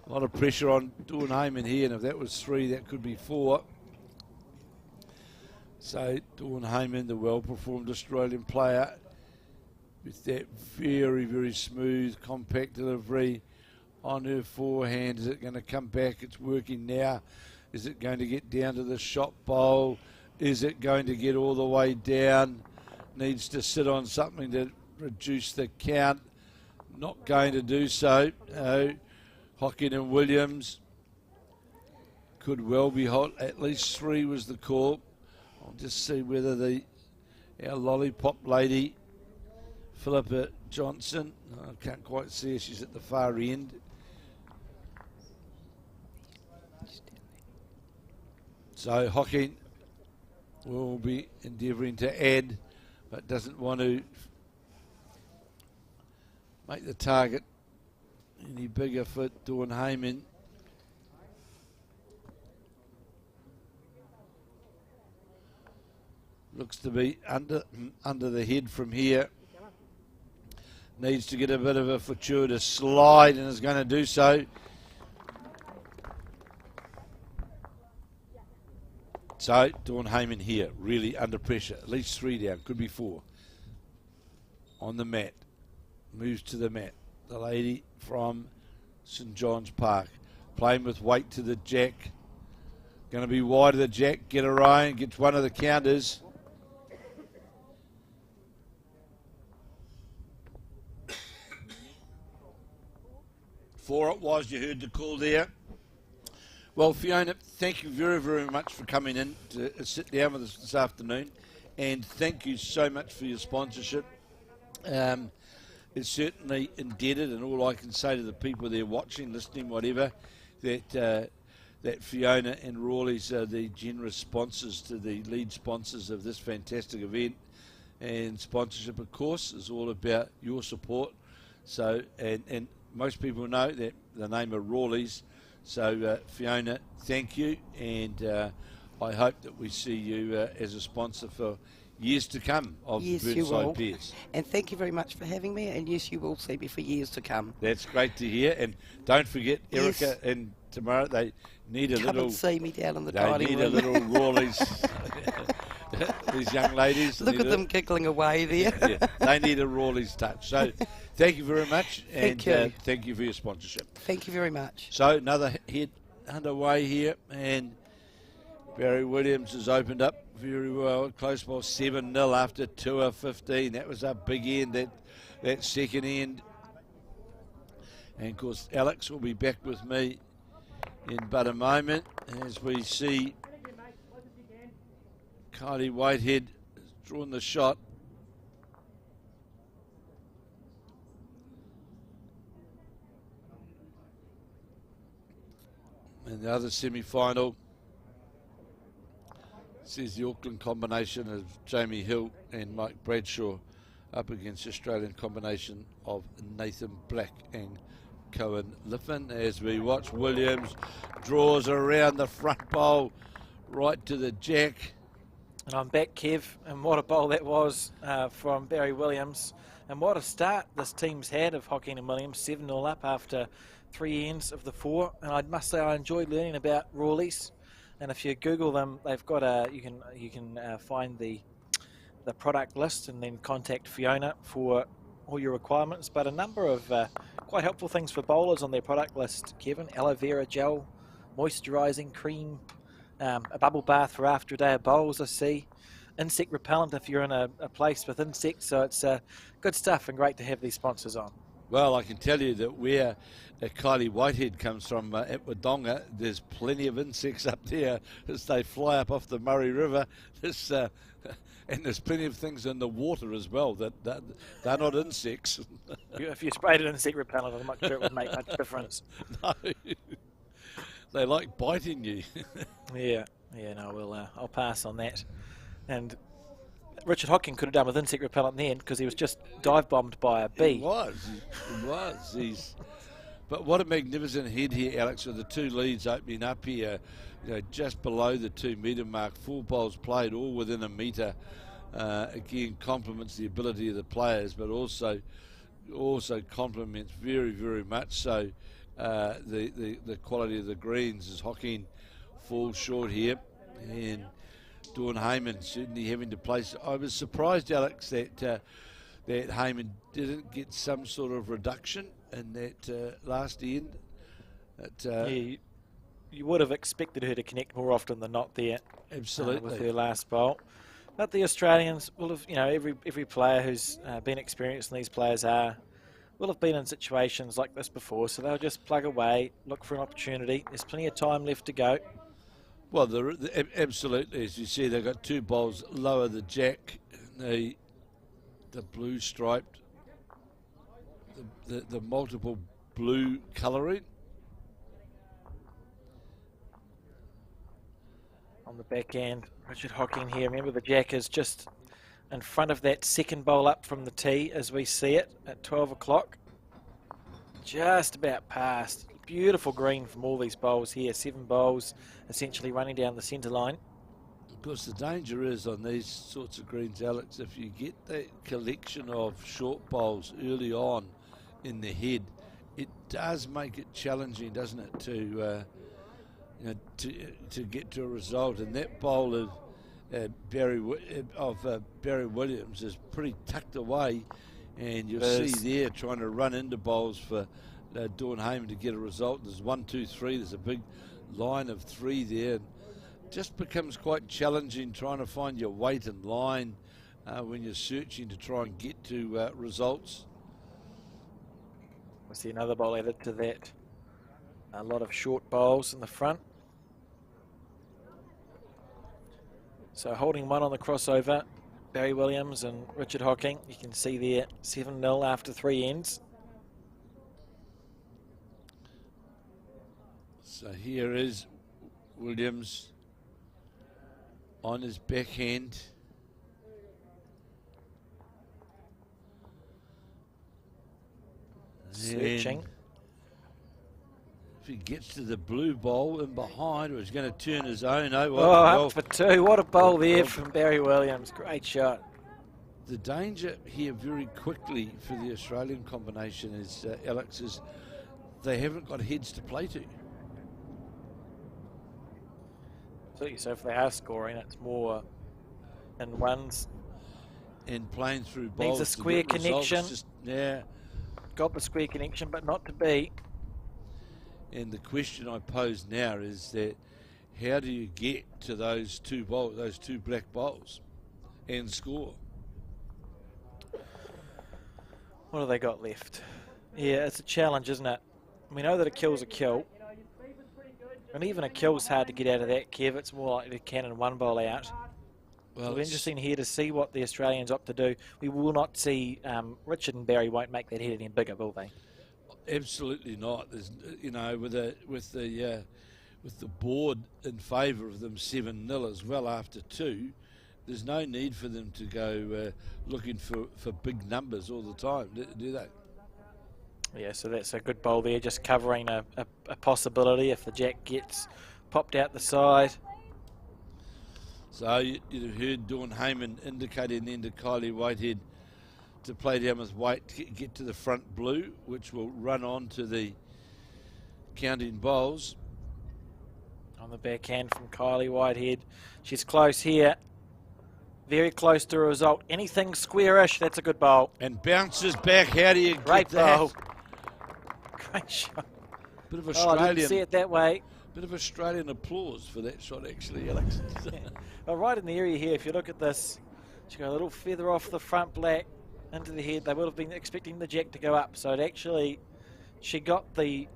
a lot of pressure on Dawn Hayman here, and if that was 3, that could be 4. So Dawn Hayman, the well-performed Australian player, with that very, very smooth, compact delivery on her forehand. Is it going to come back? It's working now. Is it going to get down to the shot bowl? Is it going to get all the way down? Needs to sit on something to reduce the count. Not going to do so. Hocking and Williams could well be hot. At least 3 was the call. I'll just see whether our lollipop lady, Philippa Johnson, I can't quite see her, she's at the far end. So Hocking will be endeavouring to add, but doesn't want to make the target any bigger for Dawn Hayman. Looks to be under the head from here. Needs to get a bit of a fortuitous slide and is going to do so. So Dawn Hayman here, really under pressure. At least 3 down, could be 4. On the mat. Moves to the mat. The lady from St John's Park. Playing with weight to the jack. Going to be wide of the jack. Get her own. Gets one of the counters. Four it was, you heard the call there. Well, Fiona, thank you very, very much for coming in to sit down with us this afternoon. And thank you so much for your sponsorship. It's certainly indebted, and all I can say to the people there watching, listening, whatever, that Fiona and Rawleigh's are the generous sponsors, to the lead sponsors of this fantastic event. And sponsorship, of course, is all about your support. So, and most people know that the name of Rawleigh's. So, Fiona, thank you, and I hope that we see you as a sponsor for years to come of Burnside Piers. And thank you very much for having me, and yes, you will see me for years to come. That's great to hear, and don't forget Erica and Tamara, they need a come little... and see me down in the dining room. They need a little Rawleigh's, these young ladies. Look at them giggling away there. Yeah, they need a Rawleigh's touch. So thank you very much, and thank you for your sponsorship. Thank you very much. So another hit underway here, and Barry Williams has opened up very well. Close ball 7-0 after 2 of 15. That was a big end, that second end. And of course Alex will be back with me in but a moment as we see Kylie Whitehead has drawn the shot. And the other semi-final sees the Auckland combination of Jamie Hill and Mike Bradshaw up against the Australian combination of Nathan Black and Cohen Litfin. As we watch, Williams draws around the front bowl right to the jack. And I'm back, Kev, and what a bowl that was from Barry Williams. And what a start this team's had of Hocking and Williams, 7-0 up after 3 ends of the 4. And I must say I enjoyed learning about Rawleigh's. And if you Google them, they've got you can find the product list and then contact Fiona for all your requirements. But a number of quite helpful things for bowlers on their product list, Kevin. Aloe vera gel, moisturising cream, a bubble bath for after a day of bowls, I see. Insect repellent if you're in a place with insects. So it's good stuff and great to have these sponsors on. Well, I can tell you that where Kylie Whitehead comes from at Wodonga, there's plenty of insects up there as they fly up off the Murray River. And there's plenty of things in the water as well that they're not insects. If you sprayed an insect repellent, I'm not sure it would make much difference. No, they like biting you. Yeah, no, I'll pass on that. And Richard Hocking could have done with insect repellent then because he was just dive bombed by a bee. He was. But what a magnificent head here, Alex, with the 2 leads opening up here, just below the 2 metre mark. 4 bowls played, all within a metre. Again, complements the ability of the players, but also complements very, very much so the quality of the greens as Hocking falls short here. And Dawn Hayman certainly having to place. I was surprised, Alex, that that Hayman didn't get some sort of reduction in that last end. You would have expected her to connect more often than not there. Absolutely. With her last bowl. But the Australians will have, every player who's been experienced, and these players will have been in situations like this before, so they'll just plug away, look for an opportunity. There's plenty of time left to go. Well, absolutely, as you see, they've got 2 bowls lower the jack, the blue striped, the multiple blue colouring. On the back end, Richard Hocking here. Remember, the jack is just in front of that second bowl up from the tee as we see it at 12 o'clock. Just about past. Beautiful green from all these bowls here. 7 bowls essentially running down the centre line. Of course, the danger is on these sorts of greens, Alex, if you get that collection of short bowls early on in the head, it does make it challenging, doesn't it, to get to a result. And that bowl of Barry Williams is pretty tucked away, and you'll see there trying to run into bowls for Dawn Hayman to get a result. There's 1, 2, 3. There's a big line of 3 there. And just becomes quite challenging trying to find your weight and line when you're searching to try and get to results. We'll see another bowl added to that. A lot of short bowls in the front. So holding one on the crossover, Barry Williams and Richard Hocking. You can see there 7-0 after 3 ends. So here is Williams on his backhand. Searching. If he gets to the blue bowl in behind, or he's going to turn his own. Up for 2. What a bowl there from Barry Williams. Great shot. The danger here very quickly for the Australian combination is, Alex, is they haven't got heads to play to. So if they are scoring, it's more in ones. And playing through bowls. Needs a square connection. Yeah. Got the square connection, but not to be. And the question I pose now is that how do you get to those 2 bowls, those 2 black bowls, and score? What have they got left? Yeah, it's a challenge, isn't it? We know that a kill's a kill. And even a kill's hard to get out of that, Kev. It's more like a cannon 1 bowl out. Well, it's interesting here to see what the Australians opt to do. We will not see, Richard and Barry won't make that head any bigger, will they? Absolutely not. There's, with the board in favour of them 7-0 as well after 2, there's no need for them to go looking for big numbers all the time, do they? Yeah, so that's a good bowl there, just covering a possibility if the jack gets popped out the side. So you'd have heard Dawn Hayman indicating then to Kylie Whitehead to play down with white, get to the front blue, which will run on to the counting bowls. On the backhand from Kylie Whitehead. She's close here. Very close to a result. Anything squarish, that's a good bowl. And bounces back. How do you Great get that? bowl. Great shot. Bit of Australian. I didn't see it that way. Bit of Australian applause for that shot, actually, Alex. Well, right in the area here, if you look at this, she got a little feather off the front black into the head. They would have been expecting the jack to go up. So it actually, she got the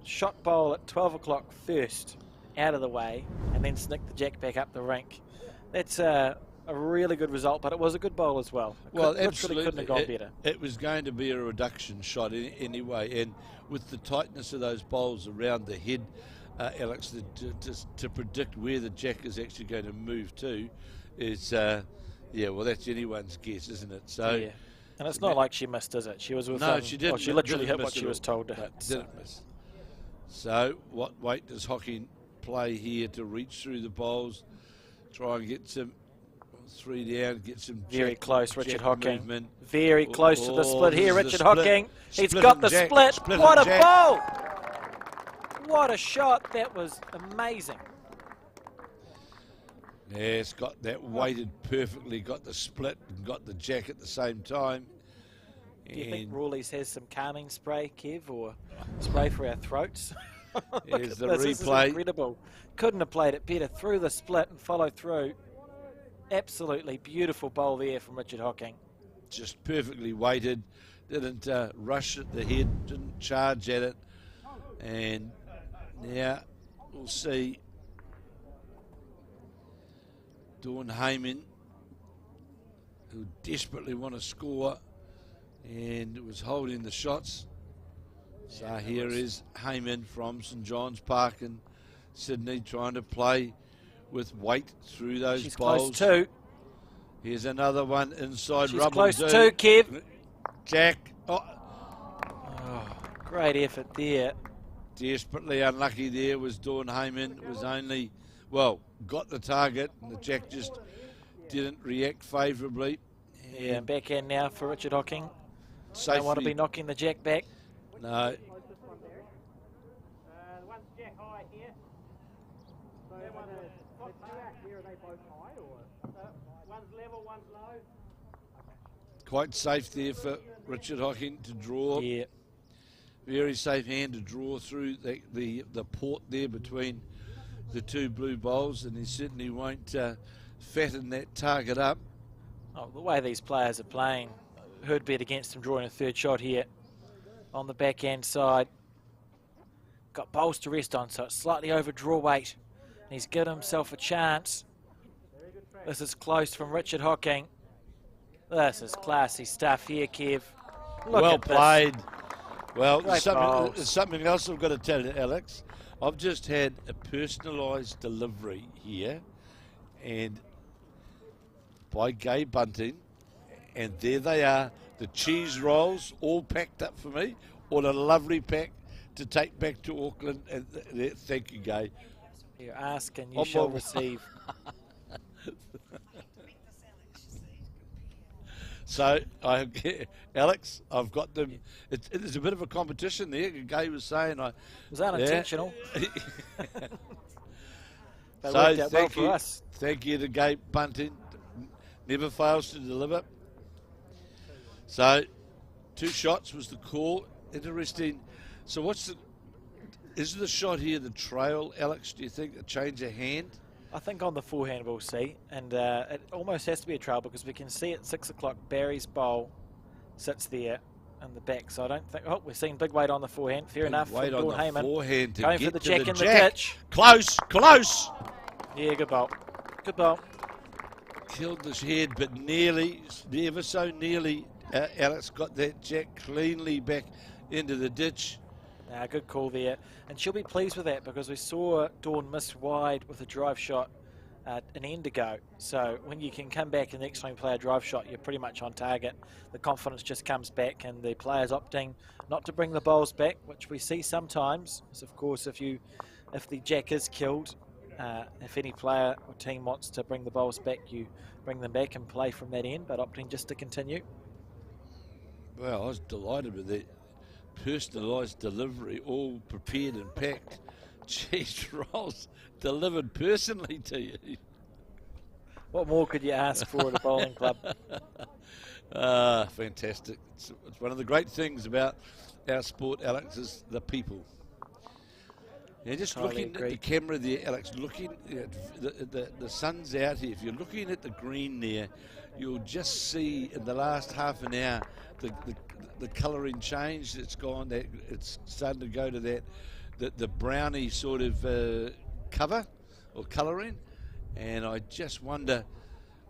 shot bowl at 12 o'clock first out of the way and then snicked the jack back up the rink. That's a really good result, but it was a good bowl as well. Absolutely. Couldn't have gone better. It was going to be a reduction shot anyway, and with the tightness of those bowls around the head, Alex, to predict where the jack is actually going to move to is, that's anyone's guess, isn't it? So, yeah. And it's not like she missed, is it? She was within, no, she didn't. She literally didn't hit what she was told to hit. Didn't miss. So, what weight does Hocking play here to reach through the bowls, try and get some 3 down, get some very close, Richard Hocking. Movement. Very close to the split here, Richard split. Hocking. He's got the split. What a bowl! What a shot. That was amazing. Yeah, it's got that weighted perfectly, got the split and got the jack at the same time. Do you think Rawleigh's has some calming spray, Kev, or spray for our throats? Here's the this is replay. incredible. Couldn't have played it better. Through the split and follow through. Absolutely beautiful bowl there from Richard Hocking. Just perfectly weighted. Didn't rush at the head, didn't charge at it. And now we'll see Dawn Hayman, who desperately want to score, and was holding the shots. So yeah, here is Hayman from St John's Park in Sydney, trying to play with weight through those She's bowls. Close too. Here's another one inside. She's close too, Kev. Jack. Oh, great effort there. Desperately unlucky there was Dawn Hayman. It was only, well, got the target, and the jack just didn't react favourably. Yeah, and backhand now for Richard Hocking. Safely. Don't want to be knocking the jack back. No. One's jack high here. So one's jack here, are they both high or? One's level, one's low. Quite safe there for Richard Hocking to draw. Yeah. Very safe hand to draw through the port there between the two blue bowls, and he certainly won't fatten that target up. Oh, the way these players are playing, Heard bet against him drawing a third shot here on the backhand side. Got bowls to rest on, so it's slightly over draw weight. And he's given himself a chance. This is close from Richard Hocking. This is classy stuff here, Kev. Look well at this. played. Well, Great something else I've got to tell you, Alex. I've just had a personalised delivery here, and by Gay Bunting, and there they are, the cheese rolls all packed up for me. What a lovely pack to take back to Auckland. And thank you, Gay. You ask and you shall receive. So, Alex, I've got them. There's a bit of a competition there. Gay was saying, was unintentional. Yeah. So thank you. Us. Thank you to Gay Bunting. Never fails to deliver. So, 2 shots was the call. Interesting. So, is the shot here the trail, Alex? Do you think a change of hand? I think on the forehand we'll see, and it almost has to be a trail because we can see at 6 o'clock Barry's bowl sits there in the back. So I don't think. Oh, we're seeing big weight on the forehand. Fair enough. Weight on the Hayman. forehand to going get for the to jack the in jack. the ditch. Close. Yeah, good bowl. Good bowl. Killed this head, but nearly, ever so nearly, Alex got that jack cleanly back into the ditch. Good call there. And she'll be pleased with that because we saw Dawn miss wide with a drive shot an end ago. So when you can come back and the next time you play a drive shot, you're pretty much on target. The confidence just comes back, and the players opting not to bring the bowls back, which we see sometimes. So of course, if the jack is killed, if any player or team wants to bring the bowls back, you bring them back and play from that end, but opting just to continue. Well, I was delighted with that personalised delivery, all prepared and packed. Cheese rolls delivered personally to you. What more could you ask for at a bowling club? Fantastic. It's one of the great things about our sport, Alex, is the people. Yeah, just looking at the camera there, Alex, looking at the sun's out here. If you're looking at the green there, you'll just see in the last half an hour the colouring change. It's gone. It's starting to go to the browny sort of cover or colouring, and I just wonder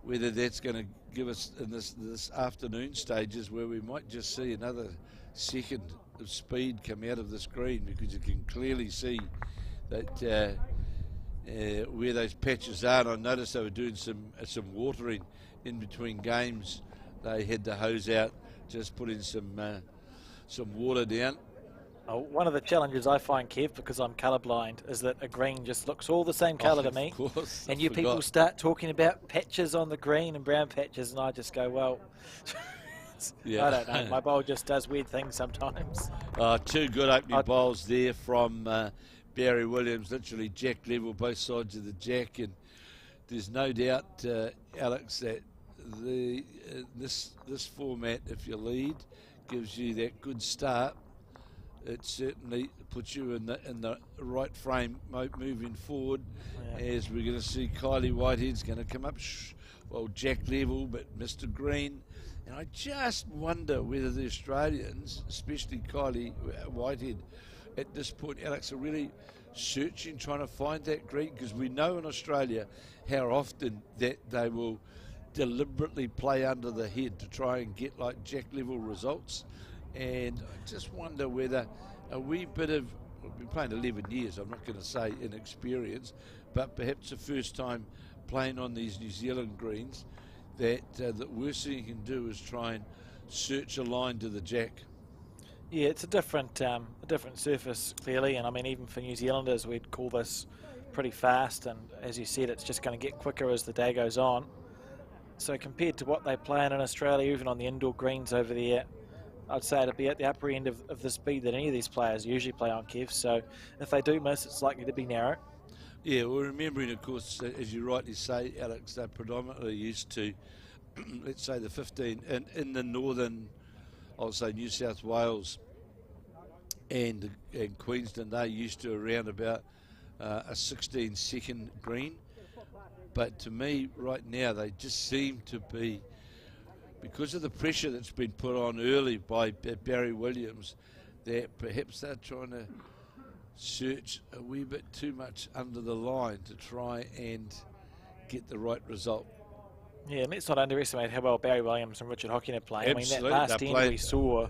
whether that's going to give us in this afternoon stages where we might just see another second of speed come out of this green, because you can clearly see that where those patches are. And I noticed they were doing some watering in between games. They had the hose out, just putting some water down. One of the challenges I find, Kev, because I'm colourblind, is that a green just looks all the same colour to me. Of course, and people start talking about patches on the green and brown patches, and I just go, well, yeah. I don't know. My bowl just does weird things sometimes. 2 good opening bowls there from Barry Williams, literally jack level, both sides of the jack, and there's no doubt, Alex, that this format, if you lead, gives you that good start. It certainly puts you in the right frame moving forward, as we're going to see Kylie Whitehead's going to come up, Jack level, but Mr. Green. And I just wonder whether the Australians, especially Kylie Whitehead, at this point, Alex, are really searching, trying to find that green, because we know in Australia how often that they will deliberately play under the head to try and get like Jack level results. And I just wonder whether a wee bit of, we've been playing 11 years, I'm not going to say inexperience, but perhaps the first time playing on these New Zealand greens, that the worst thing you can do is try and search a line to the Jack. Yeah, it's a different surface, clearly, and I mean, even for New Zealanders, we'd call this pretty fast, and as you said, it's just going to get quicker as the day goes on. So compared to what they play in Australia, even on the indoor greens over there, I'd say it'd be at the upper end of the speed that any of these players usually play on, Kev. So if they do miss, it's likely to be narrow. Yeah, well, remembering, of course, as you rightly say, Alex, they're predominantly used to, let's say, the 15 in the northern, I'll say, New South Wales and Queensland. They're used to around about a 16-second green. But to me, right now, they just seem to be, because of the pressure that's been put on early by Barry Williams, that perhaps they're trying to search a wee bit too much under the line to try and get the right result. Yeah, let's not underestimate how well Barry Williams and Richard Hocking are playing. Absolutely. I mean, that last end we saw,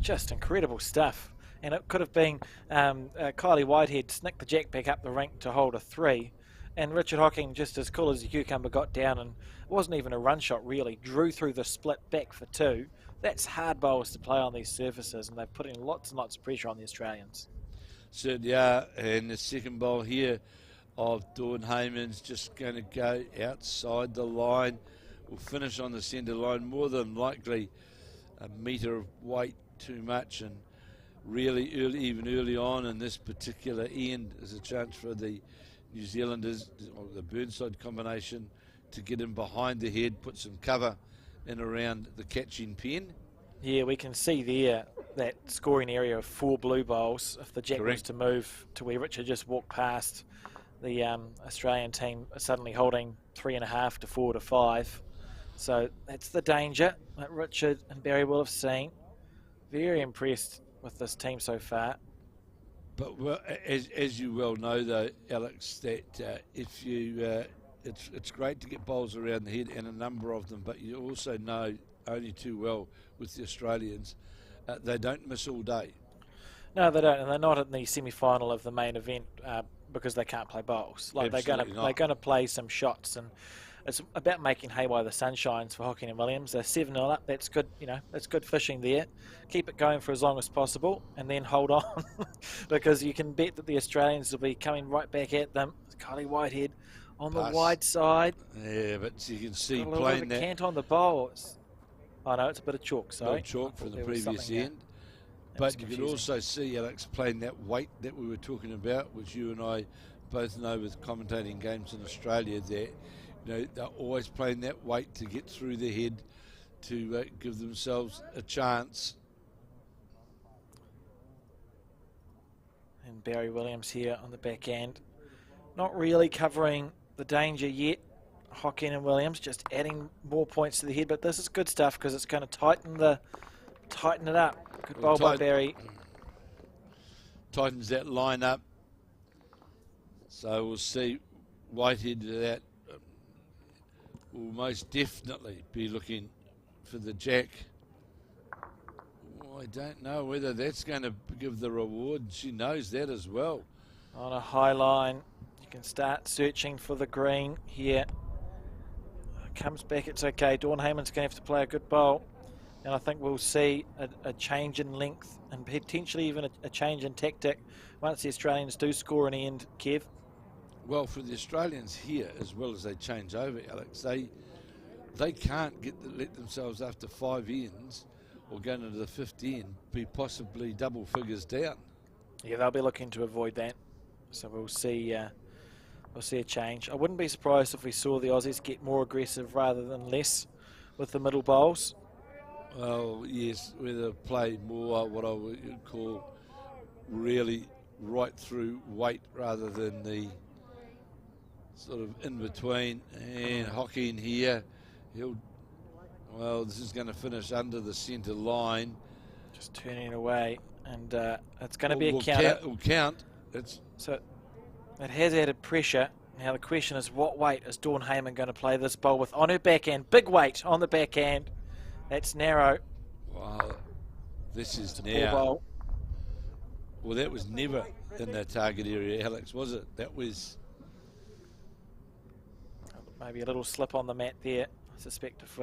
just incredible stuff. And it could have been Kylie Whitehead snicked the Jack back up the rink to hold a 3. And Richard Hocking, just as cool as a cucumber, got down, and it wasn't even a run shot really, drew through the split back for 2. That's hard bowls to play on these surfaces, and they've put in lots and lots of pressure on the Australians. Certainly are, and the second bowl here of Dawn Hayman's just going to go outside the line. Will finish on the centre line, more than likely a metre of weight too much, and really even early on in this particular end, there's a chance for the New Zealanders, or the Burnside combination, to get in behind the head, put some cover in around the catching pen. Yeah, we can see there that scoring area of 4 blue bowls. If the Jack was to move to where Richard just walked past, the Australian team are suddenly holding 3.5 to 4 to 5. So that's the danger that Richard and Barry will have seen. Very impressed with this team so far. But well, as you well know, though, Alex, that if you, it's great to get bowls around the head, and a number of them. But you also know only too well with the Australians, they don't miss all day. No, they don't, and they're not in the semi-final of the main event because they can't play bowls. Like they're going to play some shots, and it's about making hay while the sun shines for Hocking and Williams. They're 7-0 up. That's good. That's good fishing there. Keep it going for as long as possible, and then hold on, because you can bet that the Australians will be coming right back at them. Kylie Whitehead on the wide side. Yeah, but you can see got playing that. Cant on the bowl. Oh no, it's a bit of chalk. Sorry, no chalk from the previous end. But you can also see, Alex, playing that weight that we were talking about, which you and I both know with commentating games in Australia, that they're always playing that weight to get through their head to give themselves a chance. And Barry Williams here on the back end, not really covering the danger yet. Hocking and Williams just adding more points to the head, but this is good stuff because it's going to tighten it up. Good bowl by Barry. Tightens that line up. So we'll see Whitehead that will most definitely be looking for the Jack. I don't know whether that's going to give the reward. She knows that as well. On a high line, you can start searching for the green here. Comes back, it's okay. Dawn Hayman's going to have to play a good bowl, and I think we'll see a change in length and potentially even a change in tactic once the Australians do score an end, Kev. Well, for the Australians here, as well as they change over, Alex, they can't let themselves after 5 ends or going into the 5th end be possibly double figures down. Yeah, they'll be looking to avoid that. So we'll see we'll see a change. I wouldn't be surprised if we saw the Aussies get more aggressive rather than less with the middle bowls. Well, yes, whether play more what I would call really right through weight rather than the sort of in between. And Hocking here, well, this is going to finish under the centre line. Just turning away, and it's going to be a counter. Will count. So it has added pressure. Now the question is, what weight is Dawn Hayman going to play this bowl with on her backhand? Big weight on the backhand. That's narrow. Wow, this is It's a now. poor bowl. Well, that was never in the target area, Alex, was it? That was. Maybe a little slip on the mat there. I suspect if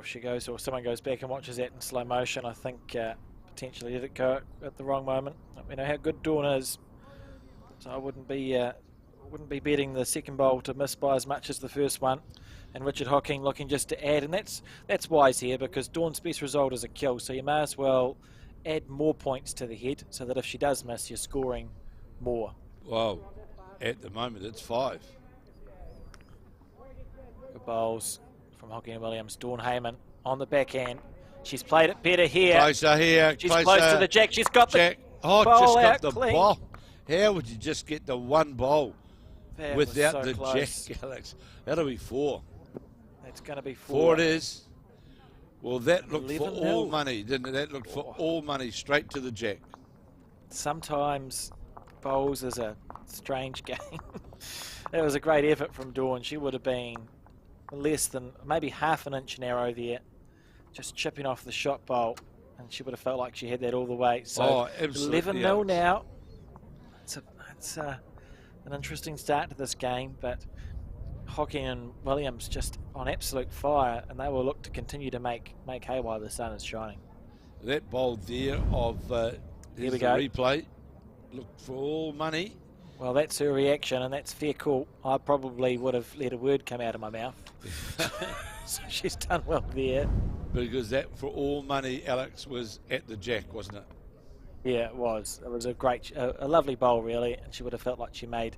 she goes, or someone goes back and watches that in slow motion, I think potentially let it go at the wrong moment. We know how good Dawn is, so I wouldn't be betting the second bowl to miss by as much as the first one. And Richard Hocking looking just to add, and that's wise here because Dawn's best result is a kill, so you may as well add more points to the head so that if she does miss, you're scoring more. Well, at the moment it's 5. Good bowls from Hocking and Williams. Dawn Hayman on the backhand. She's played it better here. Closer here. She's closer. close to the jack. She's got Jack. the Oh, bowl just got out the clean. bowl. How would you just get the one bowl That was without so the close. jack, Alex? That'll be 4. It's going to be 4 4. it is. Well, that looked for 11-0. all money, didn't it? That looked for all money straight to the jack. Sometimes bowls is a strange game. That was a great effort from Dawn. She would have been less than maybe half an inch narrow there, just chipping off the shot bowl, and she would have felt like she had that all the way. So 11-0 now. It's an interesting start to this game, but Hocking and Williams just on absolute fire, and they will look to continue to make hay while the sun is shining. That bowl there of Here we the go. replay looked for all money. Well, that's her reaction, and that's fair call. I probably would have let a word come out of my mouth. So she's done well there. Because that for all money, Alex, was at the jack, wasn't it? Yeah, it was. It was a lovely bowl, really, and she would have felt like she made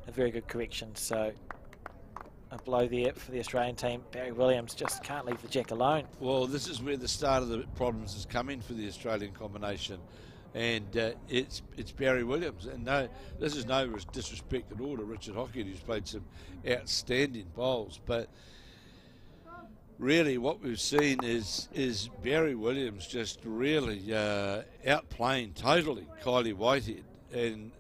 a very good correction. So a blow there for the Australian team. Barry Williams just can't leave the jack alone. Well, this is where the start of the problems has come in for the Australian combination. And it's Barry Williams. And no, this is no disrespect at all to Richard Hocking, who's played some outstanding bowls. But really what we've seen is Barry Williams just really outplaying totally Kylie Whitehead. And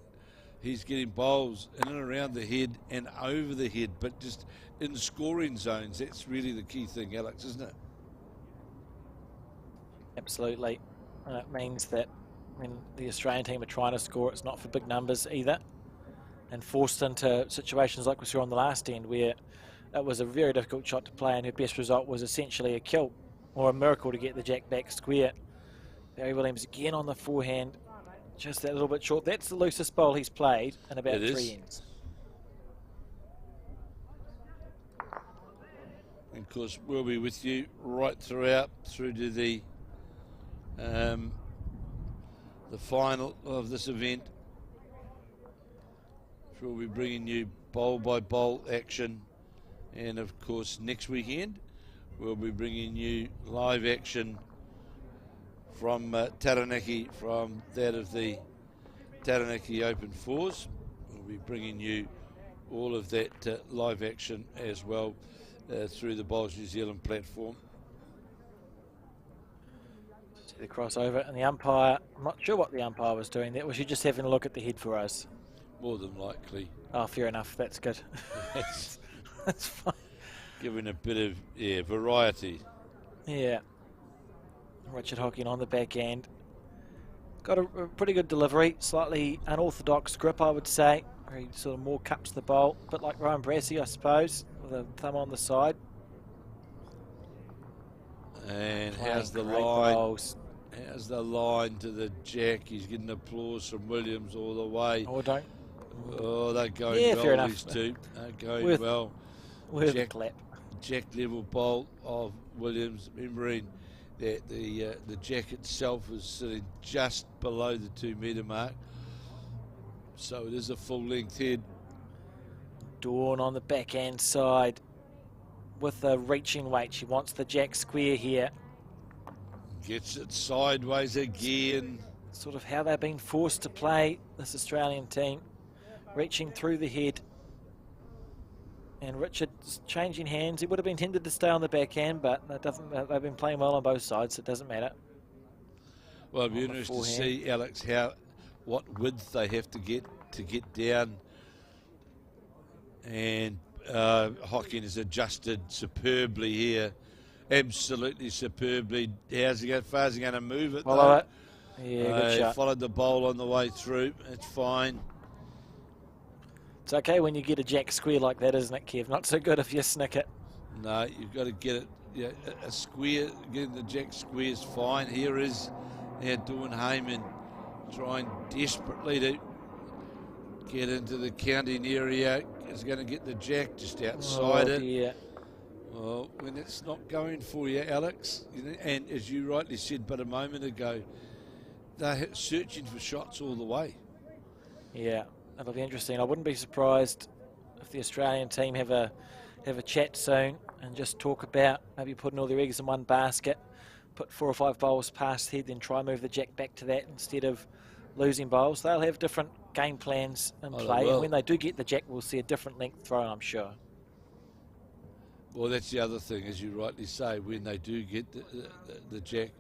he's getting bowls in and around the head and over the head, but just in scoring zones. That's really the key thing, Alex, isn't it? Absolutely. And it means that when the Australian team are trying to score, it's not for big numbers either, and forced into situations like we saw on the last end where it was a very difficult shot to play and her best result was essentially a kill or a miracle to get the jack back square. Barry Williams again on the forehand, just that little bit short. That's the loosest bowl he's played in about 3 ends. And of course, we'll be with you right throughout through to the final of this event. We'll be bringing you bowl by bowl action, and of course next weekend we'll be bringing you live action from Taranaki, from that of the Taranaki Open Fours. We'll be bringing you all of that live action as well through the Bowls New Zealand platform. See the crossover, and the umpire, I'm not sure what the umpire was doing there. Was she just having a look at the head for us? More than likely. Oh, fair enough. That's good. That's fine. Giving a bit of variety. Yeah. Richard Hocking on the backhand. Got a pretty good delivery. Slightly unorthodox grip, I would say. He sort of more cups the bowl. A bit like Ryan Brassey, I suppose, with a thumb on the side. And Playing how's the great line? bowls. How's the line to the jack? He's getting applause from Williams all the way. Oh, don't. Oh, they're going Yeah, well, fair enough. these two. They're going Worth- well. With a Jack- clap. Jack level bowl of Williams, remembering that the jack itself is sitting just below the 2 metre mark. So it is a full length head. Dawn on the backhand side with the reaching weight. She wants the jack square here. Gets it sideways again. Sort of how they've been forced to play, this Australian team. Reaching through the head. And Richard's changing hands. He would have been tended to stay on the backhand, but that doesn't. They've been playing well on both sides, so it doesn't matter. Well, it'll be interesting to see, Alex, what width they have to get down. And Hocking has adjusted superbly here. Absolutely superbly. How's he far is he going to move it? Follow it. Yeah, good shot. Followed the bowl on the way through. It's fine. It's okay when you get a jack square like that, isn't it, Kev? Not so good if you snick it. No, you've got to get it. Yeah, a square, getting the jack square is fine. Here is now Dawn Hayman trying desperately to get into the counting area. Is going to get the jack just outside it. Yeah. Well, when it's not going for you, Alex, and as you rightly said but a moment ago, they're searching for shots all the way. Yeah, that'll be interesting. I wouldn't be surprised if the Australian team have a chat soon and just talk about maybe putting all their eggs in one basket, put 4 or 5 bowls past head, then try and move the jack back to that instead of losing bowls. They'll have different game plans in play, and when they do get the jack, we'll see a different length thrown, I'm sure. Well, that's the other thing, as you rightly say, when they do get the jack,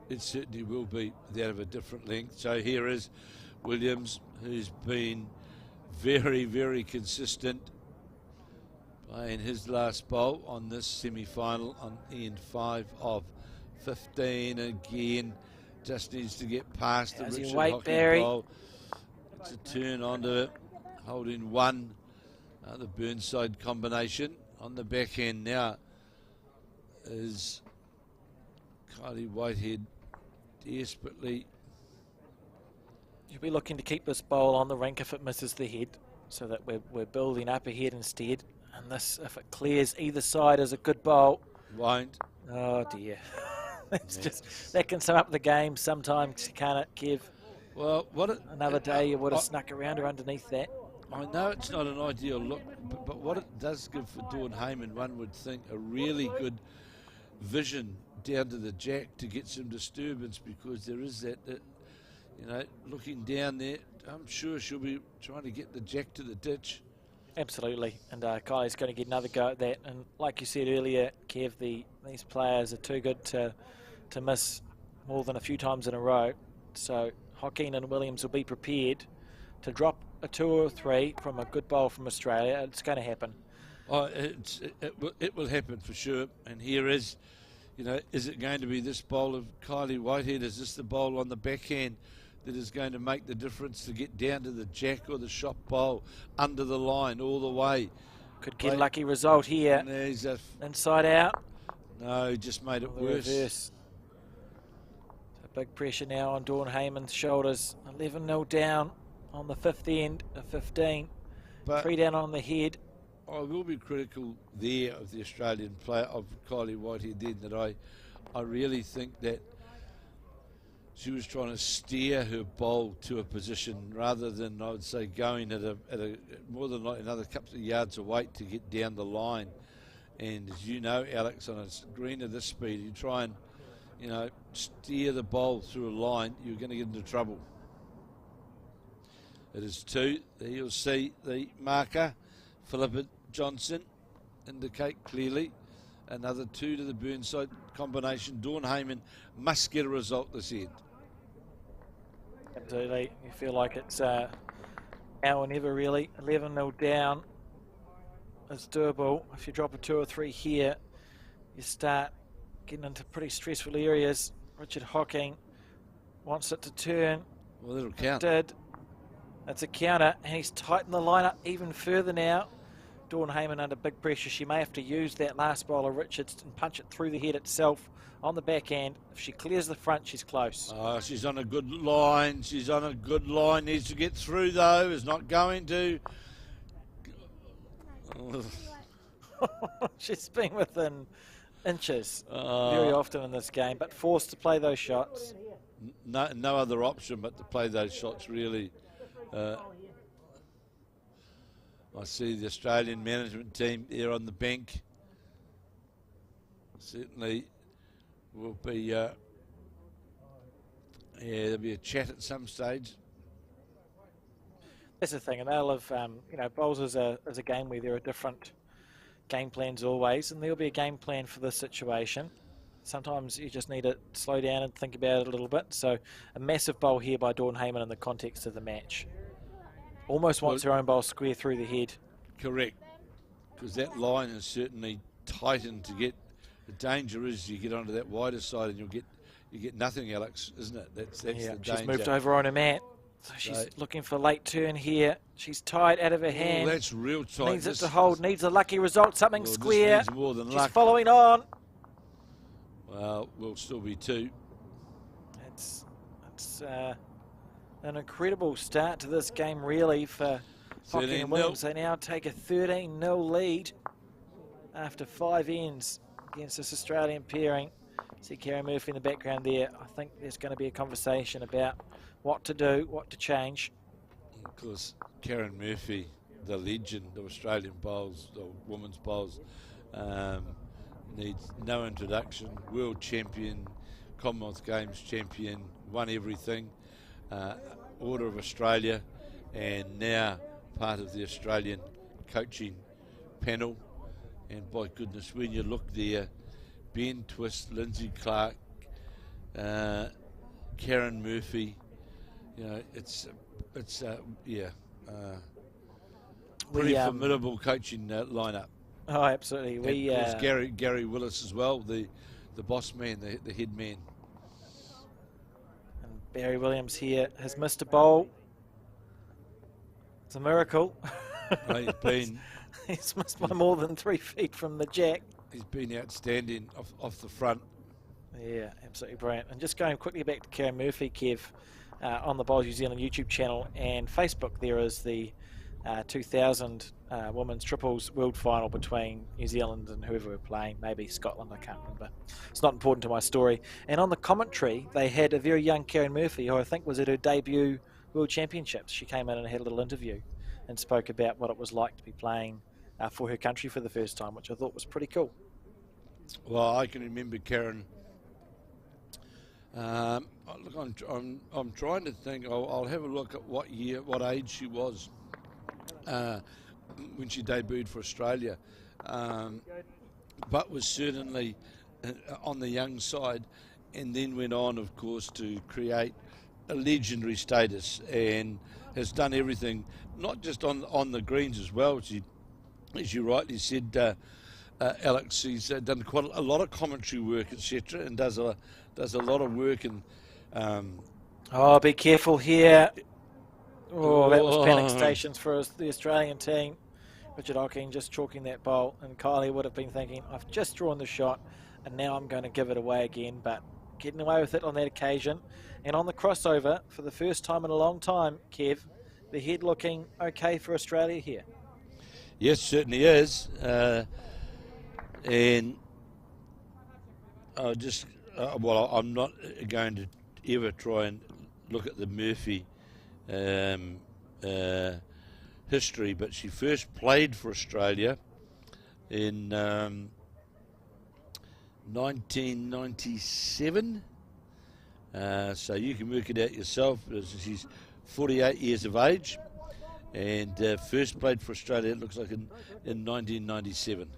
it certainly will be that of a different length. So here is Williams, who's been very, very consistent, playing his last bowl on this semi-final on end 5 of 15. Again, just needs to get past the Richard Hocking bowl. It's a turn onto it, holding 1, the Burnside combination. On the backhand now is Kylie Whitehead desperately. You'll be looking to keep this bowl on the rink if it misses the head, so that we're building up ahead instead. And this, if it clears either side, is a good bowl. Won't. Oh dear. It's just, that can sum up the game sometimes, can't it, Kev? Well, another day you would have snuck around or underneath that. I know it's not an ideal look, but what it does give for Dawn Hayman, one would think, a really good vision down to the jack to get some disturbance, because there is that, looking down there, I'm sure she'll be trying to get the jack to the ditch. Absolutely, and Kylie's going to get another go at that. And like you said earlier, Kev, these players are too good to miss more than a few times in a row. So Hocking and Williams will be prepared to drop a 2 or 3 from a good bowl from Australia. It's going to happen. Oh, it will happen for sure. And here is, is it going to be this bowl of Kylie Whitehead? Is this the bowl on the backhand that is going to make the difference to get down to the jack or the shot bowl under the line all the way? Could get a lucky result here. Inside out. No, just made it worse. Reverse. So big pressure now on Dawn Hayman's shoulders. 11-0 down on the 5th end of 15. But 3 down on the head. I will be critical there of the Australian player, of Kylie Whitehead, then, that I really think that she was trying to steer her bowl to a position rather than, I would say, going at a more than like another couple of yards away to get down the line. And as you know, Alex, on a green of this speed, you try and, steer the bowl through a line, you're going to get into trouble. It is 2. There you'll see the marker, Philippa Johnson, indicate clearly. Another 2 to the Burnside combination. Dawn Hayman must get a result this end. Absolutely. You feel like it's now or never, really. 11-0 down. It's doable. If you drop a 2 or 3 here, you start getting into pretty stressful areas. Richard Hocking wants it to turn. Well, that'll count. It did. That's a counter, and he's tightened the lineup even further now. Dawn Hayman under big pressure. She may have to use that last bowl of Richards and punch it through the head itself on the backhand. If she clears the front, she's close. Oh, she's on a good line. She's on a good line. Needs to get through, though. Is not going to. She's been within inches very often in this game, but forced to play those shots. No other option but to play those shots, really. I see the Australian management team there on the bank. Certainly will be, yeah, there'll be a chat at some stage. That's the thing, and they'll have, bowls is a game where there are different game plans always, and there'll be a game plan for this situation. Sometimes you just need to slow down and think about it a little bit. So a massive bowl here by Dawn Hayman in the context of the match. Almost wants her own bowl square through the head. Correct, because that line is certainly tightened to get. The danger is you get onto that wider side and you get nothing, Alex, isn't it? That's the danger. She's moved over on her mat. So she's looking for late turn here. She's tight out of her hand. That's real tight. Needs it to hold, needs a lucky result, something square. Needs more than she's luck. Following on. Well, we'll still be 2. It's an incredible start to this game, really, for Hocking and Williams. They now take a 13-0 lead after 5 ends against this Australian pairing. See Karen Murphy in the background there. I think there's going to be a conversation about what to do, what to change. Of course, Karen Murphy, the legend of Australian bowls, the women's bowls, needs no introduction. World champion, Commonwealth Games champion, won everything. Order of Australia, and now part of the Australian coaching panel. And by goodness, when you look there, Ben Twist, Lindsay Clark, Karen Murphy, it's pretty formidable coaching lineup. Oh, absolutely. And of course, Gary Willis as well, the boss man, the head man. And Barry Williams here has missed a bowl. It's a miracle. He's missed by more than 3 feet from the jack. He's been outstanding off the front. Yeah, absolutely brilliant. And just going quickly back to Karen Murphy, Kev, on the Bowls New Zealand YouTube channel and Facebook, there is the 2000 Women's Triples World Final between New Zealand and whoever we're playing, maybe Scotland, I can't remember. It's not important to my story. And on the commentary, they had a very young Karen Murphy, who I think was at her debut World Championships. She came in and had a little interview and spoke about what it was like to be playing for her country for the first time, which I thought was pretty cool. Well, I can remember Karen. Look, I'm trying to think. I'll have a look at what age she was when she debuted for Australia, but was certainly on the young side, and then went on, of course, to create a legendary status, and has done everything, not just on the greens as well. She, as you rightly said, Alex, she's done quite a lot of commentary work, etc., and does a lot of work in. Oh, be careful here. Oh, that was panic stations for the Australian team. Richard Hocking just chalking that bowl, and Kylie would have been thinking, I've just drawn the shot, and now I'm going to give it away again, but getting away with it on that occasion. And on the crossover, for the first time in a long time, Kev, the head looking okay for Australia here. Yes, certainly is. And I'm not going to ever try and look at the Murphy history, but she first played for Australia in 1997. So you can work it out yourself. She's 48 years of age, and first played for Australia, it looks like, in 1997.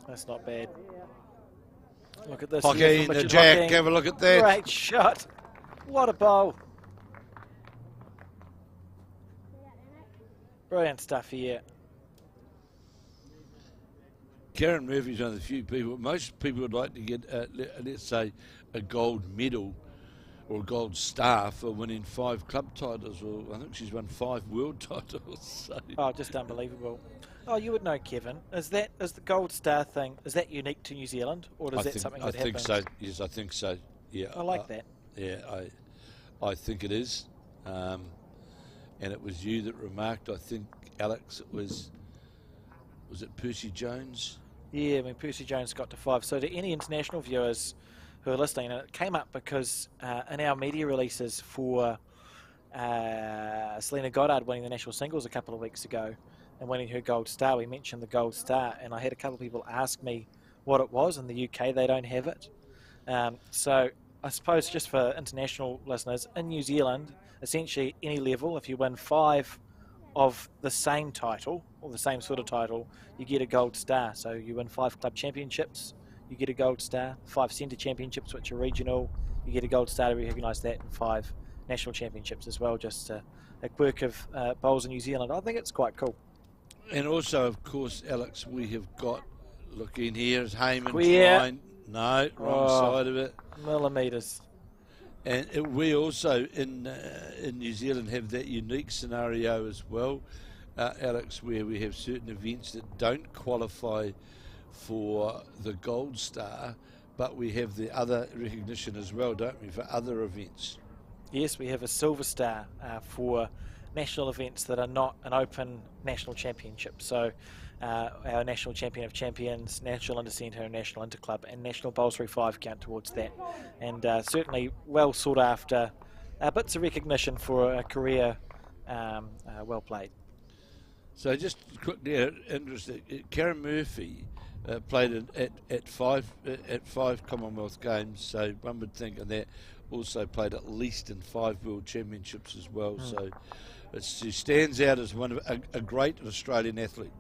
That's not bad. Look at this. Hocking, the jack, Hocking. Have a look at that. Great shot. What a bowl. Brilliant stuff here. Karen Murphy's one of the few people, most people would like to get, let's say, a gold medal or a gold star for winning 5 club titles. Well, I think she's won 5 world titles. So. Oh, just unbelievable. Oh, you would know, Kevin. Is the gold star thing, is that unique to New Zealand, or is that something that happens? I think so. Yes, I think so. Yeah. I like that. Yeah, I think it is. And it was you that remarked, I think, Alex, was it Percy Jones? Yeah, I mean, Percy Jones got to 5. So to any international viewers who are listening, and it came up because in our media releases for Selena Goddard winning the national singles a couple of weeks ago, and winning her gold star. We mentioned the gold star, and I had a couple of people ask me what it was. In the UK, they don't have it. So I suppose just for international listeners, in New Zealand, essentially any level, if you win 5 of the same title or the same sort of title, you get a gold star. So you win 5 club championships, you get a gold star. 5 centre championships, which are regional, you get a gold star to recognise that, and 5 national championships as well. Just a quirk of bowls in New Zealand. I think it's quite cool. And also, of course, Alex, we have got, look in here, is Hayman Queer. No, wrong side of it. Millimetres. And we also in New Zealand have that unique scenario as well, Alex, where we have certain events that don't qualify for the gold star, but we have the other recognition as well, don't we, for other events? Yes, we have a silver star for national events that are not an open national championship. So our national champion of champions, national inter-centre, and national inter-club, and national bowls 3-5 count towards that. And certainly well sought after bits of recognition for a career well played. So just quickly, interesting, Karen Murphy played at five Commonwealth Games, so one would think, and that also played at least in 5 World Championships as well. So she stands out as one of a great Australian athlete.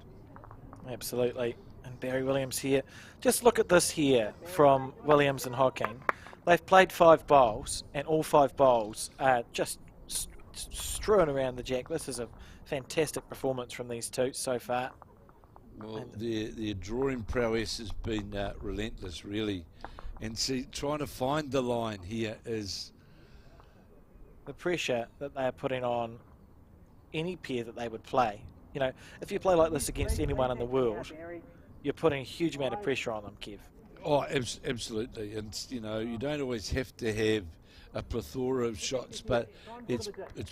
Absolutely. And Barry Williams here. Just look at this here from Williams and Hocking. They've played 5 bowls, and all 5 bowls are just strewn around the jack. This is a fantastic performance from these two so far. Well, their drawing prowess has been relentless, really. And see, trying to find the line here is... The pressure that they are putting on any pair that they would play. You know, if you play like this against anyone in the world, you're putting a huge amount of pressure on them, Kev. Oh, absolutely. And, you know, you don't always have to have a plethora of shots, but it's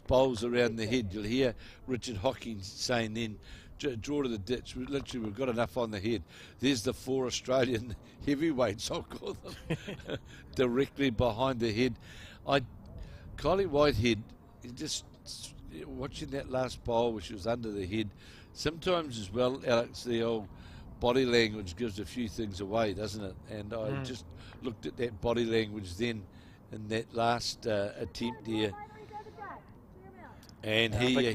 bowls around the head. You'll hear Richard Hocking saying then, draw to the ditch. Literally, we've got enough on the head. There's the 4 Australian heavyweights, I'll call them, directly behind the head. Kylie Whitehead, just watching that last bowl, which was under the head, sometimes as well, Alex, the old body language gives a few things away, doesn't it? And I just looked at that body language then in that last attempt there. And here,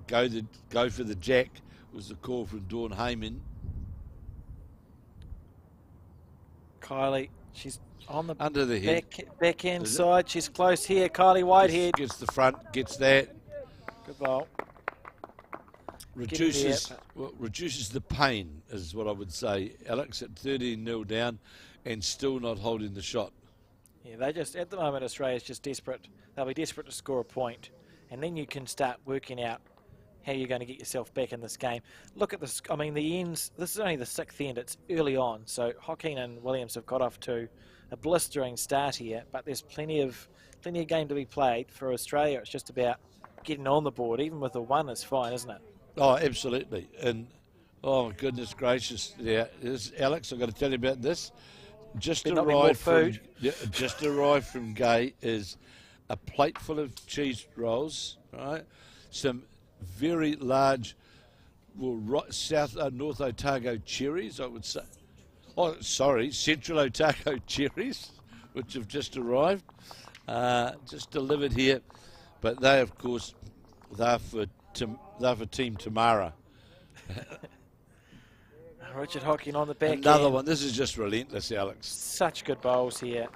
go for the jack was the call from Dawn Hayman. Kylie, she's on the under the head, backhand side. She's close here. Kylie Whitehead gets the front, gets that. Good ball. Reduces the pain, is what I would say, Alex, at 13-0 down and still not holding the shot. Yeah, they just, at the moment, Australia's just desperate. They'll be desperate to score a point, and then you can start working out how you're going to get yourself back in this game. Look at this. I mean, the ends, this is only the 6th end. It's early on, so Hocking and Williams have got off to a blistering start here, but there's plenty of game to be played for Australia. It's just about getting on the board. Even with a 1 is fine, isn't it? Oh, absolutely. And oh my goodness gracious, yeah, Alex, I've got to tell you about this. Just arrived from Gay is a plate full of cheese rolls, right? Some very large, North Otago cherries, I would say. Oh, sorry, Central Otago cherries, which have just arrived, just delivered here. But they, of course, they're for Team Tamara. Richard Hocking on the back. Another one. This is just relentless, Alex. Such good bowls here.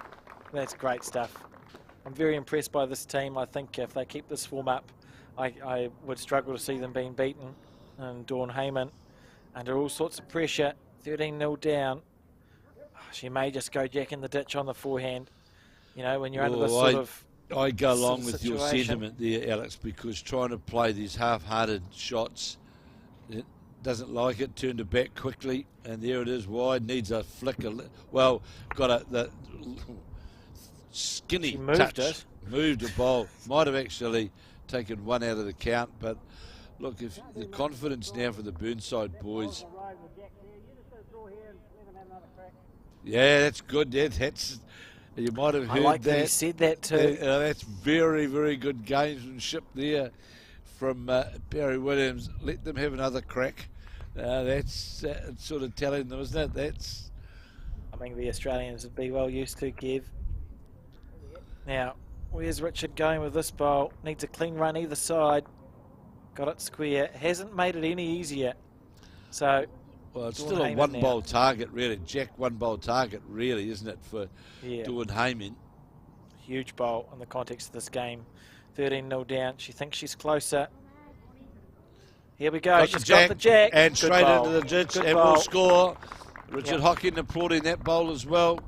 That's great stuff. I'm very impressed by this team. I think if they keep this form up, I would struggle to see them being beaten. And Dawn Hayman, under all sorts of pressure, 13-0 down. She may just go jack in the ditch on the forehand. You know, when you're under this sort of... I go along with your sentiment there, Alex, because trying to play these half-hearted shots, it doesn't like it, turned it back quickly, and there it is wide, needs a flick. Well, got the skinny touch. Moved a bowl. Might have actually taken 1 out of the count, but look, if the confidence now for the Burnside boys. Yeah, that's good. Yeah, that's... You might have heard I like that. You said that too. That's very, very good gamesmanship there from Barry Williams. Let them have another crack. That's sort of telling them, isn't it? That's. I think the Australians would be well used to, Kev. Now, where's Richard going with this bowl? Needs a clean run either side. Got it square. Hasn't made it any easier. So, Well, it's Dawn still a Hayman one-bowl target, really. Jack one-bowl target, really, isn't it, for Dawn Hayman? Huge bowl in the context of this game. 13-0 down. She thinks she's closer. Here we go. She's got the jack. And Good straight bowl. into the ditch. Good And bowl. will score. Richard Hocking applauding that bowl as well.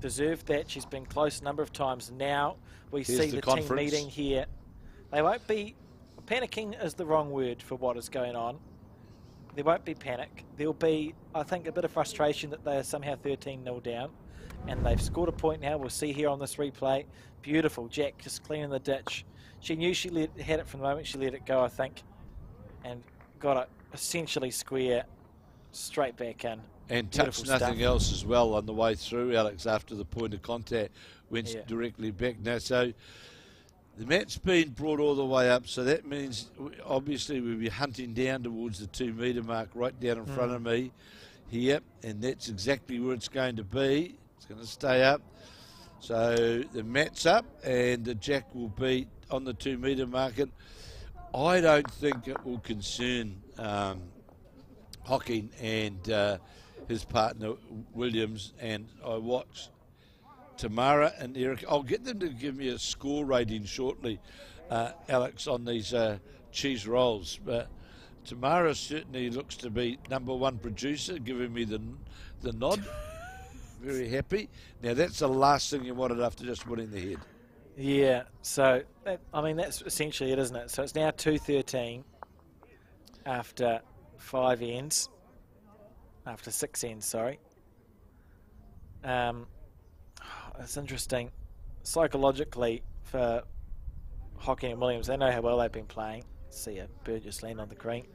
Deserved that. She's been close a number of times. Now we Here's see the the conference. team meeting here. They won't be... Panicking is the wrong word for what is going on. There won't be panic. There'll be, I think, a bit of frustration that they are somehow 13-0 down. And they've scored a point now. We'll see here on this replay. Beautiful. Jack just cleaning the ditch. She knew she had it from the moment she let it go, I think. And got it essentially square, straight back in. And Beautiful touched nothing stuff. else as well on the way through, Alex, after the point of contact. Went Yeah. directly back. Now, so the mat's been brought all the way up, so that means obviously we'll be hunting down towards the 2 metre mark right down in front of me here, and that's exactly where it's going to be. It's going to stay up. So the mat's up, and the jack will be on the 2 metre market. I don't think it will concern Hocking and his partner Williams, and I watch Tamara and Eric. I'll get them to give me a score rating shortly, Alex, on these cheese rolls. But Tamara certainly looks to be #1 producer, giving me the nod. Very happy. Now that's the last thing you wanted after just winning the head. Yeah, so, that's essentially it, isn't it? So it's now 2-13 after 5 ends. After 6 ends, sorry. It's interesting. Psychologically, for Hocking and Williams, they know how well they've been playing. See a bird just land on the green.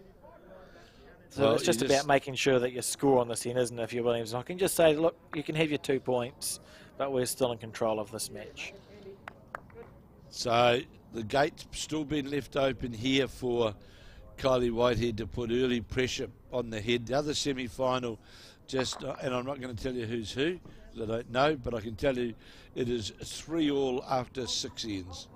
So Well, it's just about making sure that you score on this end, isn't it, if you're Williams and Hocking? Just say, look, you can have your 2 points, but we're still in control of this match. So the gate's still been left open here for Kylie Whitehead to put early pressure on the head. The other semi-final, and I'm not going to tell you who's who, because I don't know, but I can tell you it is 3-all after 6 ends.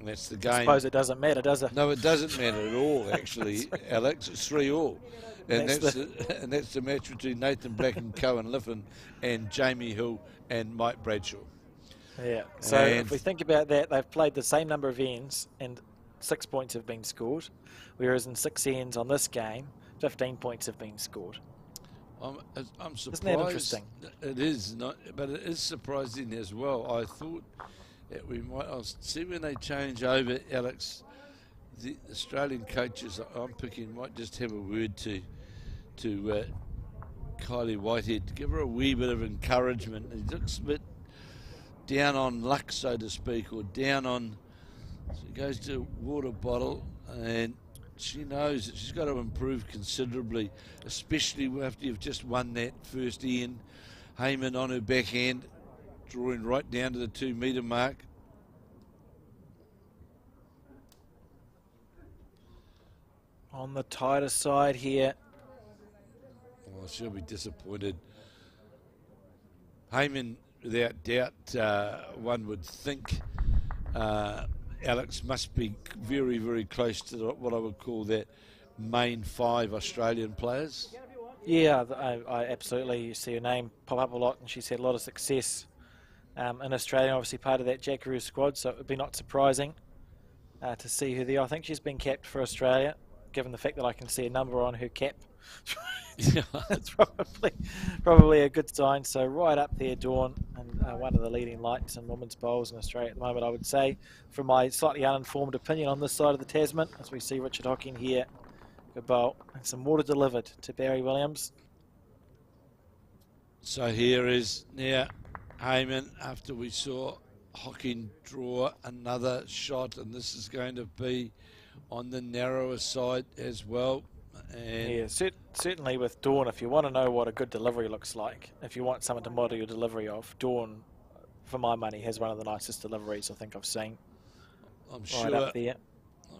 And that's the game. I suppose it doesn't matter, does it? No, it doesn't matter at all, actually, Alex. It's 3-all. And that's the match between Nathan Black and Cohen Litfin and Jamie Hill and Mike Bradshaw. Yeah, so if we think about that, they've played the same number of ends and 6 points have been scored, whereas in 6 ends on this game, 15 points have been scored. I'm surprised. Isn't that interesting? It is, but it is surprising as well. I thought that I'll see when they change over, Alex, the Australian coaches I'm picking might just have a word to Kylie Whitehead to give her a wee bit of encouragement. He looks a bit down on luck, so to speak, or down on. She goes to a water bottle, and she knows that she's got to improve considerably, especially after you've just won that first end. Hayman on her backhand, drawing right down to the 2 metre mark. On the tighter side here. Oh, she'll be disappointed. Hayman, without doubt, one would think, Alex must be very, very close to what I would call that main 5 Australian players. Yeah, I absolutely see her name pop up a lot, and she's had a lot of success in Australia, obviously part of that Jackaroo squad, so it would be not surprising to see her there. I think she's been capped for Australia, given the fact that I can see a number on her cap. It's probably a good sign. So right up there, Dawn, and one of the leading lights in women's bowls in Australia at the moment, I would say, from my slightly uninformed opinion on this side of the Tasman, as we see Richard Hocking here. Good bowl, and some water delivered to Barry Williams. So here is now Hayman, after we saw Hocking draw another shot, and this is going to be on the narrower side as well. And yeah, certainly with Dawn, if you want to know what a good delivery looks like, if you want someone to model your delivery of, Dawn, for my money, has one of the nicest deliveries I think I've seen. I'm right sure up there.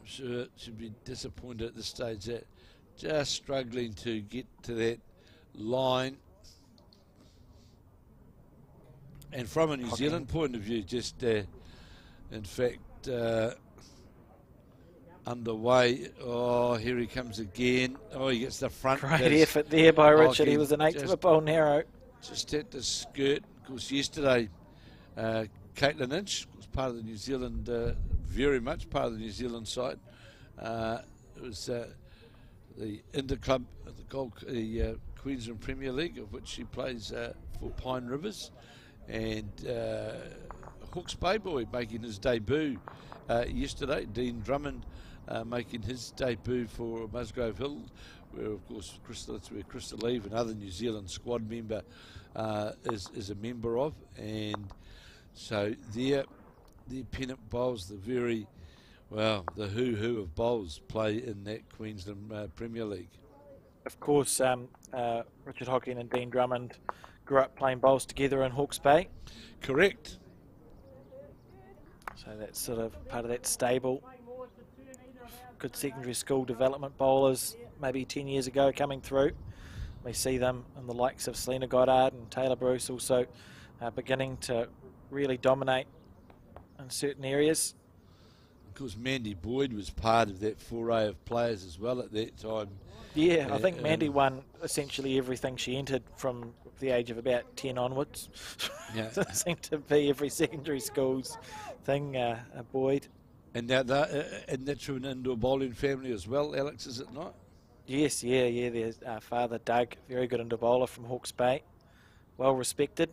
should be disappointed at this stage that just struggling to get to that line. And from a New Zealand point of view, just in fact, underway. Oh, here he comes again. Oh, he gets the front. Great effort there by Richard. Hocking He was an eighth of a bowl narrow. Just had to skirt. Of course, yesterday, Caitlin Inch was part of the New Zealand, very much part of the New Zealand side. It was the Interclub, the Queensland Premier League, of which she plays for Pine Rivers. And Hawke's Bay boy making his debut yesterday. Dean Drummond making his debut for Musgrave Hill, where of course that's where Crystal Eve, another New Zealand squad member, is a member of. And so their pennant bowls, the who of bowls play in that Queensland Premier League. Of course, Richard Hocking and Dean Drummond grew up playing bowls together in Hawke's Bay. Correct. So that's sort of part of that stable. Good secondary school development bowlers maybe 10 years ago coming through. We see them in the likes of Selena Goddard and Taylor Bruce also beginning to really dominate in certain areas. Of course, Mandy Boyd was part of that foray of players as well at that time. Yeah, I think Mandy won essentially everything she entered from the age of about 10 onwards. Yeah. It seemed to be every secondary school's thing, Boyd. And now and that's from an indoor bowling family as well, Alex, is it not? Yes, yeah. There's father Doug, very good indoor bowler from Hawke's Bay, well respected.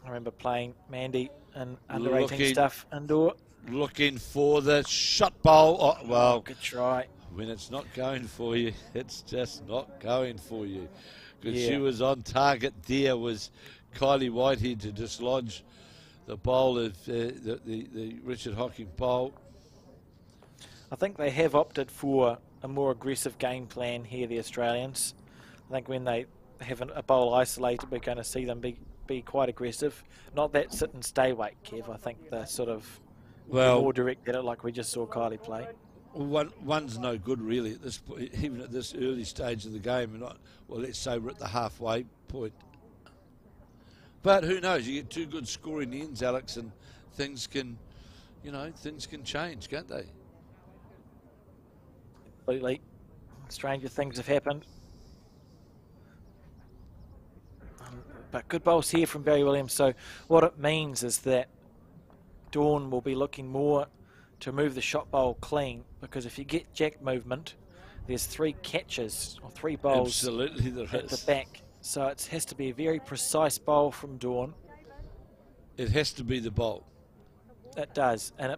I remember playing Mandy in under 18 stuff indoor. Looking for the shot bowl. Oh, well, good try. When it's not going for you, it's just not going for you. Because Yeah. she was on target there, was Kylie Whitehead to dislodge the bowl of the Richard Hocking bowl. I think they have opted for a more aggressive game plan here, the Australians. I think when they have a bowl isolated, we're going to see them be quite aggressive. Not that sit and stay weight, Kev. I think they're sort of more direct at it, like we just saw Kylie play. One's no good really at this point, even at this early stage of the game. Not, well, let's say we're at the halfway point. But who knows? You get two good scoring ends, Alex, and things can change, can't they? Completely. Stranger things have happened. But good bowls here from Barry Williams. So what it means is that Dawn will be looking more to move the shot bowl clean, because if you get jack movement, there's 3 catches or 3 bowls Absolutely there at is. the back. So it has to be a very precise bowl from Dawn. It has to be the bowl. It does. And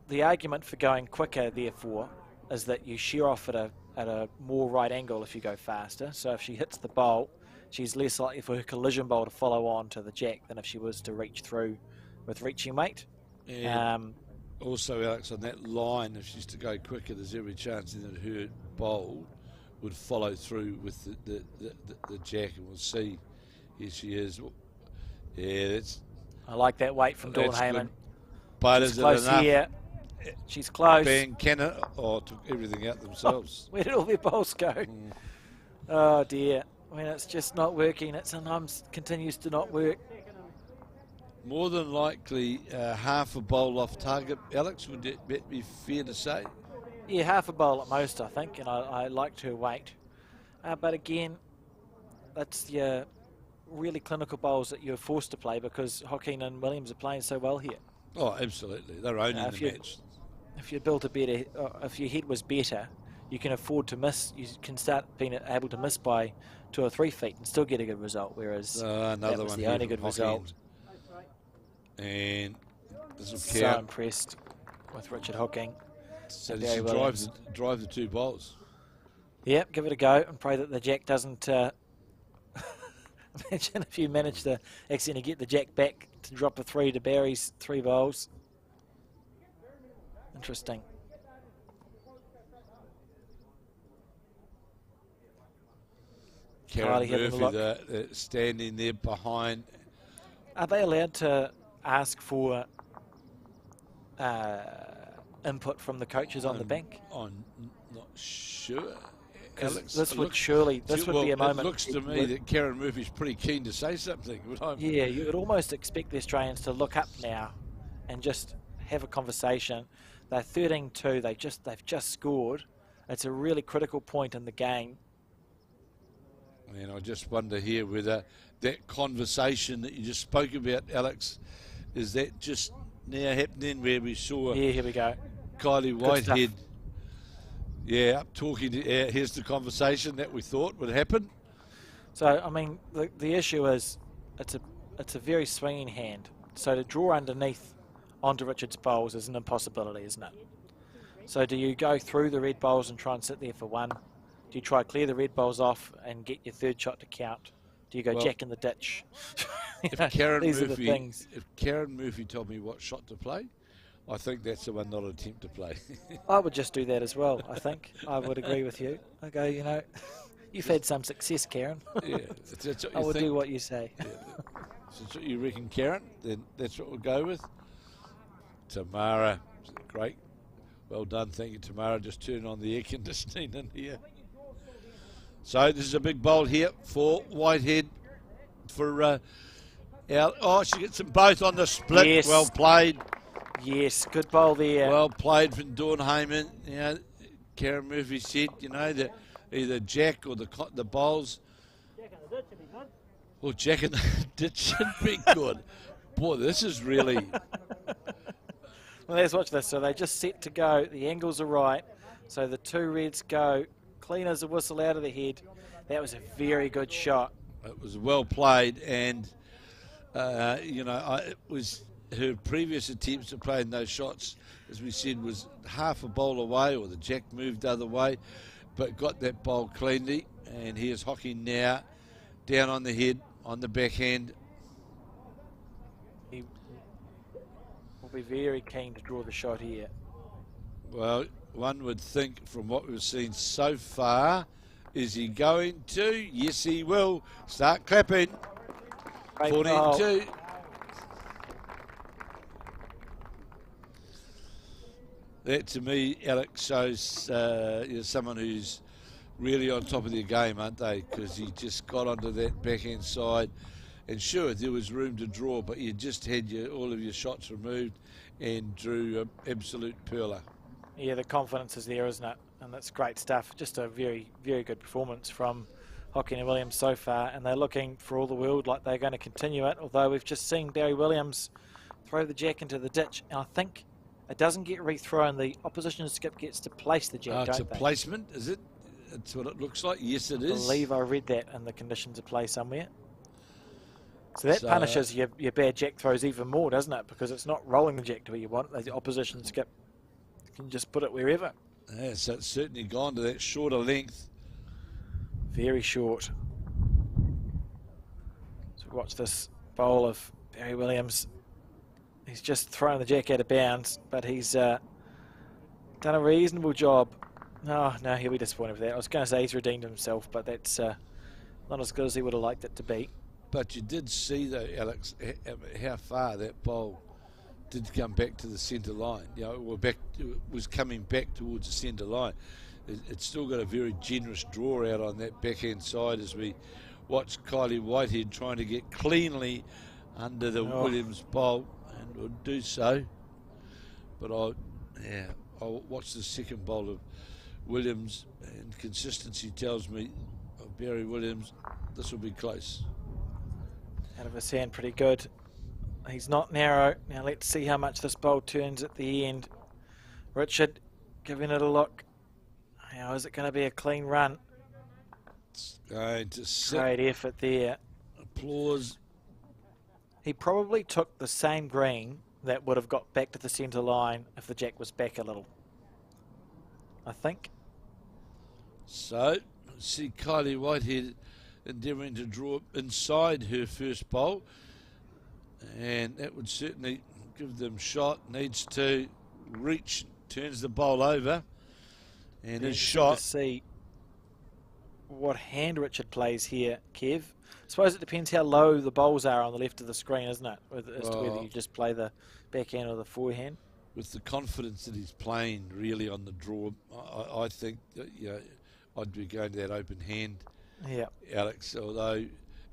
the argument for going quicker, therefore, is that you shear off at a more right angle if you go faster. So if she hits the bowl, she's less likely for her collision bowl to follow on to the jack than if she was to reach through with reaching weight. Also, Alex, on that line, if she's to go quicker, there's every chance that her bowl would follow through with the jack, and we'll see. Here she is. Yeah, I like that weight from Dawn Hayman. But She's is it close enough? here. She's close. Ben Kenner took everything out themselves. Where did all their bowls go? Oh dear. When it's just not working, it sometimes continues to not work. More than likely, half a bowl off target, Alex, would that be fair to say? Yeah, half a bowl at most, I think, and I liked her weight. But again, that's your really clinical bowls that you're forced to play because Hocking and Williams are playing so well here. Oh, absolutely. They're owning the match. If you built a better, if your head was better, you can afford to miss. You can start being able to miss by 2 or 3 feet and still get a good result. Whereas that was the only good result. And this will so impressed with Richard Hocking. So she drive the 2 bowls. Yep, give it a go and pray that the jack doesn't. Imagine if you manage to accidentally get the jack back to drop a 3 to Barry's 3 bowls. Interesting. Karen Murphy standing there behind. Are they allowed to ask for input from the coaches on the bank? I'm not sure. Because Alex, this it would looks- surely, this would be a moment. It looks to me that Karen Murphy's pretty keen to say something. But Yeah, you would almost expect the Australians to look up now and just have a conversation. They're 13-2. They've just scored. It's a really critical point in the game. And I just wonder here whether that conversation that you just spoke about, Alex, is that just now happening where we saw Yeah, here we go. Kylie Good stuff. Whitehead, up talking to, here's the conversation that we thought would happen. So, I mean, the issue is it's a very swinging hand. So to draw underneath onto Richard's bowls is an impossibility, isn't it? So do you go through the red bowls and try and sit there for one? Do you try clear the red bowls off and get your third shot to count? Do you go jack in the ditch? If Karen these are the things. If Karen Murphy told me what shot to play, I think that's the one not attempt to play. I would just do that as well, I think. I would agree with you. I go, you've had some success, Karen. Yeah, that's what I you will think. do what you say. Yeah, so that's what you reckon, Karen? Then that's what we'll go with. Tamara, great. Well done, thank you, Tamara. Just turn on the air conditioning in here. So this is a big bowl here for Whitehead. For she gets them both on the split. Yes. Well played. Yes, good bowl there. Well played from Dawn Hayman. Karen Murphy said, that either jack or the bowls. Well, jack and the ditch should be good. Boy, this is really. Well, let's watch this. So they just set to go. The angles are right. So the two reds go clean as a whistle out of the head. That was a very good shot. It was well played, and it was her previous attempts at playing those shots, as we said, was half a bowl away, or the jack moved the other way, but got that bowl cleanly. And here's Hocking now, down on the head, on the backhand. He will be very keen to draw the shot here. Well, one would think from what we've seen so far, is he going to? Yes, he will. Start clapping. Great 14-2. bowl. That to me, Alex, shows someone who's really on top of their game, aren't they? Because he just got onto that backhand side, and sure, there was room to draw, but you just had all of your shots removed and drew an absolute pearler. Yeah, the confidence is there, isn't it? And that's great stuff. Just a very, very good performance from Hocking and Williams so far, and they're looking for all the world like they're going to continue it, although we've just seen Barry Williams throw the jack into the ditch, and I think it doesn't get rethrown. The opposition skip gets to place the jack, It's a don't they? placement, is it? That's what it looks like. Yes, it I is. believe I read that in the conditions of play somewhere. So that punishes your bad jack throws even more, doesn't it? Because it's not rolling the jack to where you want. The opposition skip can just put it wherever. Yeah, so it's certainly gone to that shorter length. Very short. So watch this bowl of Barry Williams. He's just thrown the jack out of bounds, but he's done a reasonable job. No, he'll be disappointed with that. I was going to say he's redeemed himself, but that's not as good as he would have liked it to be. But you did see, though, Alex, how far that bowl did come back to the centre line. It was coming back towards the centre line. It's still got a very generous draw out on that backhand side as we watch Kylie Whitehead trying to get cleanly under the Williams bowl, and will do so. But I'll watch the second bowl of Williams, and consistency tells me of Barry Williams, this will be close. Out of his hand, pretty good. He's not narrow. Now let's see how much this bowl turns at the end. Richard giving it a look. How is it going to be a clean run? It's going to sit. Great effort there. Applause. He probably took the same green that would have got back to the centre line if the jack was back a little, I think. So, see Kylie Whitehead endeavouring to draw inside her first bowl, and that would certainly give them shot. Needs to reach, turns the bowl over, and his shot. To see what hand Richard plays here, Kev. I suppose it depends how low the bowls are on the left of the screen, isn't it? As to whether you just play the backhand or the forehand. with the confidence that he's playing really on the draw, I think that, I'd be going to that open hand, Yeah. Alex. Although,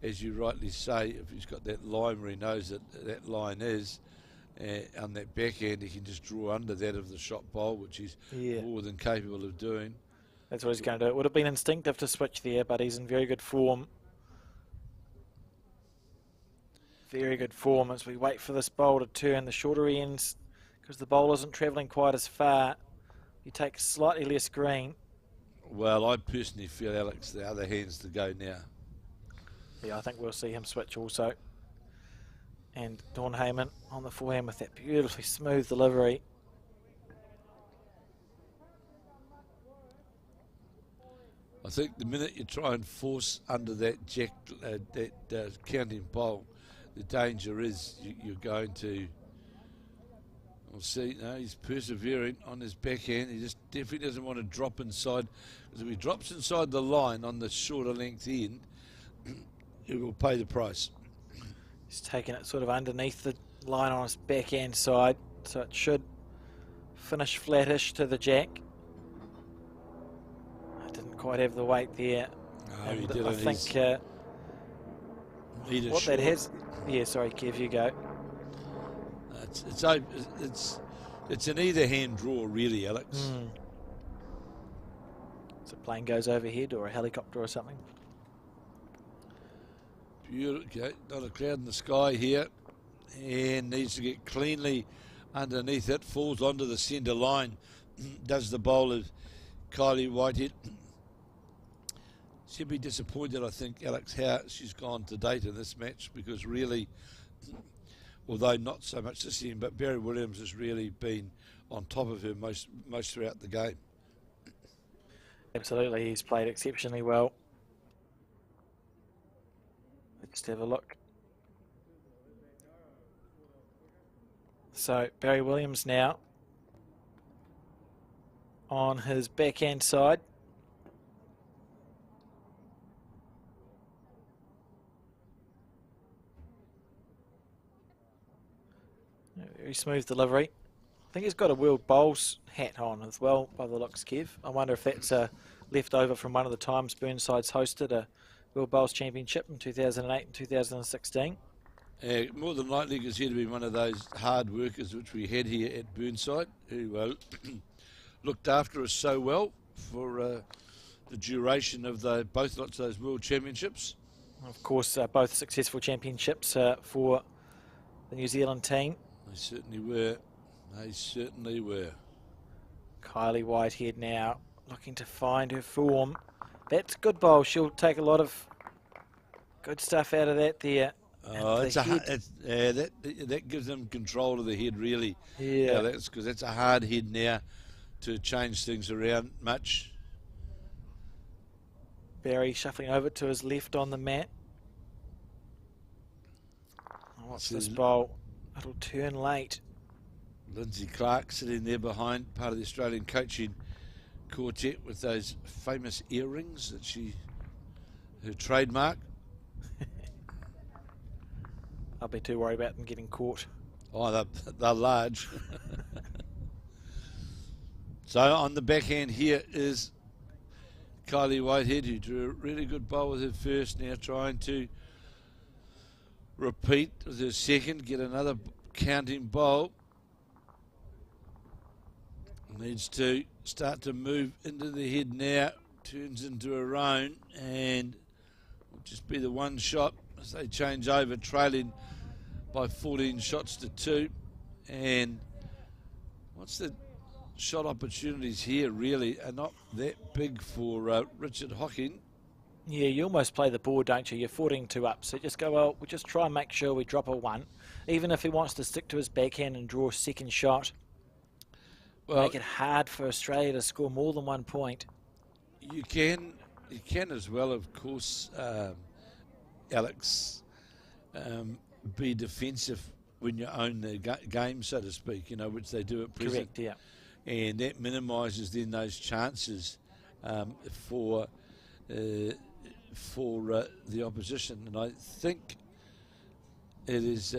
as you rightly say, if he's got that line where he knows that line is, on that backhand, he can just draw under that of the shot bowl, which he's more than capable of doing. That's what he's going to do. It would have been instinctive to switch there, but he's in very good form. Very good form as we wait for this bowl to turn the shorter ends, because the bowl isn't travelling quite as far. You take slightly less green. Well, I personally feel, Alex, the other hand's to go now. Yeah, I think we'll see him switch also. And Dawn Hayman on the forehand with that beautifully smooth delivery. I think the minute you try and force under that jack, counting bowl, the danger is you're going to. We'll see. No, he's persevering on his backhand. He just definitely doesn't want to drop inside, because if he drops inside the line on the shorter length end, he will pay the price. He's taking it sort of underneath the line on his backhand side, so it should finish flattish to the jack. I didn't quite have the weight there. No, he didn't. I think what that has. Yeah, sorry, Kev, you go. It's an either hand draw, really, Alex. So a plane goes overhead or a helicopter or something. Beautiful. Okay, not a cloud in the sky here, and needs to get cleanly underneath it. Falls onto the centre line. Does the bowler Kylie Whitehead. She'll be disappointed, I think, Alex, how she's gone to date in this match, because really, although not so much this end, but Barry Williams has really been on top of her most throughout the game. Absolutely, he's played exceptionally well. Let's have a look. So Barry Williams now on his backhand side. Very smooth delivery. I think he's got a World Bowls hat on as well, by the looks, Kev. I wonder if that's a leftover from one of the times Burnside's hosted a World Bowls Championship in 2008 and 2016. More than likely, because he'd been one of those hard workers which we had here at Burnside, who looked after us so well for the duration of both lots of those World Championships. Of course, both successful championships for the New Zealand team. They certainly were. They certainly were. Kylie Whitehead now looking to find her form. That's good bowl. She'll take a lot of good stuff out of that there. That gives them control of the head, really. Yeah. Because that's a hard head now to change things around much. Barry shuffling over to his left on the mat. What's this bowl? It'll turn late. Lindsay Clark sitting there behind, part of the Australian coaching quartet, with those famous earrings that her trademark. I'll be too worried about them getting caught. Oh, they're large. So on the backhand here is Kylie Whitehead, who drew a really good bowl with her first, now trying to repeat with her second, get another counting bowl. Needs to start to move into the head now, turns into her own, and will just be the one shot as they change over, trailing by 14 shots to 2. And what's the shot opportunities here really are not that big for Richard Hocking. Yeah, you almost play the board, don't you? You're 14-2 up, so just go, well, we'll just try and make sure we drop a 1. Even if he wants to stick to his backhand and draw a second shot, make it hard for Australia to score more than 1 point. You can as well, of course, Alex, be defensive when you own the game, so to speak, which they do at present. Correct, yeah. And that minimises then those chances for the opposition. And I think it is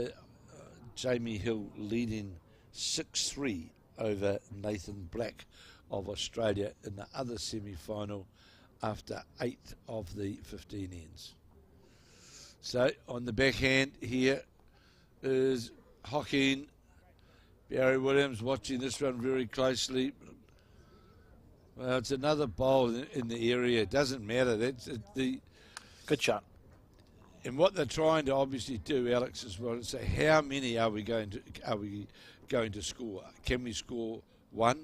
Jamie Hill leading 6-3 over Nathan Black of Australia in the other semi-final after 8 of the 15 ends. So on the backhand here is Hocking. Barry Williams watching this one very closely. Well, it's another bowl in the area. It doesn't matter. That's the Good shot. and what they're trying to obviously do, Alex, as well, is say how many are we going to score? Can we score 1,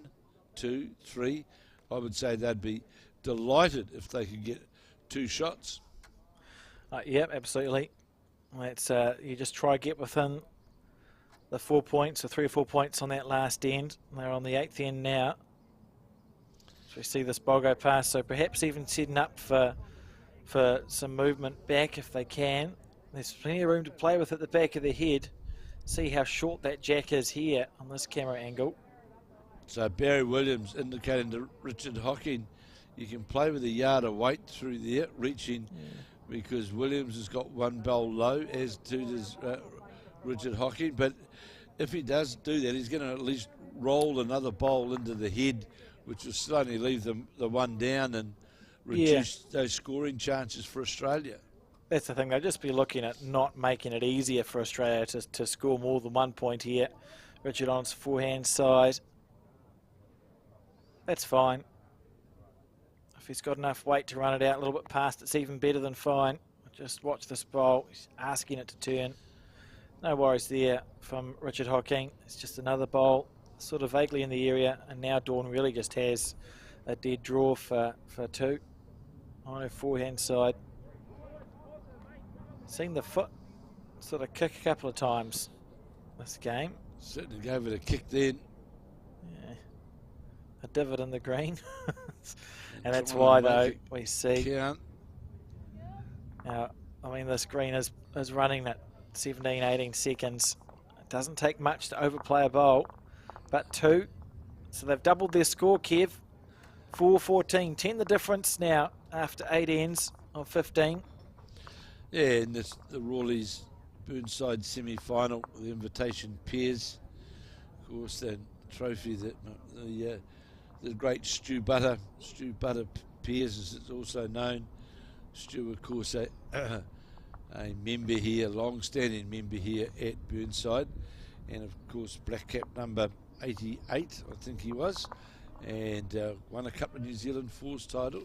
2, 3? I would say they'd be delighted if they could get 2 shots. Yep, absolutely. It's you just try to get within the 4 points, or 3 or 4 points on that last end. They're on the 8th end now. So we see this ball go past, so perhaps even setting up for some movement back if they can. There's plenty of room to play with at the back of the head. See how short that jack is here on this camera angle. So Barry Williams indicating to Richard Hocking, you can play with a yard of weight through there, reaching, because Williams has got 1 bowl low, as too does Richard Hocking. But if he does do that, he's going to at least roll another bowl into the head, which will suddenly leave the 1 down and reduce those scoring chances for Australia. That's the thing. They'll just be looking at not making it easier for Australia to score more than 1 point here. Richard on his forehand side. That's fine. If he's got enough weight to run it out a little bit past, it's even better than fine. Just watch this bowl. He's asking it to turn. No worries there from Richard Hocking. It's just another bowl, sort of vaguely in the area, and now Dawn really just has a dead draw for 2 on her forehand side. Seen the foot sort of kick a couple of times this game. Certainly gave it a kick then. Yeah. A divot in the green. And that's why, though, we see. Count. Now, I mean, this green is running at 17, 18 seconds. It doesn't take much to overplay a bowl, but 2. So they've doubled their score, Kev. 4-14. 10 the difference now after 8 ends of 15. Yeah, and the Rawleigh's Burnside semi-final, the invitation pairs. Of course, that trophy that the great Stewart Buttar pairs, as it's also known. Stu, of course, a member here, long-standing member here at Burnside, and of course, black cap number 88, I think he was, and won a couple of New Zealand Fours title,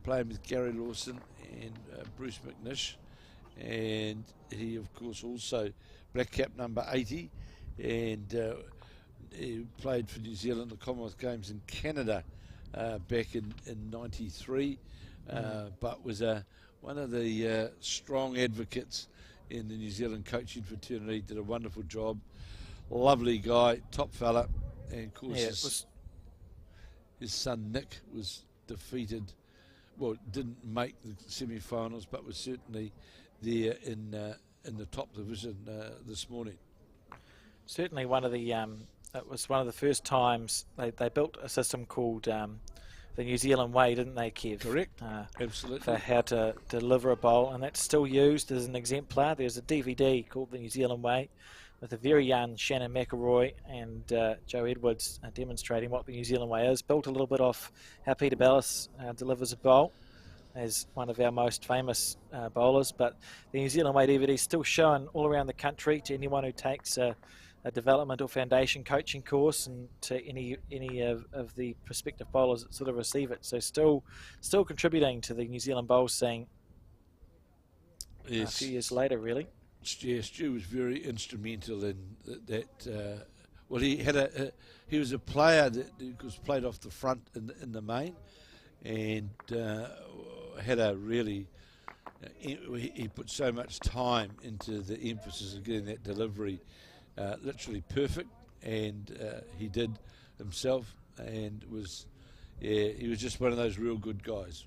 playing with Gary Lawson and Bruce McNish, and he, of course, also black cap number 80, and he played for New Zealand the Commonwealth Games in Canada back in 93, but was one of the strong advocates in the New Zealand coaching fraternity. Did a wonderful job. Lovely guy, top fella, and of course his son Nick was defeated. Well, didn't make the semi-finals, but was certainly there in the top division this morning. Certainly one of the it was one of the first times they built a system called the New Zealand Way, didn't they, Kev? Correct. Absolutely. For how to deliver a bowl, and that's still used as an exemplar. There's a DVD called the New Zealand Way with a very young Shannon McElroy and Joe Edwards demonstrating what the New Zealand Way is. Built a little bit off how Peter Bellis delivers a bowl as one of our most famous bowlers, but the New Zealand Way DVD is still shown all around the country to anyone who takes a development or foundation coaching course, and to any of the prospective bowlers that sort of receive it. So still contributing to the New Zealand bowl scene. Yes. A few years later, really. Yeah, Stu was very instrumental in that. Well, he was a player that was played off the front in the main, and had a really. He put so much time into the emphasis of getting that delivery literally perfect, and he did himself, and he was just one of those real good guys.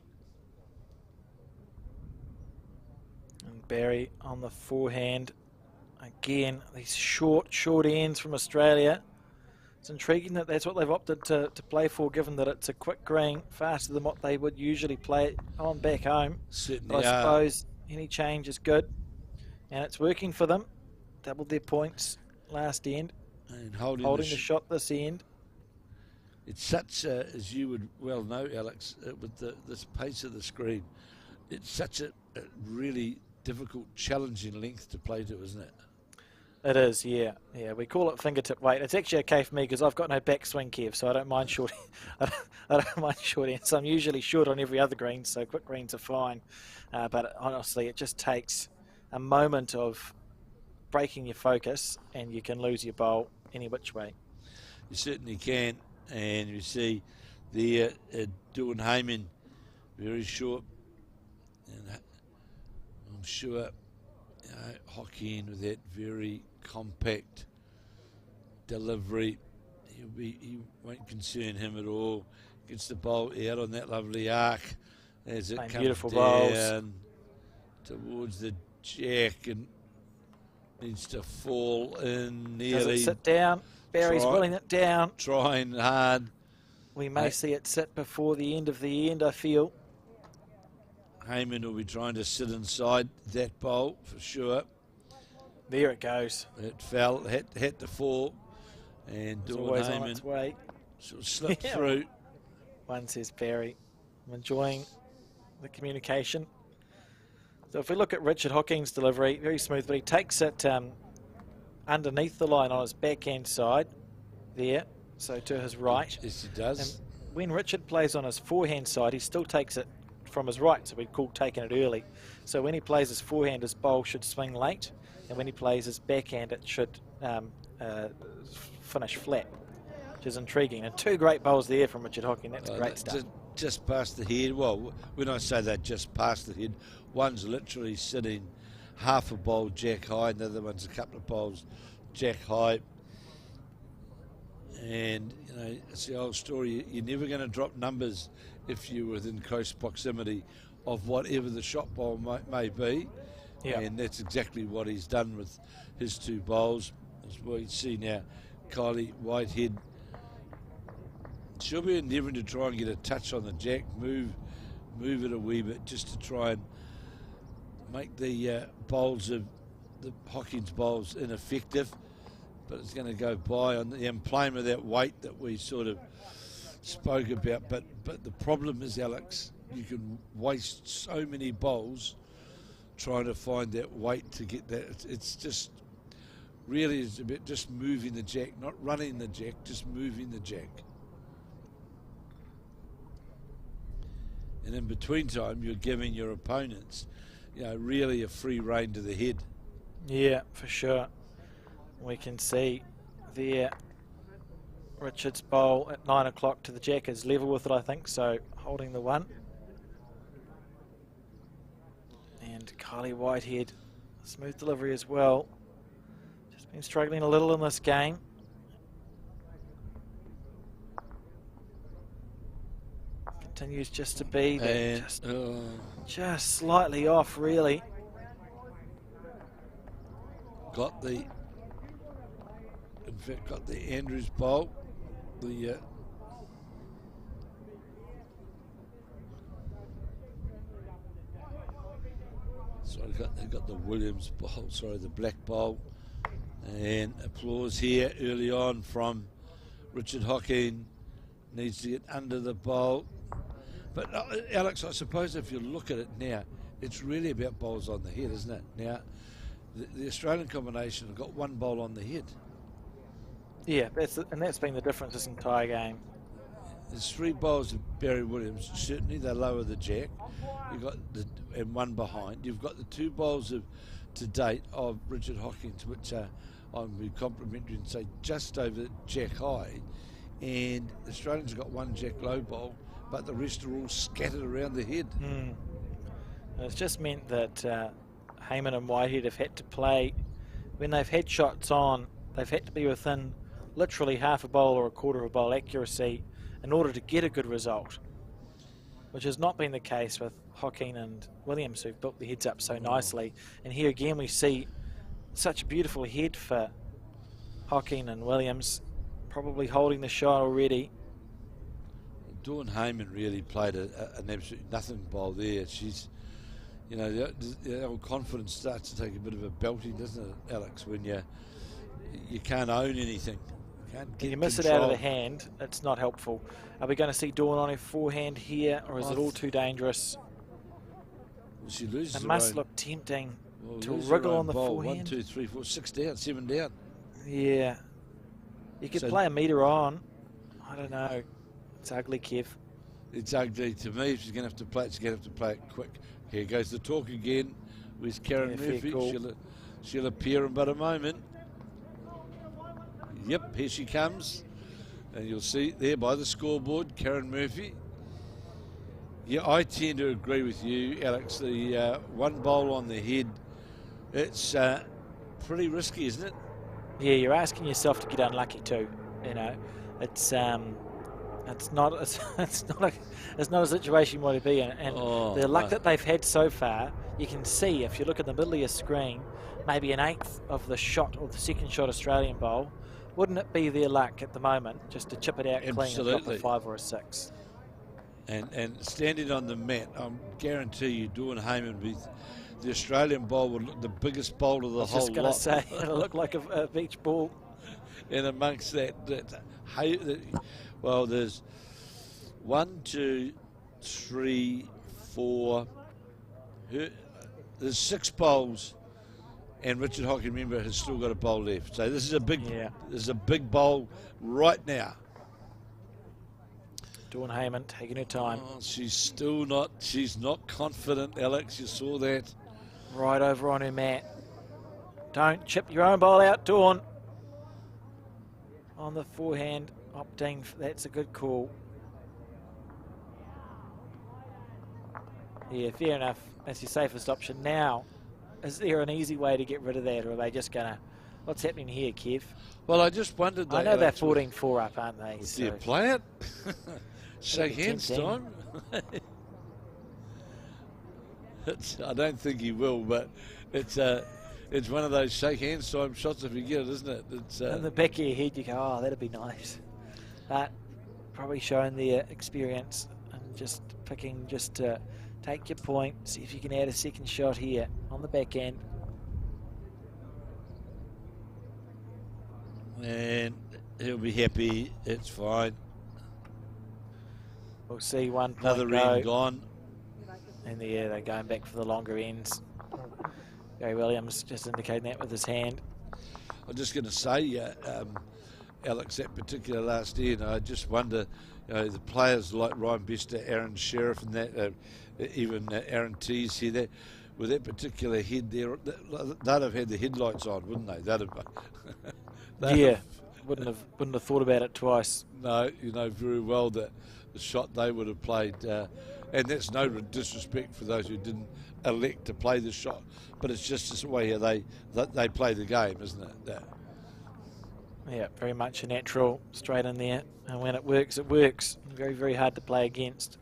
And Barry on the forehand. Again, these short ends from Australia. It's intriguing that that's what they've opted to play for, given that it's a quick green, faster than what they would usually play on back home. Certainly. I suppose any change is good, and it's working for them. Doubled their points last end. And holding the shot this end. It's such a, as you would well know, Alex, with this pace of the screen, it's such a really difficult, challenging length to play to, isn't it? It is, yeah. Yeah, we call it fingertip weight. It's actually okay for me because I've got no backswing, Kev, so I don't mind short. I don't mind short ends. I'm usually short on every other green, so quick greens are fine. But honestly, it just takes a moment of breaking your focus, and you can lose your bowl any which way. You certainly can. And you see there doing Hayman very short, and I'm sure Hocking with that very compact delivery, he won't concern him at all. Gets the bowl out on that lovely arc as it comes down bowls towards the jack and needs to fall in nearly. Does it sit down? Barry's willing it down. Trying hard. We may see it sit before the end of the end, I feel. Hayman will be trying to sit inside that bowl for sure. There it goes. It fell, had to fall. And Dawn Hayman on its way. Sort of slipped through. One says Barry. I'm enjoying the communication. So if we look at Richard Hocking's delivery, very smooth, but he takes it underneath the line on his backhand side there, so to his right. Yes, he does. And when Richard plays on his forehand side, he still takes it from his right, so we'd call taking it early. So when he plays his forehand, his bowl should swing late, and when he plays his backhand, it should finish flat, which is intriguing. And two great bowls there from Richard Hocking. That's great stuff. Just past the head. Well, when I say that, just past the head, one's literally sitting half a bowl jack high, and the other one's a couple of bowls jack high. And you know, it's the old story. You're never going to drop numbers if you're within close proximity of whatever the shot bowl may be. Yeah. And that's exactly what he's done with his two bowls. As we see now, Kylie Whitehead, she'll be endeavouring to try and get a touch on the jack, move it a wee bit, just to try and make the bowls of the Hocking's bowls ineffective. But it's going to go by on the employment of that weight that we sort of spoke about. But the problem is, Alex, you can waste so many bowls trying to find that weight to get that. It's just really is about just moving the jack, not running the jack, just moving the jack. And in between time, you're giving your opponents, you know, really a free rein to the head. Yeah, for sure. We can see there Richard's bowl at 9 o'clock to the jack is level with it, I think, so holding the one. And Kylie Whitehead, smooth delivery as well. Just been struggling a little in this game. Continues just to be there, just slightly off, really. Got the Andrews bowl. They got the Williams bowl, sorry, the black bowl. And applause here early on from Richard Hocking. Needs to get under the bowl. But Alex, I suppose if you look at it now, it's really about bowls on the head, isn't it? Now, the Australian combination have got one bowl on the head. Yeah, that's been the difference this entire game. There's three bowls of Barry Williams. Certainly they lower the jack. You've got and one behind. You've got the two bowls of to date of Richard Hocking's, which are, I'm going to be complimentary and say just over jack high. And the Australians have got one jack low bowl, but the rest are all scattered around the head. And it's just meant that Hayman and Whitehead have had to play, when they've had shots on, they've had to be within literally half a bowl or a quarter of a bowl accuracy in order to get a good result, which has not been the case with Hocking and Williams, who've built the heads up so nicely. And here again we see such a beautiful head for Hocking and Williams, probably holding the shot already. Dawn Hayman really played an absolute nothing bowl there. She's, you know, the old confidence starts to take a bit of a belting, doesn't it, Alex, when you you can't own anything. Can you miss it out of the hand? It's not helpful. Are we going to see Dawn on her forehand here, or is it all too dangerous? She loses. It must look tempting to wriggle on the forehand. 1, 2, 3, 4, 6 down, 7 down. Yeah. You could play a metre on. I don't know. It's ugly, Kev. It's ugly to me. If she's going to have to play it, she's going to have to play it quick. Here goes the talk again. Where's Karen Murphy? Cool. She'll appear in but a moment. Yep, here she comes. And you'll see there by the scoreboard, Karen Murphy. Yeah, I tend to agree with you, Alex. The one bowl on the head, it's pretty risky, isn't it? Yeah, you're asking yourself to get unlucky too. You know, it's not a situation you want to be in. And the luck that they've had so far, you can see if you look at the middle of your screen, maybe an eighth of the shot or the second shot Australian bowl. Wouldn't it be their luck at the moment just to chip it out clean and drop a 5 or a 6? And standing on the mat, I guarantee you, Dawn Hayman, the Australian bowl would look the biggest bowl of the whole lot. I was just going to say, it'll look like a beach ball. And amongst that, well, there's 1, 2, 3, 4. There's 6 bowls. And Richard Hocking, remember, has still got a bowl left. So this is a big, this is a big bowl right now. Dawn Hayman taking her time. Oh, she's not confident, Alex. You saw that. Right over on her mat. Don't chip your own bowl out, Dawn. On the forehand, opting, that's a good call. Yeah, fair enough. That's your safest option. Now, is there an easy way to get rid of that, or are they just going to... What's happening here, Kev? Well, I just wondered... I know they're 14-4 up, aren't they? Do you play it? Shake hands time. I don't think he will, but it's one of those shake hands time shots if you get it, isn't it? It's, in the back of your head, you go, oh, that'd be nice. But probably showing their experience and just picking just to take your point, see if you can add a second shot here on the back end. And he'll be happy. It's fine. We'll see one point another end gone. And they're going back for the longer ends. Gary Williams just indicating that with his hand. I'm just going to say, Alex, that particular last end, I just wonder, the players like Ryan Bester, Aaron Sheriff, and that, even Aaron Tees here, that with that particular head there, they'd have had the headlights on, wouldn't they? Wouldn't have thought about it twice. No, you know very well that the shot they would have played, and that's no disrespect for those who didn't elect to play the shot, but it's just this way here they play the game, isn't it? Yeah, very much a natural, straight in there, and when it works, it works. Very, very hard to play against.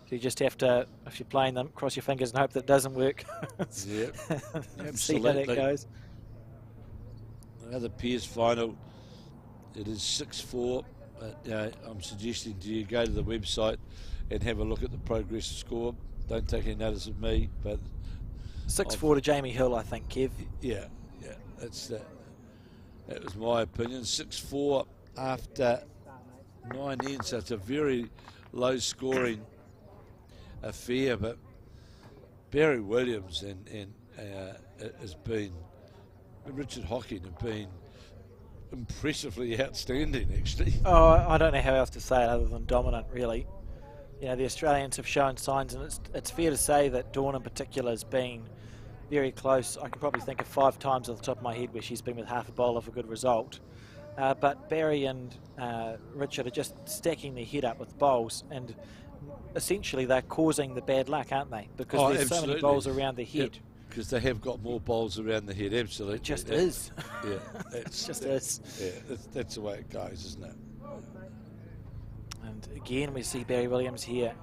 So you just have to, if you're playing them, cross your fingers and hope that it doesn't work. Yep, see how that goes. Another Peers final. It is 6-4. I'm suggesting to you go to the website and have a look at the progress score. Don't take any notice of me, but 6-4 to Jamie Hill, I think, Kev. Yeah, that's that. That was my opinion. 6-4 after 9 ends. So it's a very low scoring affair, but Barry Williams and has been, Richard Hocking have been impressively outstanding, actually. Oh, I don't know how else to say it other than dominant, really. You know, the Australians have shown signs, and it's fair to say that Dawn in particular has been very close. I can probably think of 5 times off the top of my head where she's been with half a bowler for a good result. But Barry and Richard are just stacking their head up with bowls, and essentially they're causing the bad luck, aren't they? Because there's so many bowls around the head. Because they have got more bowls around the head, absolutely. It just is. Yeah, it just is. Yeah, that's the way it goes, isn't it? And again, we see Barry Williams here.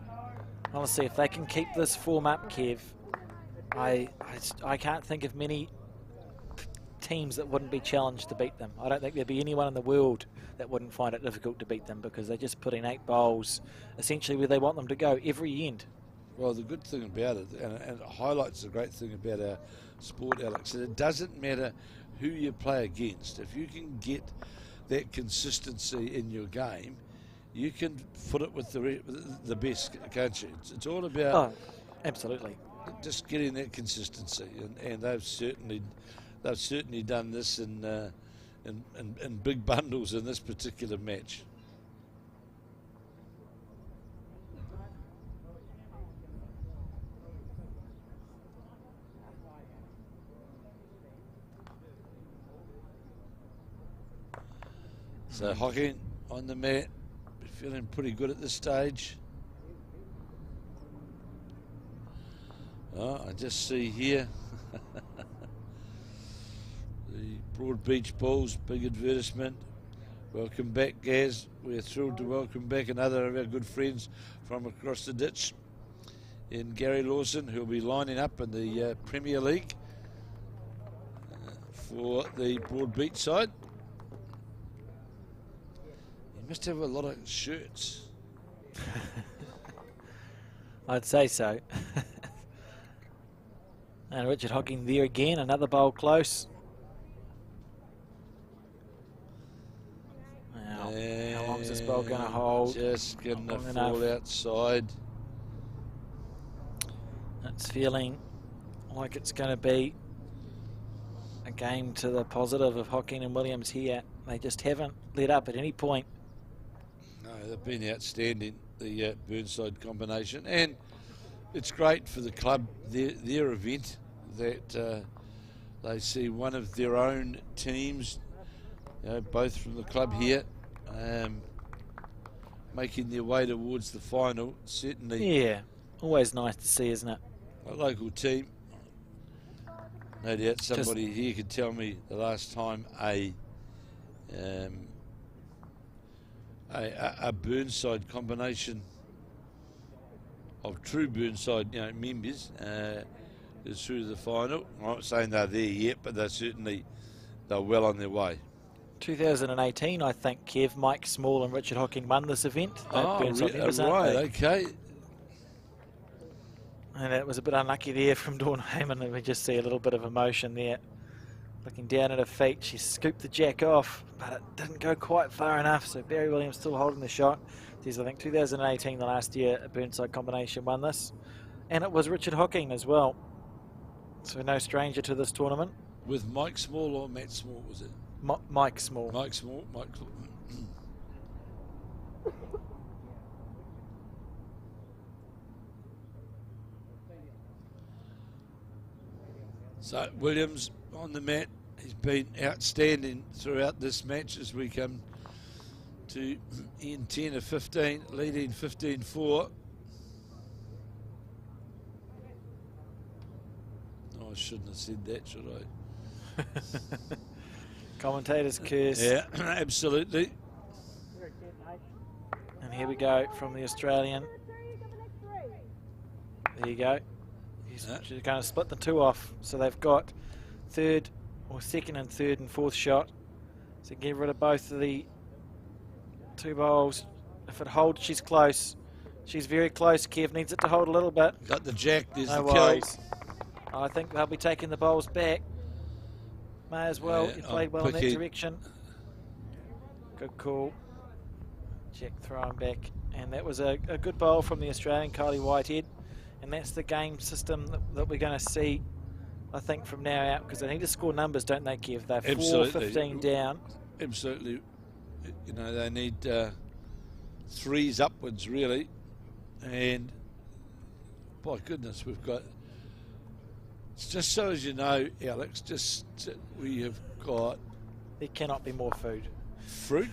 Honestly, if they can keep this form up, Kev, I can't think of many teams that wouldn't be challenged to beat them. I don't think there'd be anyone in the world that wouldn't find it difficult to beat them, because they're just putting 8 bowls essentially where they want them to go every end. Well, the good thing about it, and it highlights the great thing about our sport, Alex, it doesn't matter who you play against. If you can get that consistency in your game, you can foot it with the best, can't you? It's all about absolutely just getting that consistency, and they've certainly done this in big bundles in this particular match. So Hocking on the mat, feeling pretty good at this stage. I just see here the Broad Beach Bulls, big advertisement. Welcome back, Gaz. We're thrilled to welcome back another of our good friends from across the ditch in Gary Lawson, who'll be lining up in the Premier League for the Broad Beach side. You must have a lot of shirts. I'd say so. And Richard Hocking there again, another bowl close. Now, how long is this bowl going to hold? Just going to fall outside. It's feeling like it's going to be a game to the positive of Hocking and Williams here. They just haven't let up at any point. No, they've been outstanding, the Burnside combination, and it's great for the club, their event, that they see one of their own teams, both from the club here, making their way towards the final. Certainly, yeah, always nice to see, isn't it? A local team. No doubt somebody here could tell me the last time a Burnside combination of true Burnside, members is through to the final. I'm not saying they're there yet, but they're well on their way. 2018, I think, Kev, Mike Small and Richard Hocking won this event. Right, okay. And it was a bit unlucky there from Dawn Hayman, and we just see a little bit of emotion there. Looking down at her feet, she scooped the jack off, but it didn't go quite far enough, so Barry Williams still holding the shot. There's, I think, 2018, the last year, a Burnside combination won this. And it was Richard Hocking as well. So no stranger to this tournament. With Mike Small or Matt Small, was it? Mike Small. Mike Small. So Williams on the mat. He's been outstanding throughout this match as we come to end 10 of 15, leading 15-4. Oh, I shouldn't have said that, should I? Commentator's curse. Yeah, absolutely. And here we go from the Australian. There you go. She's going to split the two off. So they've got second and third and fourth shot. So get rid of both of the two bowls. If it holds, she's close. She's very close. Kev needs it to hold a little bit. Got the jack. There's no the worries. kill. I think they'll be taking the bowls back. May as well. Yeah, you played well in that direction. Good call. Jack throwing back. And that was a good bowl from the Australian, Kylie Whitehead. And that's the game system that we're going to see, I think, from now out, because they need to score numbers, don't they, Kev? They're 4-15 down. Absolutely. They need threes upwards, really. And, by goodness, we've got... Just so as you know, Alex, we have got... There cannot be more food. Fruit,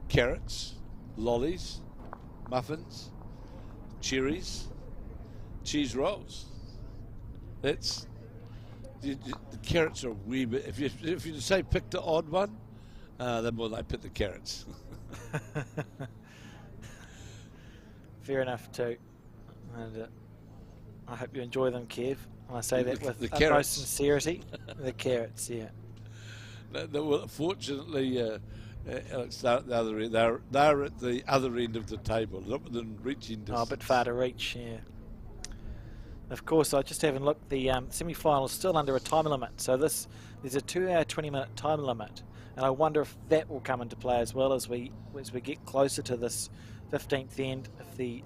carrots, lollies, muffins, cherries, cheese rolls. That's... The carrots are a wee bit... If you say pick the odd one, then more like pick the carrots. Fair enough too. And I hope you enjoy them, Kev. I say that with the utmost sincerity. The carrots, yeah. Well, fortunately, Alex, they're at the other end of the table, not within reaching distance. Oh, a bit far to reach, yeah. Of course, I just haven't looked. The semi-final is still under a time limit, so there's a 2-hour, 20-minute time limit, and I wonder if that will come into play as well as we get closer to this 15th end. If the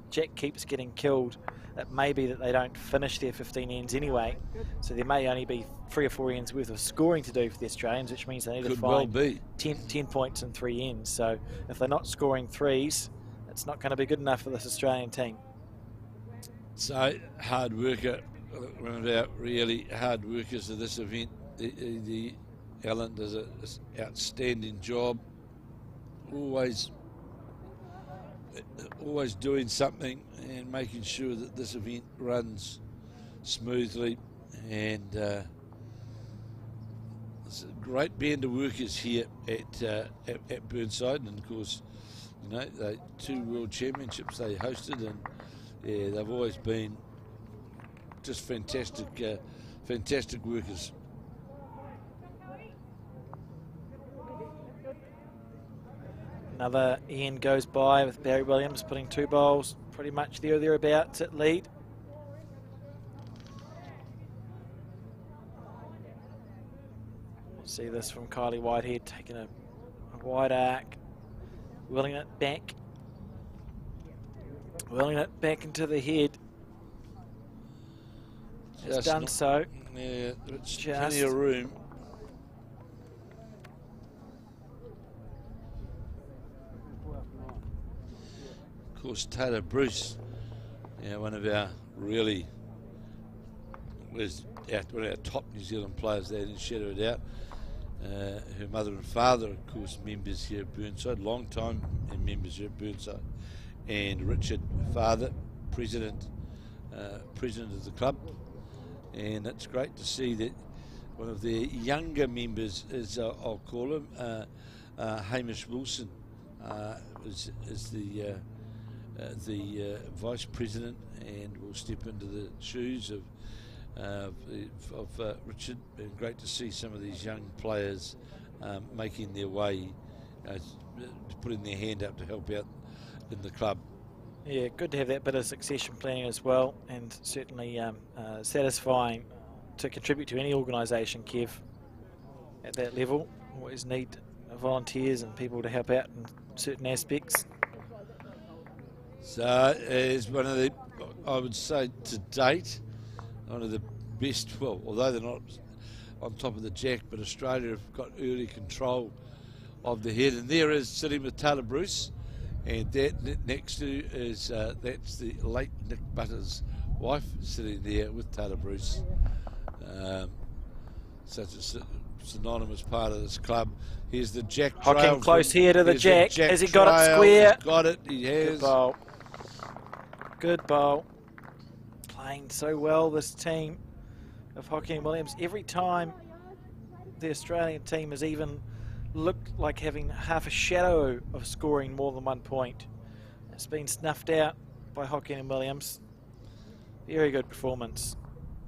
jack keeps getting killed, it may be that they don't finish their 15 ends anyway, so there may only be 3 or 4 ends worth of scoring to do for the Australians, which means they need to find 10 points in 3 ends. So if they're not scoring threes, it's not going to be good enough for this Australian team. So, hard worker, one of our really hard workers of this event. The Alan does an outstanding job, always doing something and making sure that this event runs smoothly, and there's a great band of workers here at Burnside, and of course, you know, the 2 World Championships they hosted, and yeah, they've always been just fantastic workers. Another end goes by with Barry Williams putting 2 bowls pretty much there or thereabouts at lead. See this from Kylie Whitehead, taking a wide arc, willing it back into the head. Has done so. Yeah, it's plenty of room. Of course, Taylor Bruce, one of our really one of our top New Zealand players there, didn't shadow it out. Her mother and father, of course, members here at Burnside, long time members here at Burnside. And Richard, father, president of the club, and it's great to see that one of their younger members, as I'll call him, Hamish Wilson, is the vice president, and will step into the shoes of Richard. And great to see some of these young players making their way, putting their hand up to help out in the club. Yeah, good to have that bit of succession planning as well, and certainly satisfying to contribute to any organisation, Kev, at that level. Always need volunteers and people to help out in certain aspects. So as one of the, I would say to date, one of the best, well, although they're not on top of the jack, but Australia have got early control of the head, and there is sitting with Taylor Bruce. And that next to is that's the late Nick Buttar's wife, sitting there with Taylor Bruce. Such a synonymous part of this club. Here's the jack trail. Hocking close here to the jack. Has he got it square? He's got it, he has. Good bowl. Good bowl. Playing so well, this team of Hocking and Williams. Every time the Australian team has even looked like having half a shadow of scoring more than 1 point, it's been snuffed out by Hocking and Williams. Very good performance.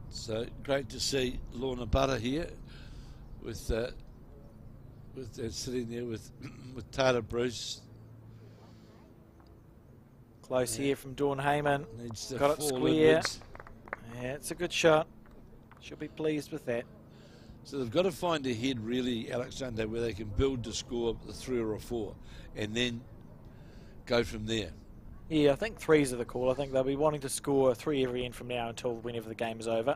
So great to see Lorna Buttar here with sitting there with Taylor Bruce. Close here from Dawn Hayman. Needs to got it fall square. inwards. Yeah, it's a good shot. She'll be pleased with that. So they've got to find a head really, Alexander, where they can build to score the 3 or a 4 and then go from there. Yeah, I think 3s are the call. I think they'll be wanting to score 3 every end from now until whenever the game is over.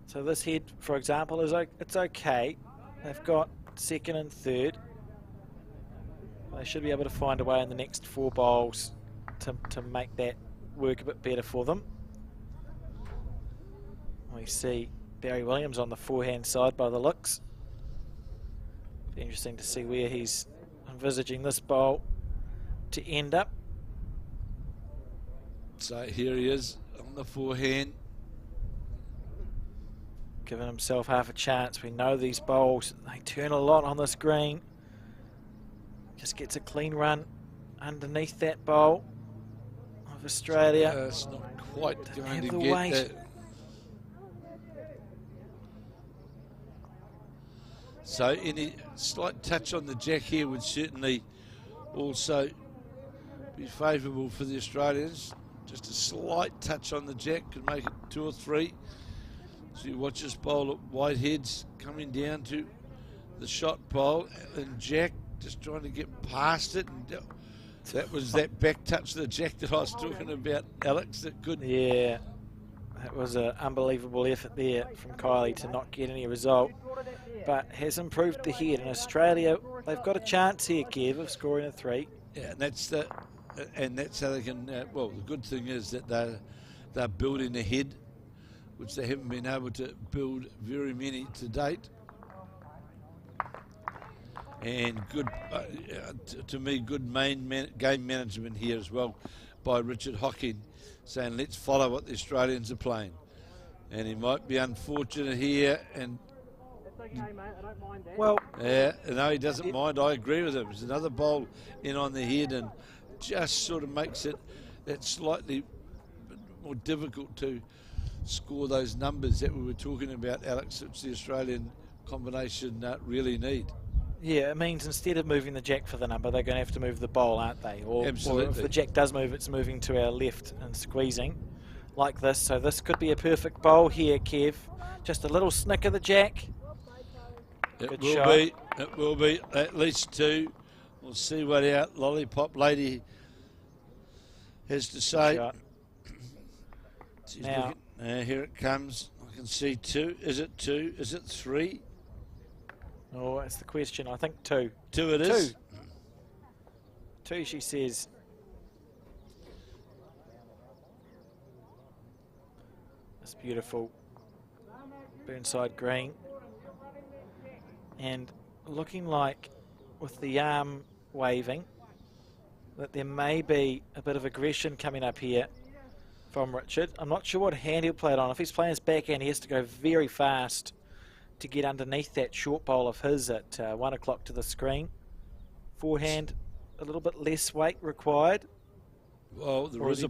So this head, for example, it's okay. They've got 2nd and 3rd. They should be able to find a way in the next 4 bowls to make that work a bit better for them. We see Barry Williams on the forehand side by the looks. Be interesting to see where he's envisaging this bowl to end up. So here he is on the forehand. Giving himself half a chance. We know these bowls, they turn a lot on this green. Just gets a clean run underneath that bowl of Australia. It's not quite going to the get weight. that. So any slight touch on the jack here would certainly also be favourable for the Australians. Just a slight touch on the jack could make it 2 or 3. So you watch this bowl at Whitehead's coming down to the shot pole, and Jack just trying to get past it. And that was that back touch of the jack that I was talking about, Alex, that could... Yeah, that was an unbelievable effort there from Kylie to not get any result, but has improved the head. In Australia, they've got a chance here, Kev, of scoring a 3. Yeah, and that's how they can... well, the good thing is that they're building ahead, which they haven't been able to build very many to date. And good, to me, good game management here as well by Richard Hocking, saying let's follow what the Australians are playing. And he might be unfortunate here, and It's okay, mate. I don't mind that. Well, yeah, no, he doesn't mind. I agree with him. There's another bowl in on the head, and just sort of makes it that slightly more difficult to score those numbers that we were talking about, Alex, which the Australian combination really need. yeah, it means instead of moving the jack for the number, they're going to have to move the bowl, aren't they? Or if Absolutely. the jack does move, it's moving to our left and squeezing like this. So this could be a perfect bowl here, Kev. Just a little snick of the jack. Good It will shot. be. It will be at least 2. We'll see what our lollipop lady has to say. Shot. She's Now- looking, here it comes. I can see 2. Is it 2? Is it 3? Oh, that's the question. I think 2. 2 it is. 2, she says. It's beautiful. Burnside green. And looking like, with the arm waving, that there may be a bit of aggression coming up here from Richard. I'm not sure what hand he'll play it on. If he's playing his backhand, he has to go very fast to get underneath that short bowl of his at 1 o'clock to the screen. Forehand, a little bit less weight required. Well, there is a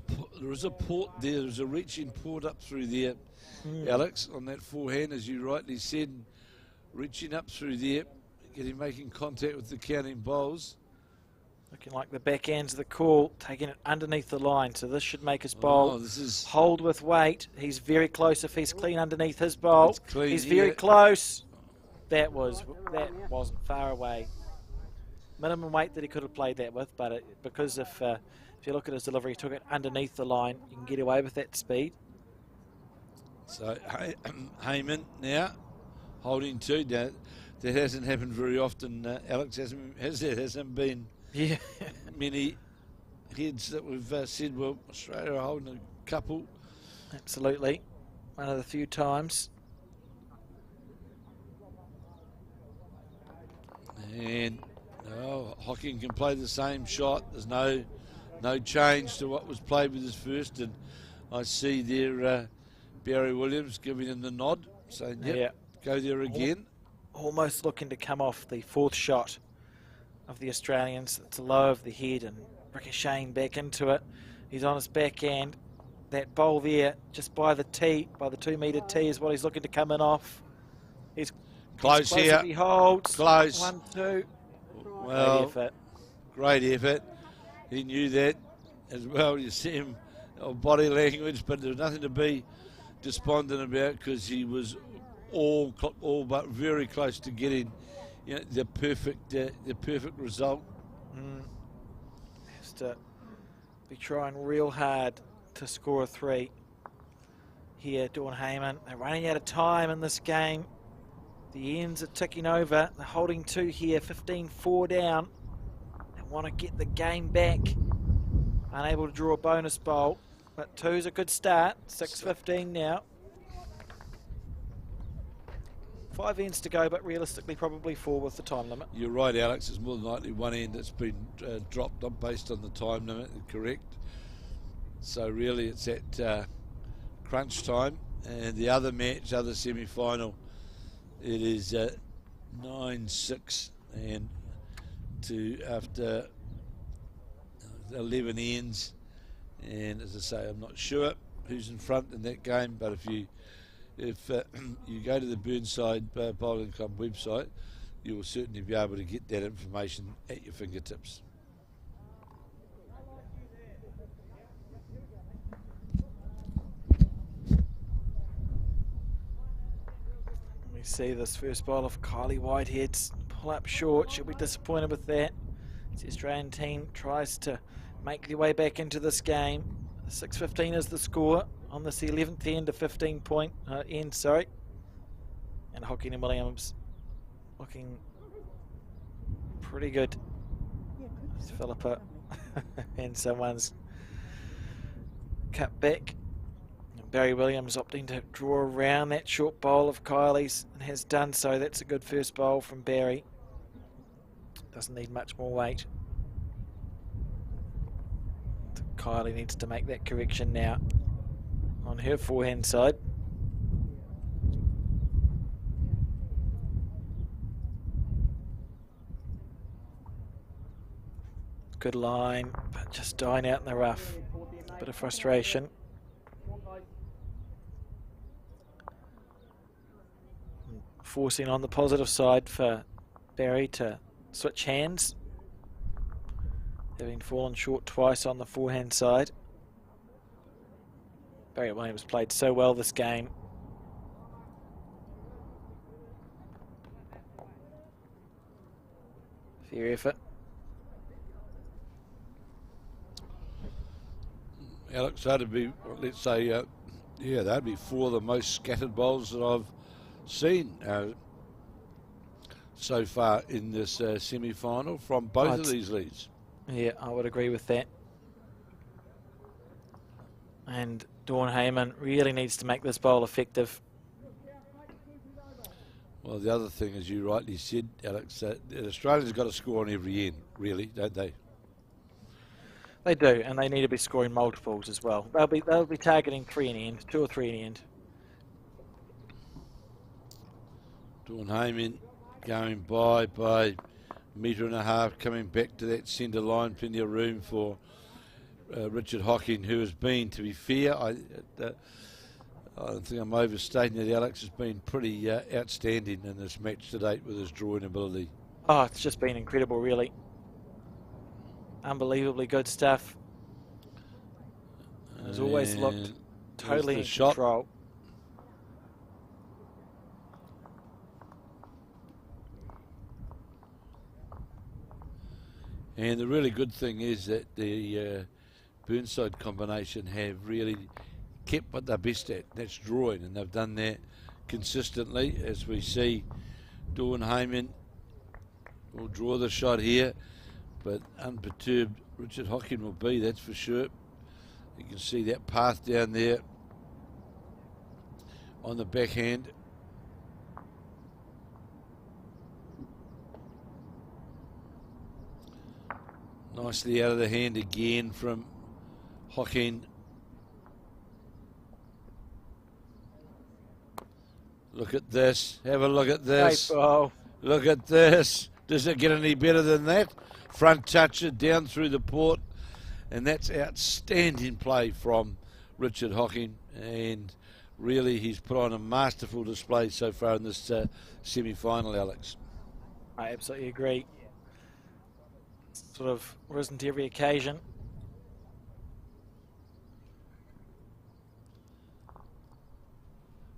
port there. There's a reaching port up through there, Alex, on that forehand, as you rightly said, reaching up through there, making contact with the counting bowls. Looking like the backhand's the call, taking it underneath the line. So this should make his bowl This is hold with weight. He's very close if he's clean underneath his bowl. It's clean, He's very yeah. close. That wasn't far away. Minimum weight that he could have played that with, but because if you look at his delivery, he took it underneath the line. You can get away with that speed. So Hayman now holding 2. Now, that hasn't happened very often, Alex. Hasn't been Yeah. many heads that we've said, well, Australia are holding a couple. Absolutely. One of the few times. And Hocking can play the same shot. There's no change to what was played with his first. And I see there Barry Williams giving him the nod, saying, yep, Yeah. go there again. Almost looking to come off the 4th shot of the Australians. It's low of the head and ricocheting back into it. He's on his backhand. That bowl there, just by the tee, by the 2 metre tee, is what he's looking to come in off. He's Close close here. if he holds. Close. 1, 2. Well, Great effort. great effort. He knew that as well. You see him, body language, but there's nothing to be despondent about because he was all but very close to getting the perfect result. Has to be trying real hard to score a 3 here, Dawn Hayman. They're running out of time in this game. The ends are ticking over. They're holding 2 here, 15-4 down. They want to get the game back. Unable to draw a bonus bowl, but 2's a good start. 6:15 now. 5 ends to go, but realistically probably 4 with the time limit. You're right, Alex. It's more than likely one end that's been dropped up based on the time limit. Correct. So really, it's at crunch time, and the other match, other semi-final, it is 9-6, and after 11 ends, and as I say, I'm not sure who's in front in that game, but if you go to the Burnside Bowling Club website, you will certainly be able to get that information at your fingertips. We see this first bowl of Kylie Whitehead's pull up short. She'll be disappointed with that. The Australian team tries to make their way back into this game. 6:15 is the score on this 11th end of 15 point end, sorry. And Hocking and Williams looking pretty good. It's Philippa and someone's cut back. And Barry Williams opting to draw around that short bowl of Kylie's and has done so. That's a good first bowl from Barry. Doesn't need much more weight. Kylie needs to make that correction now on her forehand side. Good line, but just dying out in the rough. Bit of frustration. Forcing on the positive side for Barry to switch hands, having fallen short twice on the forehand side. Barry Williams played so well this game. Fair effort. Alex, that'd be, let's say, yeah, that'd be 4 of the most scattered bowls that I've seen so far in this semi-final from both of these leads. Yeah, I would agree with that. And Dawn Hayman really needs to make this bowl effective. Well, the other thing, as you rightly said, Alex, Australia's got to score on every end, really, don't they? They do, and they need to be scoring multiples as well. They'll be targeting 3 in the end, 2 or 3 in the end. Dawn Hayman going by a metre and a half, coming back to that centre line. Plenty of room for Richard Hocking, who has been, to be fair, I don't think I'm overstating it, Alex, has been pretty outstanding in this match to date with his drawing ability. Oh, it's just been incredible, really. Unbelievably good stuff. Has always looked totally in control. And the really good thing is that the Burnside combination have really kept what they're best at. That's drawing, and they've done that consistently. As we see, Dawn Hayman will draw the shot here, but unperturbed Richard Hocking will be, that's for sure. You can see that path down there on the backhand. Nicely out of the hand again from Hocking. Look at this. Have a look at this. Look at this. Does it get any better than that? Front toucher down through the port. And that's outstanding play from Richard Hocking. And really, he's put on a masterful display so far in this semi-final, Alex. I absolutely agree. Sort of risen to every occasion.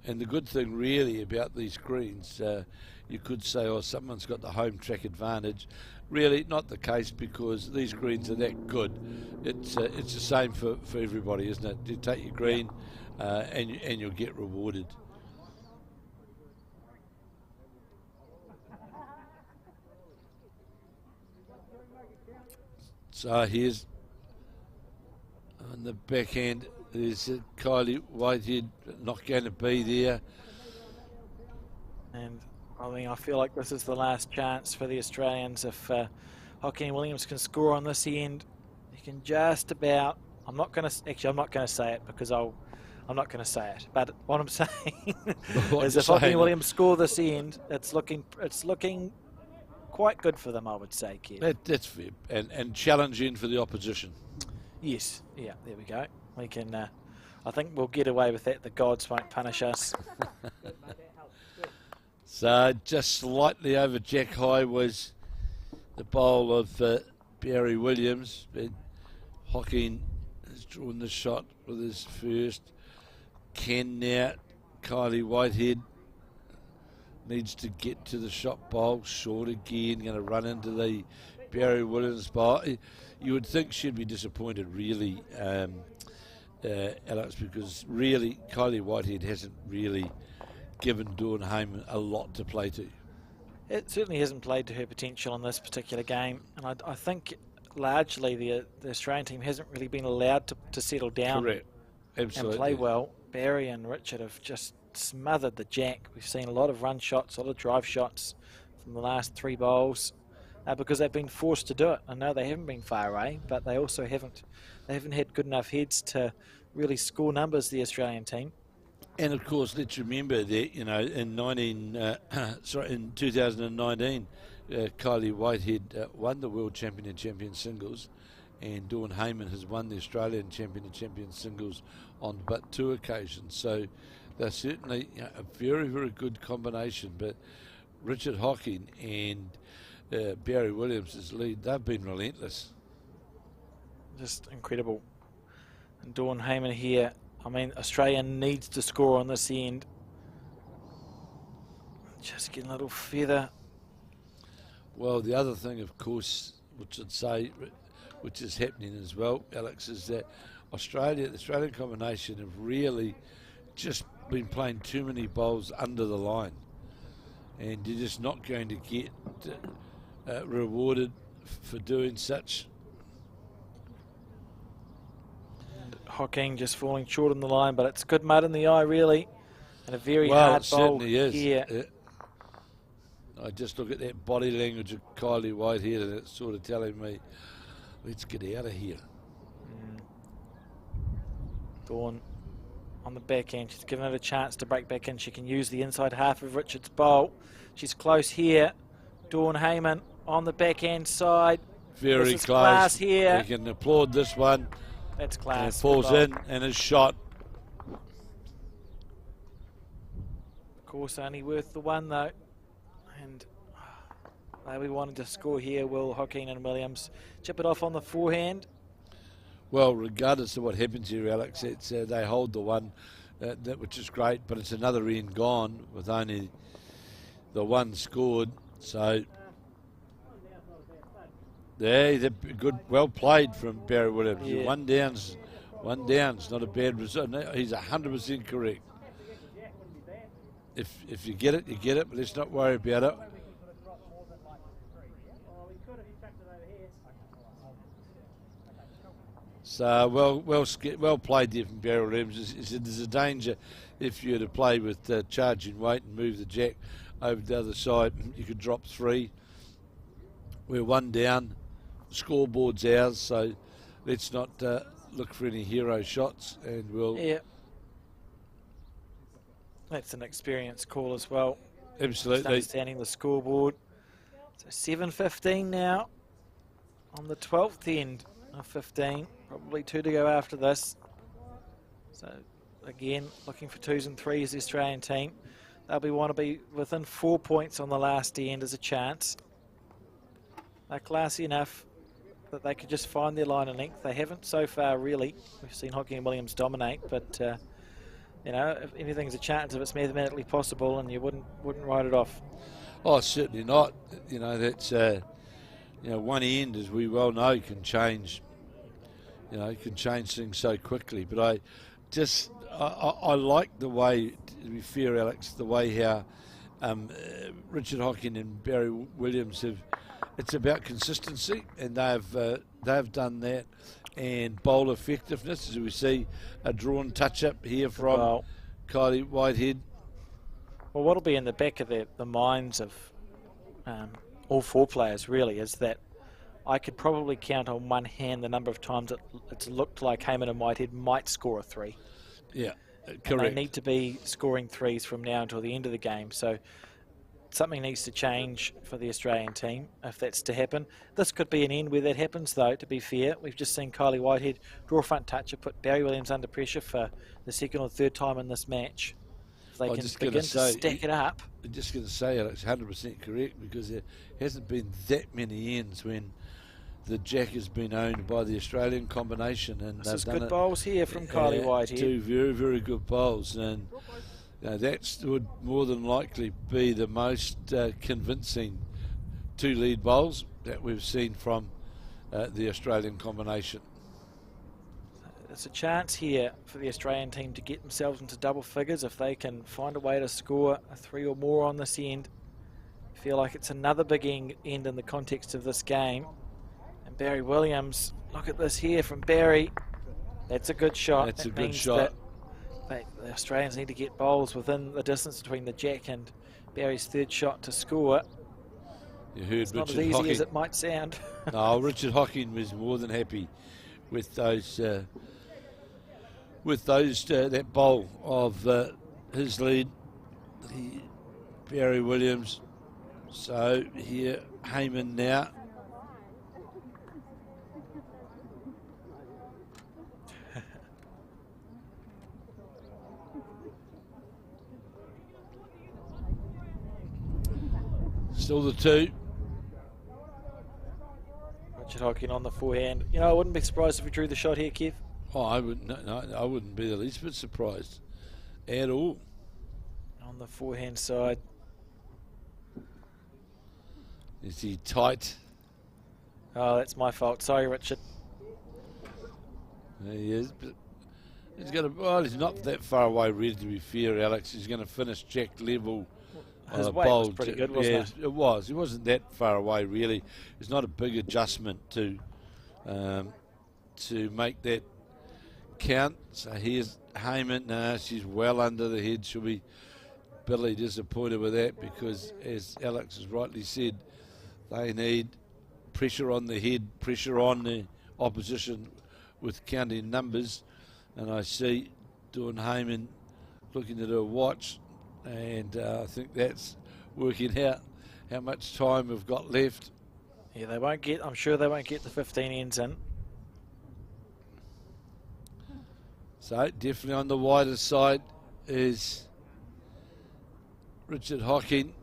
And the good thing really about these greens, you could say, oh, someone's got the home track advantage. Really not the case, because these greens are that good. It's the same for everybody, isn't it? You take your green and you'll get rewarded. So here's on the backhand, there's Kylie Whitehead, not going to be there. And I mean, I feel like this is the last chance for the Australians. If Hocking and Williams can score on this end, you can just about, I'm not going to say it because I'm not going to say it, but what I'm saying is if Hocking and Williams score this end, it's looking quite good for them, I would say, Kev. That's fair, and challenging for the opposition. Yes, yeah, there we go. We can, I think we'll get away with that. The gods won't punish us. So just slightly over jack high was the bowl of Barry Williams, but Hocking has drawn the shot with his first. Ken now, Kylie Whitehead needs to get to the shot bowl, short again, going to run into the Barry Williams bowl. You would think she'd be disappointed really, Alex, because really Kylie Whitehead hasn't really given Dawn Hayman a lot to play to. It certainly hasn't played to her potential in this particular game, and I think largely the Australian team hasn't really been allowed to settle down. Correct. Absolutely. And play well. Barry and Richard have just smothered the jack. We've seen a lot of run shots, a lot of drive shots from the last 3 bowls because they've been forced to do it. I know they haven't been far away, but they also haven't had good enough heads to really score numbers, the Australian team. And of course, let's remember that in 2019, Kylie Whitehead won the world champion and champion singles, and Dawn Hayman has won the Australian champion and champion singles on but 2 occasions. So they're certainly a very, very good combination. But Richard Hocking and Barry Williams' lead, they've been relentless. Just incredible. And Dawn Hayman here. I mean, Australia needs to score on this end. Just getting a little feather. Well, the other thing, of course, which is happening as well, Alex, is that the Australian combination have really just been playing too many bowls under the line, and you're just not going to get rewarded for doing such. Hocking just falling short on the line, but it's good mud in the eye, really, and a very hard bowl here. Yeah. I just look at that body language of Kylie Whitehead, and it's sort of telling me, let's get out of here. Dawn on the back end. She's given it a chance to break back in. She can use the inside half of Richard's bowl. She's close here. Dawn Hayman on the back end side. Very close. Class here. We can applaud this one. That's class. And it falls in and is shot. Of course, only worth the 1 though. And we wanted to score here. Will Hocking and Williams chip it off on the forehand? Well, regardless of what happens here, Alex, it's they hold the 1, which is great, but it's another end gone with only the 1 scored. So, yeah, good, well played from Barry Williams. Yeah. 1 down's not a bad result. No, he's 100% correct. If you get it, you get it, but let's not worry about it. So well played there from Barry Williams. There's a danger if you were to play with charging weight and move the jack over the other side, you could drop 3. We're 1 down, scoreboard's ours, so let's not look for any hero shots, and we'll. Yeah. That's an experienced call as well. Absolutely. Just understanding the scoreboard. So 7:15 now on the 12th end of 15. Probably 2 to go after this. So again, looking for 2s and 3s, the Australian team. They'll want to be within 4 points on the last end as a chance. They're classy enough that they could just find their line of length. They haven't so far, really. We've seen Hocking and Williams dominate, but if anything's a chance, if it's mathematically possible, and you wouldn't write it off. Oh, certainly not. That's one end, as we well know, can change. Can change things so quickly. But I like the way, to be fair, Alex, the way how Richard Hocking and Barry Williams have. It's about consistency, and they've done that, and bowl effectiveness, as we see a drawn touch-up here from Kylie Whitehead. Well, what'll be in the back of the minds of all 4 players, really, is that I could probably count on one hand the number of times it's looked like Hayman and Whitehead might score a 3. Yeah, correct. And they need to be scoring 3s from now until the end of the game. So something needs to change for the Australian team if that's to happen. This could be an end where that happens, though, to be fair. We've just seen Kylie Whitehead draw a front toucher, put Barry Williams under pressure for the 2nd or 3rd time in this match. If they I'm can just gonna begin to say, stack it up. I'm just going to say Alex, 100% correct, because there hasn't been that many ends when the Jack has been owned by the Australian combination, and This they've is done good it, bowls here from Kylie Whitehead. two very, very good bowls, and that would more than likely be the most convincing two lead bowls that we've seen from the Australian combination. It's a chance here for the Australian team to get themselves into double figures if they can find a way to score a 3 or more on this end. I feel like it's another big end in the context of this game. And Barry Williams, look at this here from Barry. That's a good shot. That's that a good means shot. that the Australians need to get bowls within the distance between the Jack and Barry's third shot to score. You heard It's not Richard as easy Hocking. as it might sound. No, Richard Hocking was more than happy with those that bowl of his lead, Barry Williams. So here Hayman now. Still the two. Richard Hocking on the forehand. You know, I wouldn't be surprised if he drew the shot here, Kev. Oh, I wouldn't. No, I wouldn't be the least bit surprised at all. On the forehand side. Is he tight? Oh, that's my fault. Sorry, Richard. There he is. But he's going to. Well, he's not that far away, really. To be fair, Alex, he's going to finish Jack level. His weight was pretty good, wasn't it? It was. He wasn't that far away, really. It's not a big adjustment to make that count. So here's Hayman. No, she's well under the head. She'll be bitterly disappointed with that because, as Alex has rightly said, they need pressure on the head, pressure on the opposition with counting numbers. And I see Dawn Hayman looking at her watch, and I think that's working out how much time we've got left. Yeah, they won't get. I'm sure they won't get the 15 ends in. So definitely on the wider side is Richard Hocking.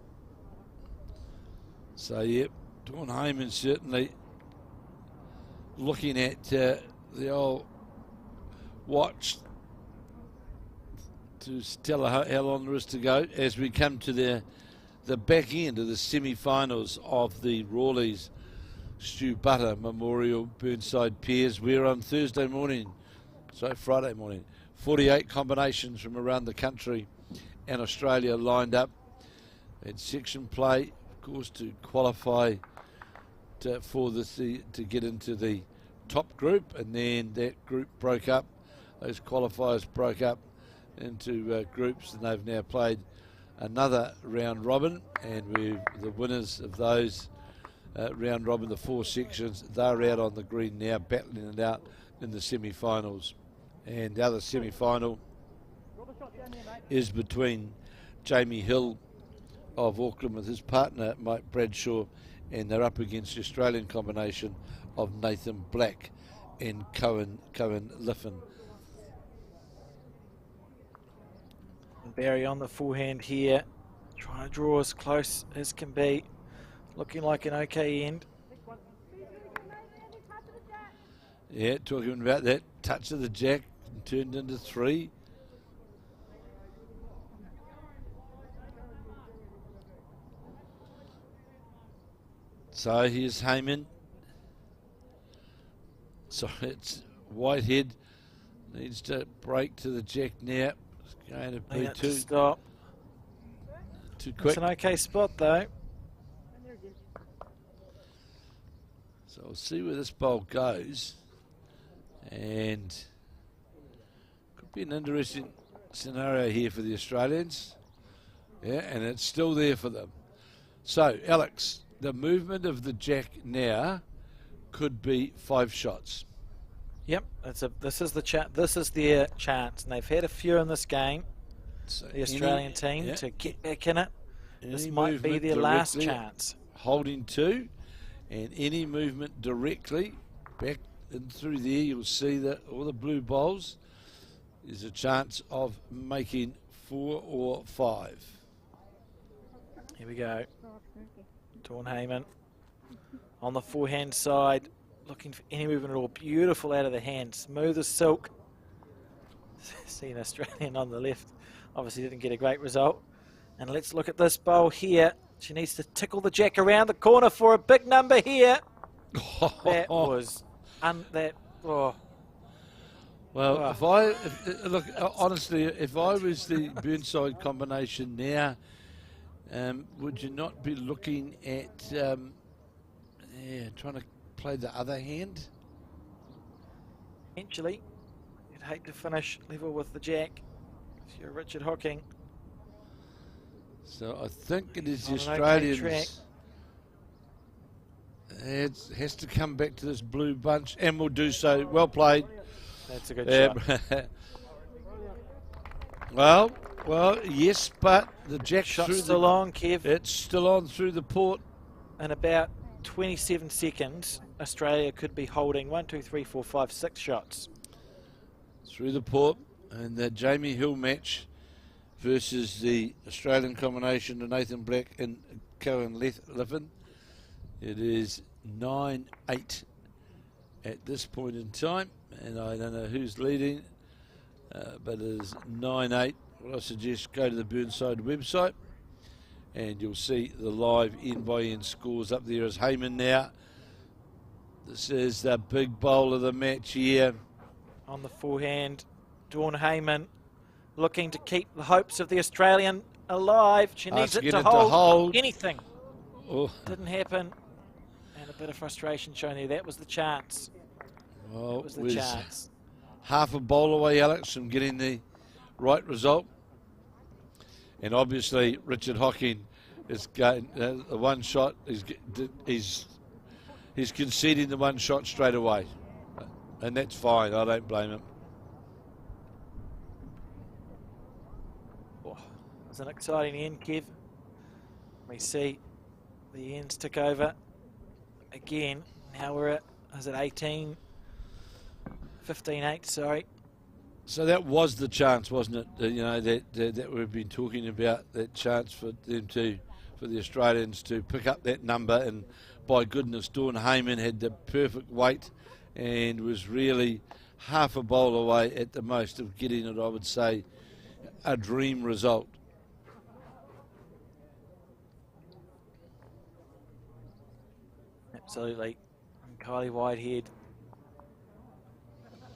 So yep, Dawn Hayman certainly looking at the old watch to tell her how long there is to go as we come to the back end of the semi-finals of the Rawleigh's Stewart Buttar Memorial Burnside Pairs. We're on Friday morning. 48 combinations from around the country and Australia lined up. And section play, of course, to qualify to get into the top group, and then that group broke up. Those qualifiers broke up into groups, and they've now played another round robin, and the winners of those round robin, the 4 sections, they're out on the green now, battling it out in the semi-finals. And the other semi-final is between Jamie Hill of Auckland with his partner Mike Bradshaw, and they're up against the Australian combination of Nathan Black and Cohen Litfin. Barry on the forehand here, trying to draw as close as can be. Looking like an okay end. Yeah, talking about that touch of the Jack turned into 3. So here's Hayman. So it's Whitehead needs to break to the Jack now. It's going to be too quick. It's an okay spot though. So we'll see where this bowl goes, and could be an interesting scenario here for the Australians. Yeah, and it's still there for them. So Alex, the movement of the Jack now could be 5 shots. Yep, this is their chance, and they've had a few in this game. So the Australian team to get back in it. This might be their last chance. Holding 2, and any movement directly back and through there, you'll see that all the blue bowls is a chance of making 4 or 5. Here we go. Dawn Hayman on the forehand side, looking for any movement at all. Beautiful out of the hand, smooth as silk. See an Australian on the left. Obviously didn't get a great result. And let's look at this bowl here. She needs to tickle the jack around the corner for a big number here. That was oh. Well, look, honestly, if I was the Burnside combination now, would you not be looking at trying to play the other hand? Eventually, you'd hate to finish level with the jack if you're Richard Hocking. So I think it is the On an Australians. okay track. It has to come back to this blue bunch, and will do so. Well played. That's a good shot. Well, yes, but the jack Shot's through still on, Kev. It's still on through the port. In about 27 seconds, Australia could be holding 1, 2, 3, 4, 5, 6 shots. Through the port, and the Jamie Hill match versus the Australian combination of Nathan Black and Cohen Litfin. It is 9-8 at this point in time, and I don't know who's leading, but it is 9-8. Well, I suggest go to the Burnside website, and you'll see the live end-by-end scores up there as Hayman now. This is the big bowl of the match here. On the forehand, Dawn Hayman looking to keep the hopes of the Australian alive. She needs it to hold anything. Oh. Didn't happen. And a bit of frustration shown there. That was the chance. Well, that was the chance. Half a bowl away, Alex, from getting the right result. And obviously, Richard Hocking is going the one shot. He's conceding the one shot straight away, and that's fine. I don't blame him. Oh, it was an exciting end, Kev. We see the ends tick over again. Now we're at, is it 18? 15-8, sorry. So that was the chance, wasn't it? You know, that we've been talking about, that chance for them for the Australians to pick up that number, and by goodness, Dawn Hayman had the perfect weight and was really half a bowl away at the most of getting it, I would say, a dream result. Absolutely. And Kylie Whitehead,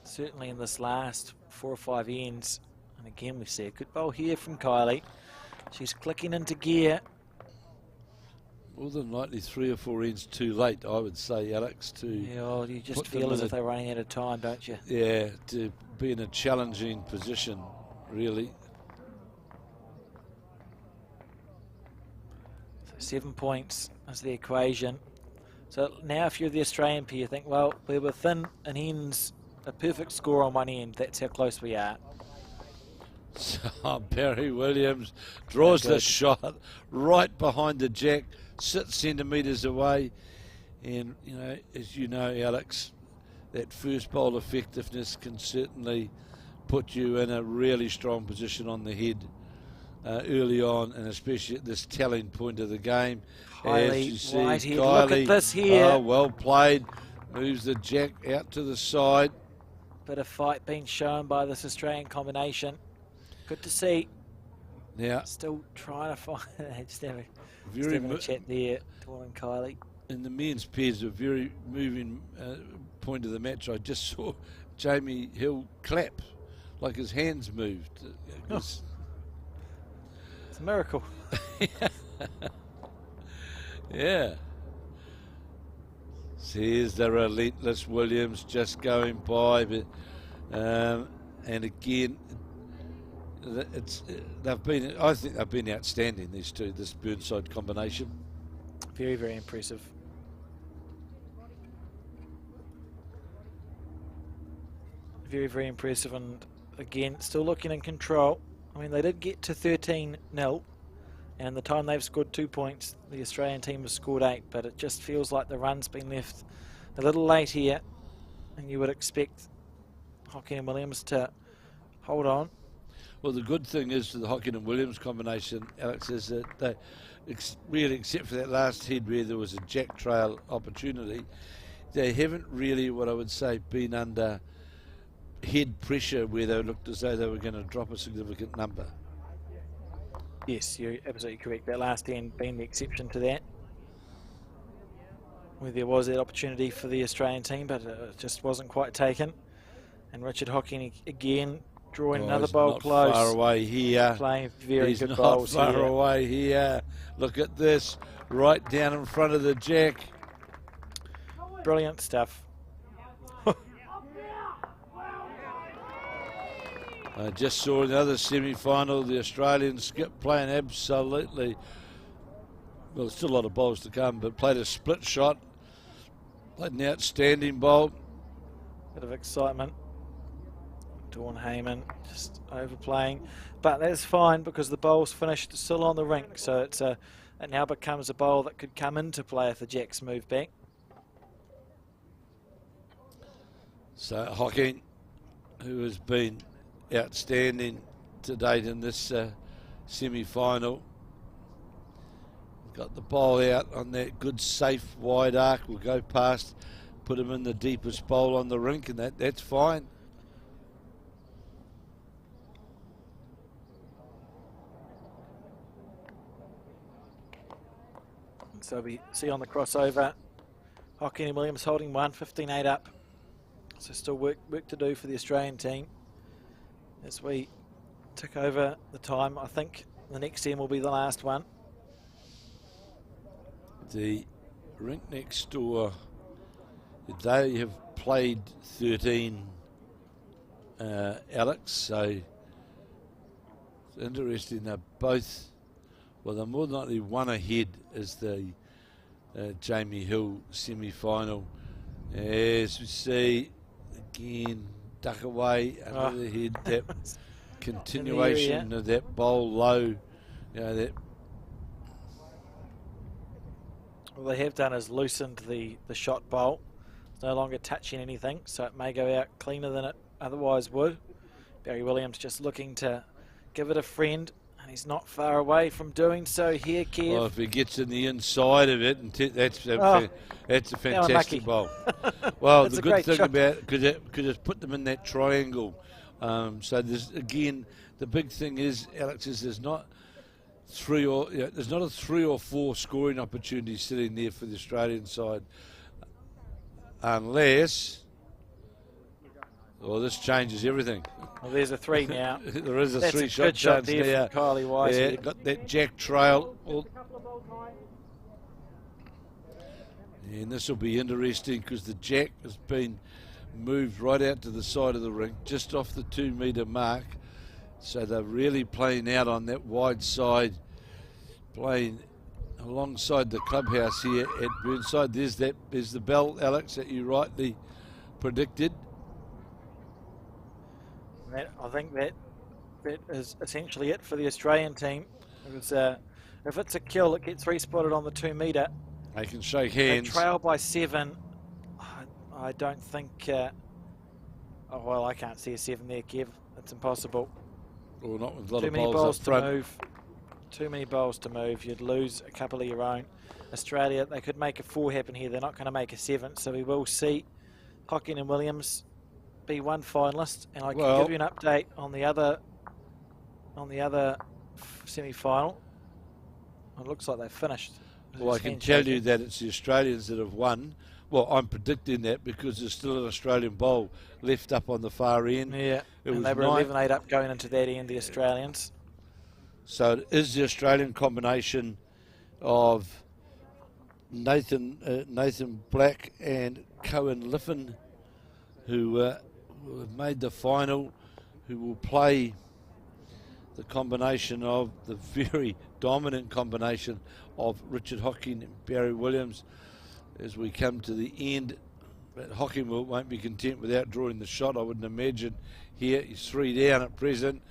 certainly in this last 4 or 5 ends, and again we see a good bowl here from Kylie. She's clicking into gear. More than likely 3 or 4 ends too late, I would say, Alex. Yeah, you just feel as if they're running out of time, don't you? Yeah, to be in a challenging position, really. So 7 points is the equation. So now if you're the Australian pair, you think, well, we're within an ends, a perfect score on one end. That's how close we are. So Barry Williams draws the shot right behind the jack, 6 centimetres away, and you know, as you know, Alex, that first bowl effectiveness can certainly put you in a really strong position on the head early on, and especially at this telling point of the game. As you see, Whitehead, Kylie, look at this here. Oh, well played. Moves the jack out to the side. Bit of fight being shown by this Australian combination. Good to see. Now, still trying to find. Just having a chat there, Dawn and Kylie. In the men's pairs, a very moving point of the match. I just saw Jamie Hill clap, like his hands moved. It's a miracle. Yeah. So here's the relentless Williams just going by, but and again, I think they've been outstanding, these two, this Burnside combination. Very, very impressive. Very, very impressive, and again, still looking in control. I mean, they did get to 13-0, and the time they've scored 2 points, the Australian team has scored 8, but it just feels like the run's been left a little late here, and you would expect Hocking and Williams to hold on. Well, the good thing is for the Hocking and Williams combination, Alex, is that they, really, except for that last head where there was a jack trail opportunity, they haven't really, what I would say, been under head pressure where they looked as though they were going to drop a significant number. Yes, you're absolutely correct. That last end being the exception to that, where there was that opportunity for the Australian team, but it just wasn't quite taken. And Richard Hocking again drawing another bowl not close. Far away here. Playing very He's good not bowls far here. away here. Look at this, right down in front of the jack. Brilliant stuff. I just saw another semi-final, the Australian skip playing absolutely, well, there's still a lot of bowls to come, but played a split shot, played an outstanding bowl. Bit of excitement. Dawn Hayman just overplaying, but that's fine because the bowl's finished still on the rink, so it now becomes a bowl that could come into play if the jacks move back. So Hocking, who has been outstanding to date in this semi-final, got the bowl out on that good safe wide arc, will go past, put him in the deepest bowl on the rink, and that's fine. And so we see on the crossover Hocking and Williams holding 115-8 up, so still work to do for the Australian team as we tick over the time. I think the next end will be the last one. The rink next door, they have played 13, Alex, so it's interesting. They're both, well, they're more than likely one ahead as the Jamie Hill semi-final. As we see, again, duck away under the head, that continuation of that bowl low, you know, that. What they have done is loosened the shot bowl. It's no longer touching anything, so it may go out cleaner than it otherwise would. Barry Williams just looking to give it a friend, and he's not far away from doing so here, Kev. Well, if he gets in the inside of it, and that's a fantastic bowl. Well, the good thing about it, because it's put them in that triangle. So there's, again, the big thing is, Alex, is there's not a 3 or 4 scoring opportunities sitting there for the Australian side, unless, well, this changes everything. Well, there's a 3 now. There is a That's 3 a shot good shot chance there there. from Kylie Wise. Yeah, got that jack trail. Well, and this will be interesting because the jack has been moved right out to the side of the rink, just off the 2 metre mark. So they're really playing out on that wide side, playing alongside the clubhouse here at Burnside. There's the bell, Alex, that you rightly predicted. I think that is essentially it for the Australian team. Because, if it's a kill, it gets respotted on the 2 metre. They can shake hands. They trail by 7. I don't think. Oh well, I can't see a 7 there, Kev. It's impossible. Or not with a lot Too of many bowls bowls up to front. move. Too many bowls to move. You'd lose a couple of your own. Australia, they could make a 4 happen here. They're not going to make a 7. So we will see Hocking and Williams be one finalist, and I can give you an update on the other semi-final. It looks like they've finished. Well, I can tell you that it's the Australians that have won. Well, I'm predicting that because there's still an Australian bowl left up on the far end. Yeah, and they were 11-8 up going into that end, the Australians. So it is the Australian combination of Nathan Black and Cohen Litfin, who have made the final, who will play the combination of the very dominant combination of Richard Hocking and Barry Williams as we come to the end. But Hocking won't be content without drawing the shot, I wouldn't imagine. Here he's 3 down at present.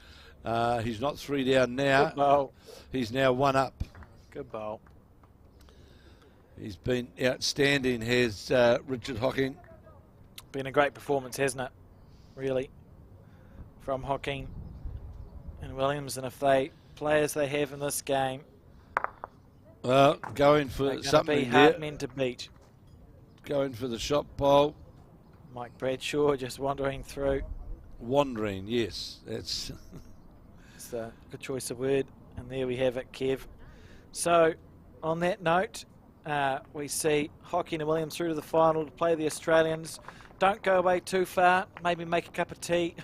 He's not 3 down now. Good bowl. He's now 1 up. Good bowl. He's been outstanding, has Richard Hocking. Been a great performance, hasn't it? Really, from Hocking. and Williams, and if they play as they have in this game, Well, going they're for going to be something hard there. men to beat. Going for the shot bowl. Mike Bradshaw just wandering through. Wandering, yes. That's It's a good choice of word. And there we have it, Kev. So, on that note, we see Hocking and Williams through to the final to play the Australians. Don't go away too far. Maybe make a cup of tea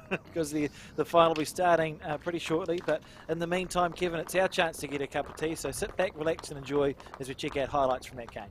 because the final will be starting pretty shortly. But in the meantime, Kevin, it's our chance to get a cup of tea. So sit back, relax and enjoy as we check out highlights from that game.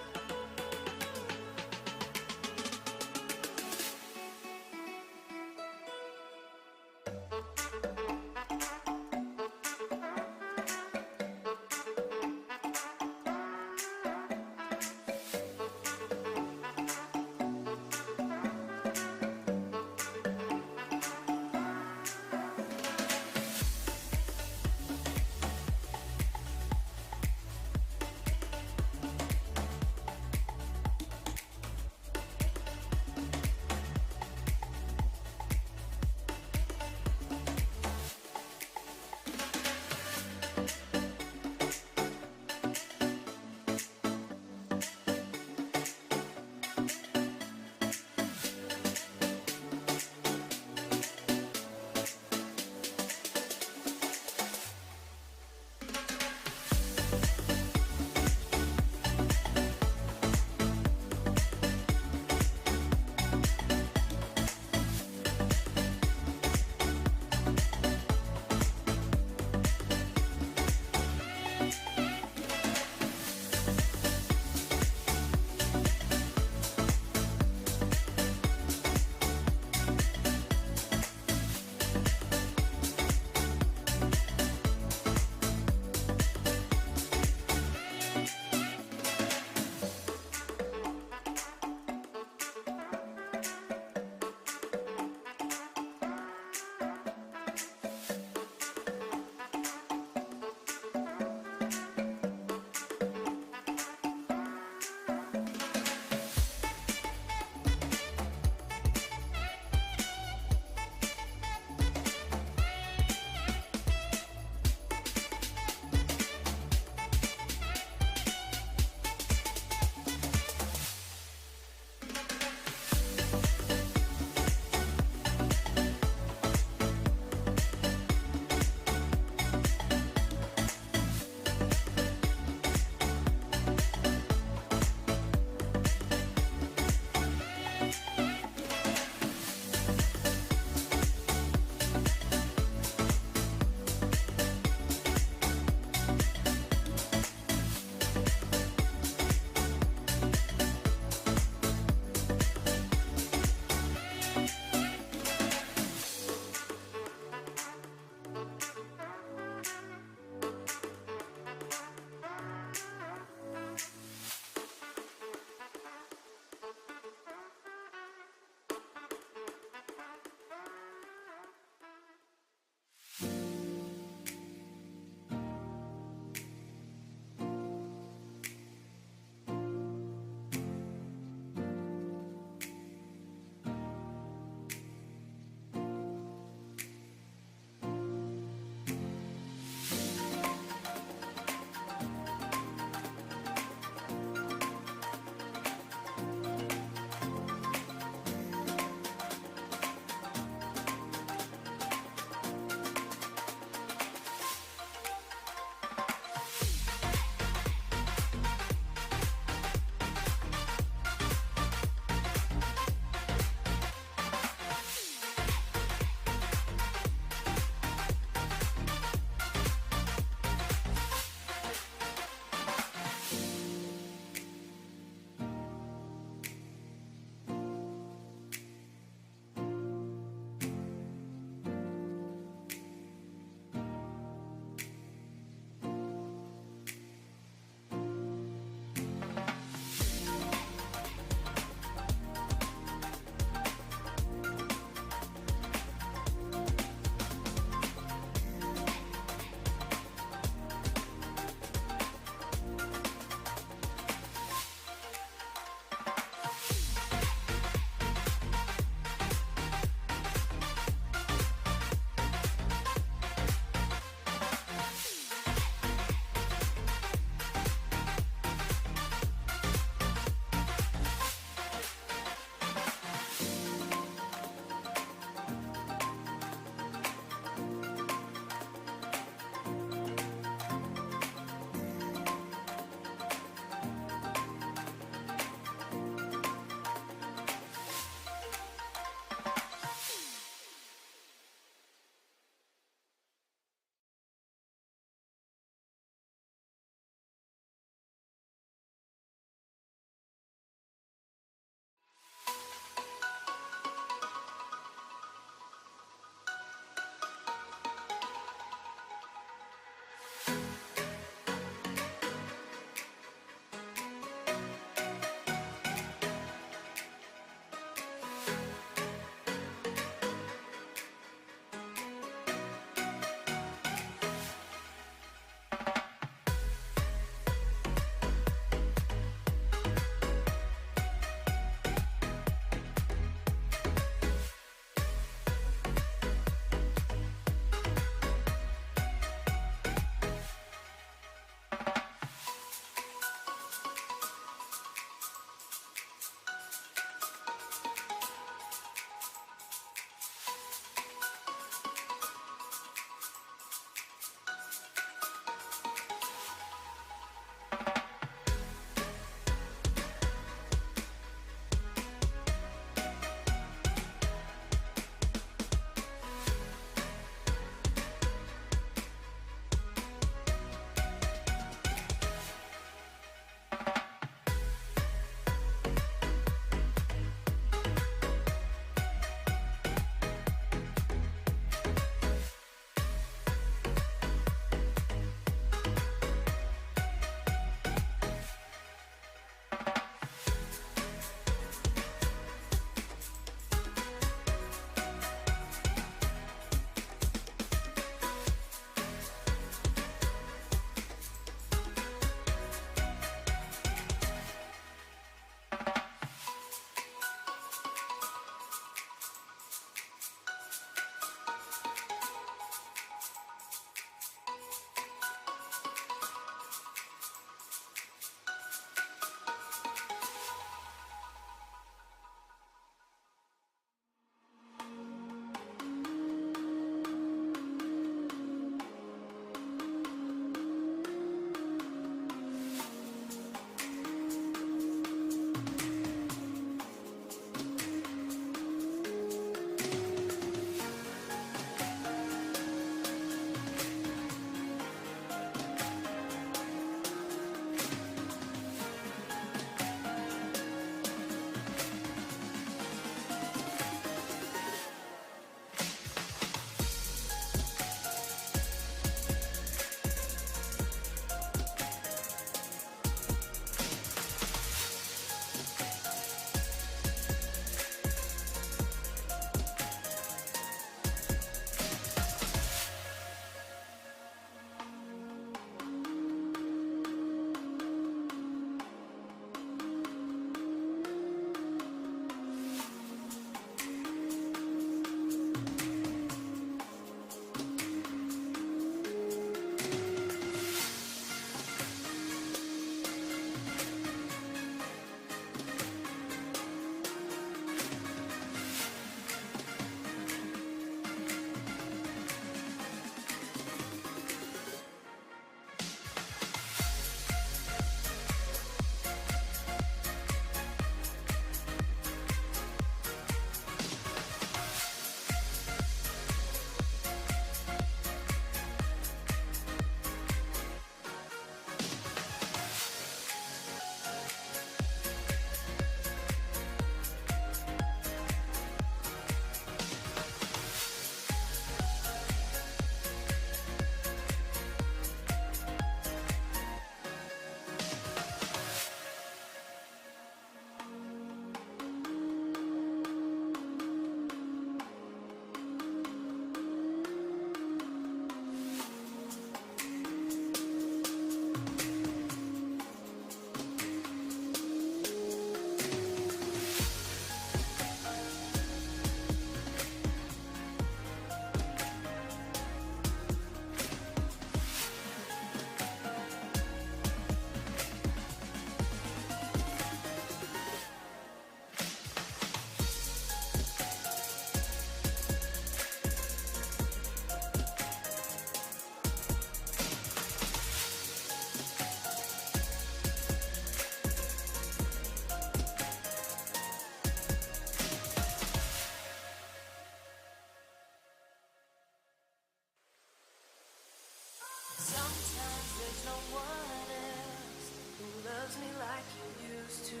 there's no one else who loves me like you used to.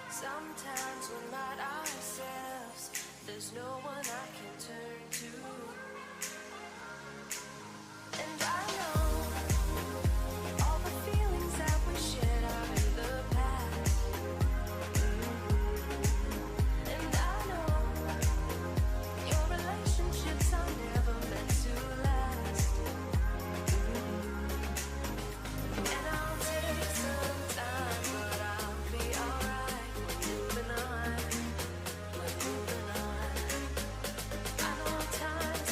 Sometimes we're not ourselves, there's no one I can turn to. And I know all the feelings that we shared are in the past. And I know your relationships are never meant to last. And I'll take some time, but I'll be alright. We're moving on. I know times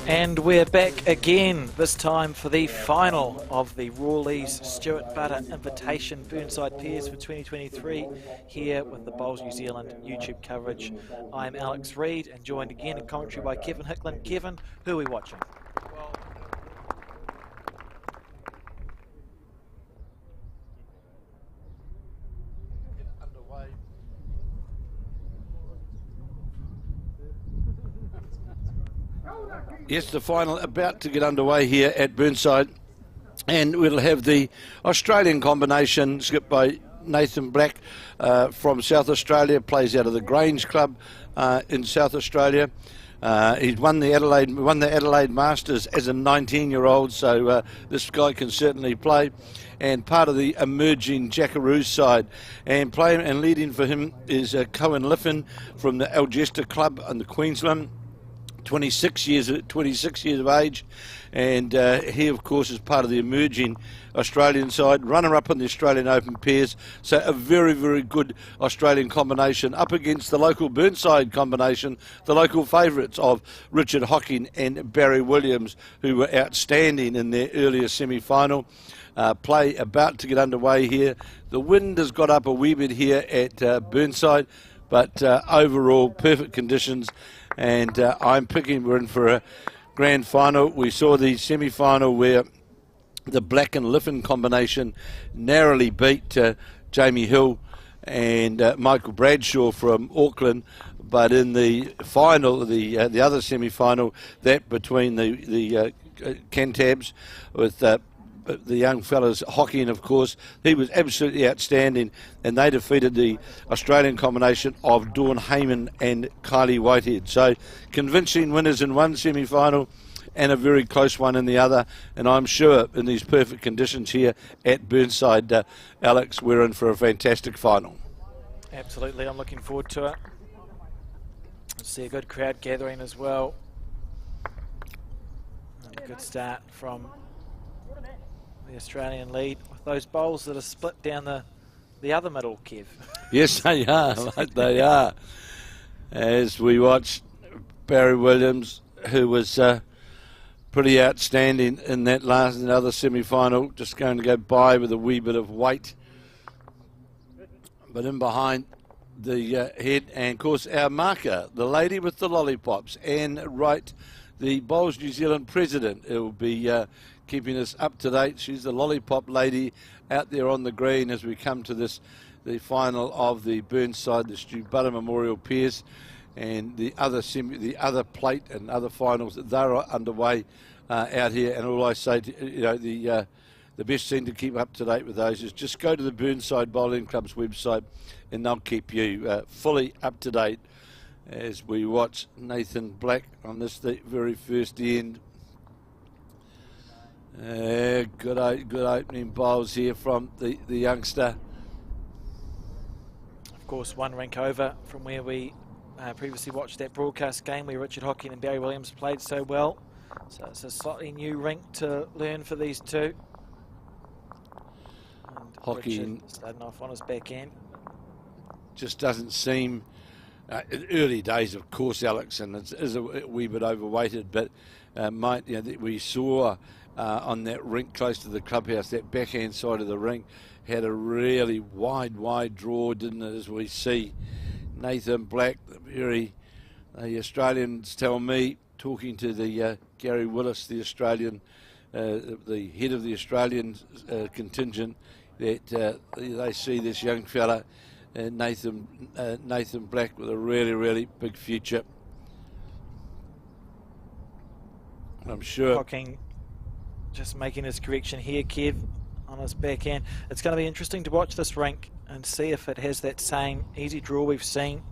And we're back again, this time for the final of the Rawleigh's Stewart Buttar Invitation Burnside Pairs for 2023, here with the Bowls New Zealand YouTube coverage. I'm Alex Reid, and joined again in commentary by Kevin Hickland. Kevin, who are we watching? Yes, the final about to get underway here at Burnside, and we'll have the Australian combination skipped by Nathan Black from South Australia, plays out of the Grange Club in South Australia. He's won the Adelaide Masters as a 19-year-old, so this guy can certainly play. And part of the emerging Jackaroo side, and playing and leading for him is Cohen Litfin from the Algester Club in the Queensland. 26 years of age, and he of course is part of the emerging Australian side, runner-up in the Australian Open pairs, so a very, very good Australian combination up against the local Burnside combination, the local favourites of Richard Hocking and Barry Williams, who were outstanding in their earlier semi-final. Play about to get underway here. The wind has got up a wee bit here at Burnside, but overall perfect conditions. And we're in for a grand final. We saw the semi-final where the Black and Litfin combination narrowly beat Jamie Hill and Michael Bradshaw from Auckland. But in the final, the other semi-final, that between the Cantabs with the young fellas, Hocking, of course, he was absolutely outstanding, and they defeated the Australian combination of Dawn Hayman and Kylie Whitehead. So convincing winners in one semi-final and a very close one in the other, and I'm sure in these perfect conditions here at Burnside, Alex, we're in for a fantastic final. Absolutely, I'm looking forward to it. See a good crowd gathering as well. And a good start from the Australian lead with those bowls that are split down the other middle, Kev. Yes, they are. They are. As we watch Barry Williams, who was pretty outstanding in that other semi-final, just going to go by with a wee bit of weight. But in behind the head, and of course our marker, the lady with the lollipops, Anne Wright, the Bowls New Zealand president, it will be keeping us up to date. She's the lollipop lady out there on the green as we come to the final of the Burnside, the Stewart Buttar Memorial Pairs, and the other plate and other finals that they're underway out here. And all I say to the best thing to keep up to date with those is just go to the Burnside Bowling Club's website, and they'll keep you fully up to date as we watch Nathan Black on the very first end. Good opening bowls here from the youngster. Of course, one rank over from where we previously watched that broadcast game where Richard Hocking and Barry Williams played so well. So it's a slightly new rink to learn for these two. And Hocking starting off on his back end. Just doesn't seem, in early days of course, Alex, and it is a wee bit overweighted, but we saw on that rink close to the clubhouse, that backhand side of the rink had a really wide draw, didn't it, as we see Nathan Black, the Australians tell me, talking to the Gary Willis, the Australian, the head of the Australian contingent, that they see this young fella, Nathan Black, with a really big future. I'm sure. Hocking just making his correction here, Kev, on his backhand. It's going to be interesting to watch this rink and see if it has that same easy draw we've seen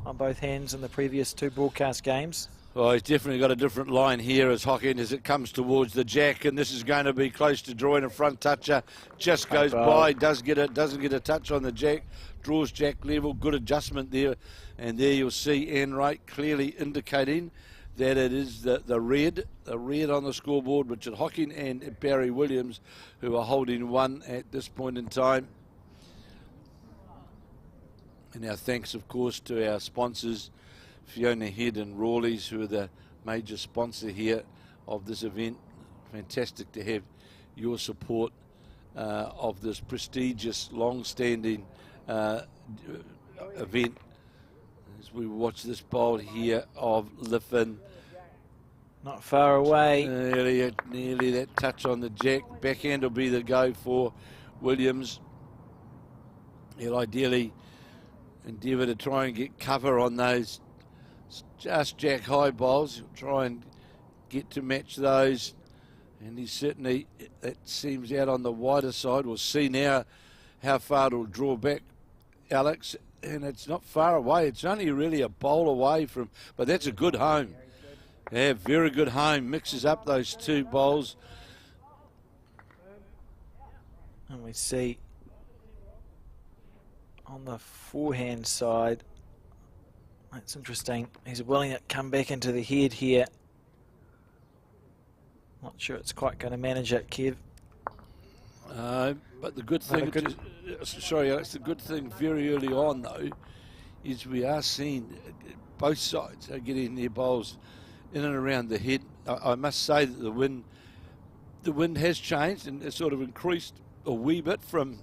on both hands in the previous two broadcast games. Well, he's definitely got a different line here as Hocking as it comes towards the jack, and this is going to be close to drawing a front toucher. Just goes by, doesn't get a touch on the jack, draws jack level, good adjustment there, and there you'll see Anne Wright clearly indicating that it is the red on the scoreboard, Richard Hocking and Barry Williams, who are holding one at this point in time. And our thanks, of course, to our sponsors, Fiona Head and Rawleigh's, who are the major sponsor here of this event. Fantastic to have your support of this prestigious, long-standing event. As we watch this bowl here of Litfin. Not far away. Nearly that touch on the jack. Backhand will be the go for Williams. He'll ideally endeavour to try and get cover on those just jack high bowls. He'll try and get to match those. And he's certainly, that seems out on the wider side. We'll see now how far it'll draw back, Alex. And it's not far away. It's only really a bowl away from, but that's a good home. Yeah, very good home. Mixes up those two bowls. And we see on the forehand side, that's interesting. He's willing to come back into the head here. Not sure it's quite going to manage it, Kev. But the good thing, sorry Alex, the good thing very early on though, is we are seeing both sides are getting their bowls in and around the head. I must say that the wind has changed and it's sort of increased a wee bit from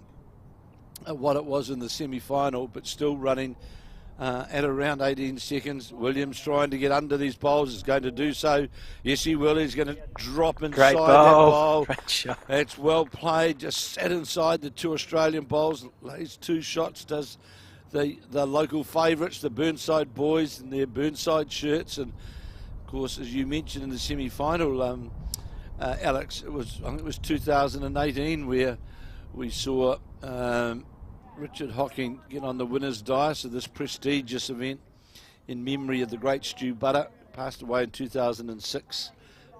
what it was in the semi-final, but still running at around 18 seconds. Williams trying to get under these bowls, is going to do so. Yes, he will. He's going to drop inside that bowl. Great shot. It's well played. Just sat inside the two Australian bowls. Lays two shots. Does the local favourites, the Burnside boys, in their Burnside shirts. And of course, as you mentioned in the semi-final, Alex, I think it was 2018 where we saw Richard Hocking get on the winner's dais of this prestigious event in memory of the great Stewart Buttar, passed away in 2006,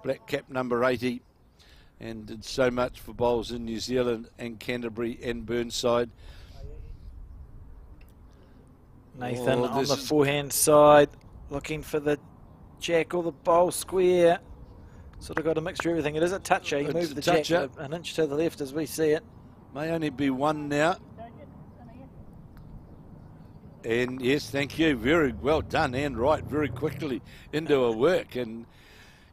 black cap number 80, and did so much for bowls in New Zealand and Canterbury and Burnside. Nathan on the forehand side, looking for the jack or the bowl square. Sort of got a mixture of everything. It is a toucher. He moved the jack an inch to the left as we see it. May only be one now. And yes, thank you. Very well done and right very quickly into a work, and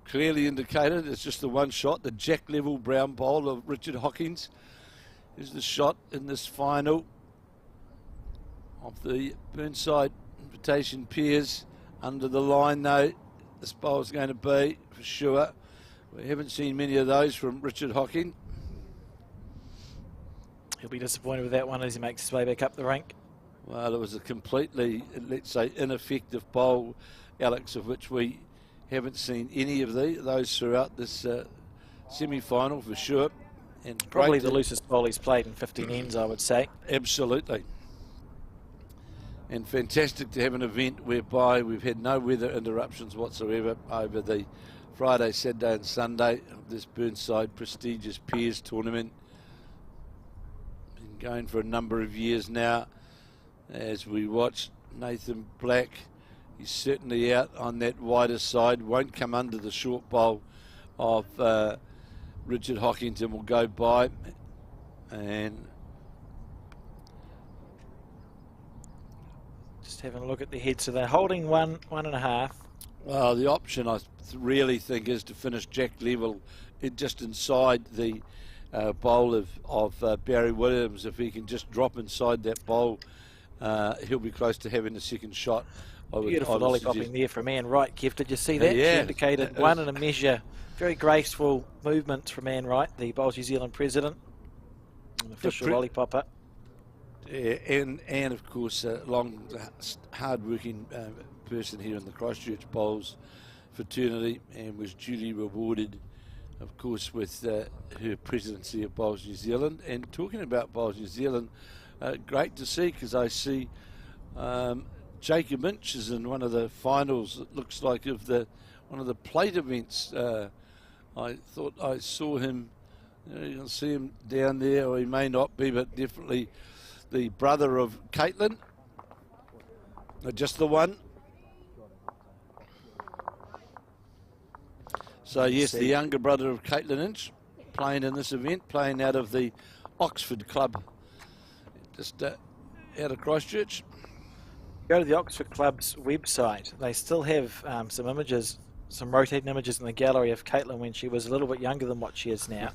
clearly indicated it's just the one shot. The jack level brown bowl of Richard Hockings is the shot in this final of the Burnside Invitation Pairs. Under the line though, this bowl is going to be for sure. We haven't seen many of those from Richard Hocking. He'll be disappointed with that one as he makes his way back up the rink. Well, it was a completely, let's say, ineffective bowl, Alex, of which we haven't seen any of those throughout this semi-final for sure. And probably the loosest bowl he's played in 15 ends, I would say. Absolutely. And fantastic to have an event whereby we've had no weather interruptions whatsoever over the Friday, Saturday and Sunday of this Burnside prestigious Pairs tournament. Been going for a number of years now. As we watch Nathan Black, he's certainly out on that wider side, won't come under the short bowl of Richard Hockington, will go by, and just having a look at the head, so they're holding 1.5. Well, the option I really think is to finish jack level just inside the bowl of Barry Williams. If he can just drop inside that bowl, he'll be close to having the second shot. Beautiful lollipopping there from Ann Wright, Kev. Did you see that? Yeah. She indicated one and a measure. Very graceful movements from Ann Wright, the Bowls New Zealand president, an official lollipopper. Yeah, and of course, a long, hard-working person here in the Christchurch Bowls fraternity, and was duly rewarded, of course, with her presidency of Bowls New Zealand. And talking about Bowls New Zealand, great to see, because I see Jacob Inch is in one of the finals, it looks like, of one of the plate events. I thought I saw him, you can see him down there, or he may not be, but definitely the brother of Caitlin. Just the one. So yes, the younger brother of Caitlin Inch, playing in this event, playing out of the Oxford Club, just out of Christchurch. Go to the Oxford Club's website. They still have some images some rotating images in the gallery of Caitlin when she was a little bit younger than what she is now.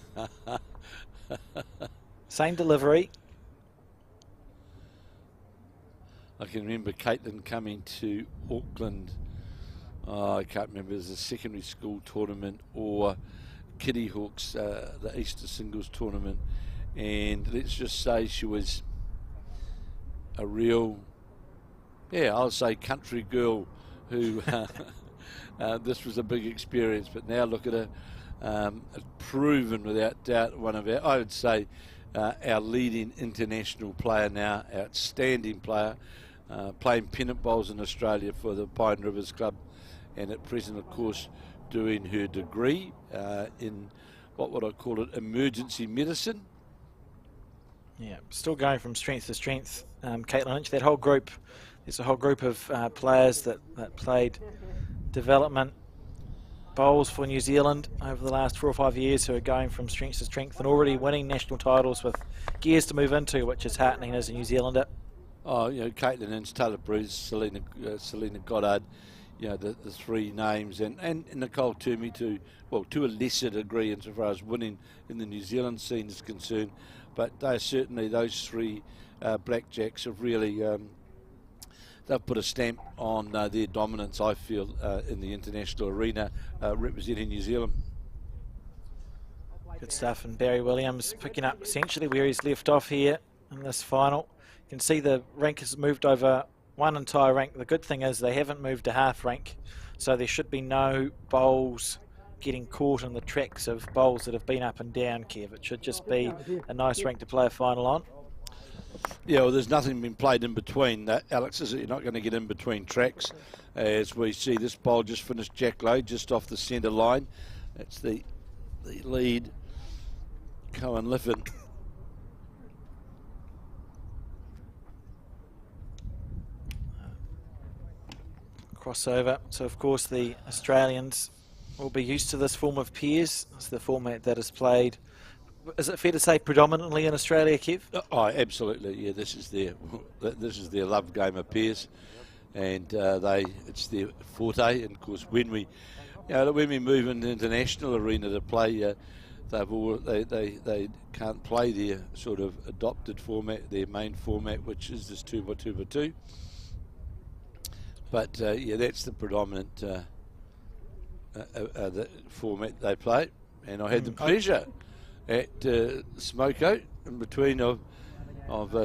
Same delivery. I can remember Caitlin coming to Auckland. I can't remember, it was a secondary school tournament or Kitty Hawks, the Easter Singles tournament. And let's just say she was a real, I'll say country girl who, this was a big experience. But now look at her, proven without doubt one of our, I would say, our leading international player now, outstanding player. Playing pennant bowls in Australia for the Pine Rivers Club, and at present, of course, doing her degree in what would I call it, emergency medicine. Yeah, still going from strength to strength. Caitlin Lynch, that whole group, there's a whole group of players that played development bowls for New Zealand over the last 4 or 5 years who are going from strength to strength and already winning national titles with gears to move into, which is heartening as a New Zealander. Oh, Caitlin Lynch, Taylor Bruce, Selena Goddard, the three names, and Nicole Toomey to a lesser degree insofar as winning in the New Zealand scene is concerned. But they're certainly, those three blackjacks have really, they've put a stamp on their dominance, I feel, in the international arena representing New Zealand. Good stuff, and Barry Williams picking up essentially where he's left off here in this final. You can see the rank has moved over one entire rank. The good thing is they haven't moved to half rank, so there should be no bowls getting caught in the tracks of bowls that have been up and down, Kev. It should just be a nice rank to play a final on. Yeah, well, there's nothing been played in between. Alex, is it? You're not going to get in between tracks. As we see this bowl just finished jack low, just off the centre line. That's the lead, Cohen Litfin. Crossover. So, of course, the Australians will be used to this form of pairs. It's the format that is played. Is it fair to say predominantly in Australia, Kev? Oh, absolutely. Yeah, this is their love game of pairs, and it's their forte. And of course, when we move into the international arena to play, they can't play their sort of adopted format, their main format, which is this 2x2x2. But that's the predominant the format they play. And I had the pleasure at Smoko in between of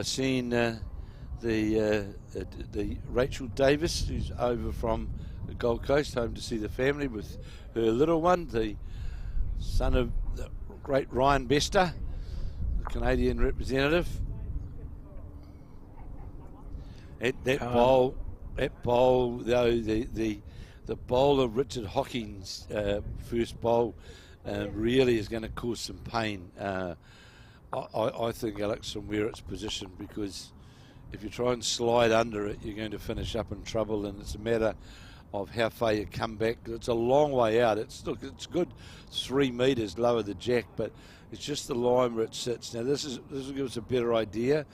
seeing the Rachel Davis, who's over from the Gold Coast, home to see the family with her little one, the son of the great Ryan Bester, the Canadian representative. At that bowl, though, the bowl of Richard Hocking's first bowl really is going to cause some pain. I think, Alex, from where it's positioned, because if you try and slide under it, you're going to finish up in trouble, and it's a matter of how far you come back. It's a long way out. It's good 3 metres lower the jack, but it's just the line where it sits. Now this will give us a better idea,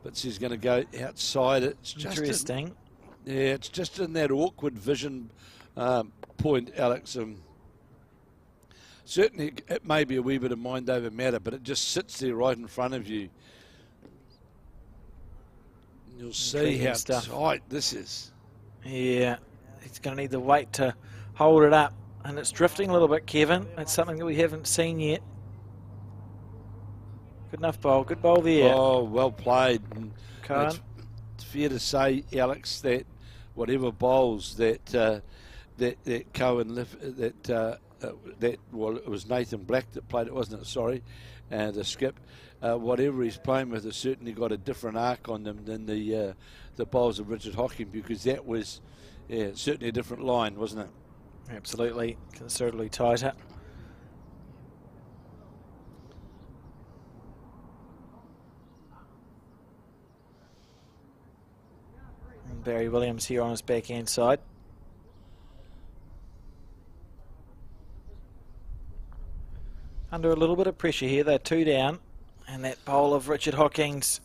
but she's going to go outside it. It's just interesting. It's just in that awkward vision point, Alex. Certainly it may be a wee bit of mind over matter, but it just sits there right in front of you. You'll see how tight this is. Yeah, it's going to need the weight to hold it up, and it's drifting a little bit, Kevin. It's something that we haven't seen yet. Good enough bowl, good bowl there. Oh, well played. It's fair to say, Alex, that whatever bowls that Cohen it was Nathan Black that played it, wasn't it? Sorry, the skip. Whatever he's playing with has certainly got a different arc on them than the bowls of Richard Hocking, because that was certainly a different line, wasn't it? Absolutely, considerably tighter. And Barry Williams here on his backhand side. Under a little bit of pressure here, they're 2 down, and that bowl of Richard Hocking's,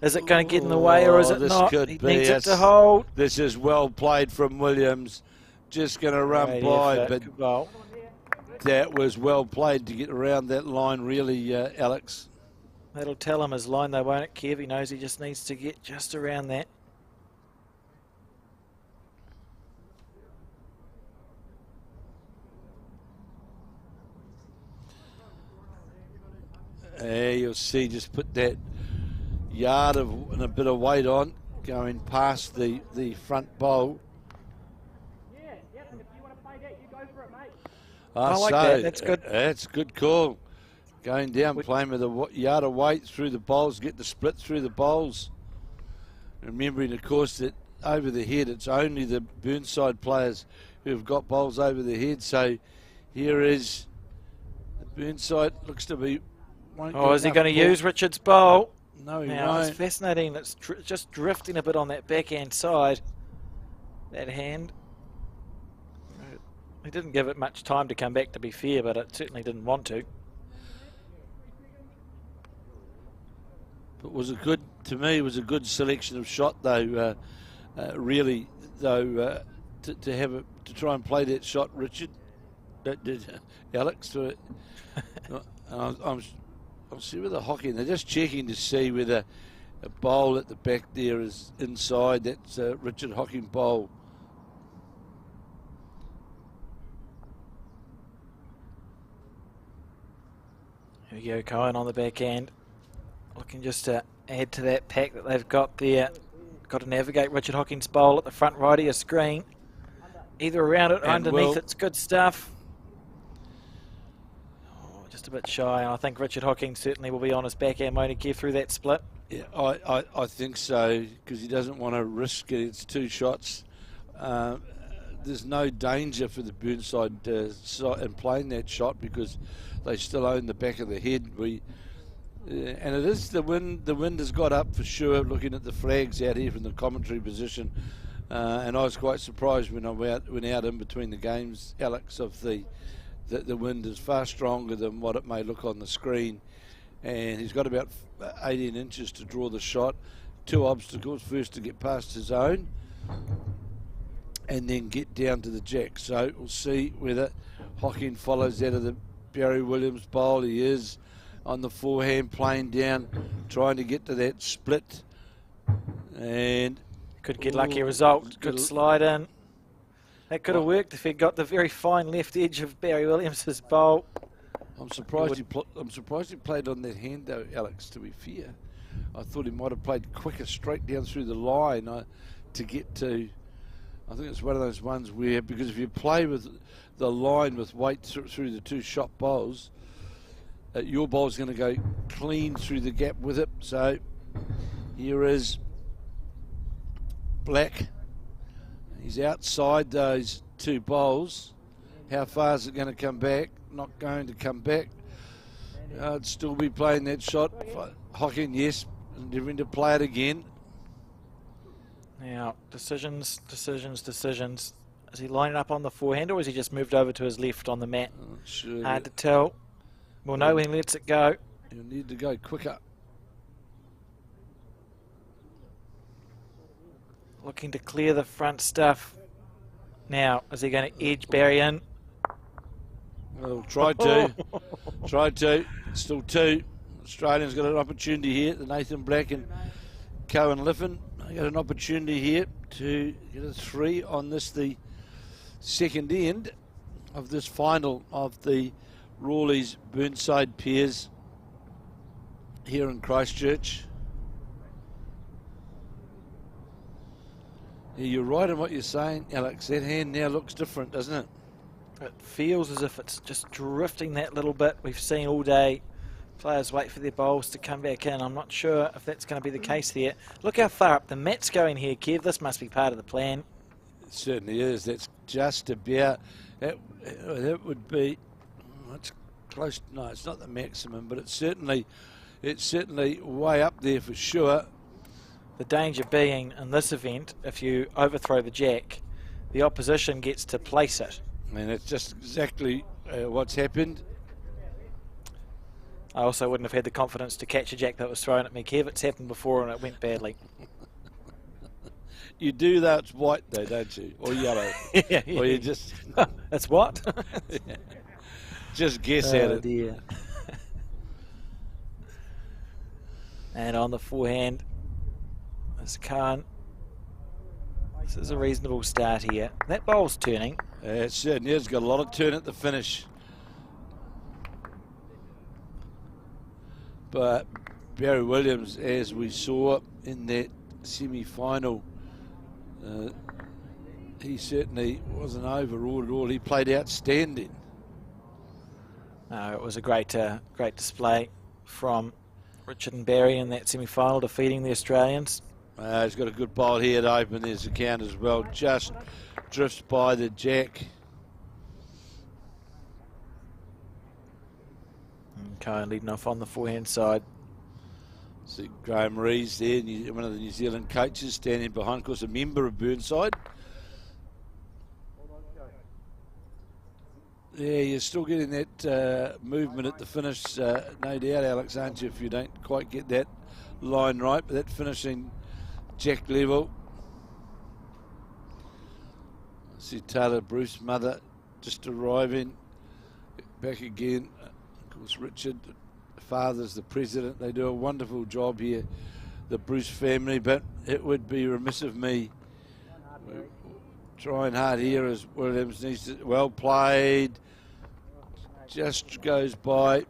is it going to get in the way or is it not? He needs it to hold. This is well played from Williams. just going to run Great by, effort. but Good goal. that was well played to get around that line, really, Alex. That'll tell him his line, though, won't it, Kev? He knows he just needs to get just around that. You'll see, just put that yard and a bit of weight on, going past the front bowl. Yeah, yep. If you want to play that, you go for it, mate. I like that. That's good. That's a good call. Going down, playing with a yard of weight through the bowls, get the split through the bowls. Remembering, of course, that over the head, it's only the Burnside players who have got bowls over the head. So here is the Burnside, looks to be... Oh, is he going to use Richard's bowl? No, he Now, it's won't. fascinating. It's just drifting a bit on that backhand side. That hand. He didn't give it much time to come back, to be fair, but it certainly didn't want to. But was a good, to me, it was a good selection of shot, though. Really, though, to have it, to try and play that shot, Richard, that did Alex. I'll see with the Hocking. They're just checking to see whether a bowl at the back there is inside. That's Richard Hocking bowl. Here we go, Cohen on the backhand. Looking just to add to that pack that they've got there. Got to navigate Richard Hocking's bowl at the front right of your screen. Either around it or And underneath, Will. it's good stuff. Oh, just a bit shy. I think Richard Hocking certainly will be on his backhand mode again through that split. Yeah, I think so, because he doesn't want to risk it. It's two shots. There's no danger for the Burnside in playing that shot because they still own the back of the head. And it is the wind. The wind has got up for sure. Looking at the flags out here from the commentary position, and I was quite surprised when I went out in between the games, Alex, of the wind is far stronger than what it may look on the screen. And he's got about 18 inches to draw the shot. Two obstacles: first to get past his own, and then get down to the jack. So we'll see whether Hocking follows out of the Barry Williams bowl. He is on the forehand, playing down, trying to get to that split, and Could get lucky result. Good slide in. That could have worked if he got the very fine left edge of Barry Williams's bowl. I'm surprised he played on that hand though, Alex. To be fair, I thought he might have played quicker, straight down through the line to get to. I think it's one of those ones where, because if you play with the line with weight through the two shot bowls, your bowl's going to go clean through the gap with it. So here is Black. He's outside those two bowls. How far is it going to come back? Not going to come back. I'd still be playing that shot. Hocking, yes, endeavouring to play it again. Now, decisions. Is he lining up on the forehand or has he just moved over to his left on the mat? Sure, Hard to tell. We'll know when he lets it go. You'll need to go quicker. Looking to clear the front stuff. Now, is he going to edge Barry in? Well, try to. Try to. Still two. Australians got an opportunity here. The Nathan Black and Cohen Litfin. They got an opportunity here to get a three on this, the second end of this final of the Rawleigh's Burnside pairs here in Christchurch. Yeah, you're right in what you're saying, Alex. That hand now looks different, doesn't it? It feels as if it's just drifting that little bit. We've seen all day players wait for their bowls to come back in. I'm not sure if that's going to be the case here. Look how far up the mat's going here, Kev. This must be part of the plan. It certainly is. That's just about, that would be, it's close, no, it's not the maximum, but it's certainly way up there for sure. The danger being in this event, if you overthrow the jack, the opposition gets to place it. And that's just exactly what's happened. I also wouldn't have had the confidence to catch a jack that was thrown at me, Kev. It's happened before and it went badly. You do that, it's white though, don't you? Or yellow. Yeah, Or you just That's what? just guess at Oh it. dear. And on the forehand, this Khan. This is a reasonable start here. That bowl's turning. It certainly has got a lot of turn at the finish. But Barry Williams, as we saw in that semi-final, he certainly wasn't overawed at all. He played outstanding. No, it was a great display from Richard and Barry in that semi-final, defeating the Australians. He's got a good bowl here to open his account as well. Just drifts by the jack. Okay, leading off on the forehand side. See Graham Rees there, one of the New Zealand coaches, standing behind, of course, a member of Burnside. Yeah, you're still getting that movement at the finish, no doubt, Alex, aren't you, if you don't quite get that line right, but that finishing jack level. See Taylor Bruce Mother just arriving, back again. Of course, Richard, father's the president. They do a wonderful job here, the Bruce family, but it would be remiss of me. We're trying hard here as Williams needs to, well played, just goes by.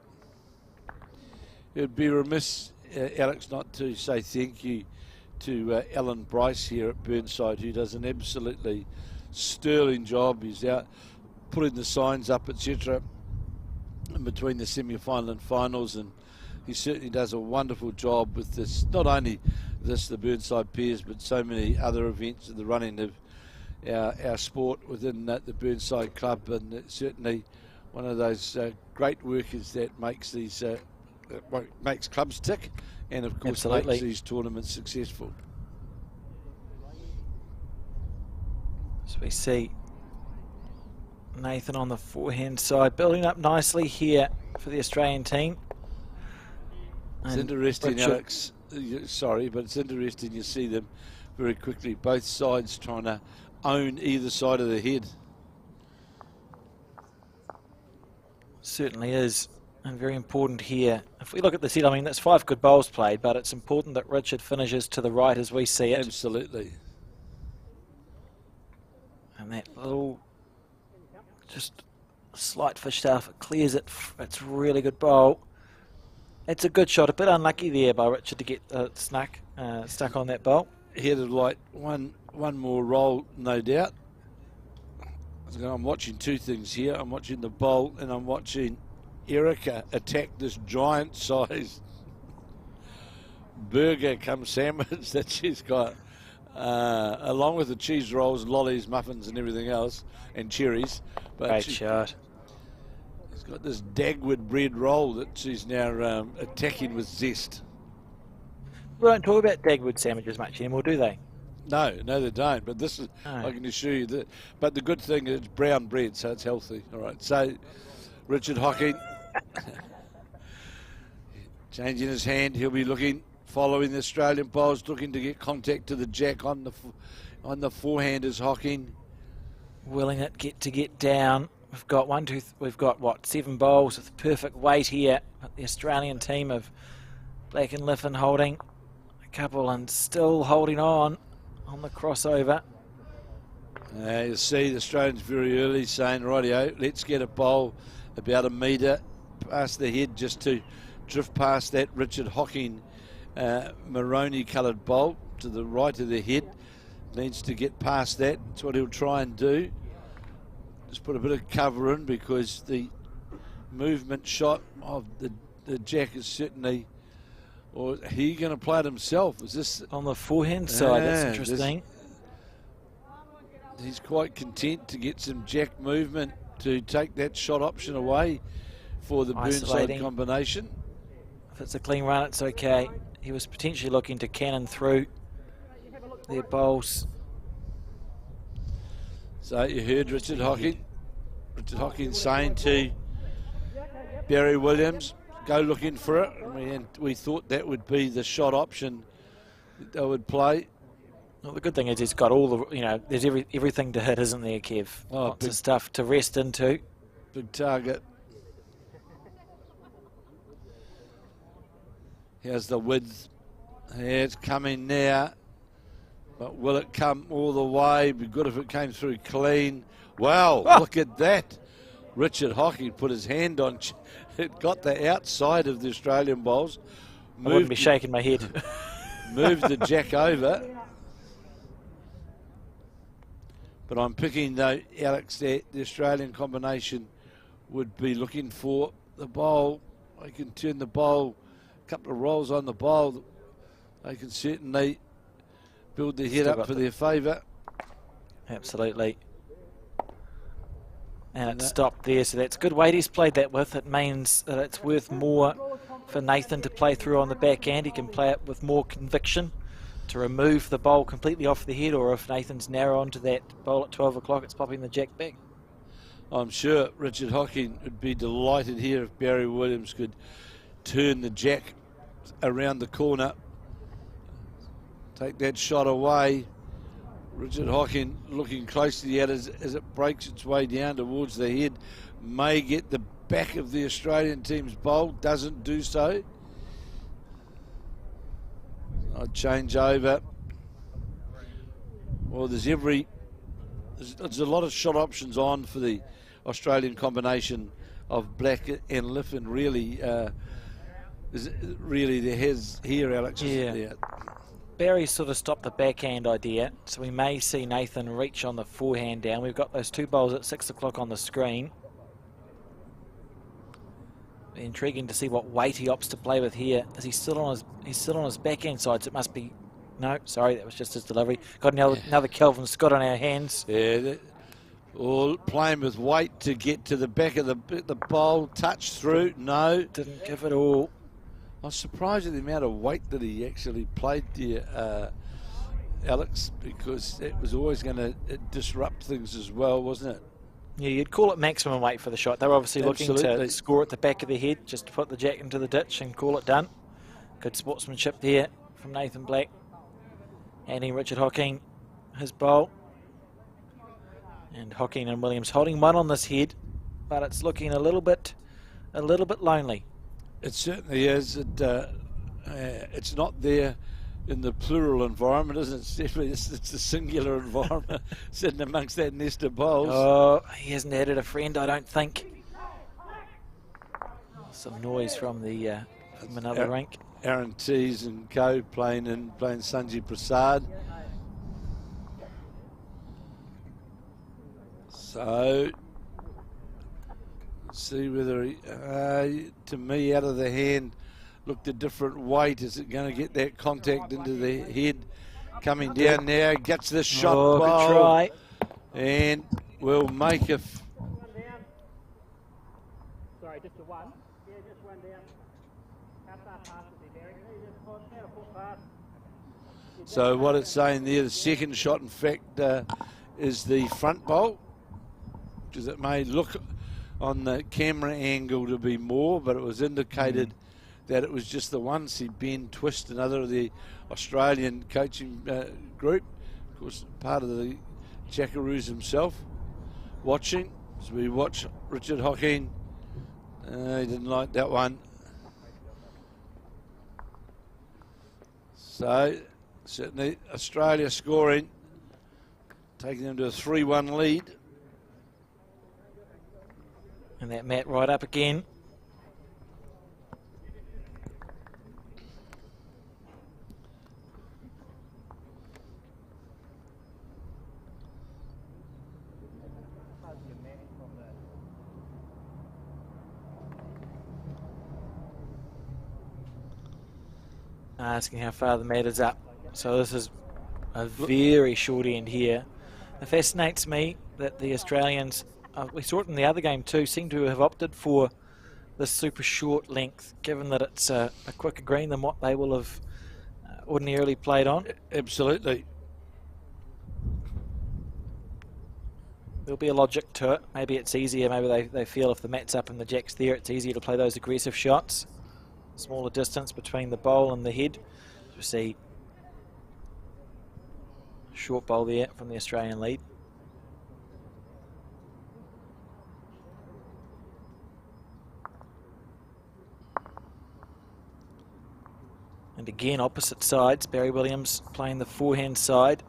It would be remiss, Alex, not to say thank you to Alan Bryce here at Burnside, who does an absolutely sterling job. He's out putting the signs up, etc., in between the semi-final and finals, and he certainly does a wonderful job with this, not only this, the Burnside Piers, but so many other events in the running of our sport within the Burnside Club, and it's certainly one of those great workers that makes these makes clubs tick, and of course Absolutely. makes these tournaments successful. So we see Nathan on the forehand side, building up nicely here for the Australian team. It's And interesting, Richard- Alex. Sorry, but it's interesting you see them very quickly, both sides trying to own either side of the head. Certainly is, and very important here. If we look at the set, I mean, that's 5 good bowls played, but it's important that Richard finishes to the right as we see it. Absolutely. And that little, just slight fish tail, if it clears it, it's a really good bowl. It's a good shot, a bit unlucky there by Richard to get stuck on that bowl. He'd have liked one more roll, no doubt. I'm watching two things here. I'm watching the bowl, and I'm watching Erica attack this giant size burger come sandwich that she's got, along with the cheese rolls, lollies, muffins and everything else, and cherries. But Great she's shot. got this Dagwood bread roll that she's now attacking with zest. We don't talk about Dagwood sandwiches much anymore, do they? No, they don't. But this is, No. I can assure you that. But the good thing is it's brown bread, so it's healthy. All right. So, Richard Hocking, changing his hand. He'll be looking, following the Australian bowls, looking to get contact to the jack on the forehand is Hocking. Willing it get down. We've got what, 7 bowls with perfect weight here. But the Australian team of Black and Litfin holding a couple and still holding on the crossover. You see the Australians very early saying, rightio, let's get a bowl about a metre past the head just to drift past that Richard Hocking maroney coloured bowl to the right of the head. Needs to get past that. That's what he'll try and do. Just put a bit of cover in because the movement shot of the jack is certainly, or are he going to play it himself? Is this On the forehand side, Yeah, that's interesting. he's quite content to get some jack movement to take that shot option away for the Burnside Isolating. combination. If it's a clean run, it's okay. He was potentially looking to cannon through their bowls. So you heard Richard Hocking saying to Barry Williams, go looking for it. We thought that would be the shot option that they would play. Well, the good thing is he's got all the, there's everything to hit, isn't there, Kev? Oh, Lots of stuff to rest into. Big target. Here's the width. Yeah, it's coming now. But will it come all the way? Be good if it came through clean. Wow, look at that. Richard Hocking put his hand on. It got the outside of the Australian bowls. I wouldn't be shaking my head. Moved the jack over. But I'm picking, though, Alex, that the Australian combination would be looking for the bowl. They can turn the bowl, a couple of rolls on the bowl. They can certainly build their head up for their favour. Absolutely. And it stopped there, so that's good weight he's played that with. It means that it's worth more for Nathan to play through on the backhand. He can play it with more conviction to remove the bowl completely off the head, or if Nathan's narrow onto that bowl at 12 o'clock, it's popping the jack back. I'm sure Richard Hocking would be delighted here if Barry Williams could turn the jack around the corner, take that shot away. Richard Hocking looking closely at it as it breaks its way down towards the head. May get the back of the Australian team's bowl, doesn't do so. I'd change over. Well, there's a lot of shot options on for the Australian combination of Black and Litfin. Really, there has here, Alex. Yeah. Barry sort of stopped the backhand idea, so we may see Nathan reach on the forehand down. We've got those two bowls at 6 o'clock on the screen. Intriguing to see what weight he opts to play with here. Is he still on his backhand side? So it must be. No, sorry, that was just his delivery. Got another Kelvin Scott on our hands. Yeah, all playing with weight to get to the back of the bowl. Touch through. No, didn't give it all. I was surprised at the amount of weight that he actually played there, Alex, because it was always going to disrupt things as well, wasn't it? Yeah, you'd call it maximum weight for the shot. They were obviously looking to score at the back of the head, just to put the jack into the ditch and call it done. Good sportsmanship there from Nathan Black. Handing Richard Hocking his bowl. And Hocking and Williams holding one on this head, but it's looking a little bit lonely. It certainly is. It's not there in the plural environment, isn't it? It's definitely it's a singular environment sitting amongst that nest of bowls. Oh, he hasn't added a friend, I don't think. Some noise from another rink. Aaron Tees and co playing Sanjay Prasad. So see whether he, to me, out of the hand, looked a different weight. Is it going to get that contact into the head? Coming down now, gets the shot. Oh, bowl, good try. and will make a. One down. Sorry, just a one. Yeah, just one down. How far past is he, Barry? Just about a foot past. So what it's saying there, the second shot, in fact, is the front bowl, because it may look on the camera angle to be more, but it was indicated that it was just the one. See Ben Twist, another of the Australian coaching group, of course part of the Jackaroos himself, watching. So we watch Richard Hocking. He didn't like that one. So certainly Australia scoring, taking them to a 3-1 lead. And that mat right up again. Asking how far the mat is up. So this is a very short end here. It fascinates me that the Australians, we saw it in the other game too, seem to have opted for this super short length, given that it's a quicker green than what they will have ordinarily played on. Absolutely. There'll be a logic to it. Maybe it's easier, maybe they feel if the mat's up and the jack's there, it's easier to play those aggressive shots. Smaller distance between the bowl and the head. As we see Short bowl there from the Australian lead. And again, opposite sides. Barry Williams playing the forehand side.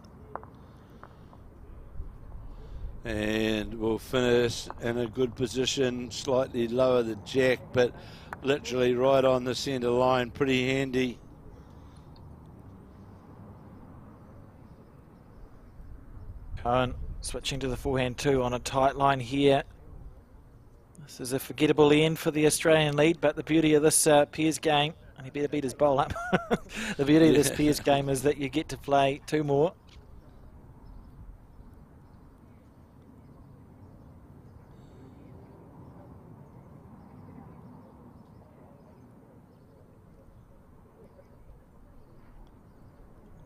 And we'll finish in a good position, slightly lower the jack, but literally right on the centre line, pretty handy. Cohen switching to the forehand too on a tight line here. This is a forgettable end for the Australian lead, but the beauty of this Piers game, and he better beat his bowl up. The beauty of this Piers game is that you get to play two more.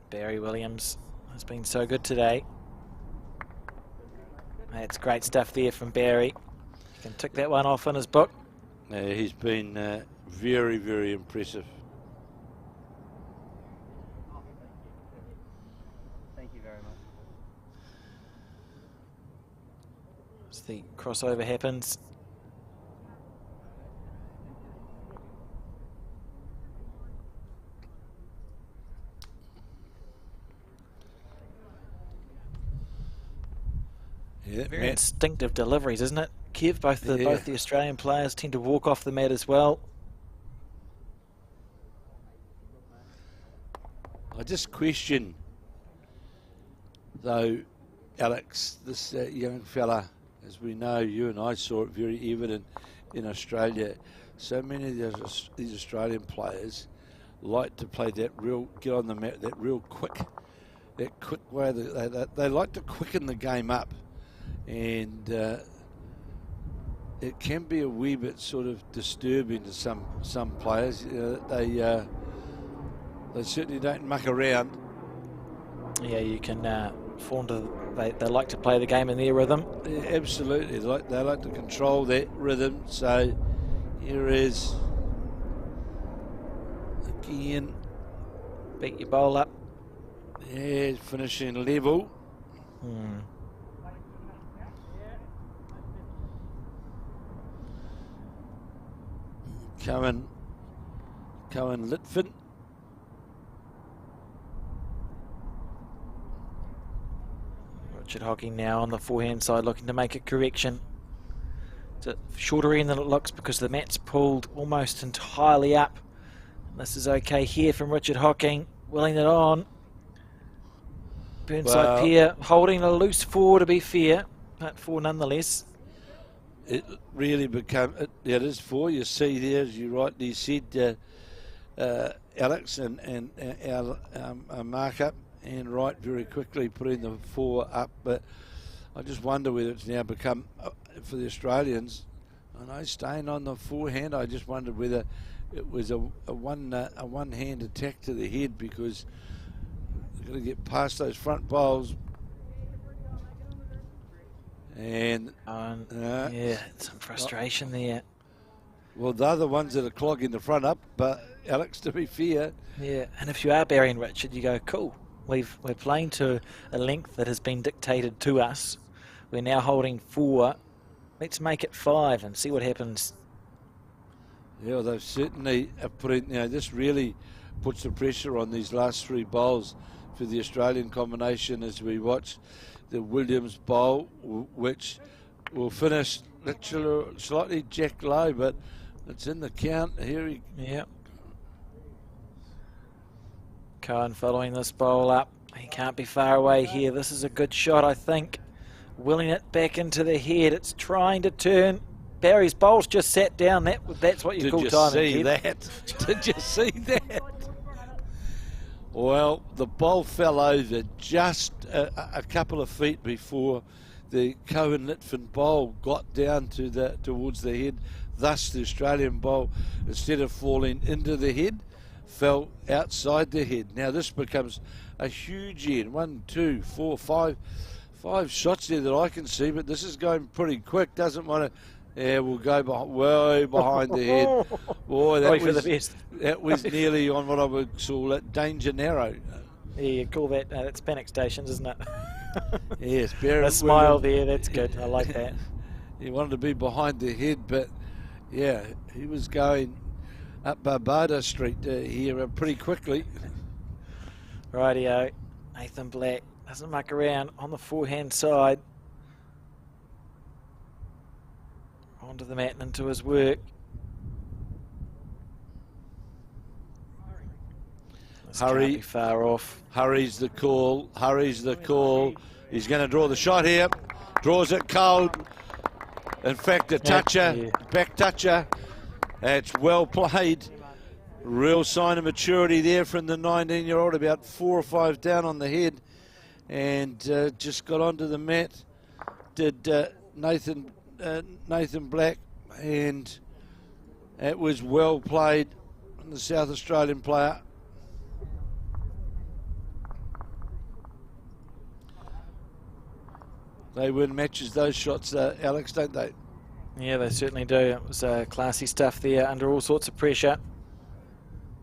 Barry Williams has been so good today. That's great stuff there from Barry. He can tick that one off in his book. He's been very, very impressive. Thank you very much. As the crossover happens. Yeah, Very instinctive deliveries, isn't it, Kev? Both the Australian players tend to walk off the mat as well. I just question, though, Alex, this young fella, as we know, you and I saw it very evident in Australia. So many of these Australian players like to play that real, get on the mat, that real quick way. They like to quicken the game up. And it can be a wee bit sort of disturbing to some players. They certainly don't muck around. Yeah, you can fall into. They like to play the game in their rhythm. Yeah, absolutely, they like to control that rhythm. So here is again. Beat your bowl up. Yeah, finishing level. Cohen Litfin. Richard Hocking now on the forehand side looking to make a correction. It's a shorter end than it looks because the mat's pulled almost entirely up. This is okay here from Richard Hocking, willing it on. Burnside Pier holding a loose four to be fair, but four nonetheless. It really became, it is four. You see there, as you rightly said, Alex and our mark-up, and Wright very quickly putting the four up. But I just wonder whether it's now become, for the Australians, I know, staying on the forehand, I just wondered whether it was a one-hand attack to the head, because they've got to get past those front bowls. And yeah, some frustration there. Well, they're the ones that are clogging the front up, but Alex, to be fair. Yeah, and if you are Barry and Richard, you go, cool. We're playing to a length that has been dictated to us. We're now holding four. Let's make it five and see what happens. Yeah, well, they've certainly put in, this really puts the pressure on these last three bowls for the Australian combination as we watch the Williams bowl, which will finish literally slightly jack low, but it's in the count. Here yeah. Cohen following this bowl up. He can't be far away here. This is a good shot, I think. Willing it back into the head. It's trying to turn. Barry's bowl's just sat down. That's what you call timing. Did you see that? Well, the bowl fell over just a couple of feet before the Cohen Litfin bowl got down towards the head. Thus, the Australian bowl, instead of falling into the head, fell outside the head. Now, this becomes a huge end. 1, 2, 4, 5 shots there that I can see, but this is going pretty quick. Doesn't want to. Yeah, we'll go way behind the head. Boy, that was nearly on what I would call it danger narrow. Yeah, you call that, that's panic stations, isn't it? Yes, Barry. A smile there, that's good. I like that. He wanted to be behind the head, but yeah, he was going up Barbados Street here pretty quickly. Rightio. Nathan Black doesn't muck around on the forehand side. Onto the mat and into his work. This Hurry. can't be far off. Hurries the call. Hurries the call. He's going to draw the shot here. Draws it cold. In fact, a toucher, back toucher. That's well played. Real sign of maturity there from the 19-year-old, about 4 or 5 down on the head, and just got onto the mat. Did Nathan Black, and it was well played from the South Australian player. They win matches, those shots, Alex, don't they? Yeah, they certainly do. It was classy stuff there under all sorts of pressure.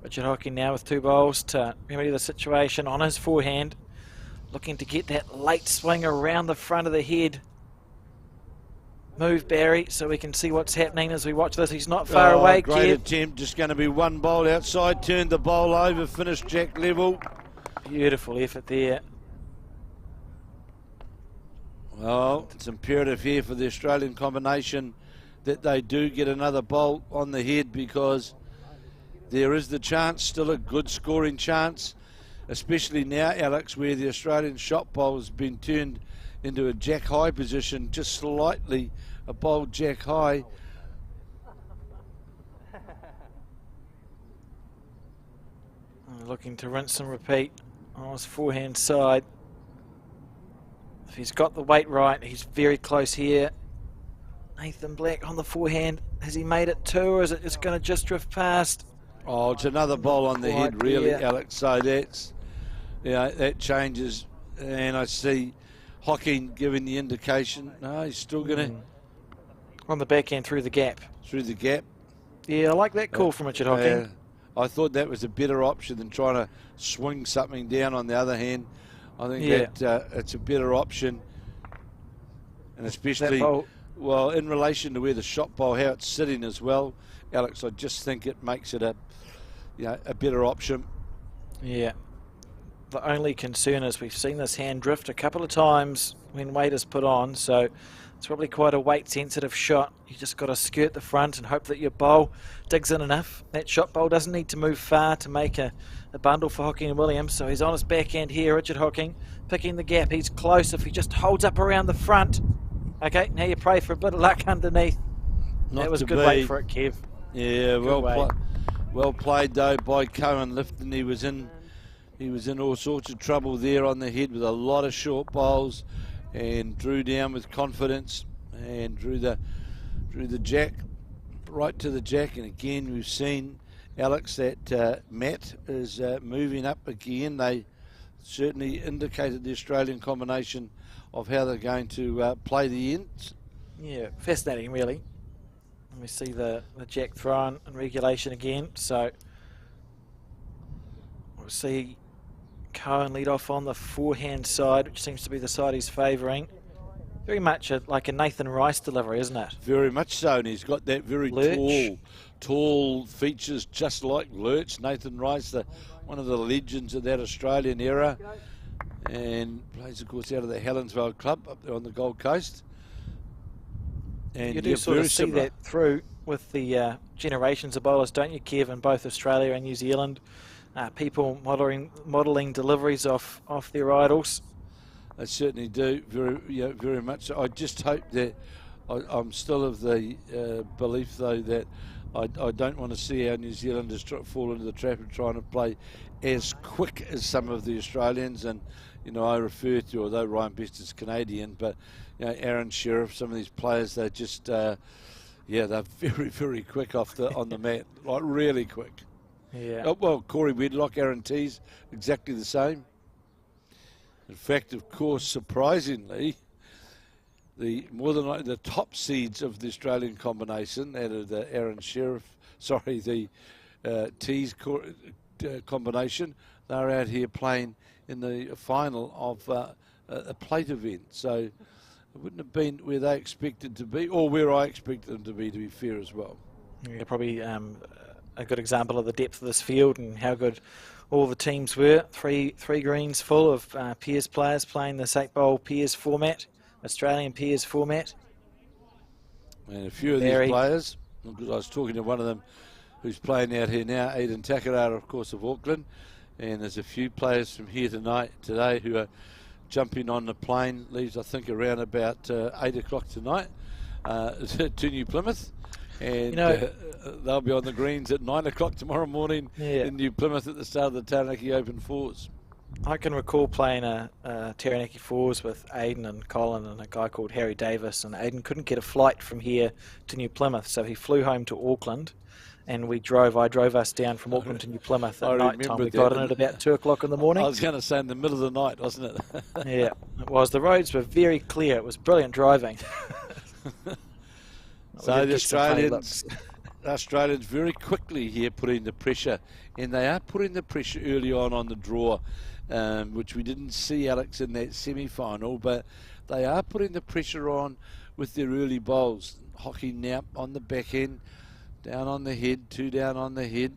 Richard Hocking now with 2 bowls to remedy the situation on his forehand. Looking to get that late swing around the front of the head. Move Barry so we can see what's happening as we watch this. He's not far away, Great Kev. attempt, just going to be 1 bowl outside. Turned the bowl over, finished jack level. Beautiful effort there. Well, it's imperative here for the Australian combination that they do get another bowl on the head, because there is the chance, still a good scoring chance, especially now, Alex, where the Australian shot bowl has been turned into a jack high position, just slightly a bowl jack high. Looking to rinse and repeat on his forehand side. If he's got the weight right, he's very close here. Nathan Black on the forehand. Has he made it 2, or is it just going to just drift past? Oh, it's another bowl on the head, really, Alex. So that's, that changes. And I see Hocking giving the indication. No, he's still going to. On the backhand through the gap. Through the gap. Yeah, I like that call from Richard Hocking. I thought that was a better option than trying to swing something down on the other hand. I think that it's a better option. And especially, well, in relation to where the shot bowl, how it's sitting as well, Alex, I just think it makes it a better option. Yeah. The only concern is we've seen this hand drift a couple of times when weight is put on, so it's probably quite a weight-sensitive shot. You just got to skirt the front and hope that your bowl digs in enough. That shot bowl doesn't need to move far to make a bundle for Hocking and Williams, so he's on his backhand here, Richard Hocking, picking the gap. He's close if he just holds up around the front. Okay, now you pray for a bit of luck underneath. That was a good weight for it, Kev. Yeah, well played though by Cohen Litfin. He was in all sorts of trouble there on the head with a lot of short bowls, and drew down with confidence and drew the jack right to the jack. And again, we've seen, Alex, that Matt is moving up again. They certainly indicated the Australian combination of how they're going to play the ends. Yeah, fascinating really. And we see the jack thrown in regulation again, so we'll see Cohen lead off on the forehand side, which seems to be the side he's favouring. Very much like a Nathan Rice delivery, isn't it? Very much so, and he's got that very tall features, just like Lurch. Nathan Rice, one of the legends of that Australian era, and plays, of course, out of the Helensvale Club up there on the Gold Coast. And you do sort of see that through with the generations of bowlers, don't you, Kev, in both Australia and New Zealand? People modelling deliveries off their idols. They certainly do, very much so. I just hope that I'm still of the belief, though, that I don't want to see our New Zealanders fall into the trap of trying to play as quick as some of the Australians. And I refer to, although Ryan Best is Canadian, but Aaron Sheriff, some of these players, they're just they're very, very quick on the mat, like really quick. Yeah. Oh, well, Corey Wedlock, Aaron Tees, exactly the same. In fact, of course, surprisingly, the top seeds of the Australian combination, out of the Aaron Sheriff, the Tees combination, they're out here playing in the final of a plate event. So it wouldn't have been where they expected to be, or where I expected them to be fair as well. Yeah, probably a good example of the depth of this field and how good all the teams were. Three greens full of Peers players playing this 8-bowl Peers format, Australian Peers format. And a few of these players, because I was talking to one of them who's playing out here now, Aidan Takarara, of course, of Auckland, and there's a few players from here today who are jumping on the plane, leaves I think around about 8 o'clock tonight to New Plymouth, and they'll be on the greens at 9 o'clock tomorrow morning in New Plymouth at the start of the Taranaki Open Fours. I can recall playing a Taranaki Fours with Aidan and Colin and a guy called Harry Davis, and Aidan couldn't get a flight from here to New Plymouth, so he flew home to Auckland, and I drove us down from Auckland to New Plymouth at night time. We got in at about 2 o'clock in the morning. I was going to say in the middle of the night, wasn't it? Yeah, it was. The roads were very clear. It was brilliant driving. So the Australians very quickly here putting the pressure, and they are putting the pressure early on the draw, which we didn't see, Alex, in that semi-final, but they are putting the pressure on with their early bowls. Hocking now on the back end, down on the head, 2 down on the head.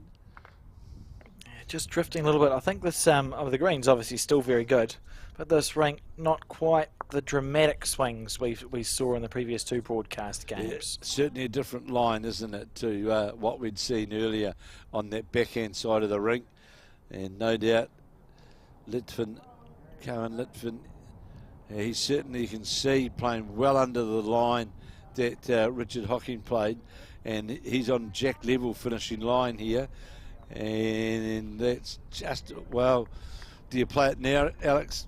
Just drifting a little bit. I think this the green's obviously still very good, but this rank not quite the dramatic swings we saw in the previous 2 broadcast games. Yeah, certainly a different line, isn't it, to what we'd seen earlier on that backhand side of the rink. And no doubt Litfin, he certainly, you can see, playing well under the line that Richard Hocking played, and he's on jack level finishing line here, and that's just, well, do you play it now, Alex?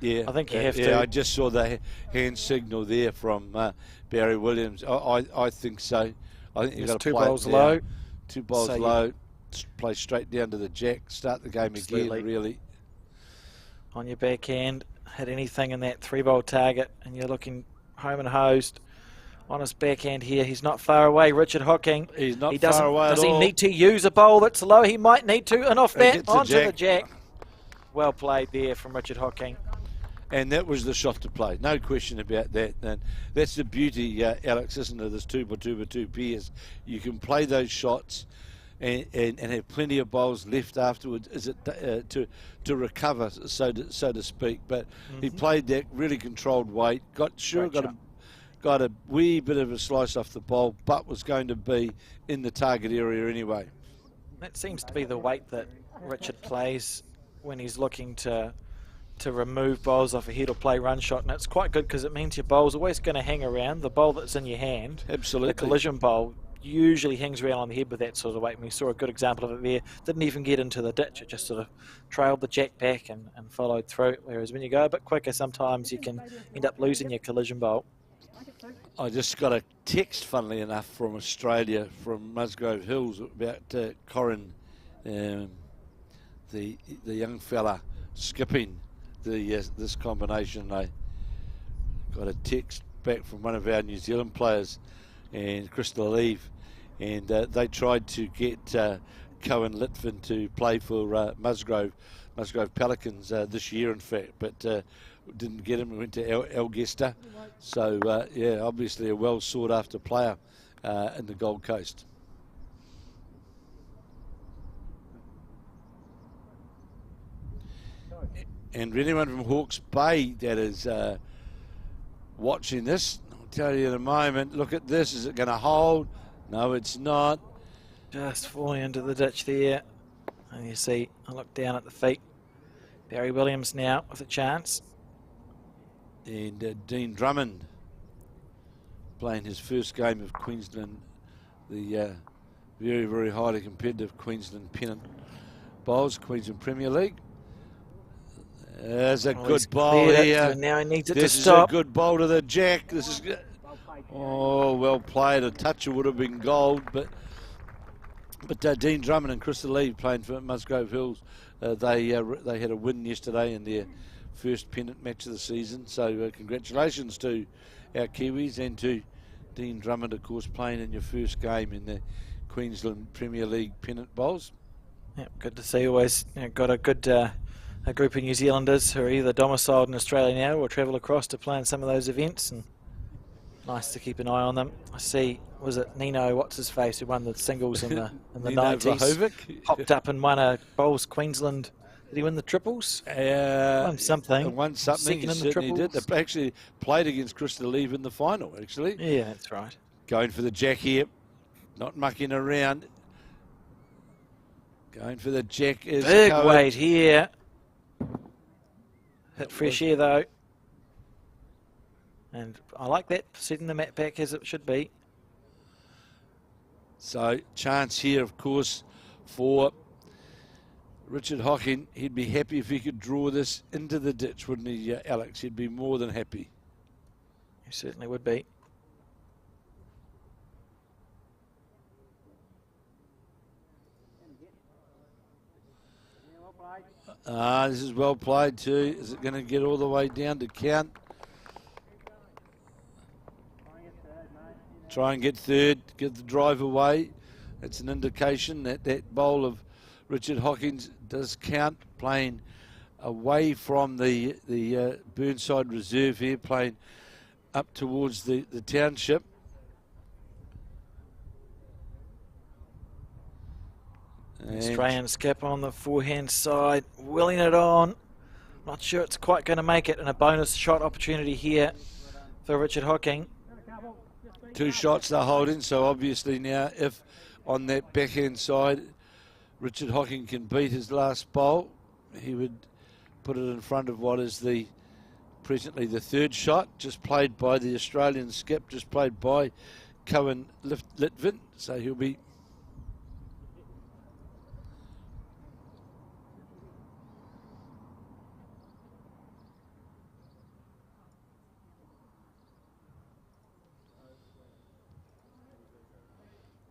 Yeah, I think you have to. Yeah, I just saw the hand signal there from Barry Williams. I think so. I think you've got to play 2 bowls low. 2 bowls so low, play straight down to the jack, start the game again, really. On your backhand, hit anything in that 3-bowl target, and you're looking home and hosed. On his backhand here, he's not far away, Richard Hocking. He's not far away at all. Does he need to use a bowl that's low? He might need to, and off that, onto the jack. Well played there from Richard Hocking. And that was the shot to play, no question about that. And that's the beauty, Alex, isn't it? There's 2x2 pairs. You can play those shots and have plenty of bowls left afterwards. Is it to recover, so to speak? But he played that really controlled weight. Got a wee bit of a slice off the bowl, but was going to be in the target area anyway. That seems to be the weight that Richard plays when he's looking to remove bowls off a head or play run shot, and it's quite good because it means your bowl's always going to hang around. The bowl that's in your hand, absolutely, the collision bowl, usually hangs around on the head with that sort of weight. And we saw a good example of it there. Didn't even get into the ditch. It just sort of trailed the jack back and followed through. Whereas when you go a bit quicker, sometimes you can end up losing your collision bowl. I just got a text, funnily enough, from Australia, from Musgrove Hills, about Corin, the young fella skipping this combination. I got a text back from one of our New Zealand players, and Crystal Eve, and they tried to get Cohen Litfin to play for Musgrove Pelicans this year, in fact, but didn't get him. We went to Algesta. So yeah, obviously a well sought after player in the Gold Coast. And for anyone from Hawke's Bay that is watching this, I'll tell you in a moment. Look at this. Is it going to hold? No, it's not. Just falling into the ditch there. And you see, I look down at the feet. Barry Williams now with a chance. And Dean Drummond playing his first game of Queensland, the very, very highly competitive Queensland pennant bowls, Queensland Premier League. There's a good bowl here. Now he needs it to this stop. Is a good bowl to the jack. This is good. Oh, well played. A toucher would have been gold, but Dean Drummond and Crystal Lee playing for Musgrove Hills. They had a win yesterday in their first pennant match of the season. So congratulations to our Kiwis and to Dean Drummond, of course, playing in your first game in the Queensland Premier League pennant bowls. Yeah, good to see. Always got a good a group of New Zealanders who are either domiciled in Australia now or travel across to play in some of those events, and nice to keep an eye on them. I see, was it Nino, what's his face, who won the singles in the Nino 90s? Vlahovic. Popped up and won a Bowls Queensland. Did he win the triples? Won something. Won something. Second He in the certainly did. triples. They actually played against Crystal Eve in the final, actually. Yeah, that's right. Going for the jack here. Not mucking around. Going for the jack is Big Cohen. weight here. Hit fresh air though. And I like that, setting the mat back as it should be. So, chance here, of course, for Richard Hocking. He'd be happy if he could draw this into the ditch, wouldn't he, Alex? He'd be more than happy. He certainly would be. This is well played too. Is it going to get all the way down to count? Try and get third, get the drive away. It's an indication that that bowl of Richard Hocking's does count, playing away from the Burnside reserve here, playing up towards the township. And Australian skip on the forehand side, willing it on. Not sure it's quite going to make it, and a bonus shot opportunity here for Richard Hocking. two shots they're holding, so obviously now if on that backhand side Richard Hocking can beat his last bowl, he would put it in front of what is the presently the third shot, just played by the Australian skip, just played by Cohen Litfin, so he'll be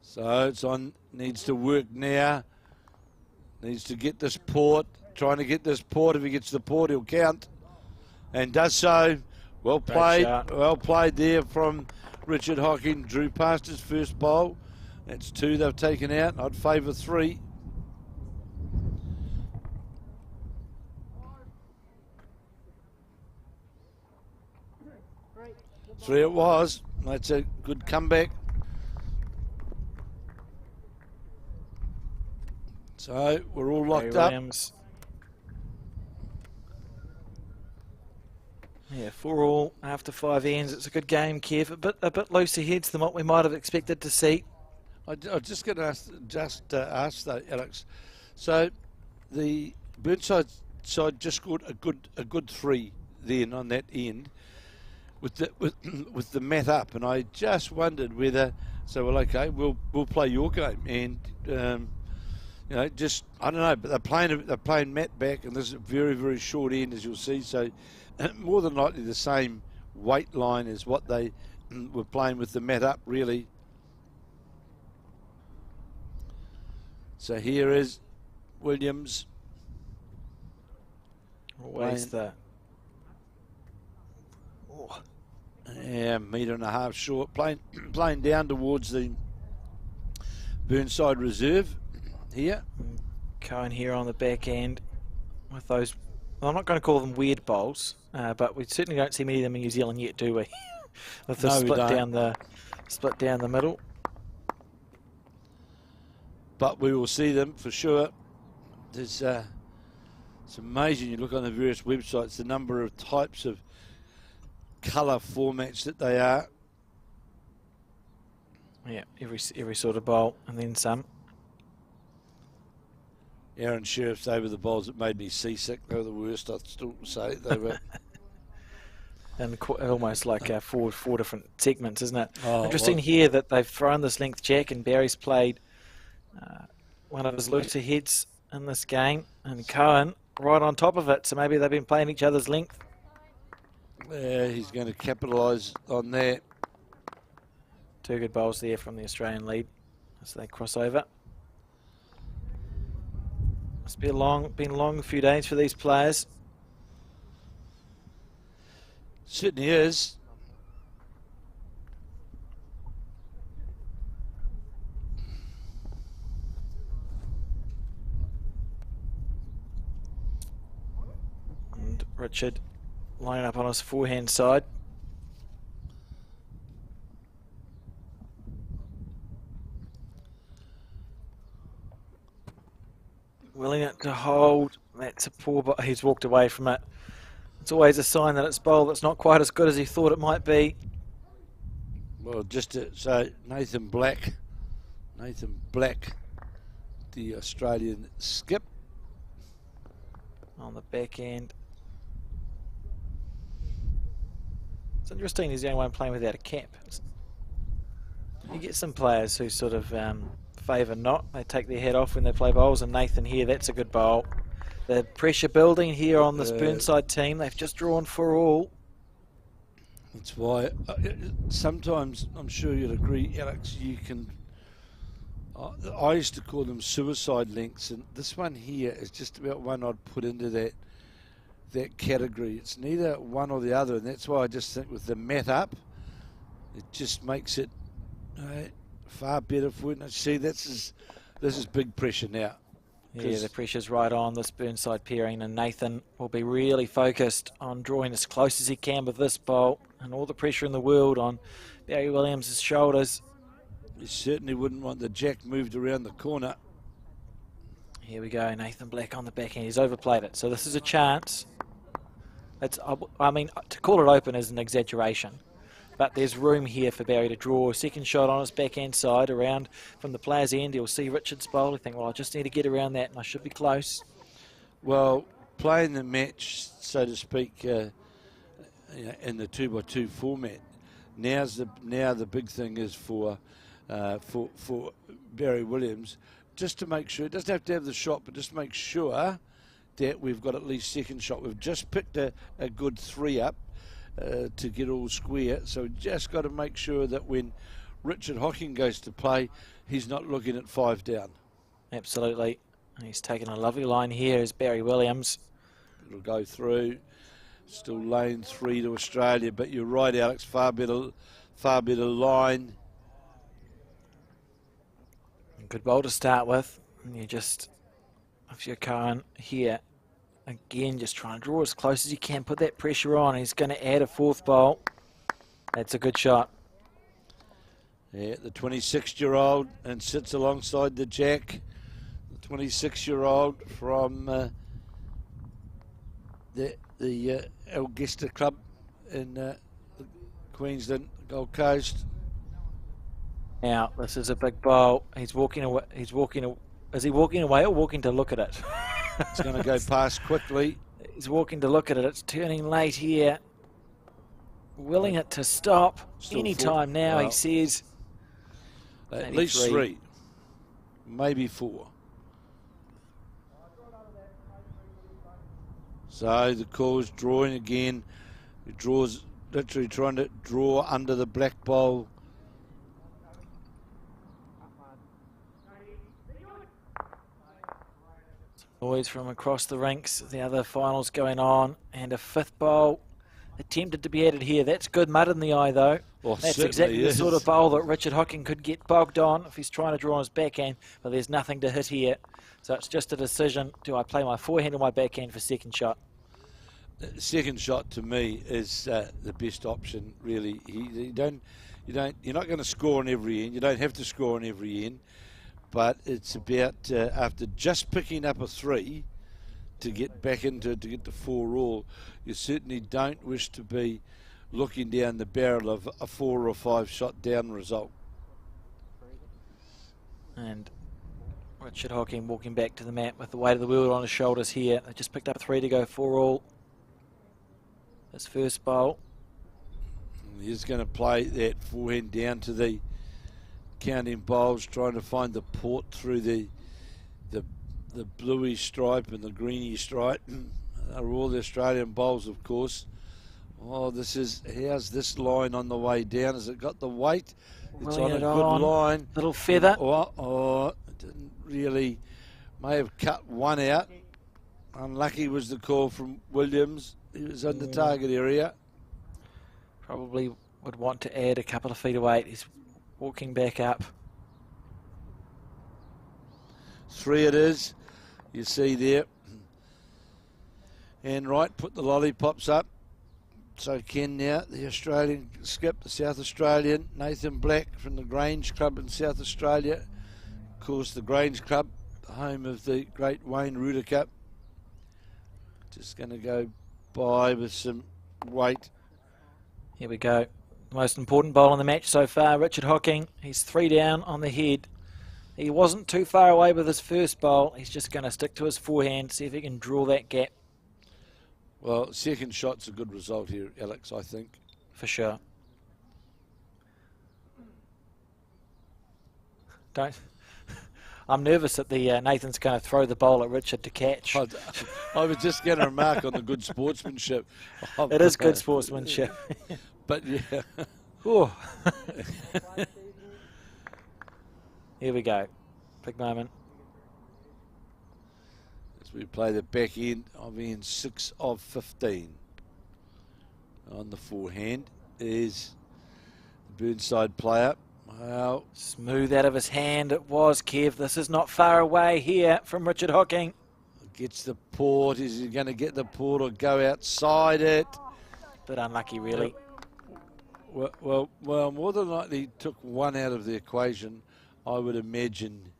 so it's on, needs to work now, needs to get this port, trying to get this port. If he gets the port, he'll count, and does so. Well played there from Richard Hocking. Drew past his first bowl. That's two they've taken out. I'd favour three. Three it was. That's a good comeback. So we're all locked up. Williams. Yeah, 4-all after 5 ends. It's a good game, Kev. A bit looser heads than what we might have expected to see. I was just going to ask though, Alex. So the Burnside side just scored a good three then on that end with the mat up, and I just wondered whether okay, we'll play your game, and you know, just I don't know, but they're playing mat back, and this is a very, very short end, as you'll see. So more than likely the same weight line as what they were playing with the mat up, really. So here is Williams. Always the metre and a half short, playing down towards the Burnside reserve here. Cohen here on the back end with those. I'm not going to call them weird bowls, but we certainly don't see many of them in New Zealand yet, do we? With the No, we split don't. down the middle. But we will see them for sure. There's it's amazing. You look on the various websites, the number of types of colour formats that they are. Yeah, every sort of bowl, and then some. Aaron Sheriff's over the bowls that made me seasick. They were the worst, I'd still say. They were. And almost like four different segments, isn't it? Oh, Interesting well, here that they've thrown this length jack, and Barry's played one of his looser heads in this game, and Cohen right on top of it. So maybe they've been playing each other's length. Yeah, he's going to capitalise on that. Two good bowls there from the Australian lead as they cross over. Must be been a long few days for these players. Certainly is. Richard lining up on his forehand side. Willing it to hold. That's a poor, but he's walked away from it. It's always a sign that it's bowled that's not quite as good as he thought it might be. Well, just to say, Nathan Black, the Australian skip. On the back end. It's interesting he's the only one playing without a cap. You get some players who sort of favour not. They take their head off when they play bowls, and Nathan here, that's a good bowl. The pressure building here on this Burnside team. They've just drawn 4 all. That's why sometimes, I'm sure you'd agree, Alex, you can... I used to call them suicide links, and this one here is just about one I'd put into that category. It's neither one or the other, and that's why I just think with the mat up, it just makes it far better for it. See, this is big pressure now. Yeah, the pressure's right on this Burnside pairing, and Nathan will be really focused on drawing as close as he can with this bowl, and all the pressure in the world on Barry Williams' shoulders. You certainly wouldn't want the jack moved around the corner. Here we go, Nathan Black on the back end. He's overplayed it, so this is a chance. I mean, to call it open is an exaggeration, but there's room here for Barry to draw a second shot on his backhand side around from the player's end. He'll see Richard's bowl. He'll think, well, I just need to get around that, and I should be close. Well, playing the match, so to speak, in the 2x2 format, now the big thing is for Barry Williams, just to make sure, it doesn't have to have the shot, but just make sure that we've got at least second shot. We've just picked a good 3 up to get all square, so just got to make sure that when Richard Hocking goes to play, he's not looking at 5 down. Absolutely. He's taken a lovely line here as Barry Williams. It'll go through. Still lane 3 to Australia, but you're right, Alex, far better line. Good bowl to start with. And you just, if you're Khan here, again, just try and draw as close as you can. Put that pressure on. He's going to add a 4th bowl. That's a good shot. Yeah, the 26-year-old, and sits alongside the jack. The 26-year-old from the Augusta Club in Queensland, Gold Coast. Now, this is a big bowl. He's walking away. Is he walking away or walking to look at it? It's going to go past quickly. He's walking to look at it. It's turning late here. Willing it to stop any time now, well, he says. At least 3, maybe 4. So the call's drawing again. He draws, literally trying to draw under the black bowl. Noise from across the rinks. The other finals going on, and a 5th bowl attempted to be added here. That's good mud in the eye, though. Well, that's exactly the sort of bowl that Richard Hocking could get bogged on if he's trying to draw on his backhand, but there's nothing to hit here. So it's just a decision. Do I play my forehand or my backhand for second shot? Second shot to me is the best option, really. You're not going to score on every end. You don't have to score on every end. But it's about, after just picking up a 3 to get back into it, to get to 4 all, you certainly don't wish to be looking down the barrel of a 4 or 5 shot down result. And Richard Hocking walking back to the mat with the weight of the world on his shoulders here. They just picked up 3 to go 4 all. His first bowl. He's going to play that forehand down to the counting bowls, trying to find the port through the bluey stripe and the greeny stripe. They're all the Australian bowls, of course. Oh, how's this line on the way down? Has it got the weight? It's on a good line. Little feather. It didn't really. May have cut one out. Unlucky was the call from Williams. He was in the target area. Probably would want to add a couple of feet of weight. He's walking back up. 3 it is. You see there. And right, put the lollipops up. So Ken now, the Australian skip, the South Australian, Nathan Black from the Grange Club in South Australia. Of course, the Grange Club, home of the great Wayne Reuter Cup. Just going to go by with some weight. Here we go. The most important bowl in the match so far, Richard Hocking. He's 3 down on the head. He wasn't too far away with his first bowl. He's just going to stick to his forehand, see if he can draw that gap. Well, second shot's a good result here, Alex, I think. For sure. Don't. I'm nervous that the Nathan's going to throw the bowl at Richard to catch. I was just going to remark on the good sportsmanship. It is good sportsmanship. But yeah. Ooh. Here we go. Big moment. As we play the back end of end 6 of 15. On the forehand is the Burnside player. Well, smooth out of his hand it was, Kev. This is not far away here from Richard Hocking. Gets the port. Is he going to get the port or go outside it? Bit unlucky, really. Well, more than likely took one out of the equation, I would imagine.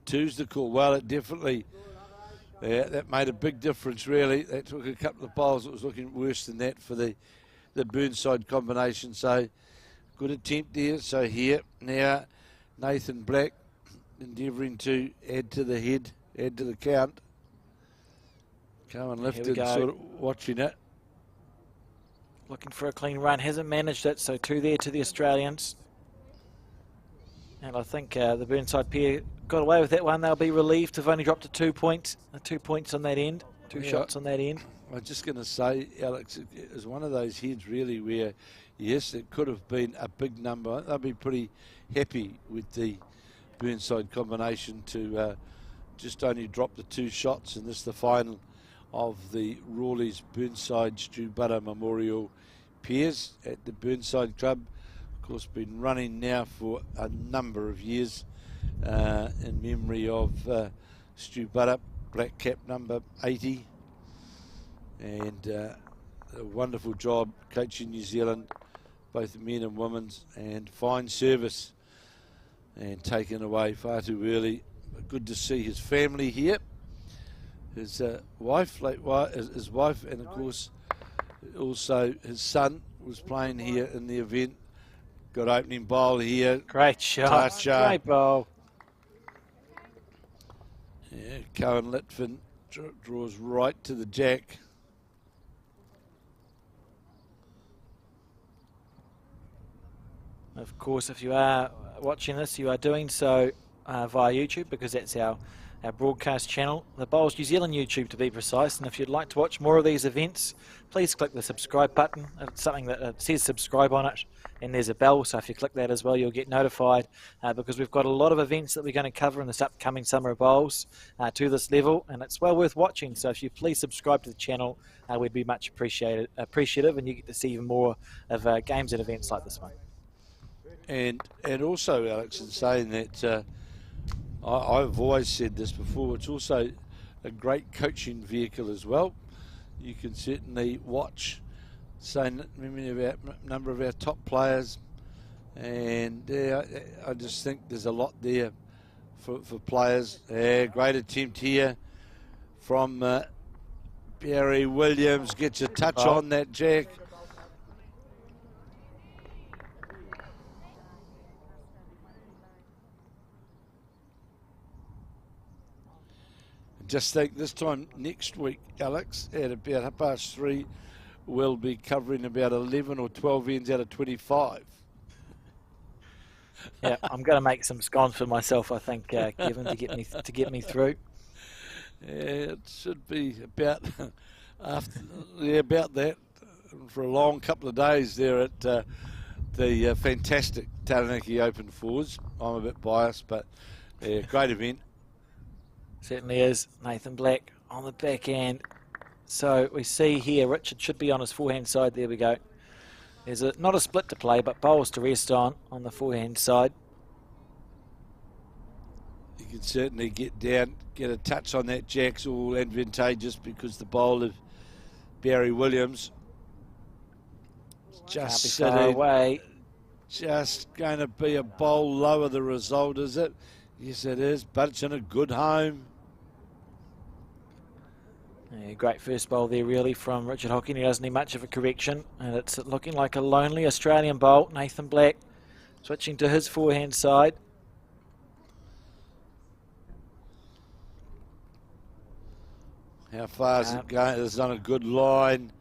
Two's the call. Well, it definitely, yeah, that made a big difference, really. That took a couple of bowls. It was looking worse than that for the Burnside combination. So, good attempt there. So here, now, Nathan Black endeavouring to add to the head, add to the count. Cohen lifted, sort of watching it. Looking for a clean run. Hasn't managed it, so 2 there to the Australians. And I think the Burnside pair got away with that one. They'll be relieved to have only dropped to 2 points. 2 points on that end. Two shots on that end. I'm just going to say, Alex, it was one of those heads really where, yes, it could have been a big number. They'll be pretty happy with the Burnside combination to just only drop the 2 shots, and this is the final of the Rawleigh's Burnside Stewart Buttar Memorial Pairs at the Burnside Club. Of course, been running now for a number of years in memory of Stewart Buttar, black cap number 80. And a wonderful job coaching New Zealand, both men and women's, and fine service, and taken away far too early. Good to see his family here, his wife, his wife, and of course also his son was playing here in the event. Got opening bowl here. Great shot. Toucher. Great bowl. Yeah, Cohen Litfin draws right to the jack. Of course, if you are watching this, you are doing so via YouTube, because that's our broadcast channel, the Bowls New Zealand YouTube to be precise. And if you'd like to watch more of these events, please click the subscribe button. It's something that says subscribe on it, and there's a bell, so if you click that as well, you'll get notified, because we've got a lot of events that we're going to cover in this upcoming Summer of Bowls to this level, and it's well worth watching. So if you please subscribe to the channel, we'd be much appreciative, and you get to see even more of games and events like this one. And also, Alex, in saying that, I've always said this before, it's also a great coaching vehicle as well. You can certainly watch, say, number of our top players, and I just think there's a lot there for players. Great attempt here from Barry Williams, gets a touch on that jack. Just think this time next week, Alex, at about 3:30, we'll be covering about 11 or 12 ends out of 25. Yeah, I'm going to make some scones for myself, I think, Kevin, to get me through. Yeah, it should be about about that for a long couple of days there at the fantastic Taranaki Open Fours. I'm a bit biased, but yeah, great event. Certainly is. Nathan Black on the back end. So we see here Richard should be on his forehand side. There we go. There's not a split to play, but bowls to rest on the forehand side. You can certainly get down, get a touch on that jack's all advantageous because the bowl of Barry Williams is Can't just be far sitting, away. just going to be a bowl lower the result, is it? Yes, it is, but it's in a good home. Yeah, great first bowl there, really, from Richard Hocking. He doesn't need much of a correction, and it's looking like a lonely Australian bowl. Nathan Black switching to his forehand side. How far is it going? It's on a good line.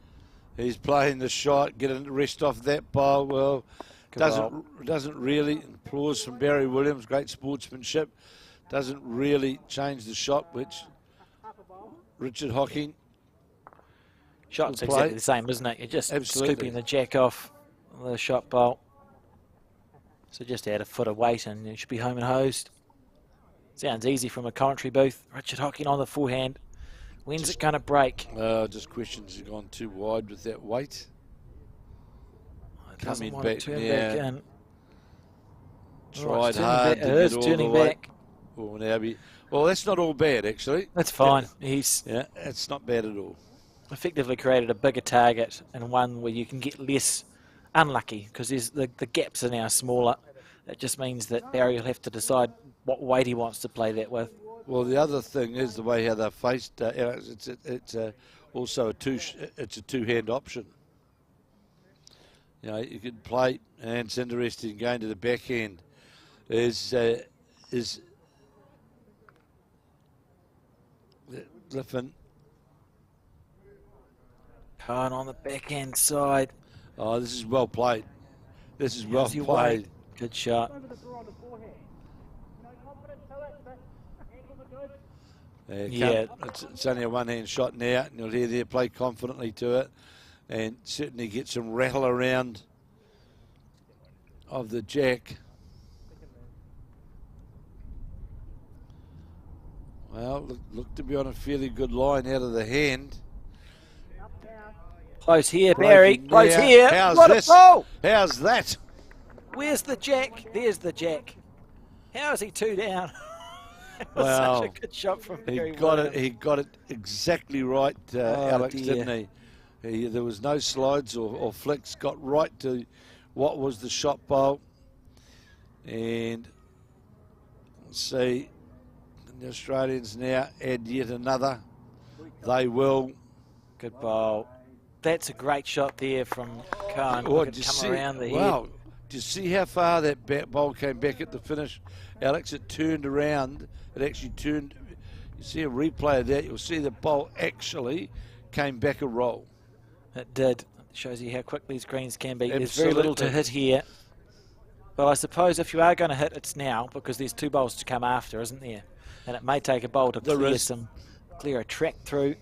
He's playing the shot, getting the rest off that bowl. Well, doesn't really. Applause from Barry Williams, great sportsmanship. Doesn't really change the shot, which Richard Hocking. Shot's will exactly play. the same, isn't it? You're just Absolutely. scooping the jack off the shot bowl. So just add a foot of weight and you should be home and hosed. Sounds easy from a commentary booth. Richard Hocking on the forehand. When's it going to break? Just questions have gone too wide with that weight. Doesn't Coming want back, to turn yeah. back in. Tried it's turning hard back. to It is get all turning the way. back. Oh, now well, that's not all bad, actually. That's fine. He's Yeah, it's not bad at all. effectively created a bigger target and one where you can get less unlucky because the gaps are now smaller. That just means that Barry will have to decide what weight he wants to play that with. Well, the other thing is the way how they're faced. It's also a two-hand option. You know, you could play, and it's interesting going to the backhand. Is Litfin? Khan on the backhand side. Oh, this is well played. This is well How's your played. weight? Good shot. Over the draw on the forehand. No confidence to it, but angles are good. Yeah. It's only a one-hand shot now, and you'll hear there play confidently to it, and certainly get some rattle around of the jack. Well, look to be on a fairly good line out of the hand. Close here, Barry. Breaking Close now. here. How's What this? a ball! How's that? Where's the jack? There's the jack. How is he two down? It was Well, such a good shot from Barry He got Williams. it. He got it exactly right, Alex, dear. didn't he? There was no slides or flicks. Got right to what was the shot bowl, and let's see. The Australians now add yet another. They will. Good bowl. That's a great shot there from Khan. Oh, Could did you come see? around the Wow. head. Do you see how far that bowl came back at the finish, Alex? It turned around. It actually turned. You see a replay of that. You'll see the bowl actually came back a roll. It did. It shows you how quick these greens can be. There's very little to Absolutely. hit here. But I suppose if you are going to hit, it's now because there's two bowls to come after, isn't there? And it may take a bowl to There is. clear a track through.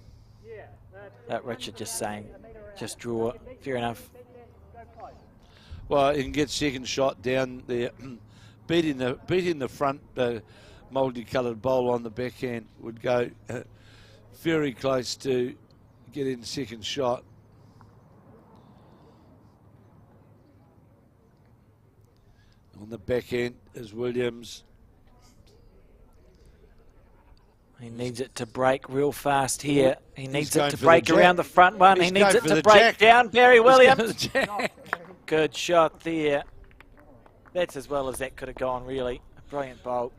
That Richard just saying, just draw. Fair enough. Well, he can get second shot down there, beating the front multicoloured bowl on the backhand would go very close to getting second shot. On the backhand is Williams. He needs it to break real fast here. He needs going it to for the break jack. around the front one. He's He needs going it for to the break jack. down. Barry Williams. Jack. Good shot there. That's as well as that could have gone, really. A brilliant bowl.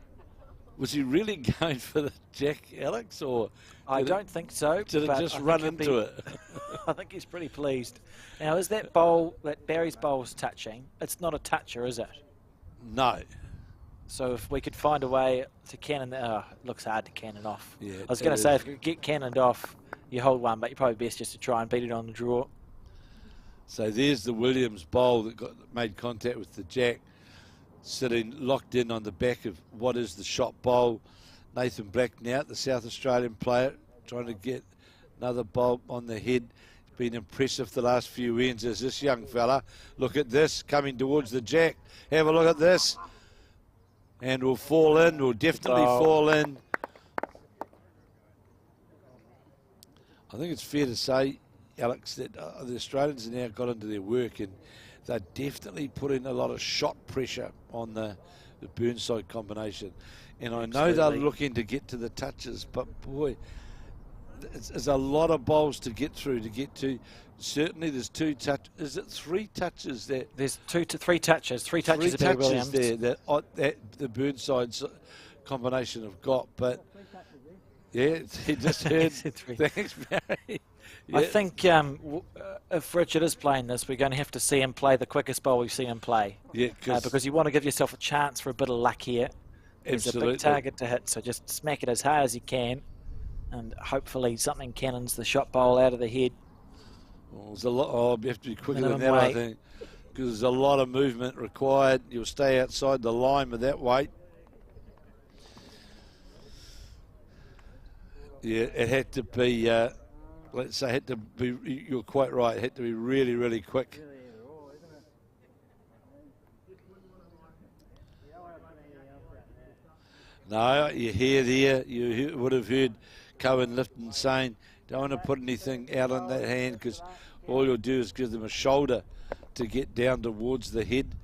Was he really going for the jack, Alex, or I did it- don't think so. did it but just I run think into he'll it? I think he's pretty pleased. Now, is that bowl, that Barry's bowl's touching? It's not a toucher, is it? No. So if we could find a way to cannon, it looks hard to cannon off. Yeah, I was going it to say, is. if you could get cannoned off, you hold one, but you're probably best just to try and beat it on the draw. So there's the Williams bowl that made contact with the jack, sitting locked in on the back of what is the shot bowl. Nathan Black now, the South Australian player, trying to get another bowl on the head. He's been impressive the last few ends as this young fella. Look at this, coming towards the jack. Have a look at this. And will fall in, will definitely fall in. I think it's fair to say, Alex, that the Australians have now got into their work and they're definitely putting a lot of shot pressure on the the Burnside combination. And I know Absolutely. they're looking to get to the touches, but boy, there's a lot of bowls to get through, to get to. Certainly there's 2 touch. Is it 3 touches that? There's 2 to 3 touches. 3 touches of Three Barry touches Williams. there that the Burnside combination have got, but yeah, he just heard. Thanks, Barry. I Yeah. think if Richard is playing this, we're going to have to see him play the quickest bowl we've seen him play. Yeah, Because you want to give yourself a chance for a bit of luck here. There's a absolutely. big target to hit, so just smack it as hard as you can, and hopefully something cannons the shot bowl out of the head. Well, there's a lot. Oh, you have to be quicker than Minimum that, I weight. think, because there's a lot of movement required. You'll stay outside the line with that weight. Yeah, it had to be. Let's say, had to be. You're quite right. It had to be really, really quick. No, you hear there. Would have heard Cohen Litfin saying, "Don't want to put anything out on that hand because all you'll do is give them a shoulder to get down towards the head."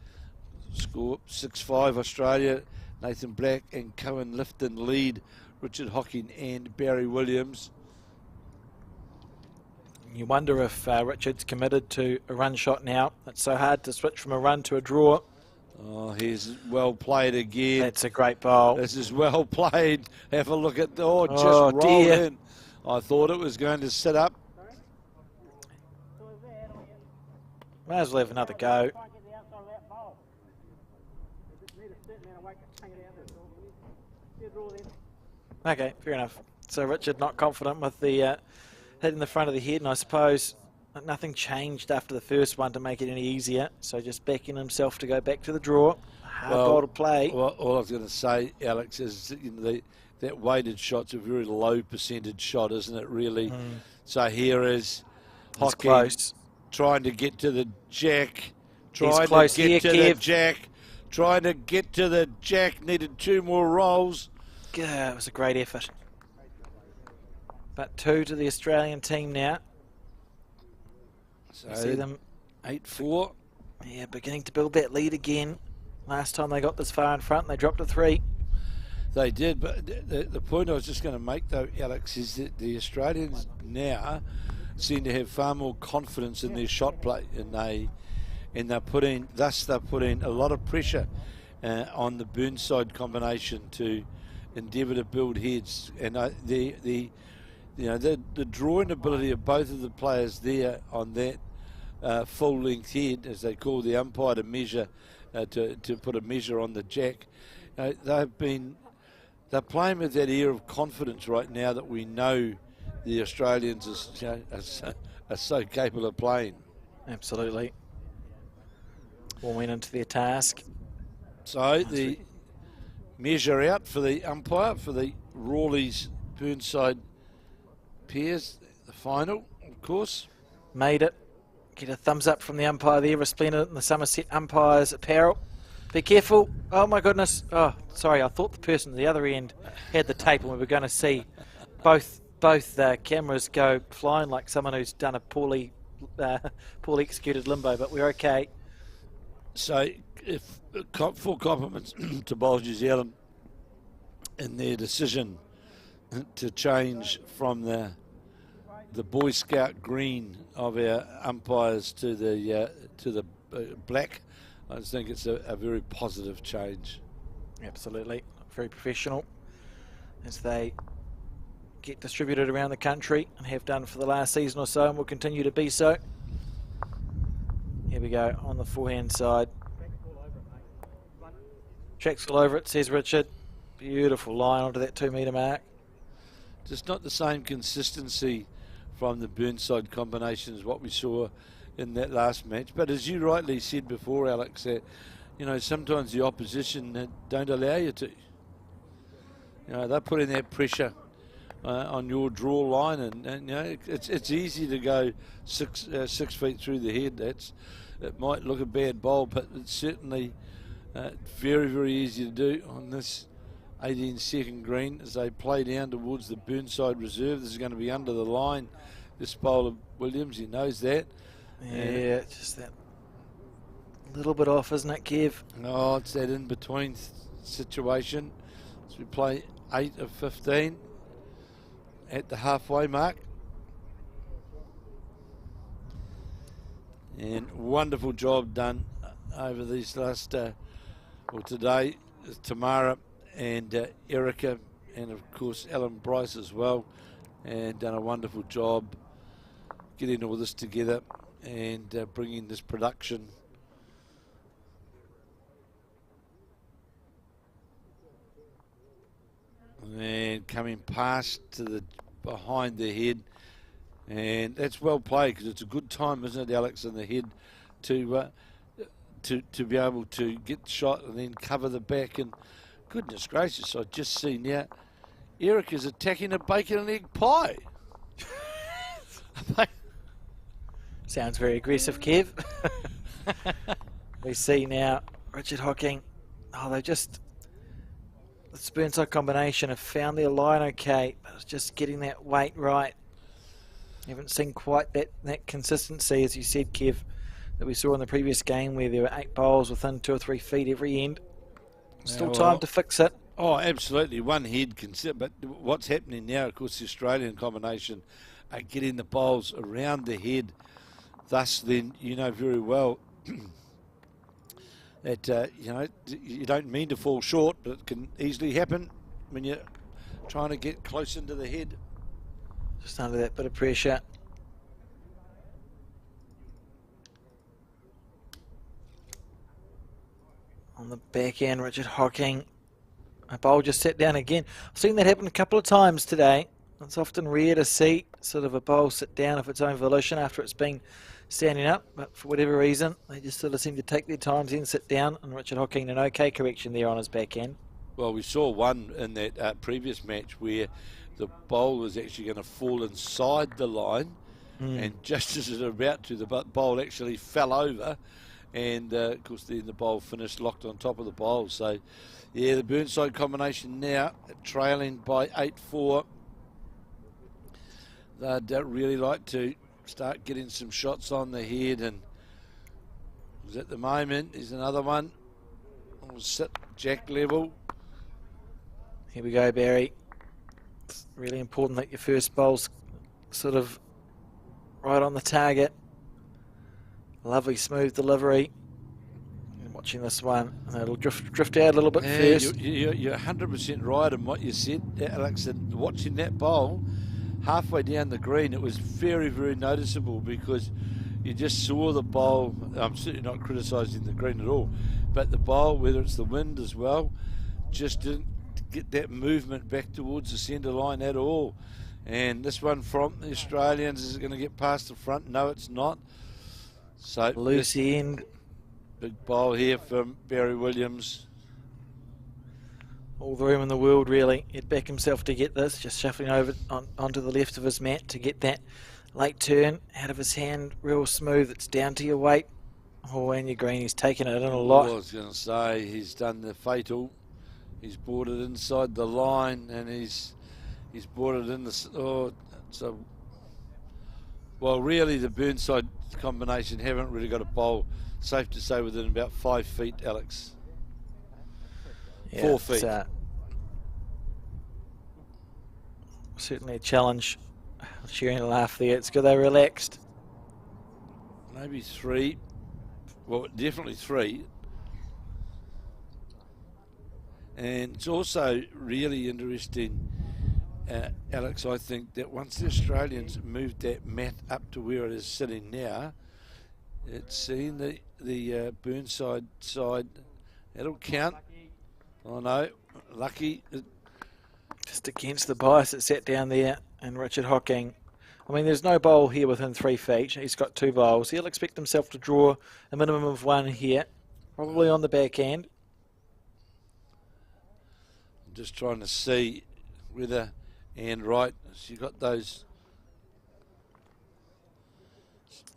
Score 6-5 Australia. Nathan Black and Cohen Litfin lead Richard Hocking and Barry Williams. You wonder if Richard's committed to a run shot now. It's so hard to switch from a run to a draw. Oh, he's well played again. That's a great bowl. This is well played. Have a look at just Oh, rolled dear. in. I thought it was going to sit up. Might as well have another go. Try and get the outside of that bowl. You just need a certain amount of weight to hang it out there. Good rule then. Okay, fair enough. So Richard not confident with the hit in the front of the head, and I suppose nothing changed after the first one to make it any easier. So just backing himself to go back to the draw. Hard ball to play. Well, all I was going to say, Alex, is that, that weighted shot's a very low percentage shot, isn't it, really? So here is It's Hocking close. trying to get to the jack. close here, Kev. Trying to get to the jack. Needed 2 more rolls. Yeah, it was a great effort. But 2 to the Australian team now. So See them, 8-4. yeah, beginning to build that lead again. Last time they got this far in front, they dropped to 3. They did, but the point I was just going to make, though, Alex, is that the Australians now seem to have far more confidence in their shot play, and they're putting a lot of pressure on the Burnside combination to endeavour to build heads, and the drawing ability of both of the players there on that full length head, as they call the umpire to measure to put a measure on the jack. They're playing with that air of confidence right now that we know the Australians are so capable of playing. Absolutely. Warming into their task. So the measure out for the umpire for the Rawleigh's Burnside pairs, the final, of course. Made it. Get a thumbs up from the umpire there, resplendent in the Somerset umpire's apparel. Be careful. Oh my goodness. Oh, sorry, I thought the person at the other end had the tape and we were going to see both cameras go flying like someone who's done a poorly executed limbo, but we're okay. So, full compliments to Bowls New Zealand in their decision to change from the Boy Scout green of our umpires to the black. I just think it's a very positive change. Absolutely. Very professional as they get distributed around the country and have done for the last season or so and will continue to be so. Here we go on the forehand side. Tracks all over it, says Richard. Beautiful line onto that 2 metre mark. Just not the same consistency from the Burnside combination as what we saw in that last match. But as you rightly said before, Alex, that sometimes the opposition don't allow you to. They're putting that pressure on your draw line, and it's easy to go 6 feet through the head. It might look a bad bowl, but it's certainly very, very easy to do on this 18-second green as they play down towards the Burnside reserve. This is going to be under the line, this bowl of Williams. He knows that. Yeah, just that A little bit off, isn't it, Kev? Oh, it's that in-between situation. So we play 8 of 15 at the halfway mark. And wonderful job done over these last, today, Tamara and Erica, and of course Ellen Bryce as well, and done a wonderful job getting all this together and bringing this production. And coming past to the behind the head, and that's well played, because it's a good time, isn't it, Alex, in the head to be able to get the shot and then cover the back. And goodness gracious, I just seen now Erica's attacking a bacon and egg pie. Sounds very aggressive, Kev. We see now Richard Hocking. Oh, they just, the Burnside combination have found their line okay, but it's just getting that weight right. Haven't seen quite that consistency, as you said, Kev, that we saw in the previous game, where there were 8 bowls within 2 or 3 feet every end. Still time to fix it. Oh, absolutely. One head can sit, but what's happening now, of course, the Australian combination are getting the bowls around the head. Thus, then, you know very well that, you don't mean to fall short, but it can easily happen when you're trying to get close into the head. Just under that bit of pressure. On the back end, Richard Hocking. A bowl just sat down again. I've seen that happen a couple of times today. It's often rare to see sort of a bowl sit down of its own volition after it's been standing up, but for whatever reason, they just sort of seem to take their time, then sit down, and Richard Hocking, an okay correction there on his back end. Well, we saw one in that previous match where the bowl was actually going to fall inside the line, and just as it was about to, the bowl actually fell over, and of course then the bowl finished locked on top of the bowl. So yeah, the Burnside combination now trailing by 8-4. They'd really like to start getting some shots on the head, and at the moment there's another one. We'll sit jack level. Here we go, Barry. It's really important that your first bowl's sort of right on the target. Lovely smooth delivery. And watching this one, and it'll drift out a little bit first. You're 100% right in what you said, Alex, and watching that bowl halfway down the green, it was very, very noticeable, because you just saw the bowl. I'm certainly not criticising the green at all, but the bowl, whether it's the wind as well, just didn't get that movement back towards the centre line at all. And this one from the Australians, is it going to get past the front? No, it's not. So loose end. Big bowl here from Barry Williams. All the room in the world, really. He'd back himself to get this, just shuffling over onto the left of his mat to get that late turn out of his hand, real smooth. It's down to your weight. Oh, and your green, he's taken it in a lot. I was going to say, he's done the fatal. He's brought it inside the line, and he's brought it in the. Well, really, the Burnside combination haven't really got a bowl, safe to say, within about 5 feet, Alex. Yeah, 4 feet. Certainly a challenge. Sharing a laugh there. It's good they relaxed. Maybe 3. Well, definitely 3. And it's also really interesting, Alex, I think, that once the Australians moved that mat up to where it is sitting now, it's seen the Burnside side. That'll count. Oh no, lucky. Just against the bias, it sat down there, and Richard Hocking. I mean, there's no bowl here within 3 feet. He's got 2 bowls. He'll expect himself to draw a minimum of 1 here, probably on the back end. I'm just trying to see whether, and right, she got those.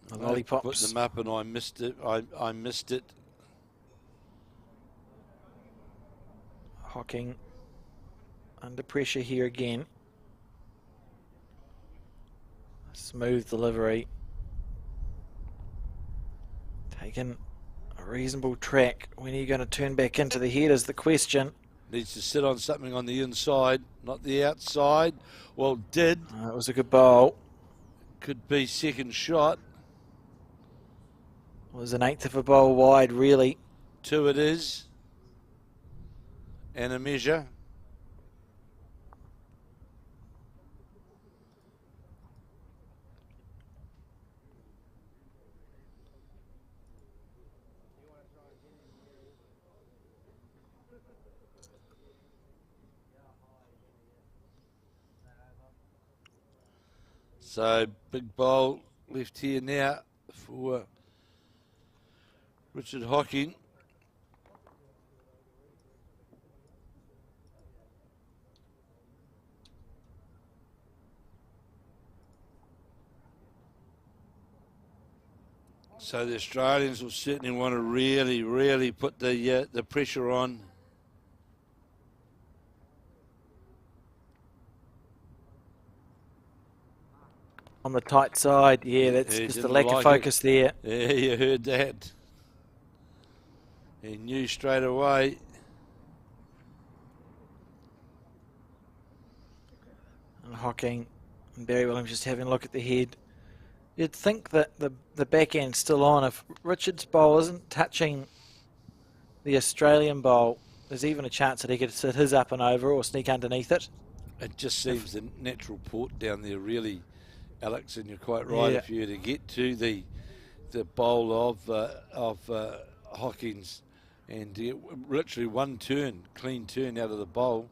The lollipops. Put them up, and I missed it. I missed it. Hocking under pressure here again. Smooth delivery. Taken a reasonable track. When are you going to turn back into the head is the question. Needs to sit on something on the inside, not the outside. Well, did. It was a good bowl. Could be second shot. It was an eighth of a bowl wide, really. 2 it is. And a measure. So, big bowl left here now for Richard Hocking. So the Australians will certainly want to really put the pressure on. On the tight side, yeah, that's He just a didn't lack of like focus there. Yeah, you heard that. He knew straight away. And Hocking and Barry Williams just having a look at the head. You'd think that the back end's still on. If Richard's bowl isn't touching the Australian bowl, there's even a chance that he could sit his up and over or sneak underneath it. It just seems the natural port down there, really, Alex, and you're quite right. Yeah. If you were to get to the bowl of Hocking's and to get literally one turn, clean turn out of the bowl,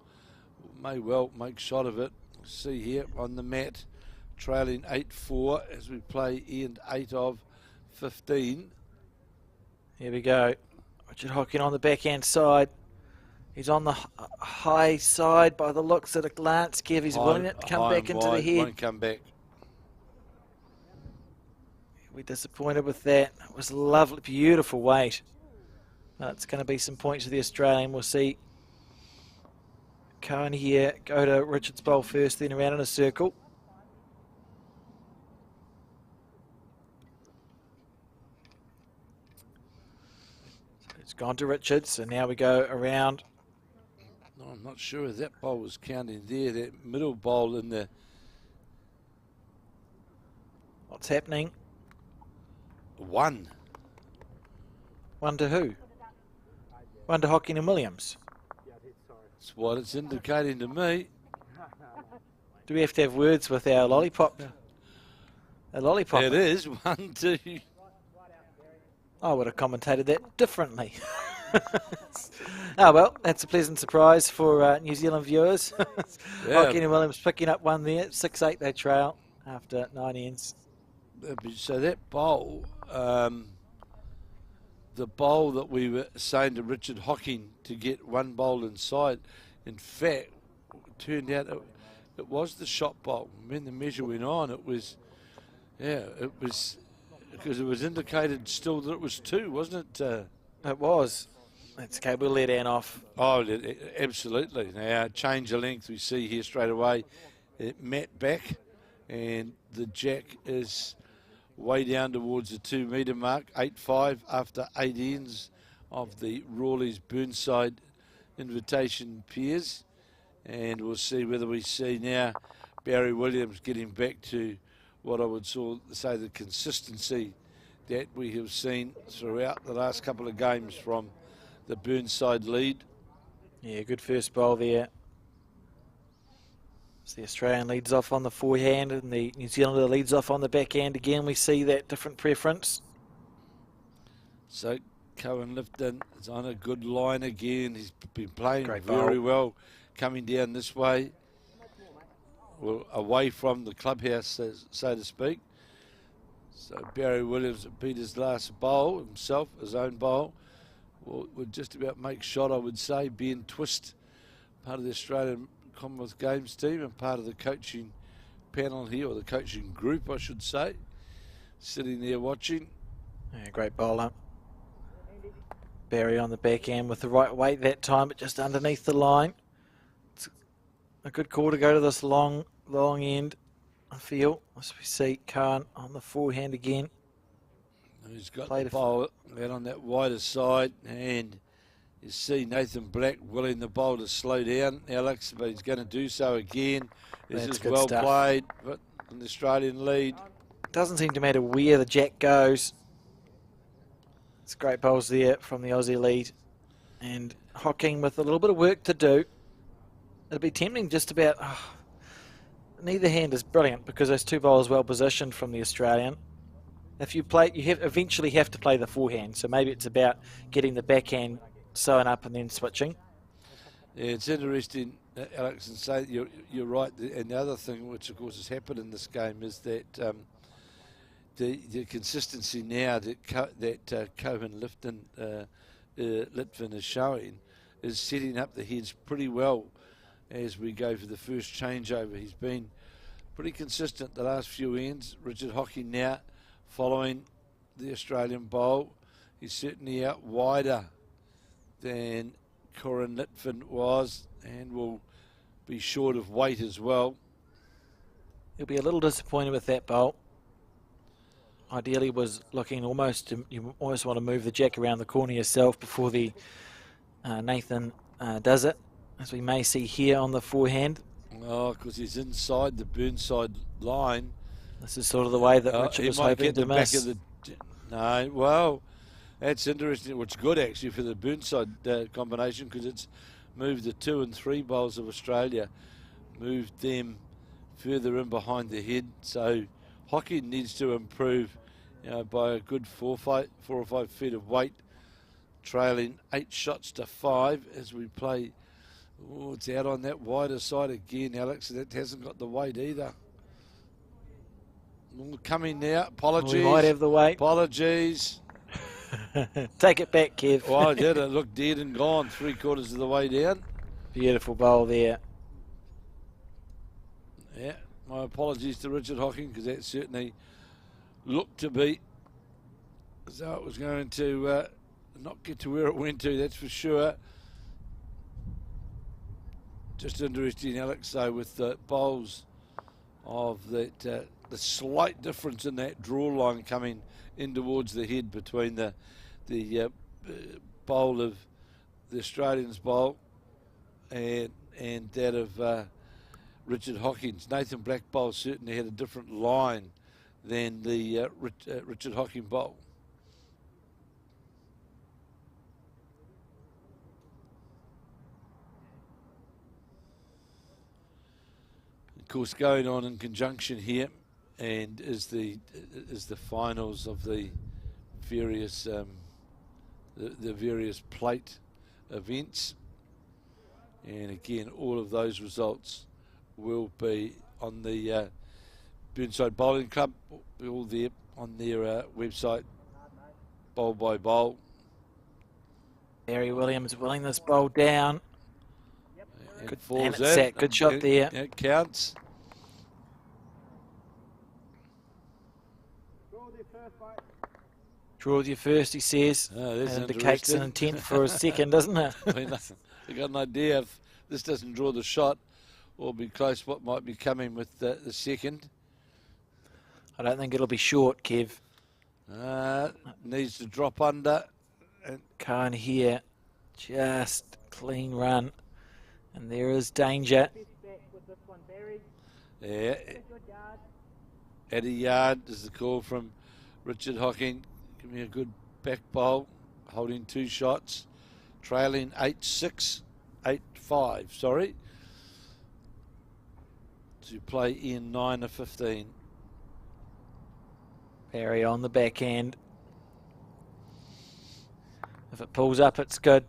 may well make shot of it. See here on the mat, trailing 8-4 as we play end 8 of 15. Here we go. Richard Hocking on the backhand side. He's on the high side by the looks at a glance. Kev, he's willing it to come back into the head. Won't come back. We're disappointed with that. It was lovely, beautiful weight. It's going to be some points for the Australian. We'll see Cohen here go to Richard's bowl first, then around in a circle. So it's gone to Richards, so now we go around. No, I'm not sure if that bowl was counting there. That middle bowl in the... What's happening? 1. One to who? One to Hocking and Williams. That's what it's indicating to me. Do we have to have words with our lollipop? A lollipop. It is 1, 2. I would have commentated that differently. Oh well, that's a pleasant surprise for New Zealand viewers. Hocking and Williams picking up one there. 6-8 they trail after 9 ends. So that bowl, the bowl that we were saying to Richard Hocking to get one bowl inside, in fact, turned out it was the shot bowl. When the measure went on, it was, because it was indicated still that it was 2, wasn't it? It was. That's okay, we'll let Ann off. Oh, absolutely. Now, change of length we see here straight away. Matt back, and the jack is way down towards the 2 metre mark, 8-5 after 8 ends of the Rawleigh's Burnside invitation pairs. And we'll see whether we see now Barry Williams getting back to what I would say the consistency that we have seen throughout the last couple of games from the Burnside lead. Yeah, good first bowl there. So the Australian leads off on the forehand and the New Zealander leads off on the backhand. Again, we see that different preference. So Cohen Litfin is on a good line again. He's been playing Great very bowl. well coming down this way. Well, away from the clubhouse, so to speak. So Barry Williams beat his last bowl himself, his own bowl. Would just about make shot, I would say. Ben Twist, part of the Australian Commonwealth Games team and part of the coaching panel here, or the coaching group, I should say, sitting there watching. Yeah, great bowler. Barry on the backhand with the right weight that time, but just underneath the line. It's a good call to go to this long end, I feel. As we see Khan on the forehand again. He's got Played the a bowl out on that wider side, and you see Nathan Black willing the bowl to slow down, Alex, but he's going to do so again. This That's is good well stuff. played, but an Australian lead. Doesn't seem to matter where the jack goes. It's great bowls there from the Aussie lead. And Hocking with a little bit of work to do. It'll be tempting just about... neither hand is brilliant because those two bowlers well positioned from the Australian. If you play, you eventually have to play the forehand. So maybe it's about getting the backhand sewn up and then switching. Yeah, it's interesting, Alex, and say you're right. And the other thing, which of course has happened in this game, is that the consistency now that Cohen Litfin is showing is setting up the heads pretty well as we go for the first changeover. He's been pretty consistent the last few ends. Richard Hocking now following the Australian bowl. He's certainly out wider than Corin Litfin was and will be short of weight as well. He'll be a little disappointed with that bowl. Ideally was looking almost, you almost want to move the jack around the corner yourself before the Nathan does it, as we may see here on the forehand. Oh, because he's inside the Burnside line. This is sort of the way that Richard was hoping to miss. Back of the, no, well, that's interesting. It's good actually for the Burnside combination because it's moved the 2 and 3 bowls of Australia, moved them further in behind the head. So Hocking needs to improve, by a good 4 or 5 feet of weight, trailing 8 shots to 5 as we play. Oh, it's out on that wider side again, Alex. That hasn't got the weight either. Coming now. Apologies. We might have the weight. Apologies. Take it back, Kev. Well, I did. It looked dead and gone 3/4 of the way down. Beautiful bowl there. Yeah, my apologies to Richard Hocking because that certainly looked to be as though it was going to not get to where it went to, that's for sure. Just interesting, Alex, though, with the bowls of that, the slight difference in that draw line coming in towards the head between the bowl of the Australians' bowl and that of Richard Hocking's. Nathan Black bowl certainly had a different line than the Richard Hocking bowl. Of course, going on in conjunction here, and is the finals of the various the various plate events, and again, all of those results will be on the Burnside Bowling Club, all there on their website, bowl by bowl. Barry Williams willing this bowl down. And Good, falls and it's set. Good shot there. It counts. Draw with your first, he says. Oh, that's and indicates an interesting. intent for a second, doesn't it? I mean, I got an idea if this doesn't draw the shot or be close, what might be coming with the second. I don't think it'll be short, Kev. Needs to drop under. And Cohen here, just clean run. And there is danger. yeah, at a yard is the call from Richard Hocking. Give me a good back bowl, holding 2 shots, trailing 8-6, 8-5, sorry. To play in 9 of 15. Barry on the backhand. If it pulls up, it's good.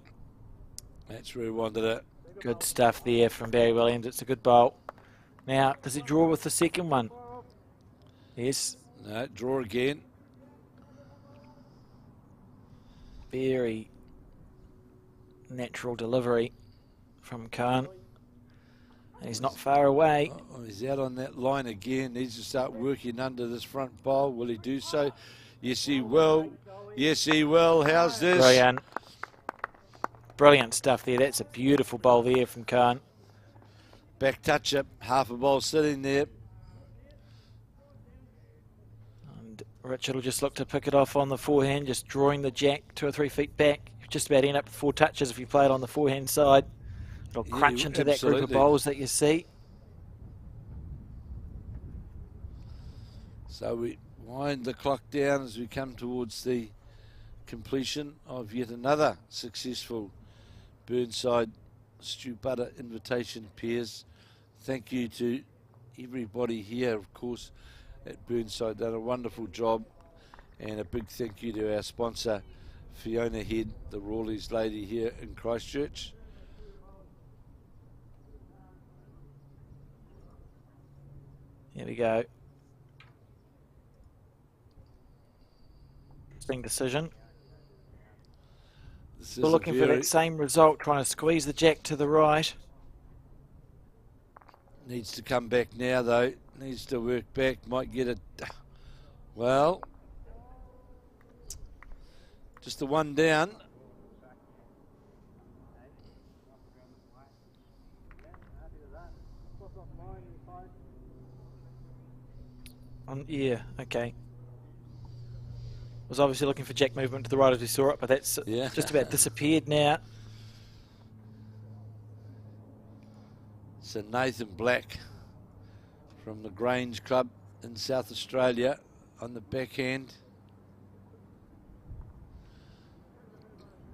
That's where he wanted it. Good stuff there from Barry Williams. It's a good bowl. Now, does he draw with the second one? Yes. No, draw again. Very natural delivery from Cohen. And he's not far away. Oh, he's out on that line again. Needs to start working under this front bowl. Will he do so? Yes, he will. Yes, he will. How's this? Brilliant. Brilliant stuff there. That's a beautiful bowl there from Cohen. Back touch up. Half a bowl sitting there. And Richard will just look to pick it off on the forehand, just drawing the jack 2 or 3 feet back. Just about end up with 4 touches if you play it on the forehand side. It'll crunch into that group of bowls that you see. So we wind the clock down as we come towards the completion of yet another successful Burnside Stewart Buttar invitation pairs. Thank you to everybody here, of course, at Burnside. Done a wonderful job, and a big thank you to our sponsor Fiona Head, the Rawleigh's lady here in Christchurch. Here we go. Interesting decision. We're looking for that same result, trying to squeeze the jack to the right. Needs to come back now, though. Needs to work back. Might get it. Well, just the one down. Yeah, okay. Was obviously looking for jack movement to the right as we saw it, but that's just about disappeared now. So Nathan Black from the Grange Club in South Australia on the backhand.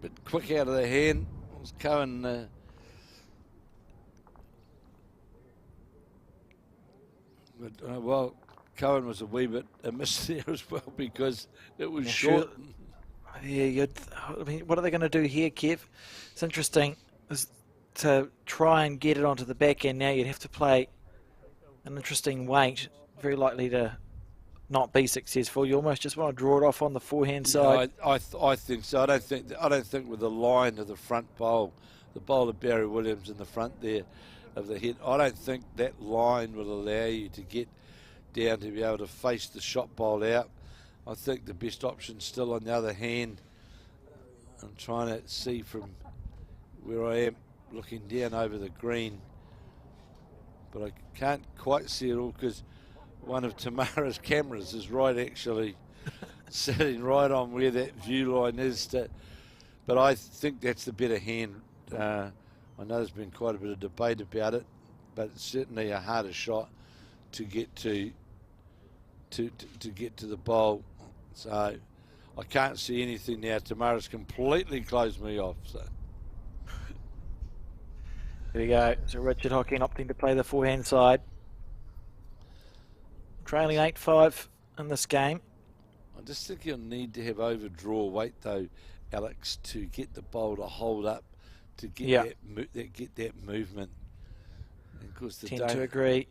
Bit quick out of the hand. Was Cohen well, Cohen was a wee bit amiss there as well because it was short. Yeah, I mean, what are they going to do here, Kev? It's interesting is to try and get it onto the back end now. You'd have to play an interesting weight, very likely to not be successful. You almost just want to draw it off on the forehand side. I think so. I don't think with the line of the front bowl, the bowl of Barry Williams in the front there of the head, I don't think that line will allow you to get down to be able to face the shot bowl out. I think the best option still on the other hand. I'm trying to see from where I am looking down over the green, but I can't quite see it all because one of Tamara's cameras is right actually sitting right on where that view line is. But I think that's the better hand. I know there's been quite a bit of debate about it, but it's certainly a harder shot to get to get to the bowl. So I can't see anything now. Tamara's completely closed me off. So there we go. So Richard Hocking opting to play the forehand side. Trailing 8-5 in this game. I just think you'll need to have overdraw weight though, Alex, to get the bowl to hold up, to get that movement. And of course, tend to agree.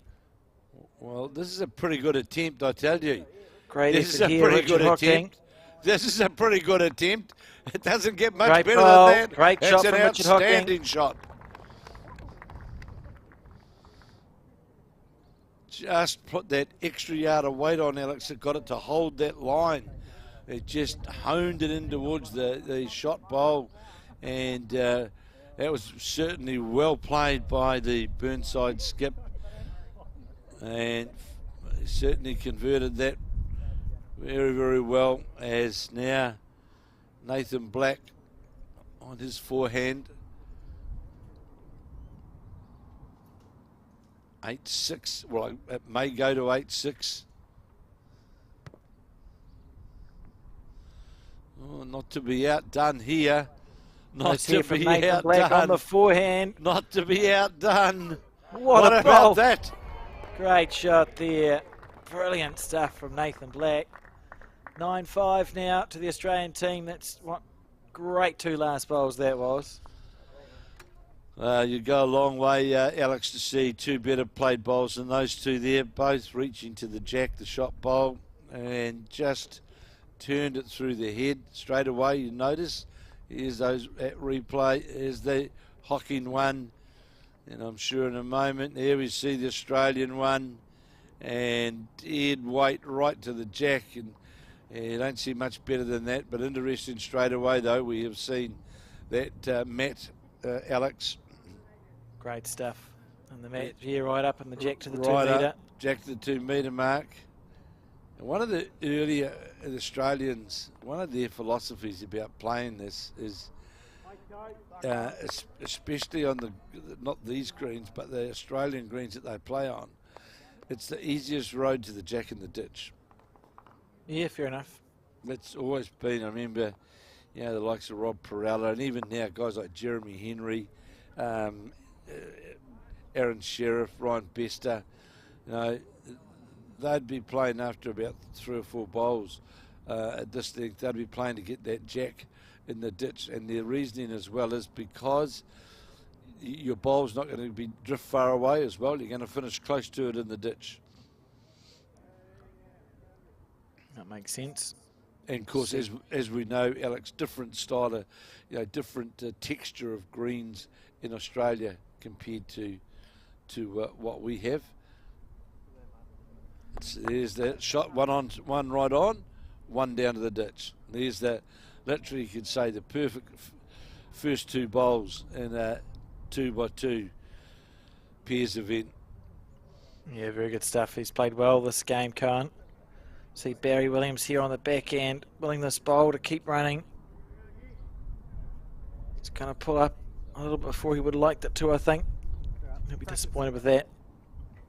Well, this is a pretty good attempt, I tell you. Great This is effort a here, pretty good Richard Hocking. attempt. This is a pretty good attempt. It doesn't get much Great better bowl. than that. Great That's shot an from Richard Hocking. outstanding shot. Just put that extra yard of weight on, Alex. It got it to hold that line. It just honed it in towards the shot bowl, and that was certainly well played by the Burnside skip, and certainly converted that very, very well, as now Nathan Black on his forehand. 8-6. Well, it may go to 8-6. Oh, not to be outdone here. Not to be Nathan Black on the forehand. Not to be outdone. What a about bowl. that? Great shot there. Brilliant stuff from Nathan Black. 9-5 now to the Australian team. That's what great 2 last bowls that was. You go a long way, Alex, to see 2 better played bowls than those 2 there, both reaching to the jack, the shot bowl, and just turned it through the head straight away. You notice, here's those at replay, here's the Hocking one, and I'm sure in a moment, there we see the Australian one, and dead weight right to the jack, and you don't see much better than that, but interesting straight away though, we have seen that Matt, Alex. Great stuff. And the match here right up and the jack to the 2 right metre. Up, jack to the 2 metre mark. And one of the earlier Australians, one of their philosophies about playing this is, especially on not these greens, but the Australian greens that they play on, it's the easiest road to the jack in the ditch. Yeah, fair enough. That's always been, I remember, you know, the likes of Rob Perella, and even now guys like Jeremy Henry, Aaron Sheriff, Ryan Bester, you know, they'd be playing after about 3 or 4 bowls at this thing. They'd be playing to get that jack in the ditch, and their reasoning as well is because your bowl's not going to be drift far away as well. You're going to finish close to it in the ditch. That makes sense. And of course, as we know, Alex, different style of, you know, different texture of greens in Australia compared to what we have. There's that shot, one right on, one down to the ditch. There's that, literally you could say the perfect first 2 bowls in a 2x2 pairs event. Yeah, very good stuff. He's played well this game, Cohen. See Barry Williams here on the back end, willing this bowl to keep running. He's going to pull up a little bit before he would have liked it to, I think. He'll be disappointed with that.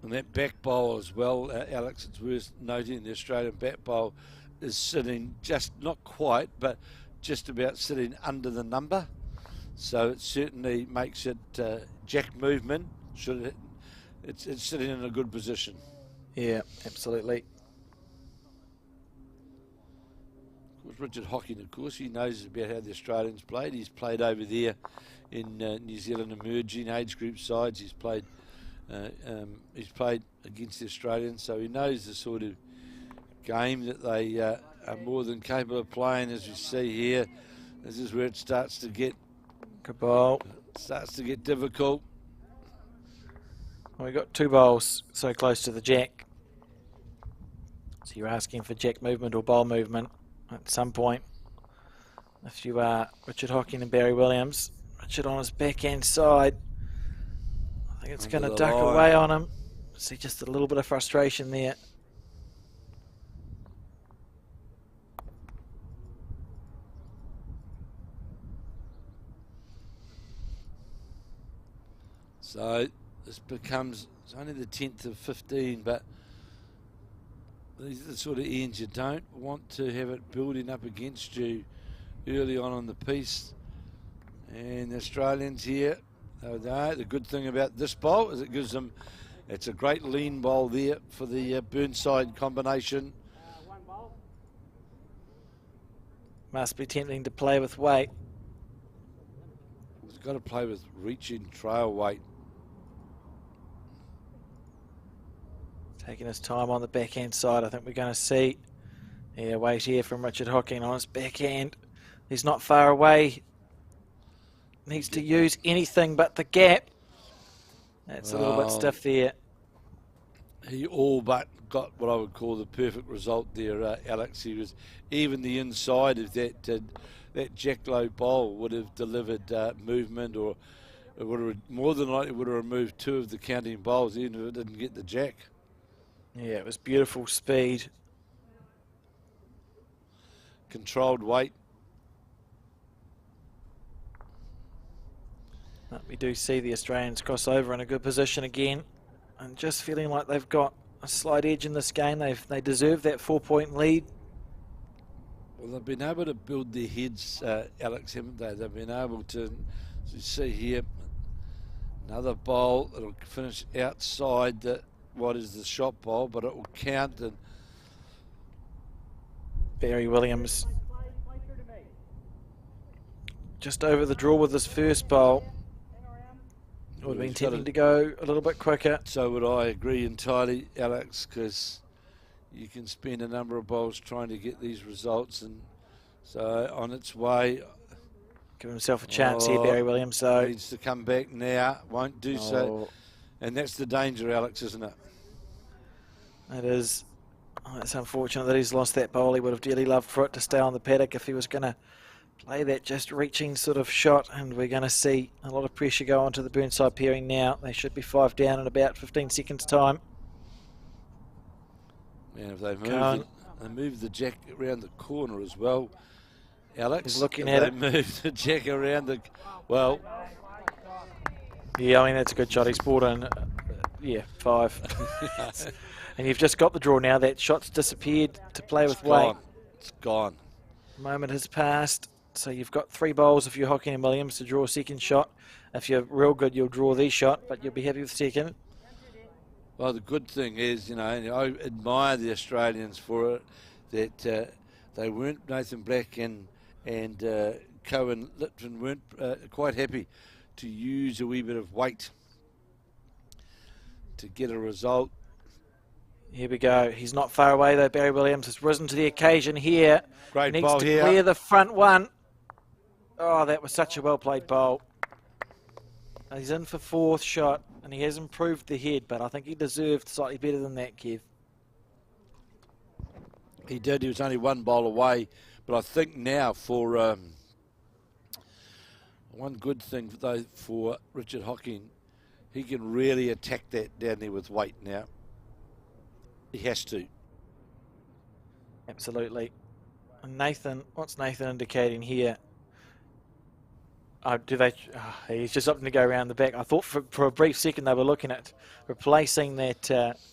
And that back bowl as well, Alex, it's worth noting the Australian back bowl is sitting just, not quite, but just about sitting under the number. So it certainly makes it jack movement. It's sitting in a good position. Yeah, absolutely. Of course, Richard Hocking, of course, he knows about how the Australians played. He's played over there in New Zealand emerging age group sides. He's played against the Australians, so he knows the sort of game that they are more than capable of playing. As we see here, this is where it starts to get good ball. Starts to get difficult. Well, we got 2 bowls so close to the jack. So you're asking for jack movement or bowl movement at some point. If you are Richard Hocking and Barry Williams, Richard on his backhand side. I think it's going to duck away on him. See just a little bit of frustration there. So this becomes, it's only the 10th of 15, but these are the sort of ends you don't want to have it building up against you early on the piece. And the Australians here, the good thing about this bowl is it gives them, it's a great lean bowl there for the Burnside combination. Must be tempting to play with weight. He's got to play with reaching trail weight. Taking his time on the backhand side. I think we're going to see weight here from Richard Hocking on his backhand. He's not far away. Needs to use anything but the gap. That's a little bit stiff there. He all but got what I would call the perfect result there, Alex. He was even the inside of that jack low bowl would have delivered movement, or it would have more than likely would have removed 2 of the counting bowls, even if it didn't get the jack. Yeah, it was beautiful speed. Controlled weight. But we do see the Australians cross over in a good position again, and just feeling like they've got a slight edge in this game. They deserve that 4-point lead. Well, they've been able to build their heads, Alex, haven't they? They've been able to, as you see here, another bowl. It'll finish outside what is the shot bowl, but it will count. And Barry Williams just over the draw with his first bowl. Would have been tempting to go a little bit quicker. So would I agree entirely, Alex, because you can spend a number of bowls trying to get these results, and so on its way. Give himself a chance here, Barry Williams. So needs to come back now. Won't do so, and that's the danger, Alex, isn't it? It is. Oh, it's unfortunate that he's lost that bowl. He would have dearly loved for it to stay on the paddock if he was going to play that just reaching sort of shot, and we're going to see a lot of pressure go onto the Burnside pairing now. They should be 5 down in about 15 seconds time. Man, if they've They moved the jack around the corner as well. Alex, He's looking at they it. moved the jack around the. Well, Yeah, I mean, that's a good shot. He's brought in, yeah, 5. And you've just got the draw now. That shot's disappeared to play with weight. gone. It's gone. Moment has passed. So you've got 3 bowls if you're Hocking and Williams to draw a second shot. If you're real good, you'll draw the shot, but you'll be happy with second. Well, the good thing is, you know, and I admire the Australians for it, that they weren't, Nathan Black and Coe and Litfin weren't quite happy to use a wee bit of weight to get a result. Here we go. He's not far away though. Barry Williams has risen to the occasion here. Great He needs bowl to here. clear the front one. Oh, that was such a well played bowl. He's in for 4th shot, and he has improved the head, but I think he deserved slightly better than that, Kev. He did. He was only 1 bowl away, but I think now for one good thing though for Richard Hocking, he can really attack that down there with weight now. He has to. Absolutely. And Nathan, what's Nathan indicating here? He's just opting to go around the back. I thought for a brief second they were looking at replacing that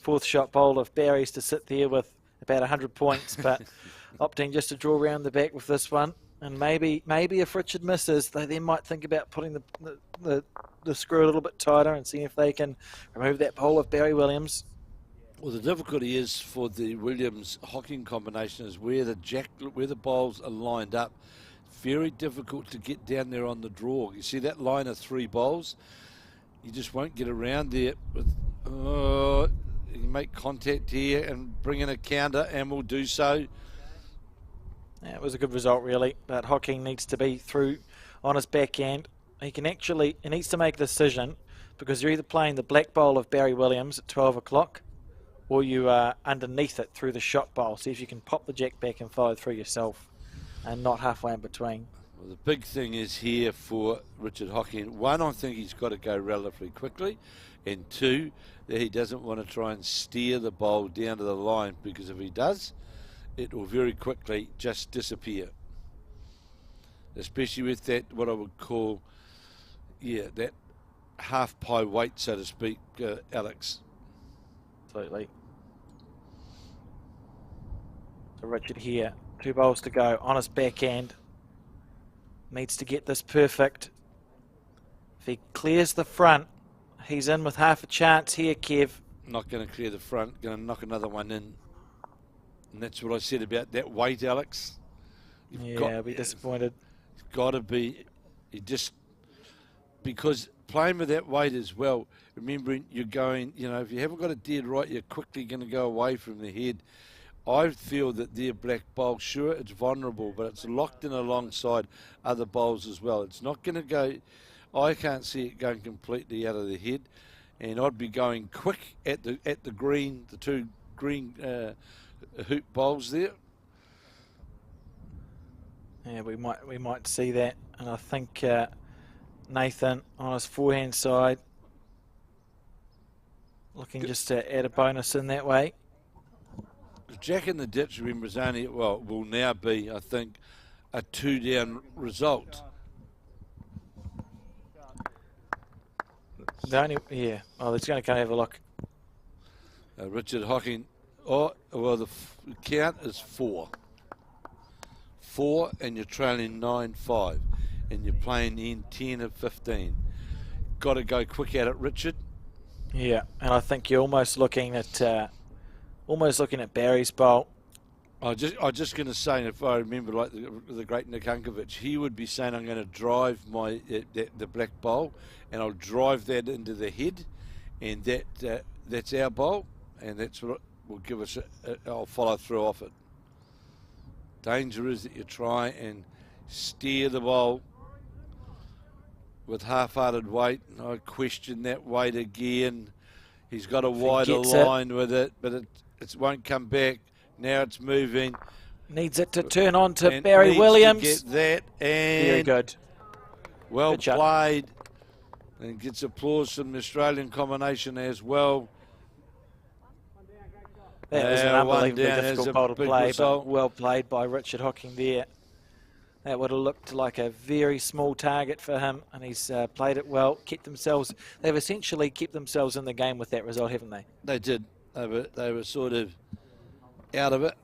4th shot bowl of Barry's to sit there with about 100 points, but opting just to draw around the back with this one. And maybe if Richard misses, they then might think about putting the screw a little bit tighter and see if they can remove that bowl of Barry Williams. Well, the difficulty is for the Williams-Hocking combination is where the bowls are lined up. Very difficult to get down there on the draw. You see that line of 3 bowls? You just won't get around there. You can make contact here and bring in a counter, and we'll do so. Yeah, it was a good result, really, but Hocking needs to be through on his backhand. He needs to make a decision, because you're either playing the black bowl of Barry Williams at 12 o'clock, or you are underneath it through the shot bowl. See if you can pop the jack back and follow through yourself, and not halfway in between. Well, the big thing is here for Richard Hocking. 1, I think he's got to go relatively quickly, and 2, that he doesn't want to try and steer the bowl down to the line, because if he does, it will very quickly just disappear. Especially with that, what I would call, that half pie weight, so to speak, Alex. Absolutely. So Richard here, 2 bowls to go on his backhand. Needs to get this perfect. If he clears the front, he's in with half a chance here, Kev. Not going to clear the front, going to knock another one in. And that's what I said about that weight, Alex. I'll be disappointed. It's got to be, because playing with that weight as well, remembering you're going, if you haven't got it dead right, you're quickly going to go away from the head. I feel that their black bowl, sure, it's vulnerable, but it's locked in alongside other bowls as well. It's not going to go, I can't see it going completely out of the head, and I'd be going quick at the green, the 2 green hoop bowls there. Yeah, we might see that, and I think Nathan on his forehand side looking just to add a bonus in that way. Jack in the ditch, remember, is only, will now be, I think, a 2-down result. It's going to come have a look. Richard Hocking, the count is 4. 4, and you're trailing 9-5, and you're playing in 10 of 15. Got to go quick at it, Richard. Yeah, and I think you're almost looking at Barry's bowl. I just going to say, if I remember, like the great Nick Unkovic, he would be saying, "I'm going to drive the black bowl, and I'll drive that into the head, and that's our bowl, and that's what will give us. I'll follow through off it." Danger is that you try and steer the bowl with half-hearted weight. I question that weight again. He's got a wider line with it, but it won't come back. Now it's moving. Needs it to turn on to Barry Williams. To get that, and very good. Well good played, and gets applause from the Australian combination as well. That was an Yeah, one unbelievably down is difficult a ball to big play, result. but well played by Richard Hocking there. That would have looked like a very small target for him, and he's played it well, they've essentially kept themselves in the game with that result, haven't they? They did. They were sort of out of it.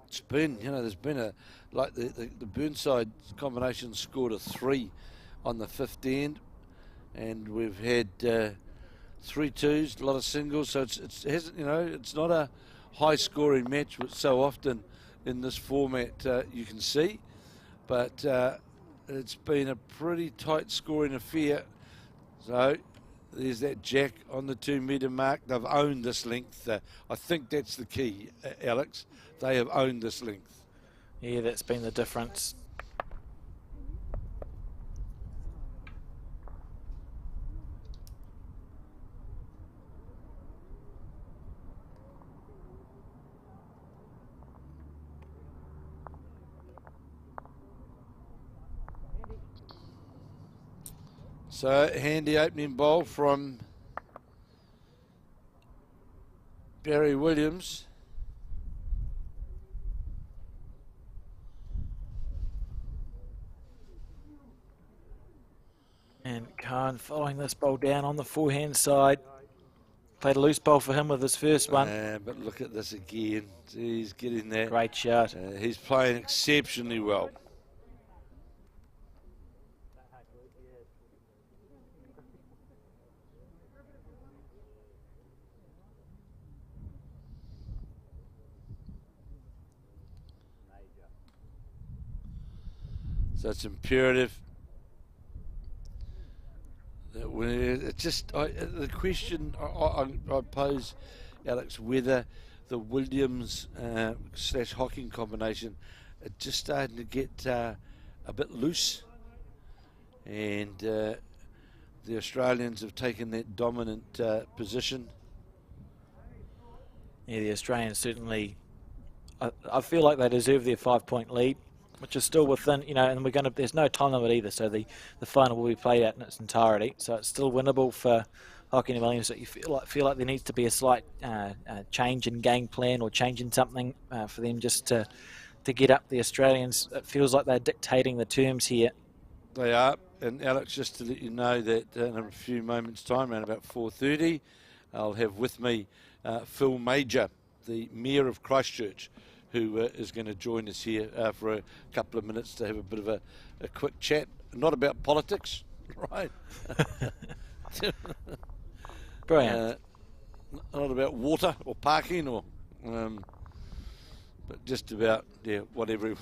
It's been, there's been the Burnside combination scored a 3 on the 5th end, and we've had 3 twos, a lot of singles, so it's not a high scoring match, which so often in this format you can see, but it's been a pretty tight scoring affair. So there's that jack on the 2 metre mark. They've owned this length. I think that's the key, Alex. They have owned this length. Yeah, that's been the difference. So handy opening bowl from Barry Williams. And Khan following this bowl down on the forehand side. Played a loose bowl for him with his first one. But look at this again. He's getting that. Great shot. He's playing exceptionally well. So it's imperative that the question I pose, Alex, whether the Williams / Hocking combination are just starting to get a bit loose, and the Australians have taken that dominant position. Yeah, the Australians certainly, I feel like they deserve their 5-point lead, which is still within, and there's no time limit either, so the final will be played out in its entirety, so it's still winnable for Hocking and Williams. That you feel like there needs to be a slight change in game plan or change in something for them just to get up the Australians. It feels like they're dictating the terms here. They are, and Alex, just to let you know that in a few moments' time, around about 4:30, I'll have with me Phil Major, the Mayor of Christchurch, who is going to join us here for a couple of minutes to have a bit of a quick chat, not about politics, right? Brilliant. Not about water or parking but just about whatever.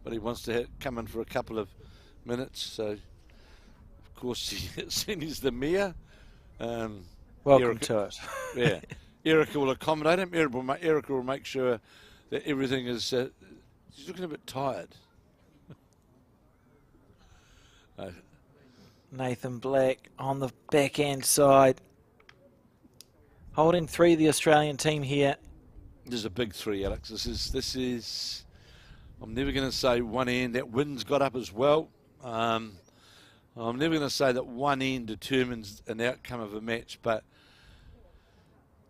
But he wants to come in for a couple of minutes. So, of course, he's the mayor. Welcome to it. Yeah, Erica will accommodate him. Erica will make sure that everything is. She's looking a bit tired. Nathan Black on the backhand side. Holding 3, the Australian team here. This is a big 3, Alex. This is. I'm never going to say one end. That wind's got up as well. I'm never going to say that one end determines an outcome of a match, but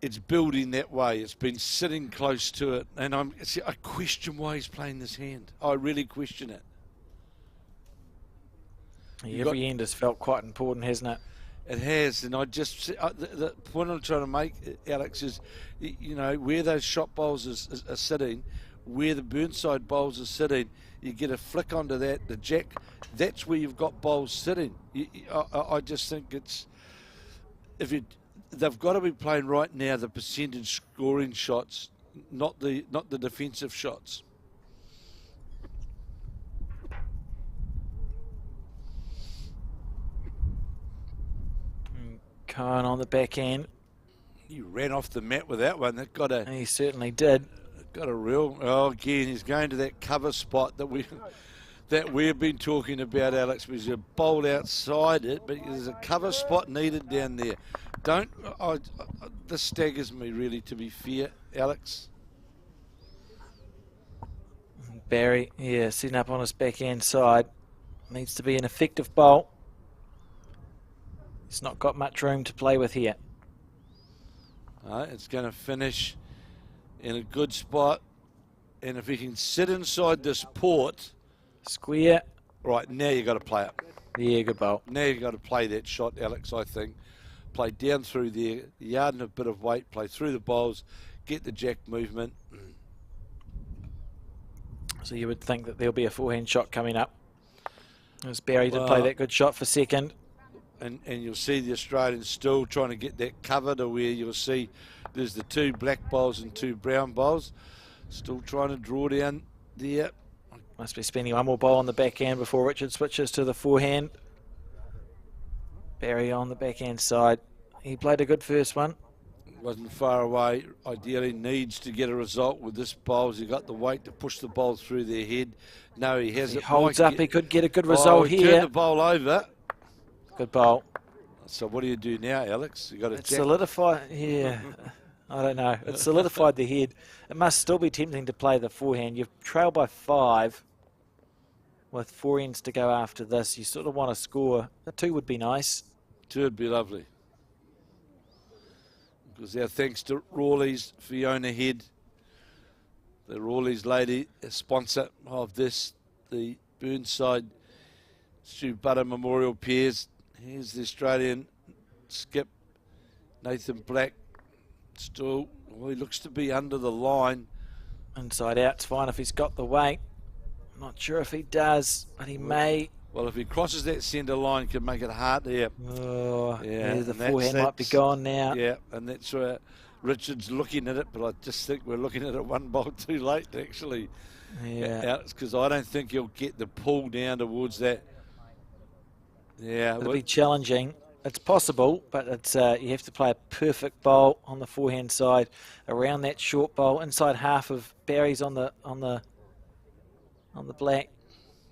it's building that way. It's been sitting close to it, and I question why he's playing this hand. I really question it. Every end has felt quite important, hasn't it? It has, and the point I'm trying to make, Alex, is where those shot bowls are sitting, where the Burnside bowls are sitting, you get a flick onto that, the jack, that's where you've got bowls sitting. I just think they've got to be playing right now the percentage scoring shots, not the defensive shots. Khan on the back end. He ran off the mat with that one. That got a. He certainly did. Got a real. Again, he's going to that cover spot that we've been talking about, Alex. Because you bowled outside it, but there's a cover spot needed down there. This staggers me really, to be fair, Alex. Barry, sitting up on his backhand side. Needs to be an effective bowl. He's not got much room to play with here. It's going to finish in a good spot. And if he can sit inside this port, Square. right, now you got to play it. Yeah, good bowl. Now you got to play that shot, Alex, I think. Play down through there, yard and a bit of weight, play through the bowls, get the jack movement. So you would think that there'll be a forehand shot coming up. As Barry did play that good shot for second. And you'll see the Australians still trying to get that cover to where you'll see there's the 2 black bowls and 2 brown bowls. Still trying to draw down there. Must be spending one more bowl on the backhand before Richard switches to the forehand. Barry on the backhand side. He played a good first one. Wasn't far away. Ideally needs to get a result with this bowl. He got the weight to push the bowl through their head. No, he has He it. holds Might up. He could get a good result he here. turned the bowl over. Good bowl. So what do you do now, Alex? You got to It's jack. solidified. Yeah. I don't know. It's solidified the head. It must still be tempting to play the forehand. You've trailed by 5 with 4 ends to go after this. You sort of want to score. A 2 would be nice. 2 would be lovely. Because our thanks to Rawleigh's Fiona Head, the Rawleigh's lady, a sponsor of this, the Burnside Stewart Buttar Memorial Pairs. Here's the Australian skip, Nathan Black. Still, well, he looks to be under the line. Inside out's fine if he's got the weight. Not sure if he does, but he may. Well, if he crosses that centre line, can make it hard there. Oh, Yeah, the and forehand might be gone now. Yeah, and that's where Richard's looking at it, but I just think we're looking at it one bowl too late, actually. Yeah. Because I don't think he'll get the pull down towards that. Yeah, It'll be challenging. It's possible, but it's you have to play a perfect bowl on the forehand side, around that short bowl, inside half of Barry's on the black.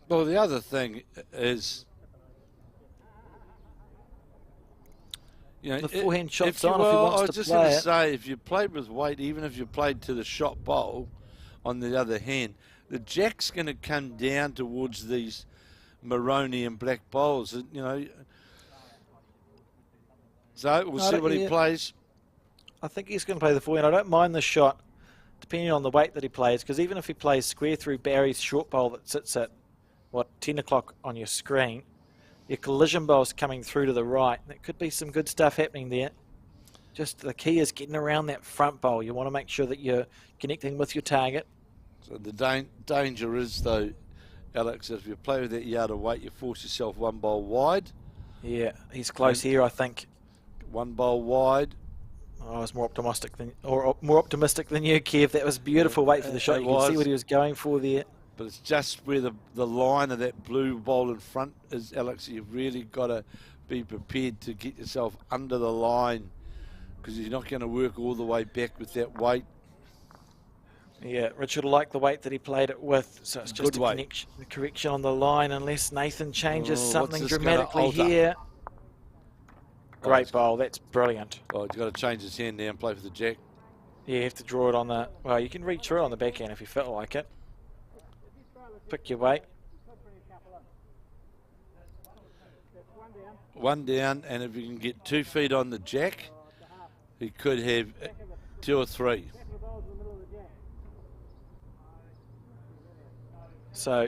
well, the other thing is, you know, The forehand shot's if you, on if he well, wants I was to just play going to it. say, if you played with weight, even if you played to the shot bowl, on the other hand, the jack's going to come down towards these Maroney and black bowls. You know. So we'll see what he plays. I think he's going to play the forehand. I don't mind the shot, depending on the weight that he plays, because even if he plays square through Barry's short bowl that sits at, 10 o'clock on your screen, your collision bowl's coming through to the right. There could be some good stuff happening there. Just the key is getting around that front bowl. You want to make sure that you're connecting with your target. So the danger is, though, Alex, if you play with that yard of weight, you force yourself one bowl wide. Yeah, he's close here, I think. One bowl wide. I was more optimistic than you, Kev. That was beautiful weight for the shot. It You can see was. what he was going for there. But it's just where the line of that blue bowl in front is, Alex. You've really got to be prepared to get yourself under the line, because you're not going to work all the way back with that weight. Yeah, Richard liked the weight that he played it with, so it's just Good a weight. correction on the line, unless Nathan changes Oh, something what's this dramatically gonna alter? here. Oh, Great it's- bowl, that's brilliant. Oh, he's got to change his hand now and play for the jack. Yeah, you have to draw it on the... Well, you can read through it on the backhand if you feel like it. Pick your weight. One down, and if you can get 2 feet on the jack, he could have 2 or 3. So,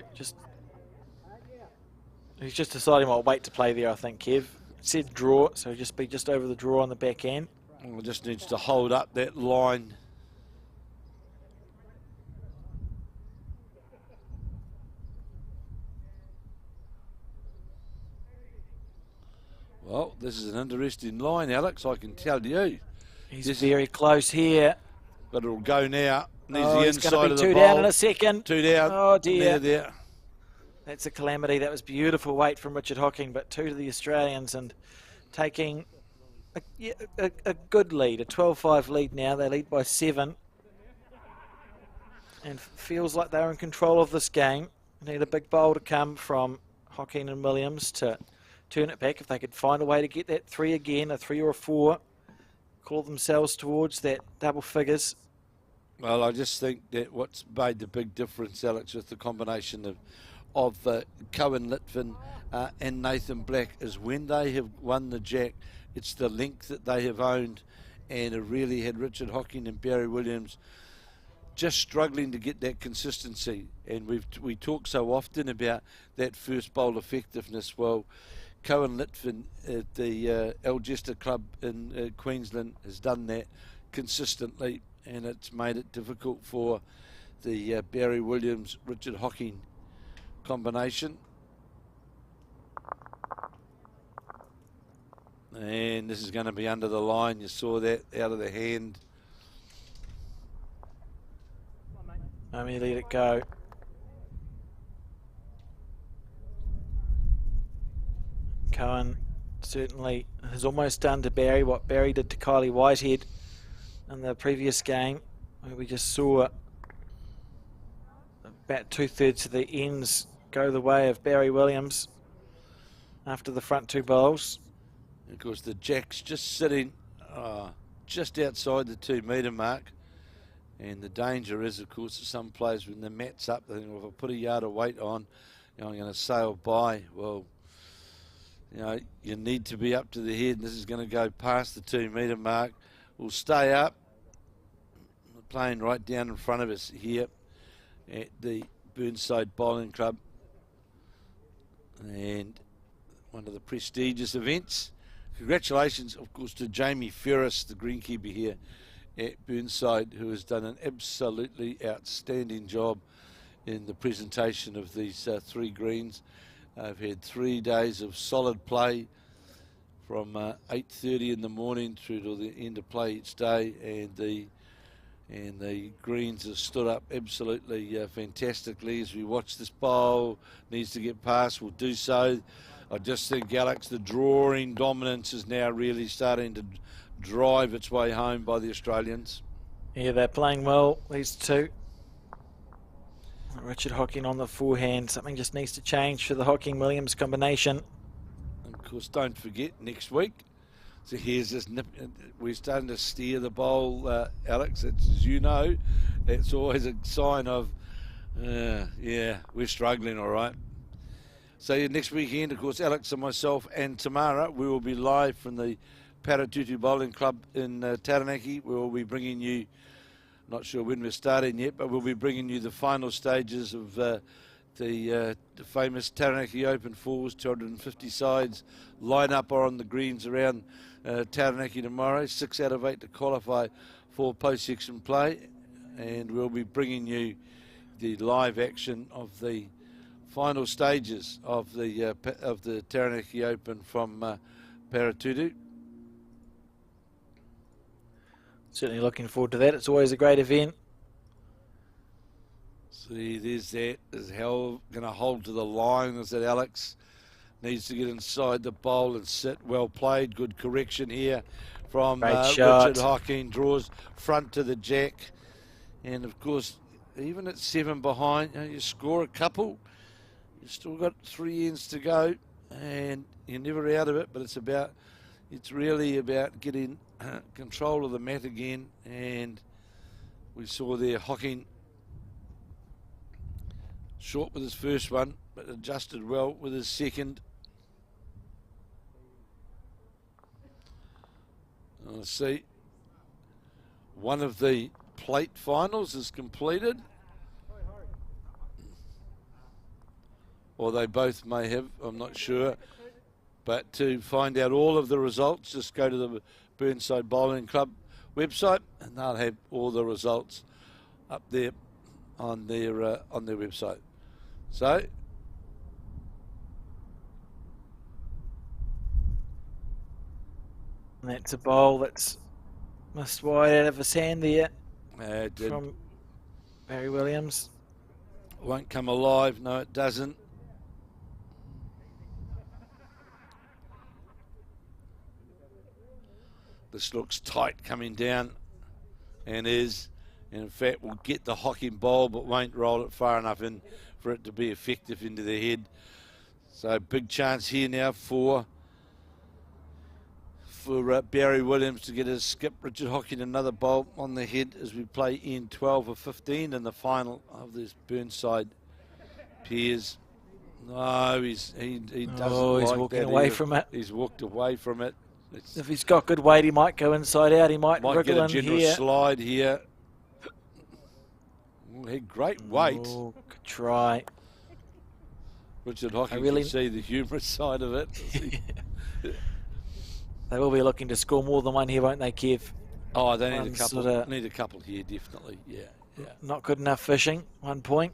he's just deciding what weight to play there, I think, Kev. It said draw, so just be just over the draw on the backhand. Well, just needs to hold up that line. Well, this is an interesting line, Alex, I can tell you. He's This- very close here. But it'll go now. Needs Oh, the he's inside going to of be the 2 bowl. down in a second. 2 down. Oh, dear. There. That's a calamity. That was beautiful weight from Richard Hocking, but 2 to the Australians and taking a good lead, a 12-5 lead now. They lead by 7 and feels like they're in control of this game. Need a big bowl to come from Hocking and Williams to turn it back. If they could find a way to get that 3 again, a 3 or a 4, call themselves towards that double figures. Well, I just think that what's made the big difference, Alex, with the combination of Cohen Litfin and Nathan Black is when they have won the jack, it's the length that they have owned and it really had Richard Hocking and Barry Williams just struggling to get that consistency. And we talk so often about that first bowl effectiveness. Well, Cohen Litfin at the Algester Club in Queensland has done that consistently, and it's made it difficult for the Barry Williams Richard Hocking combination. And this is going to be under the line. You saw that out of the hand. Let it go. Cohen certainly has almost done to Barry what Barry did to Kylie Whitehead in the previous game, where we just saw about 2/3 of the ends go the way of Barry Williams after the front two bowls. Of course, the jack's just sitting just outside the 2 metre mark. And the danger is, of course, that some players, when the mat's up, they think, well, if I put a yard of weight on, I'm going to sail by. Well, you need to be up to the head, and this is going to go past the 2 metre mark. We'll stay up. We're playing right down in front of us here at the Burnside Bowling Club. And one of the prestigious events. Congratulations, of course, to Jamie Ferris, the greenkeeper here at Burnside, who has done an absolutely outstanding job in the presentation of these 3 greens. I've had 3 days of solid play from 8:30 in the morning through to the end of play each day, and the greens have stood up absolutely fantastically. As we watch this bowl, needs to get past, will do so. I just think, Alex, the drawing dominance is now really starting to drive its way home by the Australians. Yeah, they're playing well, these two. Richard Hocking on the forehand. Something just needs to change for the Hocking-Williams combination. And of course, don't forget, next week, so here's this nip. We're starting to steer the bowl, Alex. It's, as you know, it's always a sign of, yeah, we're struggling, all right. So next weekend, of course, Alex and myself and Tamara, we will be live from the Paratutu Bowling Club in Taranaki. We will be bringing you, not sure when we're starting yet, but we'll be bringing you the final stages of the famous Taranaki Open Falls, 250 sides. Line up on the greens around Taranaki tomorrow, 6 out of 8 to qualify for post-section play. And we'll be bringing you the live action of the final stages of the Taranaki Open from Paratutu. Certainly looking forward to that. It's always a great event. See, there's that. Is Hell going to hold to the line? Is that Alex? Needs to get inside the bowl and sit. Well played. Good correction here from Richard Hocking. Draws front to the jack. And, of course, even at 7 behind, you score a couple. You've still got 3 ends to go. And you're never out of it. But it's really about getting control of the mat again. And we saw there Hocking short with his first one, but adjusted well with his second. Let's see. One of the plate finals is completed. Or they both may have, I'm not sure. But to find out all of the results, just go to the Burnside Bowling Club website, and they'll have all the results up there on their website. So, and that's a bowl that's missed wide out of his hand there from Barry Williams. Won't come alive. No, it doesn't. This looks tight coming down, and is. And in fact, will get the Hocking bowl, but won't roll it far enough in for it to be effective into the head. So big chance here now for Barry Williams to get his skip. Richard Hocking another bowl on the head as we play in 12 of 15 in the final of this Burnside Piers. No, he doesn't. He's like walking that away either. from it. He's walked away from it. If he's got good weight, he might go inside out. He might Might wriggle get a in generous here. slide here. Oh, he had great weight. Oh, good try. Richard Hocking really- can see the humorous side of it. They will be looking to score more than one here, won't they, Kev? Oh, they need a One couple. sorta- Need a couple here, definitely. Yeah. Not good enough fishing. 1 point.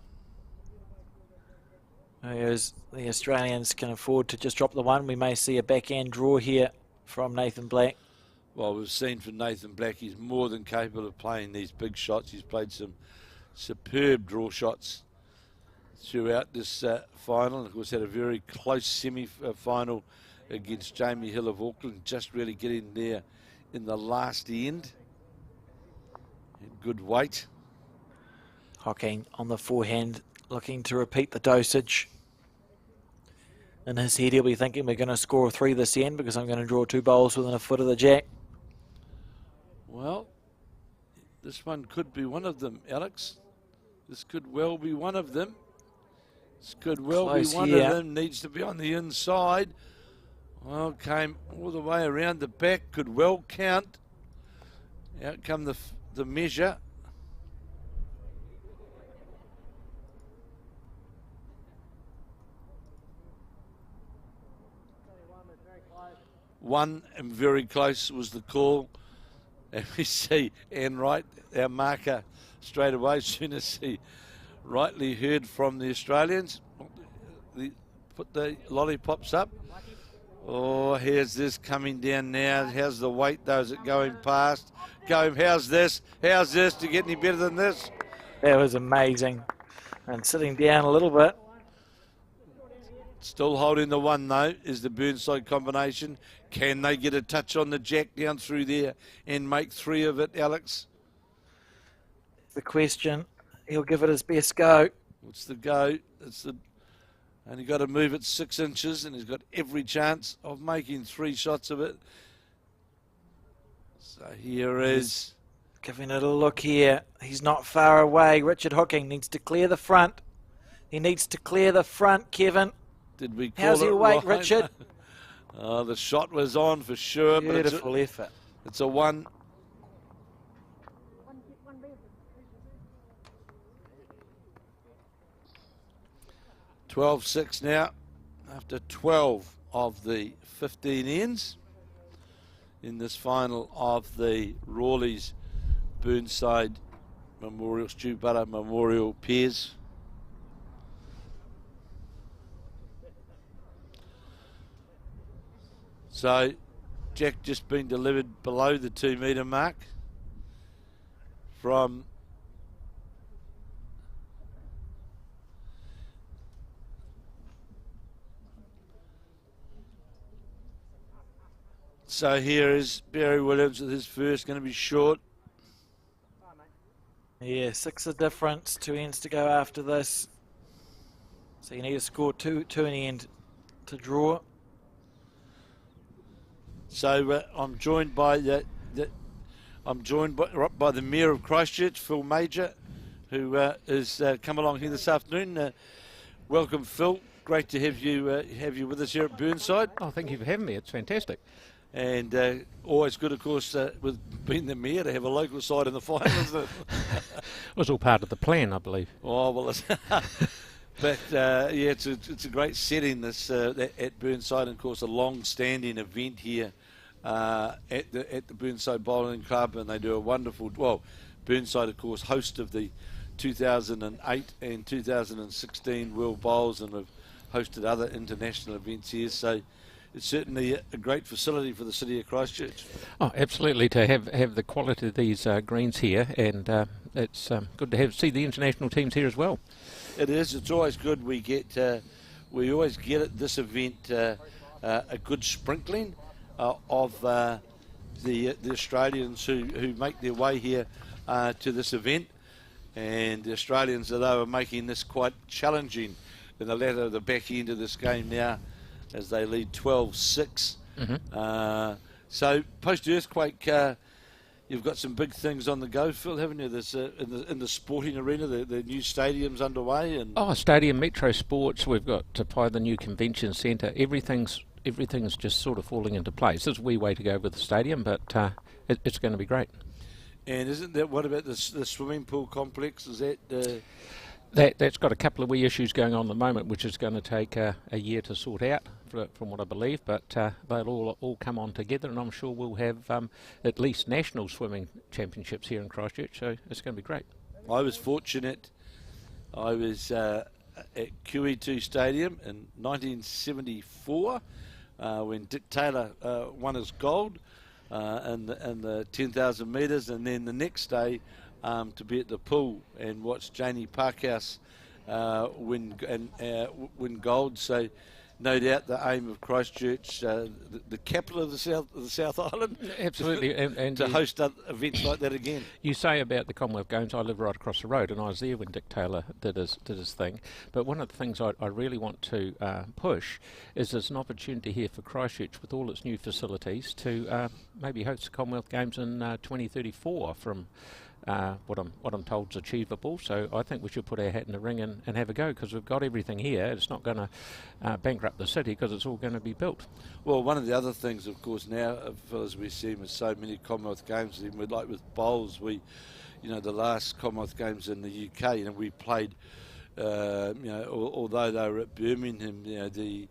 Whereas the Australians can afford to just drop the one. We may see a backhand draw here from Nathan Black. Well, we've seen from Nathan Black, he's more than capable of playing these big shots. He's played some superb draw shots throughout this final. And of course, had a very close semi-final against Jamie Hill of Auckland, just really getting there in the last end. Had good weight. Hocking on the forehand, looking to repeat the dosage. In his head, he'll be thinking we're going to score 3 this end because I'm going to draw 2 bowls within a foot of the jack. Well, this one could be one of them, Alex. This could well be one of them. This could well Close be one here. of them. Needs to be on the inside. Well, came all the way around the back. Could well count. Out come the measure. One and very close was the call. And we see Anne Wright, our marker, straight away as soon as he rightly heard from the Australians. Put the lollipops up. Oh, here's this coming down now. How's the weight though? Is it going past? How's this? How's this? To get any better than this? That was amazing. And sitting down a little bit. Still holding the one though is the Burnside combination. Can they get a touch on the jack down through there and make 3 of it, Alex? The question, he'll give it his best go. What's the go? Only got to move it 6 inches, and he's got every chance of making 3 shots of it. So here is. Giving it a look here. He's not far away. Richard Hocking needs to clear the front. He needs to clear the front, Kevin. Did we call How's it your weight, right? Richard? The shot was on for sure, Beautiful effort. but it's a 1. $12-6 now, after 12 of the 15 ends in this final of the Rawleigh's Burnside Memorial, Stewart Buttar Memorial Pairs. So, Jack just been delivered below the 2 metre mark from So here is Barry Williams with his first, going to be short. Yeah, 6 a difference, 2 ends to go after this. So you need to score two in the end to draw. So I'm joined by by the Mayor of Christchurch, Phil Major, who has come along here this afternoon. Welcome, Phil. Great to have you with us here at Burnside. Oh, thank you for having me. It's fantastic. And always good, of course, with being the mayor, to have a local side in the final, isn't it? It was all part of the plan, I believe. Oh, well, but yeah, it's a great setting, this at Burnside, and of course a long-standing event here at the Burnside Bowling Club, and they do a wonderful. Well, Burnside, of course, host of the 2008 and 2016 World Bowls, and have hosted other international events here. So it's certainly a great facility for the city of Christchurch. Oh, absolutely, to have the quality of these greens here, and it's good to see the international teams here as well. It is. It's always good. We always get at this event a good sprinkling of the Australians who make their way here to this event, and the Australians, although, are making this quite challenging in the back end of this game now, as they lead 12-6. So post-earthquake, you've got some big things on the go, Phil, haven't you? There's in the sporting arena, the new stadium's underway, and Stadium, Metro Sports. We've got to buy the new convention centre. Everything's everything's just sort of falling into place. There's a wee way to go with the stadium, but it's going to be great. And isn't that, what about the swimming pool complex? Is that... That's got a couple of wee issues going on at the moment, which is going to take a year to sort out, from what I believe. But they'll all come on together, and I'm sure we'll have at least national swimming championships here in Christchurch. So it's going to be great. I was fortunate. I was at QE2 Stadium in 1974 when Dick Taylor won his gold in the 10,000 metres, and then the next day to be at the pool and watch Janie Parkhouse win gold. So no doubt the aim of Christchurch, the capital of the South Island, Absolutely, and to host events like that again. You say about the Commonwealth Games, I live right across the road, and I was there when Dick Taylor did his thing. But one of the things I really want to push is there's an opportunity here for Christchurch with all its new facilities to maybe host the Commonwealth Games in 2034 from what I'm told is achievable. So I think we should put our hat in the ring and have a go, because we've got everything here. It's not going to bankrupt the city, because it's all going to be built. Well, one of the other things, of course, now, as we see with so many Commonwealth Games, even like with bowls, the last Commonwealth Games in the UK, we played, although they were at Birmingham, the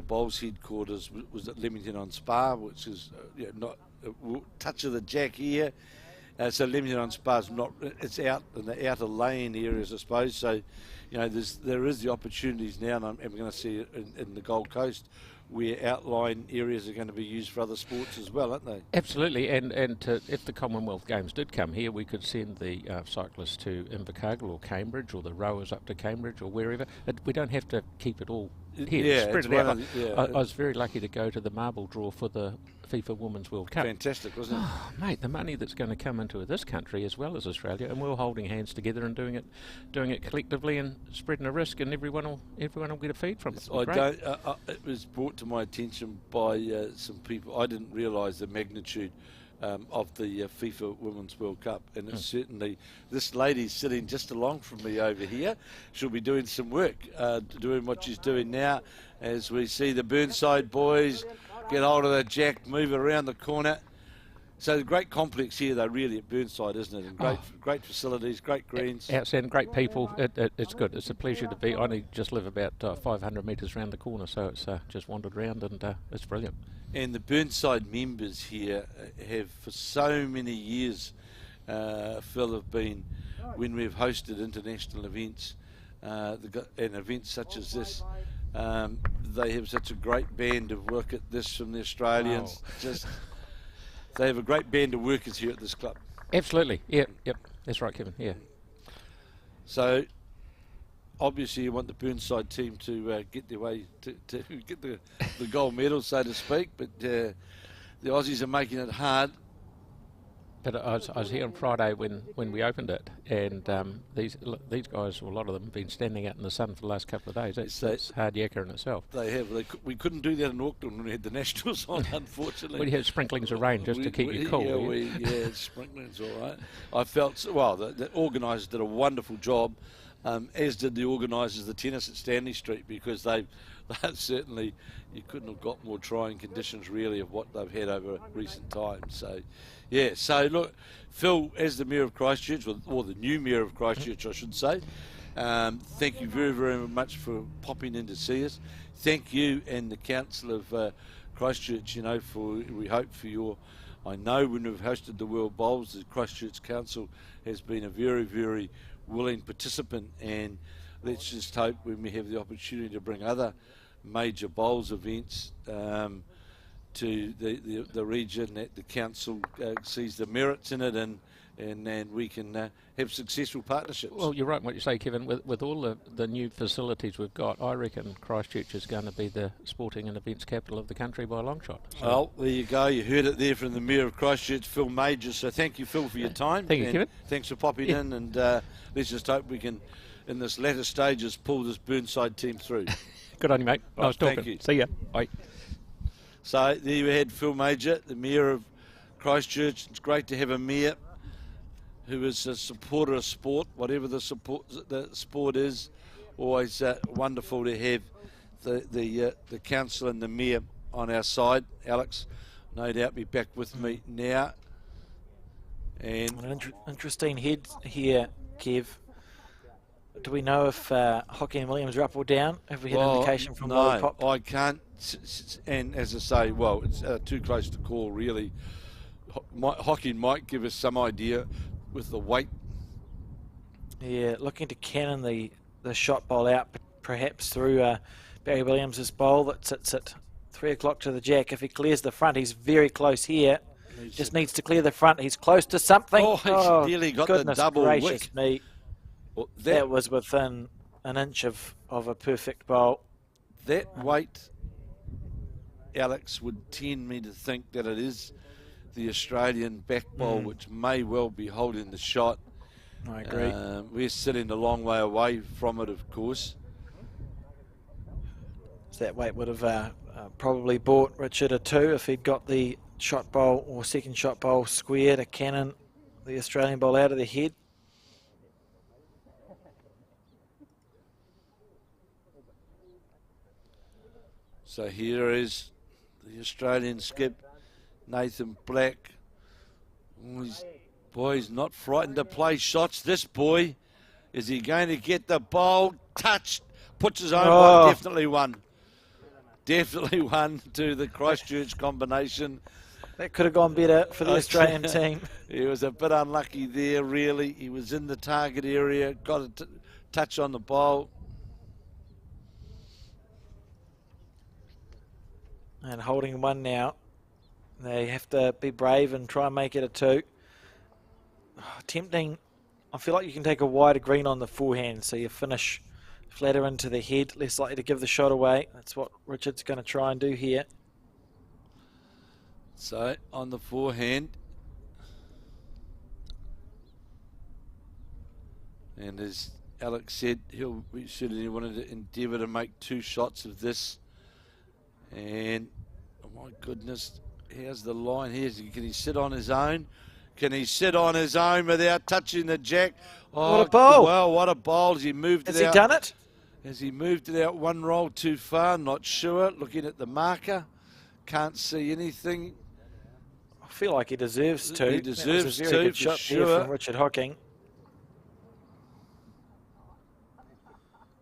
bowls headquarters was at Leamington on Spa, which is not a touch of the jack here. So Leamington on Spa's it's out in the outer lane areas, I suppose. So, there is the opportunities now, and I'm going to see it in the Gold Coast, where outlying areas are going to be used for other sports as well, aren't they? Absolutely, and if the Commonwealth Games did come here, we could send the cyclists to Invercargill or Cambridge, or the rowers up to Cambridge or wherever. We don't have to keep it all here, spread it out. I was very lucky to go to the marble draw for the FIFA Women's World Cup. Fantastic, wasn't it? Oh, mate, the money that's going to come into this country as well as Australia, and we're all holding hands together and doing it collectively and spreading a risk, and everyone will get a feed from it. It was brought to my attention by some people. I didn't realise the magnitude of the FIFA Women's World Cup, and it's certainly, this lady's sitting just along from me over here. She'll be doing some work, doing what she's doing now, as we see the Burnside boys get hold of the jack, move it around the corner. So the great complex here, though, really at Burnside, isn't it? And great facilities, great greens. Outstanding, great people. It's good. It's a pleasure to be. I only just live about 500 metres around the corner, so it's just wandered around, and it's brilliant. And the Burnside members here have, for so many years, Phil, have been, when we've hosted international events, and events such as this, they have such a great band of work at this from the Australians. Wow. They have a great band of workers here at this club. Absolutely. Yep. That's right, Kevin. Yeah. So obviously you want the Burnside team to get their way to get the gold medal, so to speak, but the Aussies are making it hard. But I was here on Friday when we opened it, and these guys, a lot of them, have been standing out in the sun for the last couple of days. That's hard yakka in itself. They have. We couldn't do that in Auckland when we had the Nationals on, unfortunately. We had sprinklings of rain just to keep you cool. Yeah, sprinklings, all right. I felt, the organisers did a wonderful job, as did the organisers of the tennis at Stanley Street, because they certainly, you couldn't have got more trying conditions really of what they've had over recent times. So, yeah. So look, Phil, as the Mayor of Christchurch, or the new Mayor of Christchurch, I should say, thank you very, very much for popping in to see us. Thank you and the Council of Christchurch. We hope for your. I know when we've hosted the World Bowls, the Christchurch Council has been a very, very willing participant, and let's just hope when we have the opportunity to bring other major bowls events to the region, that the council sees the merits in it, and we can have successful partnerships. Well, you're right in what you say, Kevin. With all the new facilities we've got, I reckon Christchurch is going to be the sporting and events capital of the country by a long shot. So. Well, there you go. You heard it there from the Mayor of Christchurch, Phil Major. So thank you, Phil, for your time. Thank you, Kevin. Thanks for popping in, and let's just hope we can, in this latter stages, pull this Burnside team through. Good on you, mate. Nice talking. Thank you. See ya. Bye. So there you had Phil Major, the Mayor of Christchurch. It's great to have a mayor who is a supporter of sport, whatever the sport is. Always wonderful to have. the council and the mayor on our side. Alex, no doubt, be back with me now. And An interesting head here, Kev. Do we know if Hocking and Williams are up or down? Have we had an indication from no, Pop? I can't. And as I say, well, it's too close to call, really. Hocking might give us some idea with the weight. Yeah, looking to cannon the shot bowl out, perhaps through Barry Williams' bowl that sits at 3 o'clock to the jack. If he clears the front, he's very close here. Just needs to clear the front. He's close to something. Oh, he's nearly got the double gracious wick. Me. Well, that was within an inch of a perfect bowl. That weight, Alex, would tend me to think that it is the Australian back bowl, which may well be holding the shot. I agree. We're sitting a long way away from it, of course. So that weight would have probably bought Richard a 2 if he'd got the shot bowl or second shot bowl square to cannon the Australian bowl out of the head. So here is the Australian skip, Nathan Black. He's not frightened to play shots, this boy. Is he going to get the bowl? Touched. Puts his own one. Definitely won. Definitely won to the Christchurch combination. That could have gone better for the Australian team. He was a bit unlucky there, really. He was in the target area, got a touch on the bowl. And holding one now. They have to be brave and try and make it a 2. Tempting. I feel like you can take a wider green on the forehand, so you finish flatter into the head, less likely to give the shot away. That's what Richard's going to try and do here. So on the forehand, and as Alex said, he certainly wanted to endeavour to make 2 shots of this. And oh my goodness, here's the line here. Can he sit on his own? Can he sit on his own without touching the jack? Oh, what a bowl! Well, what a bowl! Has he moved it out? Has he done it? Has he moved it out one roll too far? Not sure. Looking at the marker, can't see anything. I feel like he deserves to. He deserves that was a very to, good for shot sure. there from Richard Hocking.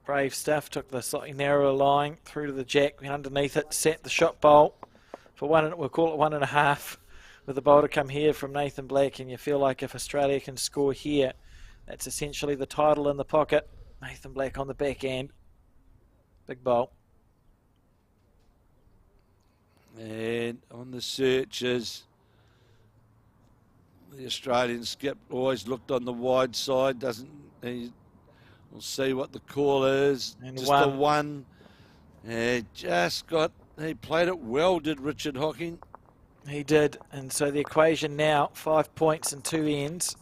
Brave stuff. Took the slightly narrower line through to the jack, went underneath it, sat the shot bowl for one. We'll call it 1.5. With the bowl to come here from Nathan Black, and you feel like if Australia can score here, that's essentially the title in the pocket. Nathan Black on the back end. Big bowl. And on the searches, the Australian skip always looked on the wide side. We'll see what the call is. And just the one. He played it well, did Richard Hocking. He did, and so the equation now, 5 points and 2 ends,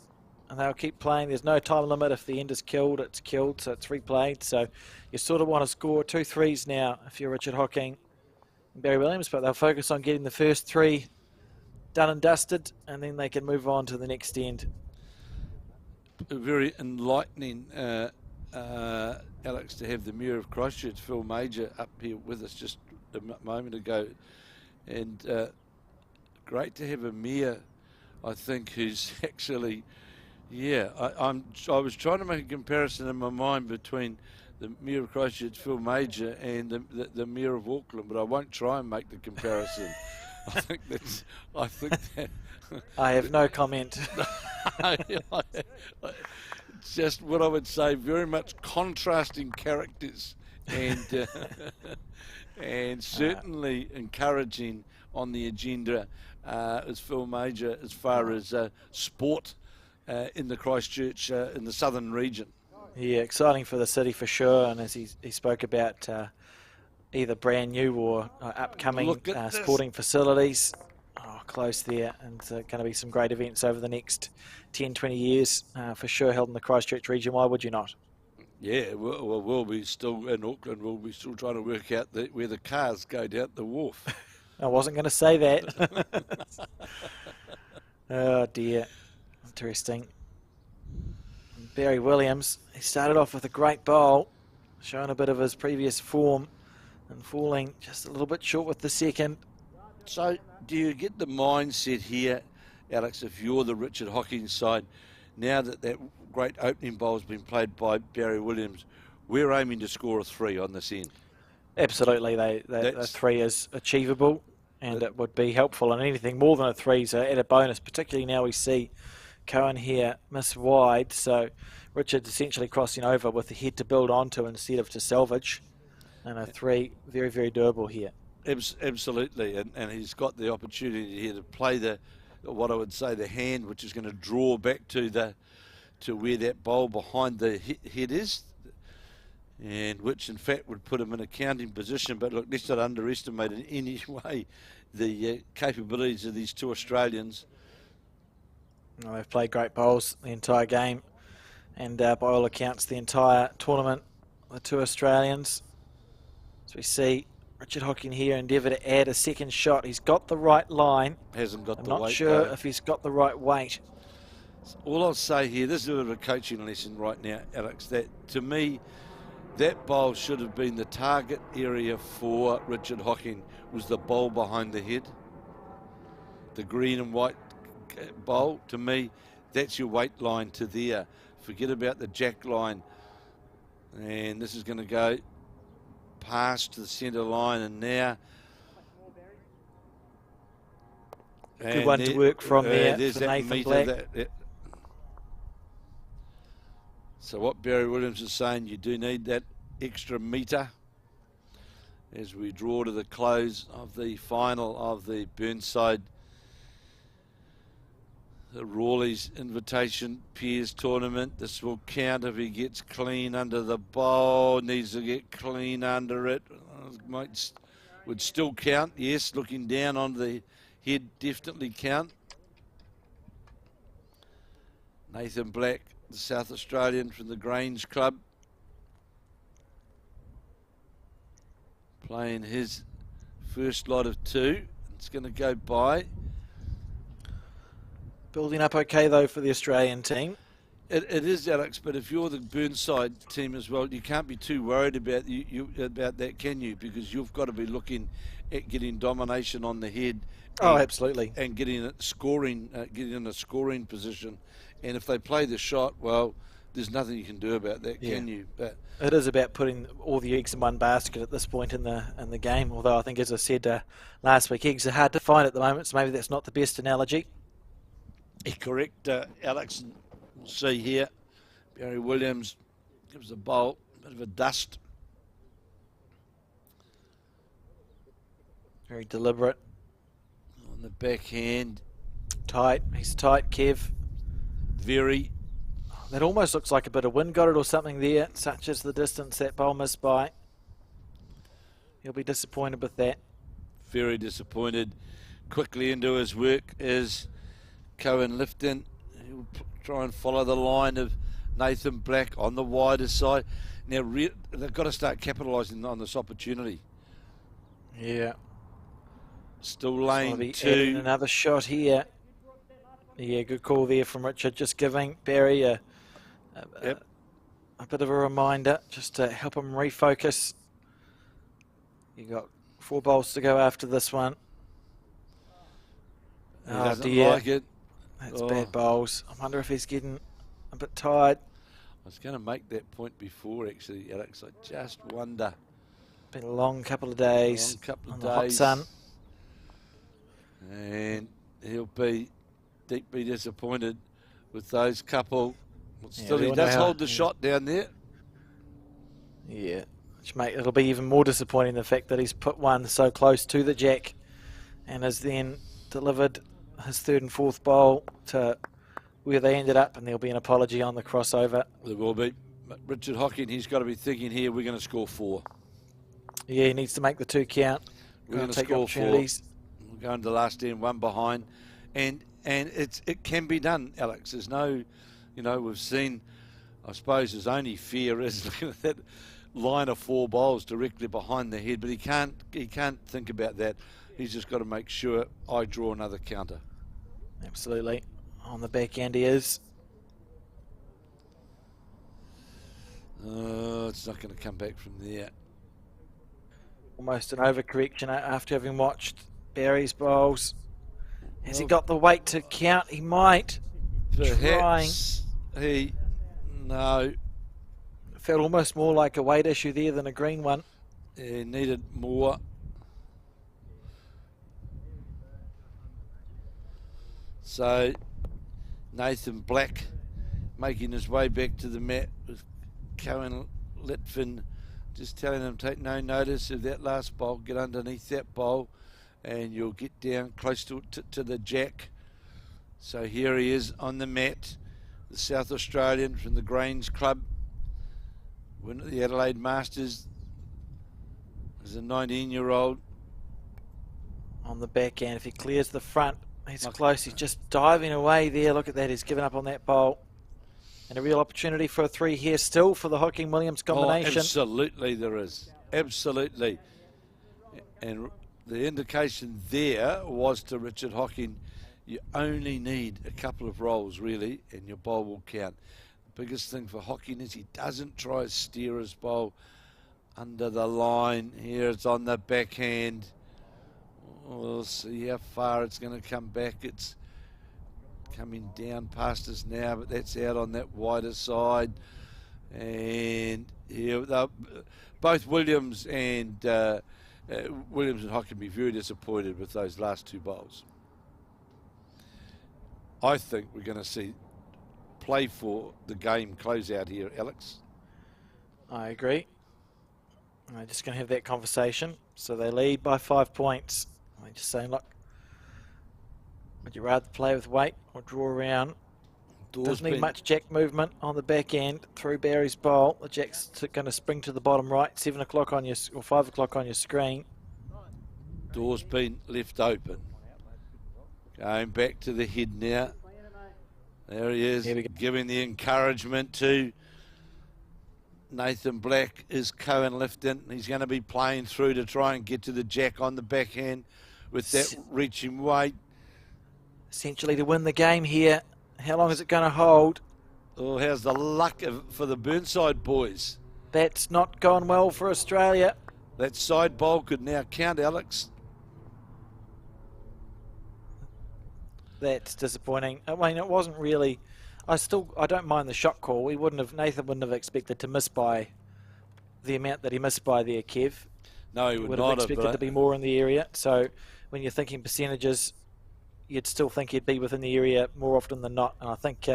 and they'll keep playing. There's no time limit. If the end is killed, it's killed, so it's replayed. So you sort of want to score 2 threes now if you're Richard Hocking and Barry Williams, but they'll focus on getting the first 3 done and dusted, and then they can move on to the next end. Very enlightening, Alex, to have the Mayor of Christchurch, Phil Major, up here with us just a moment ago, and great to have a mayor, I think, who's actually, I was trying to make a comparison in my mind between the Mayor of Christchurch, Phil Major, and the Mayor of Auckland, but I won't try and make the comparison. I think that. I have no comment. Just what I would say, very much contrasting characters, and and certainly encouraging on the agenda as Phil Major as far as sport in the Christchurch in the southern region. Yeah, exciting for the city for sure, and as he spoke about either brand new or upcoming sporting facilities. Oh, close there, and going to be some great events over the next 10, 20 years for sure held in the Christchurch region. Why would you not? Yeah, we'll be still in Auckland. We'll be still trying to work out where the cars go down the wharf. I wasn't going to say that. Oh dear, interesting. Barry Williams, he started off with a great bowl, showing a bit of his previous form and falling just a little bit short with the second. So, do you get the mindset here, Alex, if you're the Richard Hocking side, now that that great opening bowl's been played by Barry Williams, we're aiming to score a 3 on this end? Absolutely, the 3 is achievable, and it would be helpful. And anything more than a 3 is at a bonus, particularly now we see Cohen here miss wide. So Richard's essentially crossing over with the head to build onto instead of to salvage. And a 3, very, very doable here. Absolutely, and he's got the opportunity here to play what I would say the hand, which is going to draw back to where that bowl behind the head is, and which in fact would put him in a counting position. But look, let's not underestimate in any way the capabilities of these two Australians. Well, they've played great bowls the entire game, and by all accounts the entire tournament, the two Australians. As we see Richard Hocking here endeavour to add a second shot. He's got the right line. Hasn't got the weight. I'm not weight, sure though. if he's got the right weight. All I'll say here, this is a bit of a coaching lesson right now, Alex, that to me, that bowl should have been the target area for Richard Hocking, was the bowl behind the head. The green and white bowl, to me, that's your weight line to there. Forget about the jack line. And this is going to go past to the centre line, and now good one to work from there there's for that Nathan meter. Black. So what Barry Williams is saying, you do need that extra metre as we draw to the close of the final of the Burnside, the Rawleigh's Invitation Peers Tournament. This will count if he gets clean under the bowl. Needs to get clean under it. Would still count, yes. Looking down on the head, definitely count. Nathan Black, the South Australian from the Grange Club, playing his first lot of 2. It's going to go by. Building up okay, though, for the Australian team. It is, Alex, but if you're the Burnside team as well, you can't be too worried about about that, can you? Because you've got to be looking at getting domination on the head. Oh, absolutely. And getting it scoring, getting in a scoring position. And if they play the shot, well, there's nothing you can do about that, can you? But it is about putting all the eggs in one basket at this point in the game. Although I think, as I said last week, eggs are hard to find at the moment, so maybe that's not the best analogy. Correct, Alex. We'll see here. Barry Williams gives the bowl a bit of a dust. Very deliberate. On the backhand. Tight. He's tight, Kev. Very. That almost looks like a bit of wind got it or something there, such as the distance that bowl missed by. He'll be disappointed with that. Very disappointed. Quickly into his work is Cohen Litfin. He'll try and follow the line of Nathan Black on the wider side. Now, they've got to start capitalising on this opportunity. Yeah. Still lane 2. Another shot here. Yeah, good call there from Richard. Just giving Barry a bit of a reminder just to help him refocus. You got 4 bowls to go after this one. He doesn't like it. That's bad bowls. I wonder if he's getting a bit tired. I was going to make that point before, actually, Alex. I just wonder. Been a long couple of days. On the hot sun. And he'll be deeply disappointed with those couple. Well, still, he does hold the shot down there. Yeah. It'll be even more disappointing, the fact that he's put one so close to the jack and has then delivered his 3rd and 4th bowl to where they ended up, and there'll be an apology on the crossover. There will be. But Richard Hocking, he's got to be thinking here, we're going to score 4. Yeah, he needs to make the 2 count. We're going to take score opportunities. 4. We're going to the last end, 1 behind. And it can be done, Alex. There's no, we've seen, I suppose his only fear is looking at that line of 4 bowls directly behind the head, but he can't think about that. He's just got to make sure I draw another counter. Absolutely. On the back end he is. It's not going to come back from there. Almost an overcorrection after having watched Barry's bowls. Has he Well, got the weight to count? He might. perhaps he... No, Felt almost more like a weight issue there than a green one. he needed more. So Nathan Black making his way back to the mat with Cohen Litfin just telling him take no notice of that last bowl, get underneath that bowl and you'll get down close to the jack. So here he is on the mat, the South Australian from the Grange Club, winner of the Adelaide Masters, is a 19-year-old. On the backhand, if he clears the front, he's close. He's just diving away there. Look at that. He's given up on that bowl. And a real opportunity for a 3 here still for the Hocking-Williams combination. Oh, absolutely there is. Absolutely. And the indication there was to Richard Hocking, you only need a couple of rolls really and your bowl will count. The biggest thing for Hocking is he doesn't try to steer his bowl under the line. Here it's on the backhand. We'll see how far it's going to come back. It's coming down past us now, but that's out on that wider side. And here, both Williams and Hocking be very disappointed with those last 2 bowls. I think we're going to see play for the game close out here, Alex. I agree. I'm just going to have that conversation. So they lead by 5 points. I'm just saying, look, would you rather play with weight or draw around? Doesn't need much jack movement on the back end through Barry's bowl. The jack's going to spring to the bottom right, 7 o'clock on your or 5 o'clock on your screen. Door's been left open. Going back to the head now. There he is, giving the encouragement to Nathan Black. Is Cohen Lifton. He's going to be playing through to try and get to the jack on the backhand with that reaching weight. Essentially to win the game here. How long is it going to hold? Oh, how's the luck for the Burnside boys? That's not gone well for Australia. That side bowl could now count, Alex. That's disappointing. I mean, it wasn't really. I don't mind the shot call. Nathan wouldn't have expected to miss by the amount that he missed by there, Kev. No, he would not have expected to be more in the area. So when you're thinking percentages, you'd still think he'd be within the area more often than not. And I think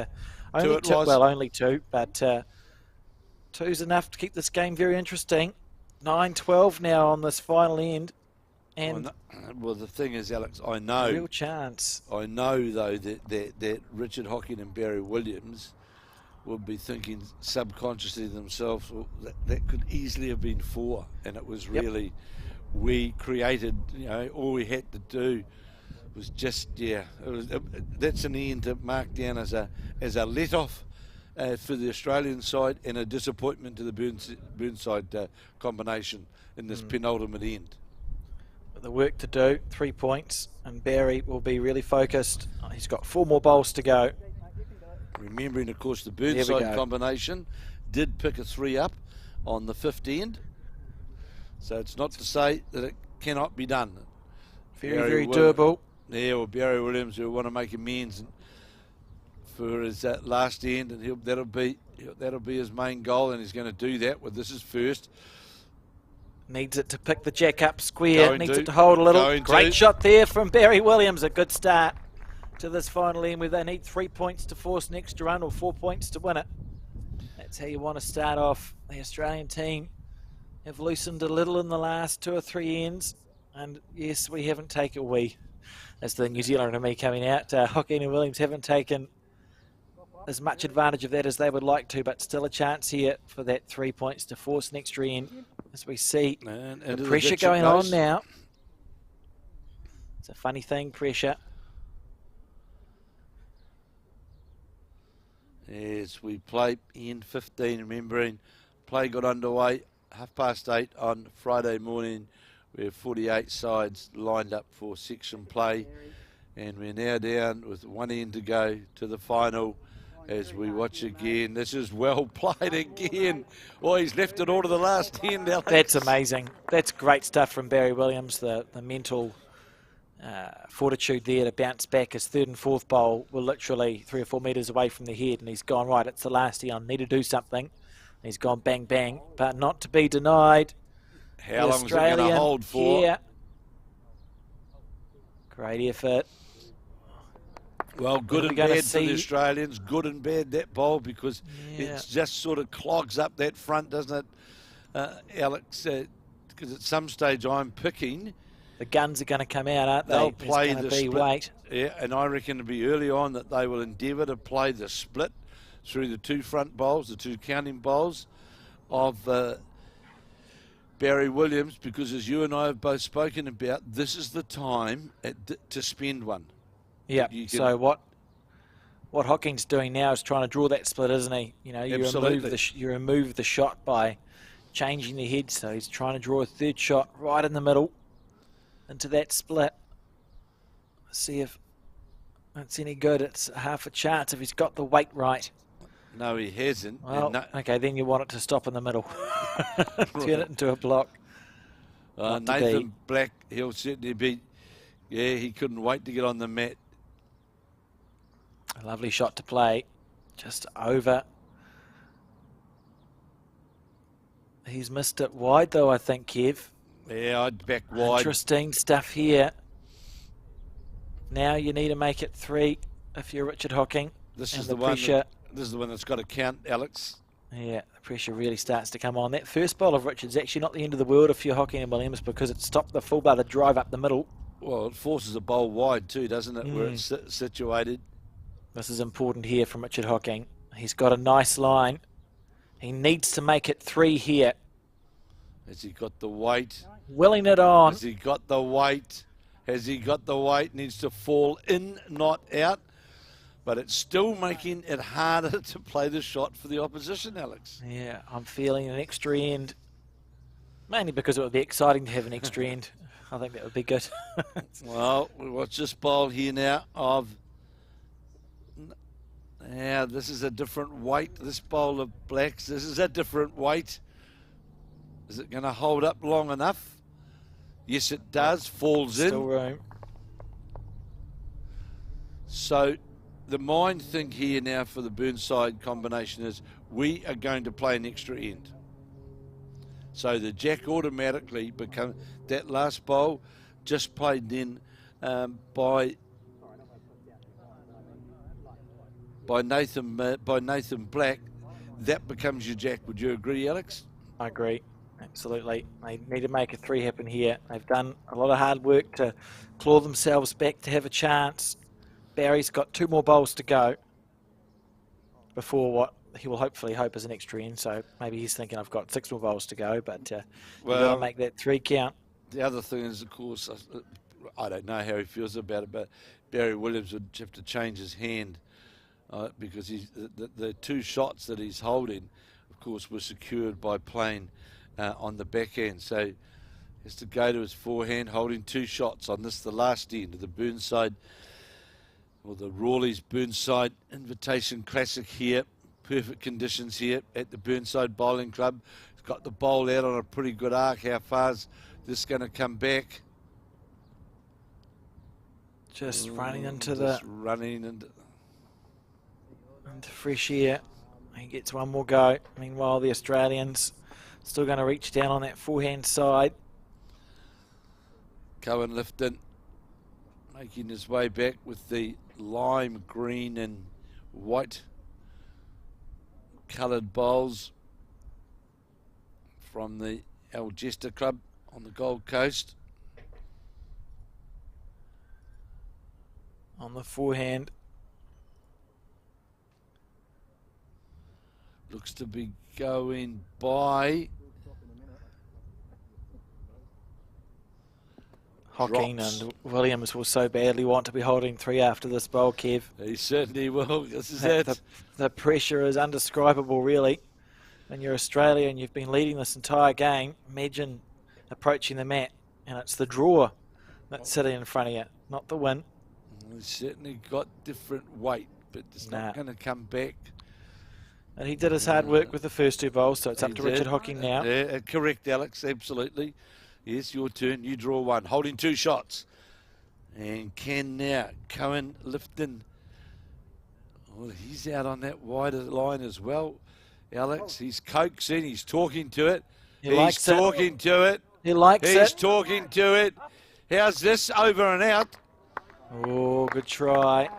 only 2, but 2's enough to keep this game very interesting. 9-12 now on this final end. And well, the thing is, Alex, I know real chance. I know though that Richard Hocking and Barry Williams would be thinking subconsciously themselves, well, that could easily have been 4, and it was really we created. All we had to do was just that's an end to mark down as a let off for the Australian side and a disappointment to the Burnside combination in this penultimate end. The work to do, 3 points, and Barry will be really focused. He's got 4 more bowls to go. Remembering, of course, the Burnside combination did pick a 3 up on the 5th end, so it's not to say that it cannot be done. Very doable. Yeah, well, Barry Williams will want to make amends for his last end, and that'll be his main goal, and he's going to do that. Well, this is first. Needs it to pick the jack up square. Needs it to hold a little. Great shot there from Barry Williams. A good start to this final end where they need 3 points to force an extra run or 4 points to win it. That's how you want to start off. The Australian team have loosened a little in the last 2 or 3 ends. And yes, we haven't taken, that's the New Zealander and me coming out. Hocking and Williams haven't taken as much advantage of that as they would like to, but still a chance here for that 3 points to force an extra end. As we see the pressure going on now. It's a funny thing, pressure. As we play in 15, remembering play got underway 8:30 on Friday morning. We have 48 sides lined up for section play, and we're now down with 1 end to go to the final. as we watch again. This is well played again. Oh, he's left it all to the last end, Alex. That's amazing. That's great stuff from Barry Williams, the mental fortitude there to bounce back. His third and fourth bowl were literally 3 or 4 metres away from the head, and he's gone, right, it's the last year, I need to do something. And he's gone bang, bang, but not to be denied. How long is it going to hold for? Here. Great effort. Well, good and bad for the Australians. Good and bad, that bowl, because it just sort of clogs up that front, doesn't it, Alex? Because at some stage I'm picking. The guns are going to come out, aren't they? They'll play the split. Weight. Yeah, and I reckon it'll be early on that they will endeavour to play the split through the 2 front bowls, the 2 counting bowls of Barry Williams, because as you and I have both spoken about, this is the time to spend one. Yeah, so what Hocking's doing now is trying to draw that split, isn't he? You know, you remove the shot by changing the head, so he's trying to draw a third shot right in the middle into that split. See if it's any good. It's half a chance if he's got the weight right. No, he hasn't. Well, okay, then you want it to stop in the middle. Turn it into a block. Nathan Black, he'll certainly be. Yeah, he couldn't wait to get on the mat. A lovely shot to play. Just over. He's missed it wide, though, I think, Kev. Yeah, I'd back wide. Interesting stuff here. Now you need to make it 3 if you're Richard Hocking. This is the one that's got to count, Alex. Yeah, the pressure really starts to come on. That first bowl of Richard's actually not the end of the world if you're Hocking and Williams, because it stopped the full bar to drive up the middle. Well, it forces a bowl wide too, doesn't it, where it's situated. This is important here from Richard Hocking. He's got a nice line. He needs to make it 3 here. Has he got the weight? Willing it on. Has he got the weight? Has he got the weight? Needs to fall in, not out. But it's still making it harder to play the shot for the opposition, Alex. Yeah, I'm feeling an extra end. Mainly because it would be exciting to have an extra end. I think that would be good. Well, we watch this bowl here now of... Now, this is a different weight. This bowl of blacks, this is a different weight. Is it going to hold up long enough? Yes, it does. Falls in. Still room. So the mind thing here now for the Burnside combination is we are going to play an extra end. So the jack automatically becomes that last bowl just played then by Nathan Black. That becomes your jack. Would you agree, Alex? I agree. Absolutely. They need to make a 3 happen here. They've done a lot of hard work to claw themselves back to have a chance. Barry's got 2 more bowls to go before what he will hopefully hope is an extra end. So maybe he's thinking I've got 6 more bowls to go, but you've got to make that 3 count. The other thing is, of course, I don't know how he feels about it, but Barry Williams would have to change his hand because the 2 shots that he's holding, of course, were secured by playing on the back end. So he has to go to his forehand, holding 2 shots on this, the last end of the Burnside, or the Rawleigh's Burnside Invitation Classic here. Perfect conditions here at the Burnside Bowling Club. He's got the bowl out on a pretty good arc. How far's this going to come back? Just running into into fresh air. He gets 1 more go. Meanwhile, the Australians still going to reach down on that forehand side. Cohen Litfin making his way back with the lime green and white coloured bowls from the Algesta Club on the Gold Coast. On the forehand. Looks to be going by. Hocking and Williams will so badly want to be holding 3 after this bowl, Kev. He certainly will. This is it. The pressure is undescribable, really. When you're Australia and you've been leading this entire game, imagine approaching the mat and it's the draw that's sitting in front of you, not the win. He's certainly got different weight but it's not going to come back. And he did his hard work with the first 2 bowls, so it's up to Richard Hocking now. Yeah, correct, Alex, absolutely. Yes, your turn. You draw 1. Holding 2 shots. And can now Cohen Litfin. Well, he's out on that wider line as well. Alex, he's coaxing. He's talking to it. He's talking to it. He likes it. He's talking to it. How's this? Over and out. Oh, good try.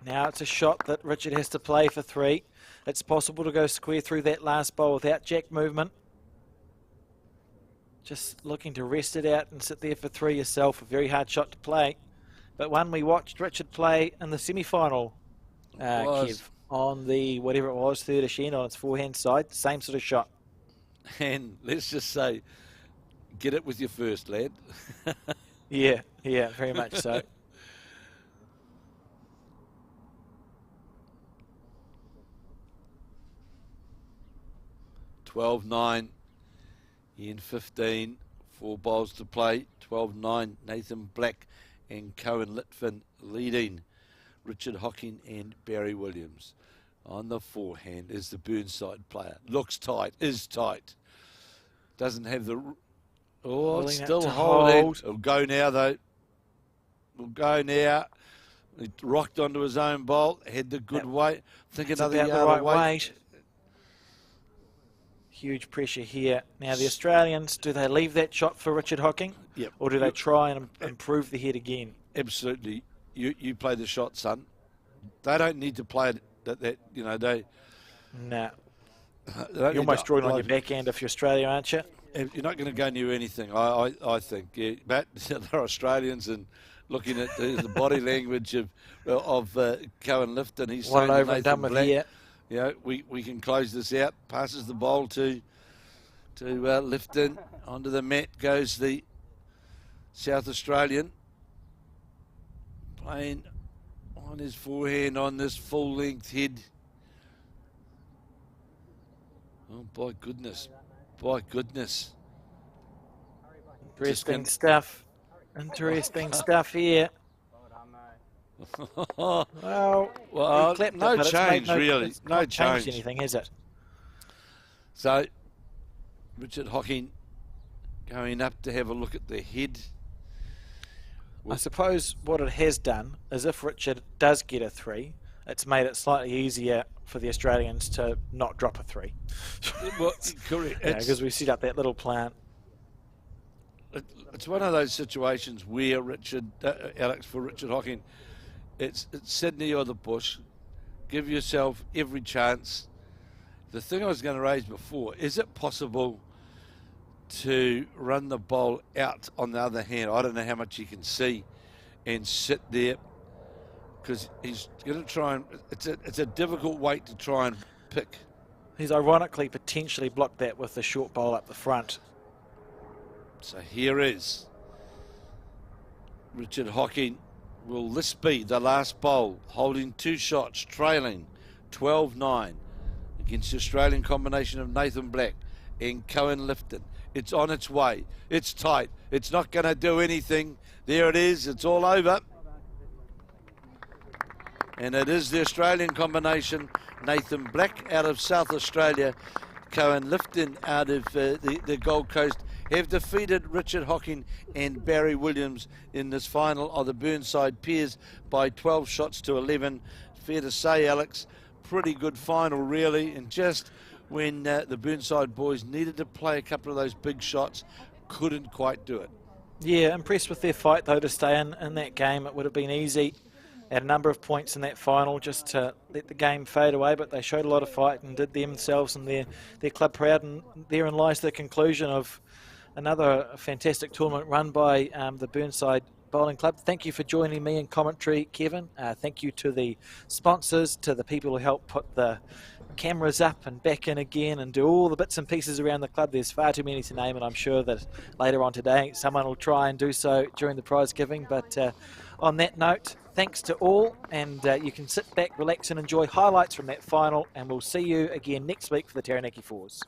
Now it's a shot that Richard has to play for 3. It's possible to go square through that last bowl without jack movement. Just looking to rest it out and sit there for 3 yourself. A very hard shot to play. But one we watched Richard play in the semi-final, Kev, on the, whatever it was, 3rd end on its forehand side. Same sort of shot. And let's just say, get it with your first, lad. Yeah, very much so. 12-9 in 15, 4 bowls to play. 12-9, Nathan Black and Cohen Litfin leading. Richard Hocking and Barry Williams. On the forehand is the Burnside player. Looks tight, is tight. Doesn't have the... Oh, it's still holding. It'll go now, though. Will go now. He rocked onto his own bowl, had the good weight. Think another about yard the right away. weight. Huge pressure here. Now the Australians, do they leave that shot for Richard Hocking? Yep. Or do they try and improve the head again? Absolutely. You play the shot, son. They don't need to play it that you know, they... Nah. You're almost drawing on your backhand if you're Australia, aren't you? You're not going to go near anything, I think. Yeah, but they're Australians, and looking at the body language of Cohen Litfin, he's One saying over and done with here. Yeah, we can close this out. Passes the bowl to Litfin. Onto the mat goes the South Australian. Playing on his forehand on this full-length head. Oh, by goodness. By goodness. Interesting stuff. Interesting stuff here. Well, no change, really. No change. Anything, is it? So, Richard Hocking going up to have a look at the head. I suppose what it has done is if Richard does get a 3, it's made it slightly easier for the Australians to not drop a 3. Well, correct. Because we set up that little plant. It's one of those situations where Alex, for Richard Hocking, it's Sydney or the bush. Give yourself every chance. The thing I was going to raise before, is it possible to run the bowl out on the other hand? I don't know how much you can see, and sit there, because he's going to try and it's a difficult weight to try and pick. He's ironically potentially blocked that with the short bowl up the front. So here is Richard Hocking. Will this be the last bowl? Holding 2 shots, trailing 12-9 against the Australian combination of Nathan Black and Cohen Litfin. It's on its way. It's tight. It's not going to do anything. There it is. It's all over. And it is the Australian combination. Nathan Black out of South Australia, Cohen Litfin out of the Gold Coast, have defeated Richard Hocking and Barry Williams in this final of the Burnside Pairs by 12 shots to 11. Fair to say, Alex, pretty good final, really. And just when the Burnside boys needed to play a couple of those big shots, couldn't quite do it. Yeah, impressed with their fight, though, to stay in that game. It would have been easy at a number of points in that final just to let the game fade away, but they showed a lot of fight and did themselves and their club proud, and therein lies the conclusion of another fantastic tournament run by the Burnside Bowling Club. Thank you for joining me in commentary, Kevin. Thank you to the sponsors, to the people who helped put the cameras up and back in again and do all the bits and pieces around the club. There's far too many to name, and I'm sure that later on today someone will try and do so during the prize giving. But on that note, thanks to all, and you can sit back, relax and enjoy highlights from that final, and we'll see you again next week for the Taranaki Fours.